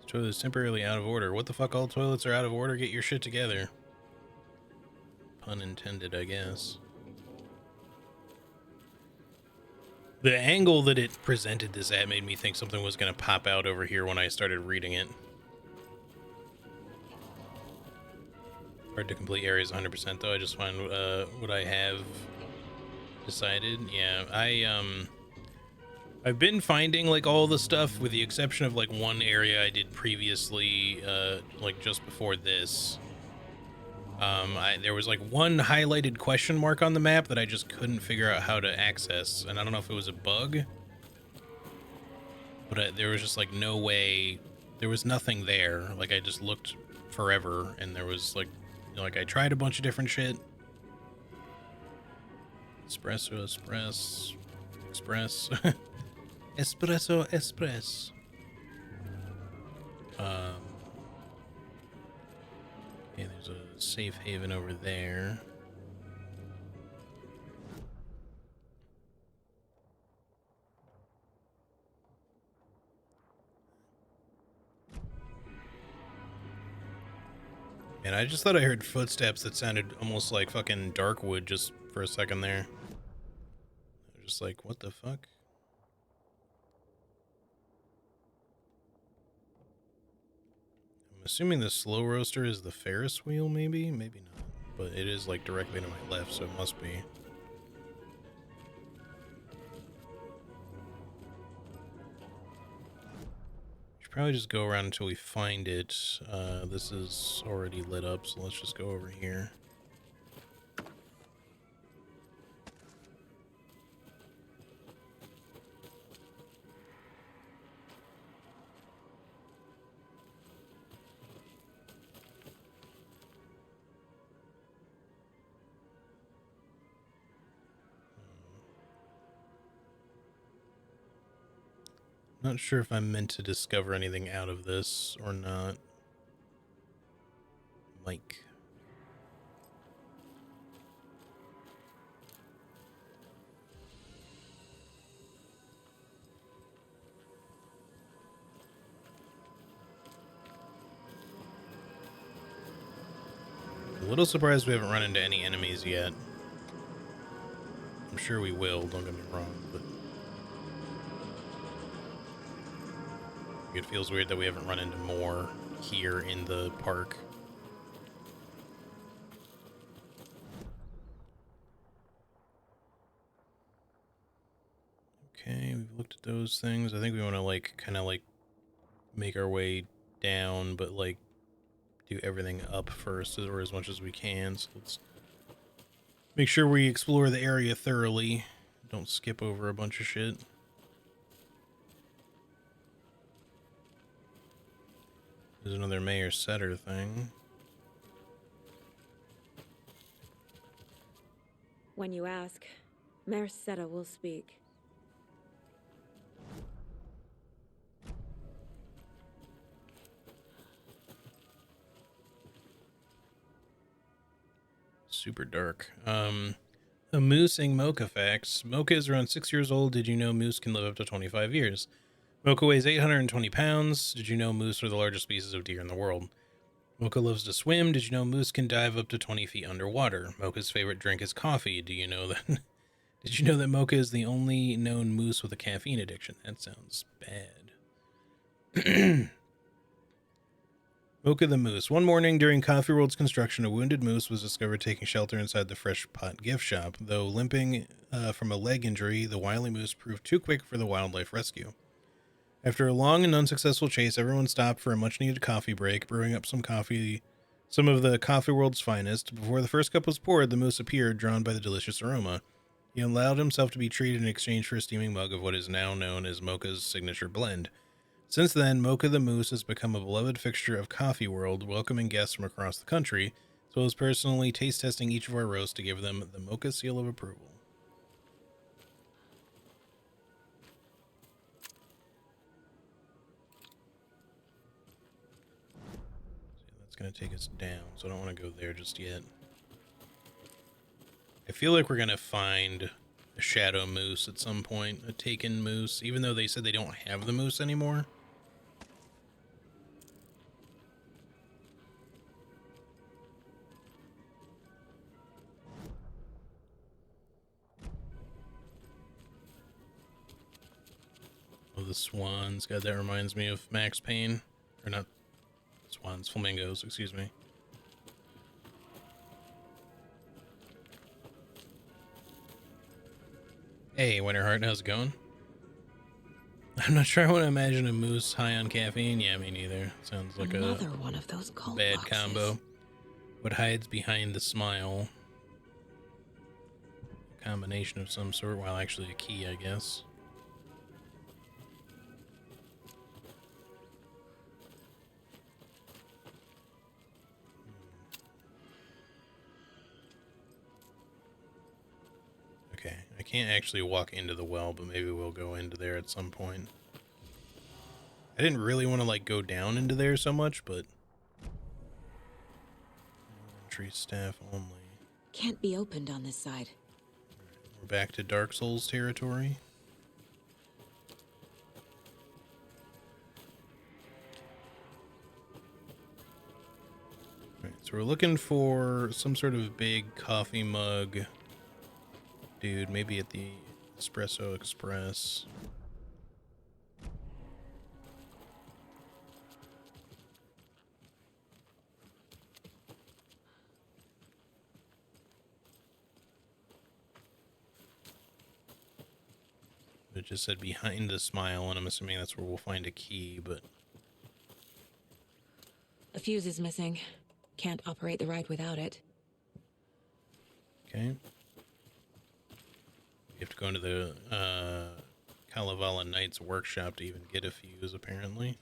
Toilet is temporarily out of order. What the fuck? All toilets are out of order? Get your shit together. Pun intended, I guess. The angle that it presented this at made me think something was going to pop out over here when I started reading it. Hard to complete areas 100% though. I just find what I have decided. Yeah, I've been finding like all the stuff with the exception of like one area I did previously, like just before this. There was like one highlighted question mark on the map that I just couldn't figure out how to access, and I don't know if it was a bug, but there was just like no way, there was nothing there. Like I just looked forever, and there was like, you know, like I tried a bunch of different shit. Espresso, express, espresso, express. Okay, there's a safe haven over there. Man, I just thought I heard footsteps that sounded almost like fucking Darkwood just for a second there. I was just like, what the fuck? I'm assuming the slow roaster is the Ferris wheel, maybe? Maybe not. But it is like directly to my left, so it must be. Probably just go around until we find it. This is already lit up, so let's just go over here. Not sure if I'm meant to discover anything out of this or not. Mike. A little surprised we haven't run into any enemies yet. I'm sure we will, don't get me wrong, but it feels weird that we haven't run into more here in the park. Okay, we've looked at those things. I think we want to like kind of like make our way down, but like do everything up first or as much as we can. So let's make sure we explore the area thoroughly. Don't skip over a bunch of shit. There's another Mayor Setter thing. When you ask, Mayor Seta will speak. Super dark. A moosing Mocha facts. Mocha is around 6 years old. Did you know moose can live up to 25 years? Mocha weighs 820 pounds. Did you know moose are the largest species of deer in the world? Mocha loves to swim. Did you know moose can dive up to 20 feet underwater? Mocha's favorite drink is coffee. Do you know that? Did you know that Mocha is the only known moose with a caffeine addiction? That sounds bad. Mocha the Moose. One morning during Coffee World's construction, a wounded moose was discovered taking shelter inside the Fresh Pot gift shop. Though limping from a leg injury, the wily moose proved too quick for the wildlife rescue. After a long and unsuccessful chase, everyone stopped for a much-needed coffee break, brewing up some of the Coffee World's finest. Before the first cup was poured, the moose appeared, drawn by the delicious aroma. He allowed himself to be treated in exchange for a steaming mug of what is now known as Mocha's signature blend. Since then, Mocha the Moose has become a beloved fixture of Coffee World, welcoming guests from across the country, as well as personally taste-testing each of our roasts to give them the Mocha seal of approval. That's going to take us down, so I don't want to go there just yet. I feel like we're going to find a shadow moose at some point, a taken moose, even though they said they don't have the moose anymore. Oh, the swans. God, that reminds me of Max Payne. Or not swans, flamingos, excuse me. Hey, Winterheart, how's it going? I'm not sure I want to imagine a moose high on caffeine. Yeah, me neither. Sounds like Another one of those cult bad boxes. combo. What hides behind the smile? A combination of some sort. Well, actually a key, I guess. I can't actually walk into the well, but maybe we'll go into there at some point. I didn't really want to, like, go down into there so much, but... Entry staff only. Can't be opened on this side. We're back to Dark Souls territory. Right, so we're looking for some sort of big coffee mug dude, maybe at the Espresso Express. It just said behind the smile, and I'm assuming that's where we'll find a key, but... A fuse is missing. Can't operate the ride without it. Okay. You have to go into the Kalevala Knight's workshop to even get a fuse, apparently.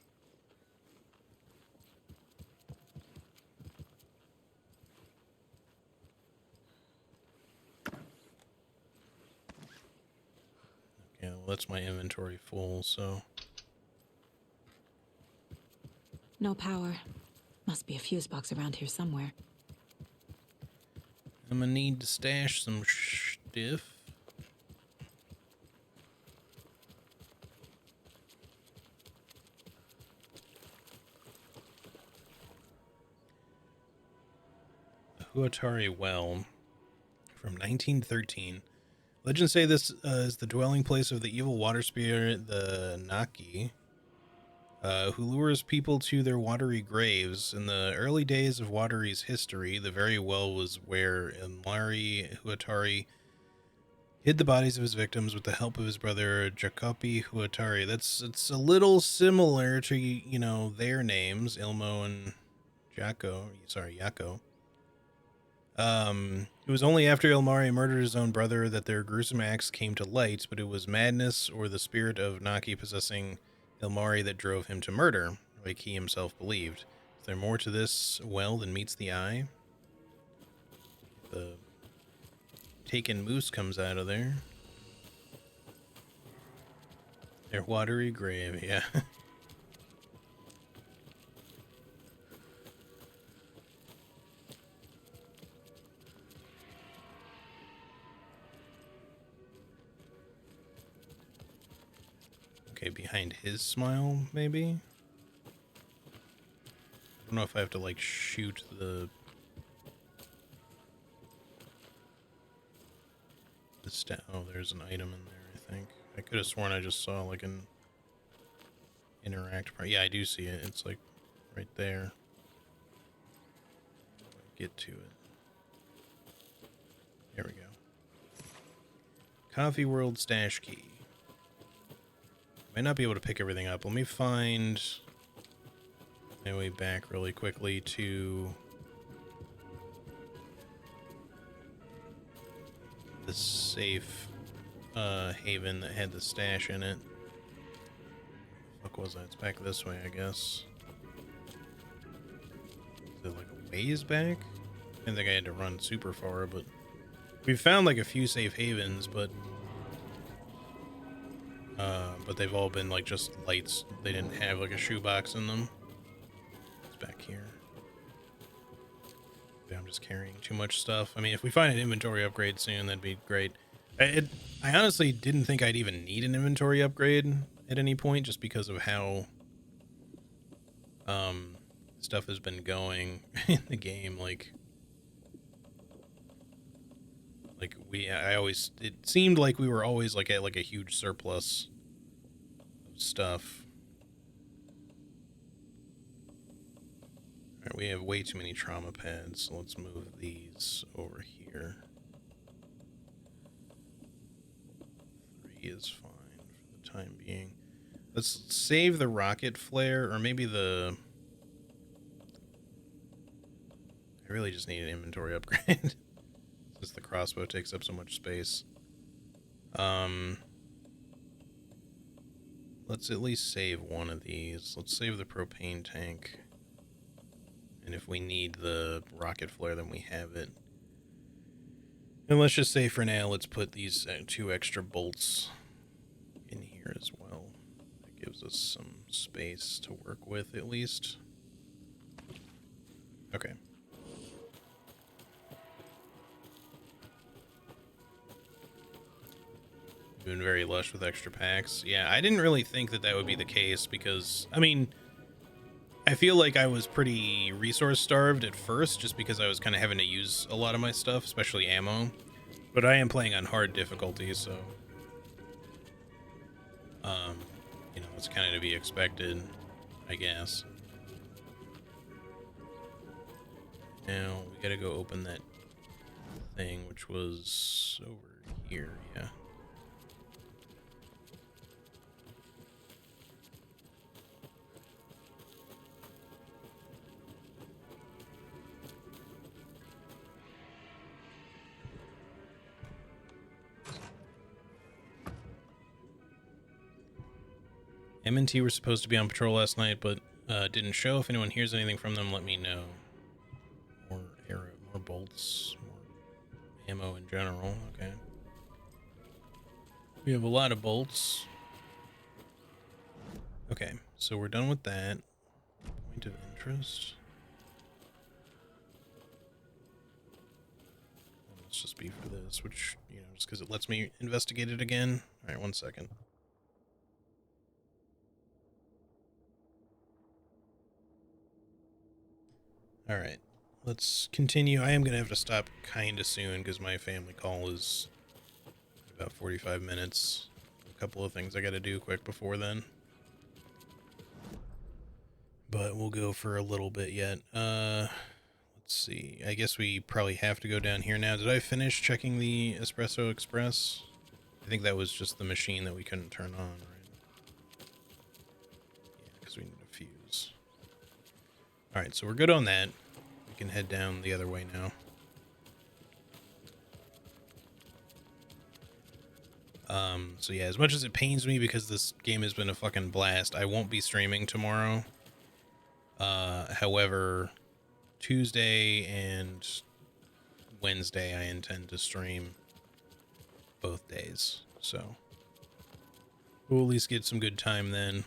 Yeah, well, that's my inventory full, so... No power. Must be a fuse box around here somewhere. I'm gonna need to stash some stuff. The Huatari Well from 1913. Legends say this is the dwelling place of the evil water spirit, the Naki, who lures people to their watery graves. In the early days of Watery's history, the very well was where Ilmari Huatari hid the bodies of his victims with the help of his brother Jacopi Huatari. It's a little similar to, you know, their names, Ilmo and Yako. It was only after Ilmari murdered his own brother that their gruesome acts came to light, but it was madness or the spirit of Naki possessing Ilmari that drove him to murder, like he himself believed. Is there more to this well than meets the eye? The taken moose comes out of there. Their watery grave, yeah. Okay, behind his smile, maybe? I don't know if I have to, like, shoot the oh, there's an item in there, I think. I could have sworn I just saw, like, an interact part. Yeah, I do see it. It's, like, right there. Get to it. There we go. Coffee World stash key. Might not be able to pick everything up. Let me find my way back really quickly to the safe haven that had the stash in it. What the fuck was that? It's back this way, I guess. Is it like a ways back? I didn't think I had to run super far, but we found like a few safe havens, but they've all been like just lights. They didn't have like a shoebox in them. It's back here. Maybe I'm just carrying too much stuff. I mean, if we find an inventory upgrade soon, that'd be great. I honestly didn't think I'd even need an inventory upgrade at any point, just because of how stuff has been going in the game. Like it seemed like we were always like at like a huge surplus of stuff. All right, we have way too many trauma pads, so let's move these over here. 3 is fine for the time being. Let's save the rocket flare, or maybe the... I really just need an inventory upgrade. Since the crossbow takes up so much space. Let's at least save one of these. Let's save the propane tank. And if we need the rocket flare, then we have it. And let's just say for now, let's put these 2 extra bolts in here as well. That gives us some space to work with at least. Okay. Been very lush with extra packs. Yeah, I didn't really think that that would be the case because, I mean, I feel like I was pretty resource starved at first just because I was kind of having to use a lot of my stuff, especially ammo. But I am playing on hard difficulty, so you know, it's kind of to be expected, I guess. Now we gotta go open that thing, which was over here, yeah. M&T were supposed to be on patrol last night, but didn't show. If anyone hears anything from them, let me know. More arrow, more bolts, more ammo in general. Okay. We have a lot of bolts. Okay, so we're done with that. Point of interest. Let's just be for this, which, you know, just because it lets me investigate it again. All right, 1 second. All right, let's continue. I am going to have to stop kind of soon because my family call is about 45 minutes. A couple of things I got to do quick before then. But we'll go for a little bit yet. Let's see. I guess we probably have to go down here now. Did I finish checking the Espresso Express? I think that was just the machine that we couldn't turn on, right? Yeah, because we need a fuse. All right, so we're good on that. We can head down the other way now. So yeah, as much as it pains me because this game has been a fucking blast, I won't be streaming tomorrow. However, Tuesday and Wednesday I intend to stream both days. So we'll at least get some good time then.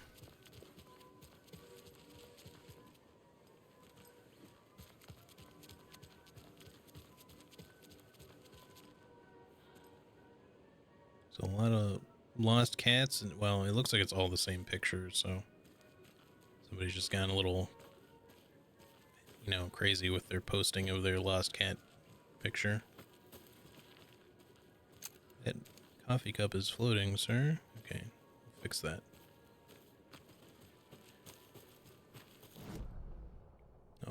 So a lot of lost cats, and well, it looks like it's all the same picture, so somebody's just gotten a little, you know, crazy with their posting of their lost cat picture. That coffee cup is floating, sir. Okay, we'll fix that.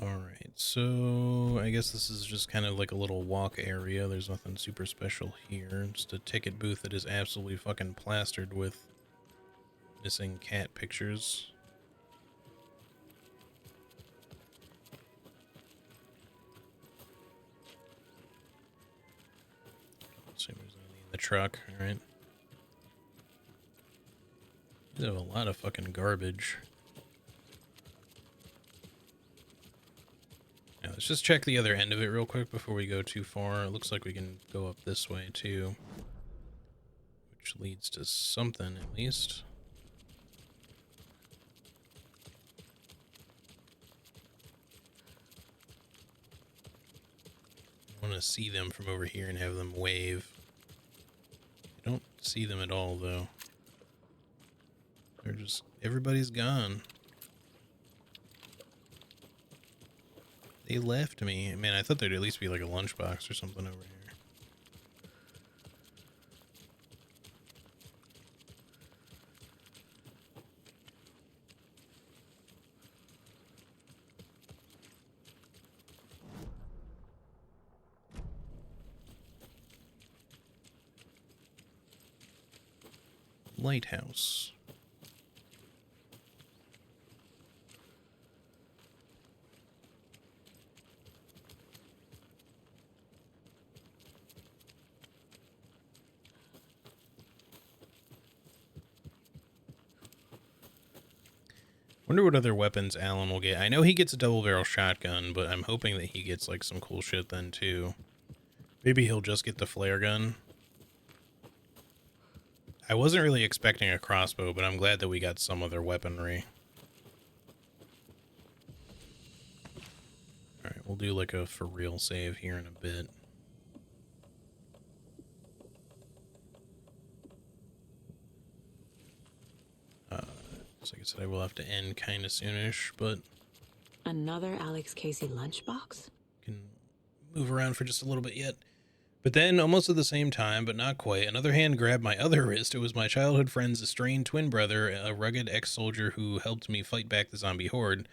Alright, so I guess this is just kind of like a little walk area. There's nothing super special here. Just a ticket booth that is absolutely fucking plastered with missing cat pictures. Let's see if there's anything in the truck, alright. They have a lot of fucking garbage. Now, let's just check the other end of it real quick before we go too far. It looks like we can go up this way too, which leads to something at least. I want to see them from over here and have them wave. I don't see them at all though. They're just, everybody's gone. They left me. Man, I thought there'd at least be like a lunchbox or something over here. Lighthouse. Wonder what other weapons Alan will get. I know he gets a double barrel shotgun, but I'm hoping that he gets like some cool shit then too. Maybe he'll just get the flare gun. I wasn't really expecting a crossbow, but I'm glad that we got some other weaponry. Alright, we'll do like a for real save here in a bit. So like I said, I will have to end kind of soonish, but Another Alex Casey lunchbox? can move around for just a little bit yet. But then, almost at the same time, but not quite, another hand grabbed my other wrist. It was my childhood friend's estranged twin brother, a rugged ex-soldier who helped me fight back the zombie horde.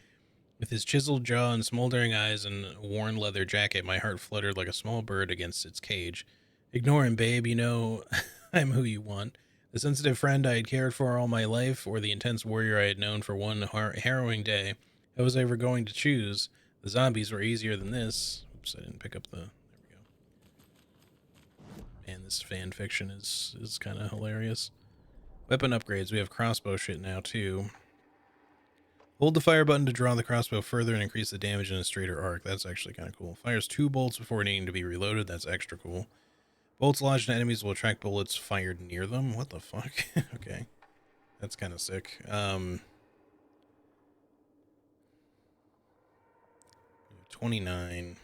With his chiseled jaw and smoldering eyes and worn leather jacket, my heart fluttered like a small bird against its cage. Ignore him, babe. You know, I'm who you want. The sensitive friend I had cared for all my life, or the intense warrior I had known for one harrowing day. How was I ever going to choose? The zombies were easier than this. Oops, I didn't pick up the... There we go. Man, this fan fiction is kind of hilarious. Weapon upgrades. We have crossbow shit now, too. Hold the fire button to draw the crossbow further and increase the damage in a straighter arc. That's actually kind of cool. Fires 2 bolts before needing to be reloaded. That's extra cool. Bolts lodged in enemies will attract bullets fired near them. What the fuck? Okay. That's kind of sick. 29.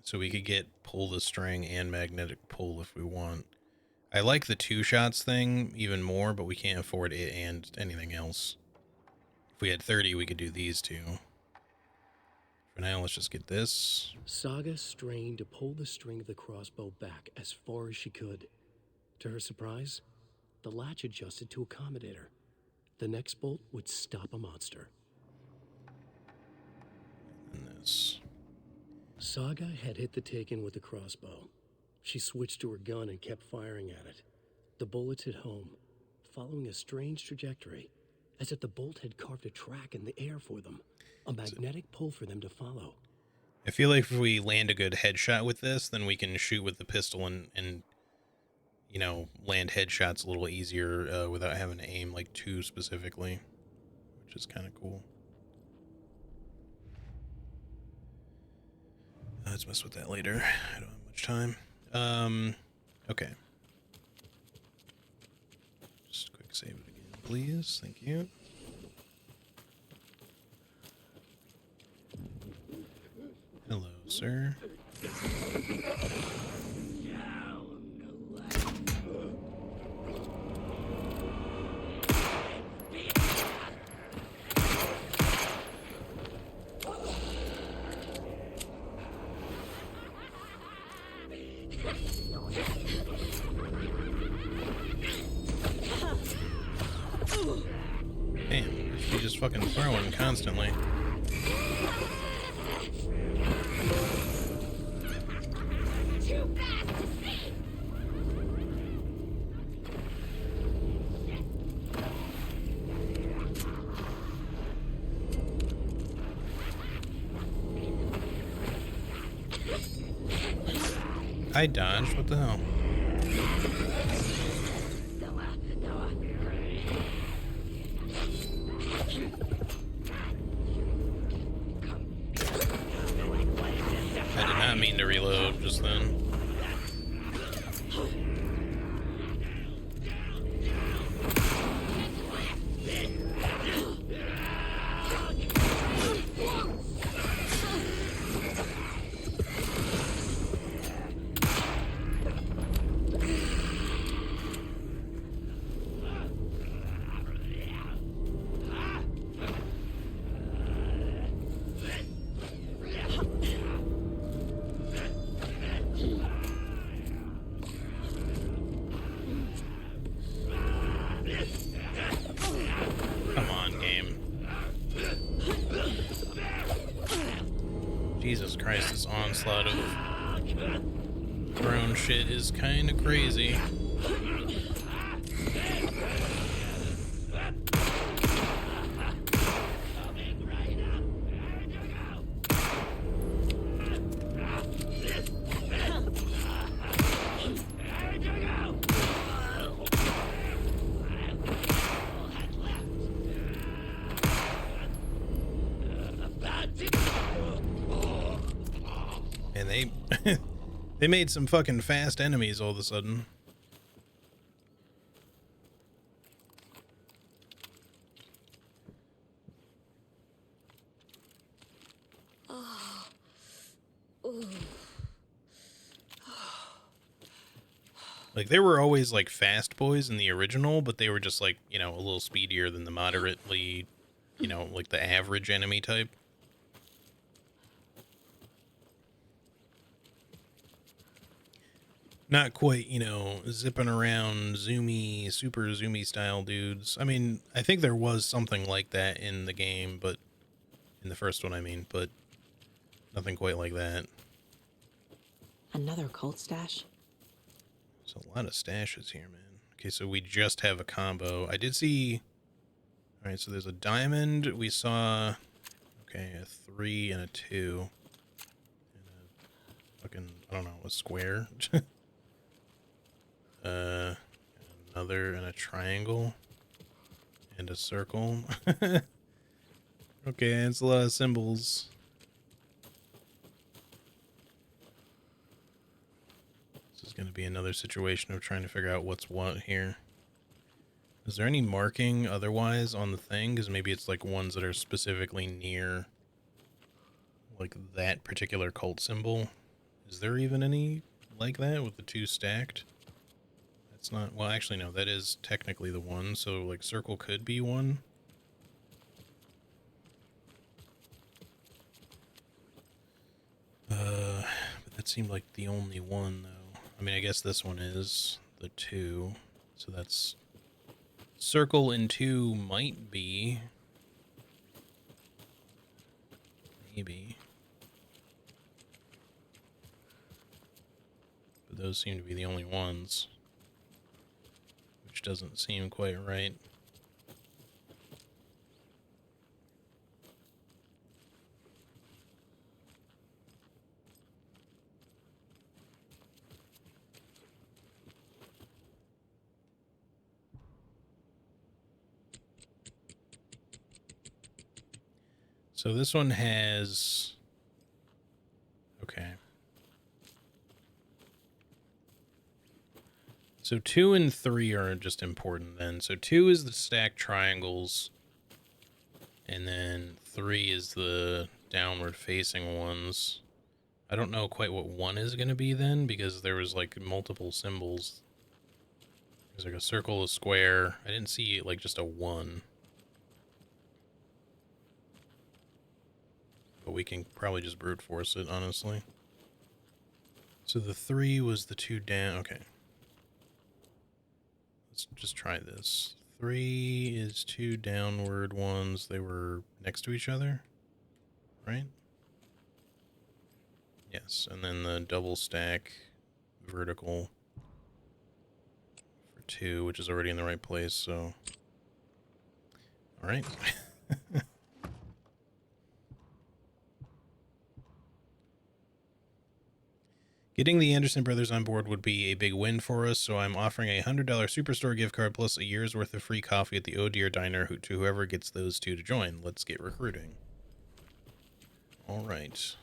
So we could get pull the string and magnetic pull if we want. I like the 2 shots thing even more, but we can't afford it and anything else. If we had 30, we could do these 2. For now, let's just get this. Saga strained to pull the string of the crossbow back as far as she could. To her surprise, the latch adjusted to accommodate her. The next bolt would stop a monster. And this. Saga had hit the Taken with the crossbow. She switched to her gun and kept firing at it. The bullets hit home, following a strange trajectory, as if the bolt had carved a track in the air for them. A magnetic pull for them to follow. I feel like if we land a good headshot with this, then we can shoot with the pistol and you know, land headshots a little easier without having to aim like too specifically, which is kind of cool. Let's mess with that later. I don't have much time. Okay. Just quick save it again, please. Thank you. Hello, sir. Damn, she just fucking throwing constantly. I dodged, what the hell? I did not mean to reload just then. Jesus Christ, this onslaught of drone shit is kind of crazy. They made some fucking fast enemies all of a sudden. Like, they were always, like, fast boys in the original, but they were just, like, you know, a little speedier than the moderately, you know, like the average enemy type. Not quite, you know, zipping around zoomy, super zoomy style dudes. I mean, I think there was something like that in the game, but in the first one, I mean, but nothing quite like that. Another cult stash? There's a lot of stashes here, man. Okay, so we just have a combo. I did see... Alright, so there's a diamond. We saw... Okay, a 3 and a 2. And a fucking... I don't know, a square. Another and a triangle. And a circle. Okay, it's a lot of symbols. Going to be another situation of trying to figure out what's what here. Is there any marking otherwise on the thing? Because maybe it's like ones that are specifically near like that particular cult symbol. Is there even any like that with the 2 stacked? That's not... Well, actually, no. That is technically the one. So, like, circle could be one. But that seemed like the only one, though. I mean, I guess this one is the 2. So that's... Circle and 2 might be... Maybe. But those seem to be the only ones. Which doesn't seem quite right. So this one has... Okay. So 2 and 3 are just important then. So 2 is the stacked triangles. And then 3 is the downward facing ones. I don't know quite what 1 is going to be then, because there was like multiple symbols. There's like a circle, a square. I didn't see like just a 1. But we can probably just brute force it, honestly. So the 3 was the 2 down. Okay. Let's just try this. 3 is 2 downward ones. They were next to each other, right? Yes, and then the double stack vertical for 2, which is already in the right place, so... Alright. Getting the Anderson brothers on board would be a big win for us, so I'm offering a $100 Superstore gift card plus a year's worth of free coffee at the Oh Dear Diner to whoever gets those 2 to join. Let's get recruiting. All right.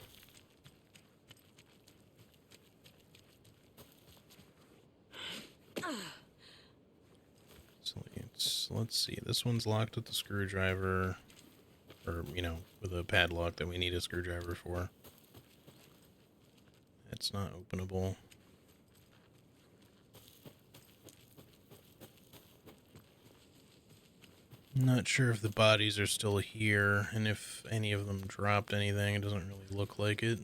So let's see. This one's locked with the screwdriver, or, you know, with a padlock that we need a screwdriver for. It's not openable. Not sure if the bodies are still here, and if any of them dropped anything. It doesn't really look like it.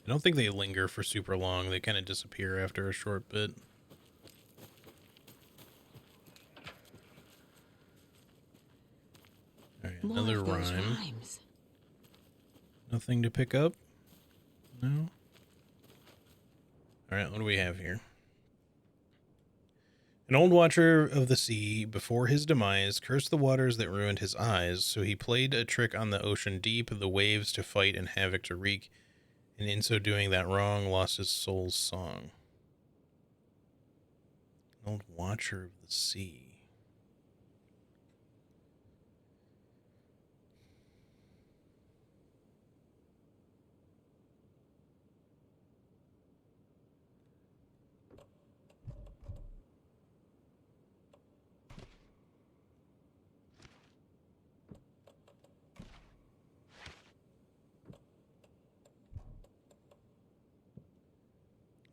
I don't think they linger for super long. They kind of disappear after a short bit. Alright, another rhyme. Nothing to pick up? No? Alright, what do we have here? An old watcher of the sea, before his demise, cursed the waters that ruined his eyes, so he played a trick on the ocean deep, the waves to fight and havoc to wreak, and in so doing that wrong, lost his soul's song. An old watcher of the sea.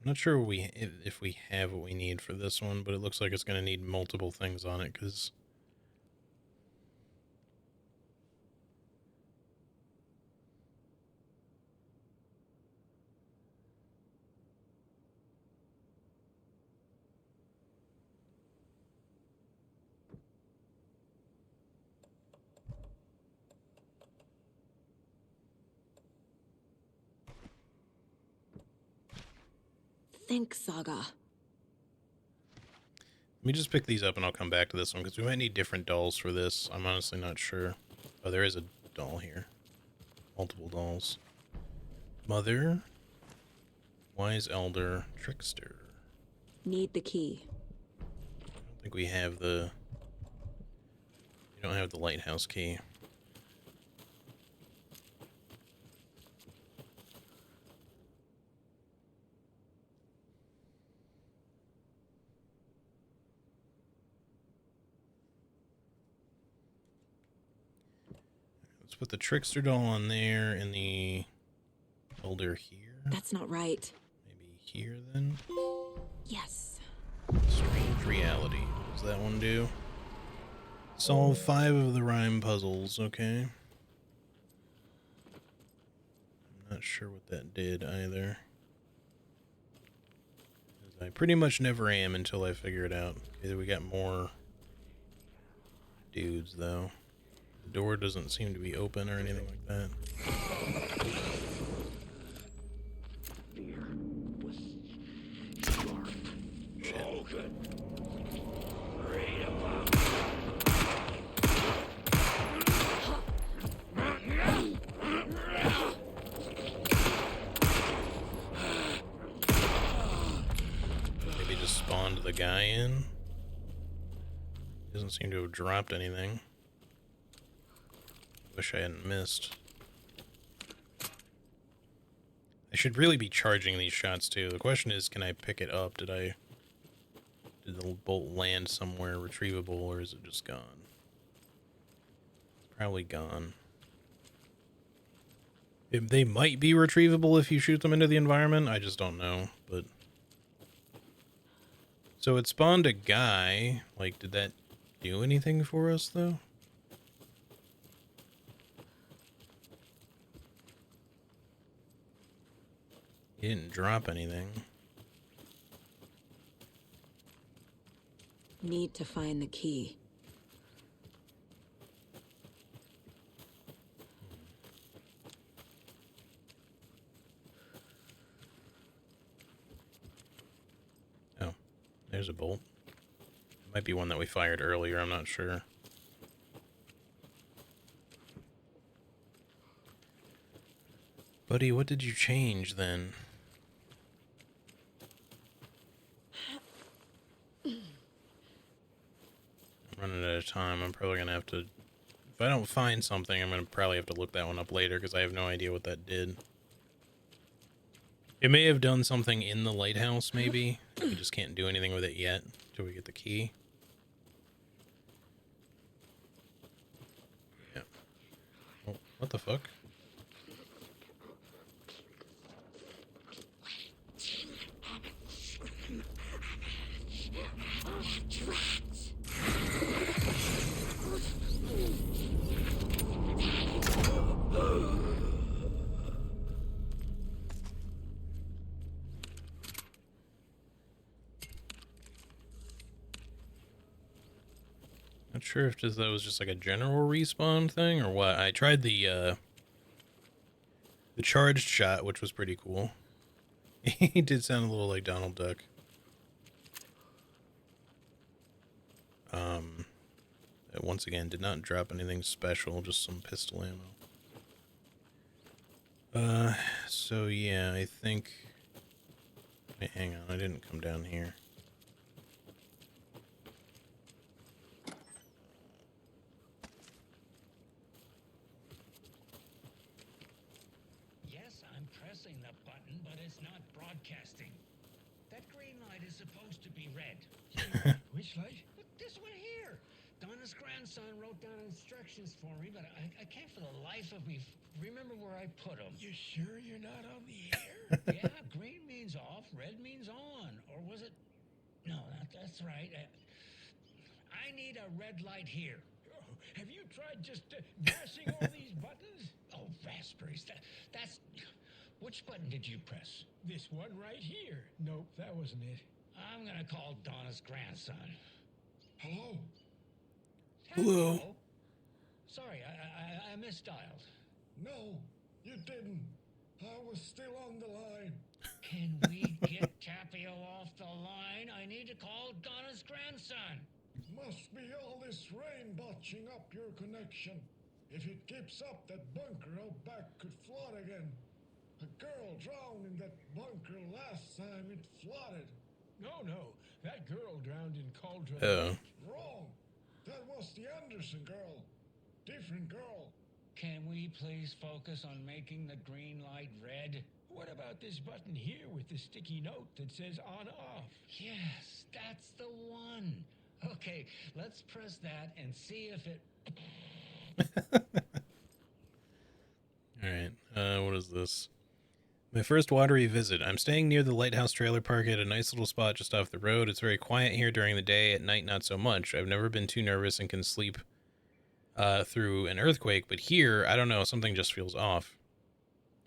I'm not sure if we have what we need for this one, but it looks like it's going to need multiple things on it, because... Think, Saga. Let me just pick these up and I'll come back to this one, because we might need different dolls for this. I'm honestly not sure. Oh, there is a doll here. Multiple dolls. Mother. Wise Elder. Trickster. Need the key. I don't think we have the... We don't have the lighthouse key. Let's put the Trickster doll on there and the Elder here. That's not right. Maybe here then? Yes. Strange Reality. What does that one do? Solve 5 of the rhyme puzzles, okay. I'm not sure what that did either. I pretty much never am until I figure it out. Okay, we got more dudes, though. The door doesn't seem to be open or anything like that. Maybe just spawned the guy in. Doesn't seem to have dropped anything. Wish I hadn't missed. I should really be charging these shots too. The question is, can I pick it up? Did the bolt land somewhere retrievable, or is it just gone? It's probably gone. They might be retrievable if you shoot them into the environment. I just don't know, but... So it spawned a guy. Like, did that do anything for us, though? He didn't drop anything. Need to find the key. Oh, there's a bolt. It might be one that we fired earlier, I'm not sure. Buddy, what did you change then? Running out of time. I'm probably gonna have to, if I don't find something, I'm gonna probably have to look that one up later, because I have no idea what that did. It may have done something in the lighthouse, maybe. We just can't do anything with it yet until we get the key. Yeah. Oh, what the fuck? Not sure if that was just like a general respawn thing or what. I tried the charged shot, which was pretty cool. He did sound a little like Donald Duck. Once again, did not drop anything special, just some pistol ammo. So yeah, I think... Wait, hang on, I didn't come down here. Yes, I'm pressing the button, but it's not broadcasting. That green light is supposed to be red. Which light? This one here. Donna's grandson wrote down instructions for me, but I can't for the life of me remember where I put them. You sure you're not on the air? Yeah, green means off, red means That's right. I need a red light here. Oh, have you tried just mashing all these buttons? Oh, raspberries. That's... Which button did you press? This one right here. Nope, that wasn't it. I'm gonna call Donna's grandson. Hello? Hello. Sorry, I misdialed. No, you didn't. I was still on the line. Can we get Tapio off the line? I need to call Donna's grandson. Must be all this rain botching up your connection. If it keeps up, that bunker out back could flood again. A girl drowned in that bunker last time it flooded. No, that girl drowned in Cauldron. Oh. Wrong. That was the Anderson girl. Different girl. Can we please focus on making the green light red? What about this button here with the sticky note that says on/off? Yes, that's the one. Okay, let's press that and see if it... Alright, what is this? My first watery visit. I'm staying near the Lighthouse Trailer Park at a nice little spot just off the road. It's very quiet here during the day. At night, not so much. I've never been too nervous and can sleep through an earthquake, but here, I don't know, something just feels off.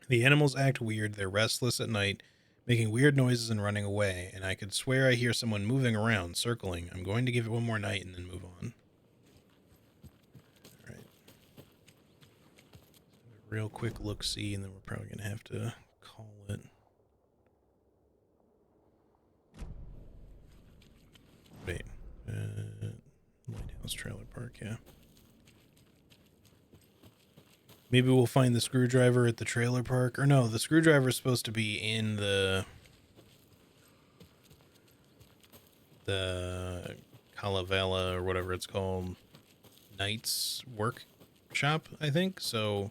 The animals act weird. They're restless at night, making weird noises and running away, and I could swear I hear someone moving around, circling. I'm going to give it one more night and then move on. Alright. Real quick look-see, and then we're probably going to have to call it. Wait. Lighthouse Trailer Park, yeah. Maybe we'll find the screwdriver at the trailer park. Or no, the screwdriver is supposed to be in the Kalevala or whatever it's called, Knight's workshop, I think. So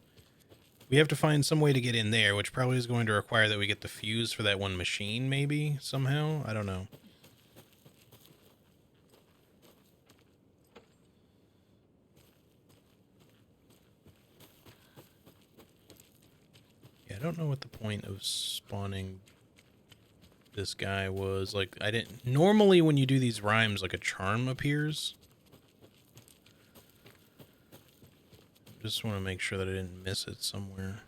we have to find some way to get in there, which probably is going to require that we get the fuse for that one machine, maybe, somehow. I don't know. I don't know what the point of spawning this guy was. Like, I didn't... Normally when you do these rhymes, like a charm appears. Just want to make sure that I didn't miss it somewhere.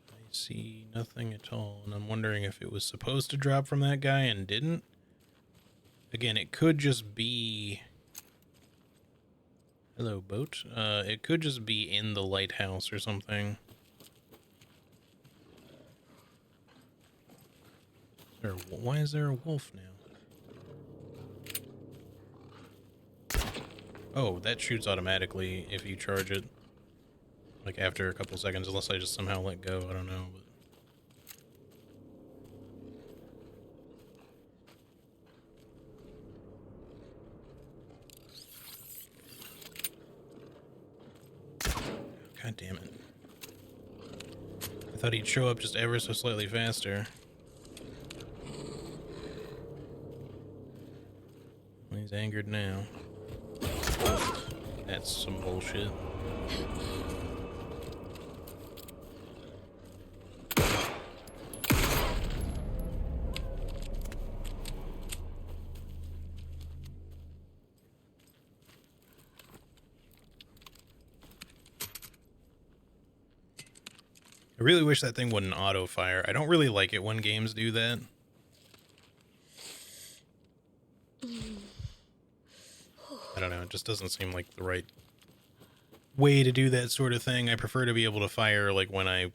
I see nothing at all, and I'm wondering if it was supposed to drop from that guy and didn't. Again, it could just be... Hello, boat. It could just be in the lighthouse or something. Why is there a wolf now? Oh, that shoots automatically if you charge it. Like after a couple seconds, unless I just somehow let go. I don't know. But... God damn it. I thought he'd show up just ever so slightly faster. Well, he's angered now. That's some bullshit. I really wish that thing wouldn't auto-fire. I don't really like it when games do that. I don't know, it just doesn't seem like the right way to do that sort of thing. I prefer to be able to fire like when I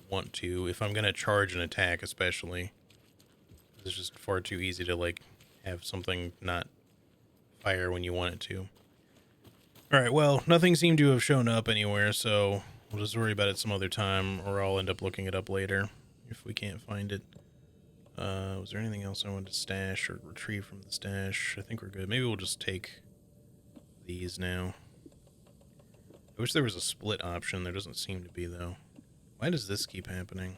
want to, if I'm gonna charge an attack especially. It's just far too easy to like have something not fire when you want it to. Alright, well, nothing seemed to have shown up anywhere, so we'll just worry about it some other time, or I'll end up looking it up later if we can't find it. Was there anything else I wanted to stash or retrieve from the stash? I think we're good. Maybe we'll just take these now. I wish there was a split option. There doesn't seem to be, though. Why does this keep happening?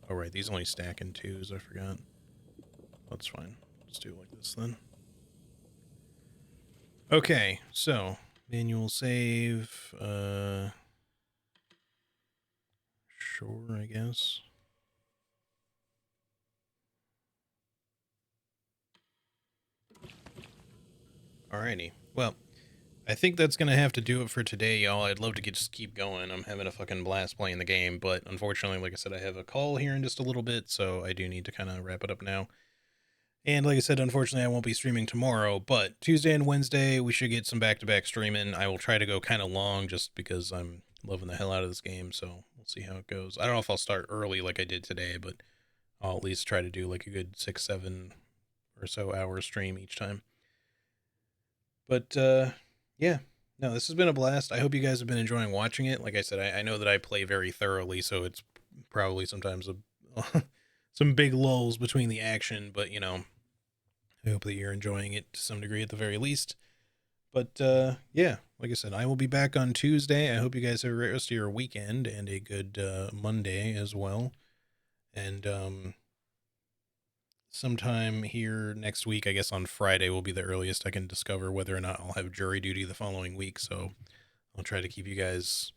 Oh, right. These only stack in twos. I forgot. That's fine. Let's do it like this, then. Okay, so Manual save. Sure, I guess. Alrighty. Well, I think that's going to have to do it for today, y'all. I'd love to just keep going. I'm having a fucking blast playing the game, but unfortunately, like I said, I have a call here in just a little bit, so I do need to kind of wrap it up now. And like I said, unfortunately, I won't be streaming tomorrow, but Tuesday and Wednesday, we should get some back-to-back streaming. I will try to go kind of long just because I'm loving the hell out of this game, so we'll see how it goes. I don't know if I'll start early like I did today, but I'll at least try to do like a good 6-7 or so hour stream each time. But, yeah, no, this has been a blast. I hope you guys have been enjoying watching it. Like I said, I know that I play very thoroughly, so it's probably sometimes some big lulls between the action, but, you know, I hope that you're enjoying it to some degree at the very least. But, yeah, like I said, I will be back on Tuesday. I hope you guys have a great rest of your weekend and a good Monday as well. And sometime here next week, I guess on Friday will be the earliest I can discover whether or not I'll have jury duty the following week. So I'll try to keep you guys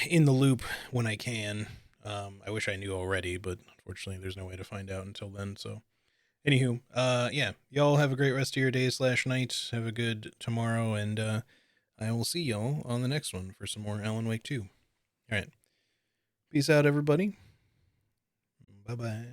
in the loop when I can. I wish I knew already, but unfortunately there's no way to find out until then. So anywho, yeah, y'all have a great rest of your day / night. Have a good tomorrow, and I will see y'all on the next one for some more Alan Wake 2. All right. Peace out, everybody. Bye-bye.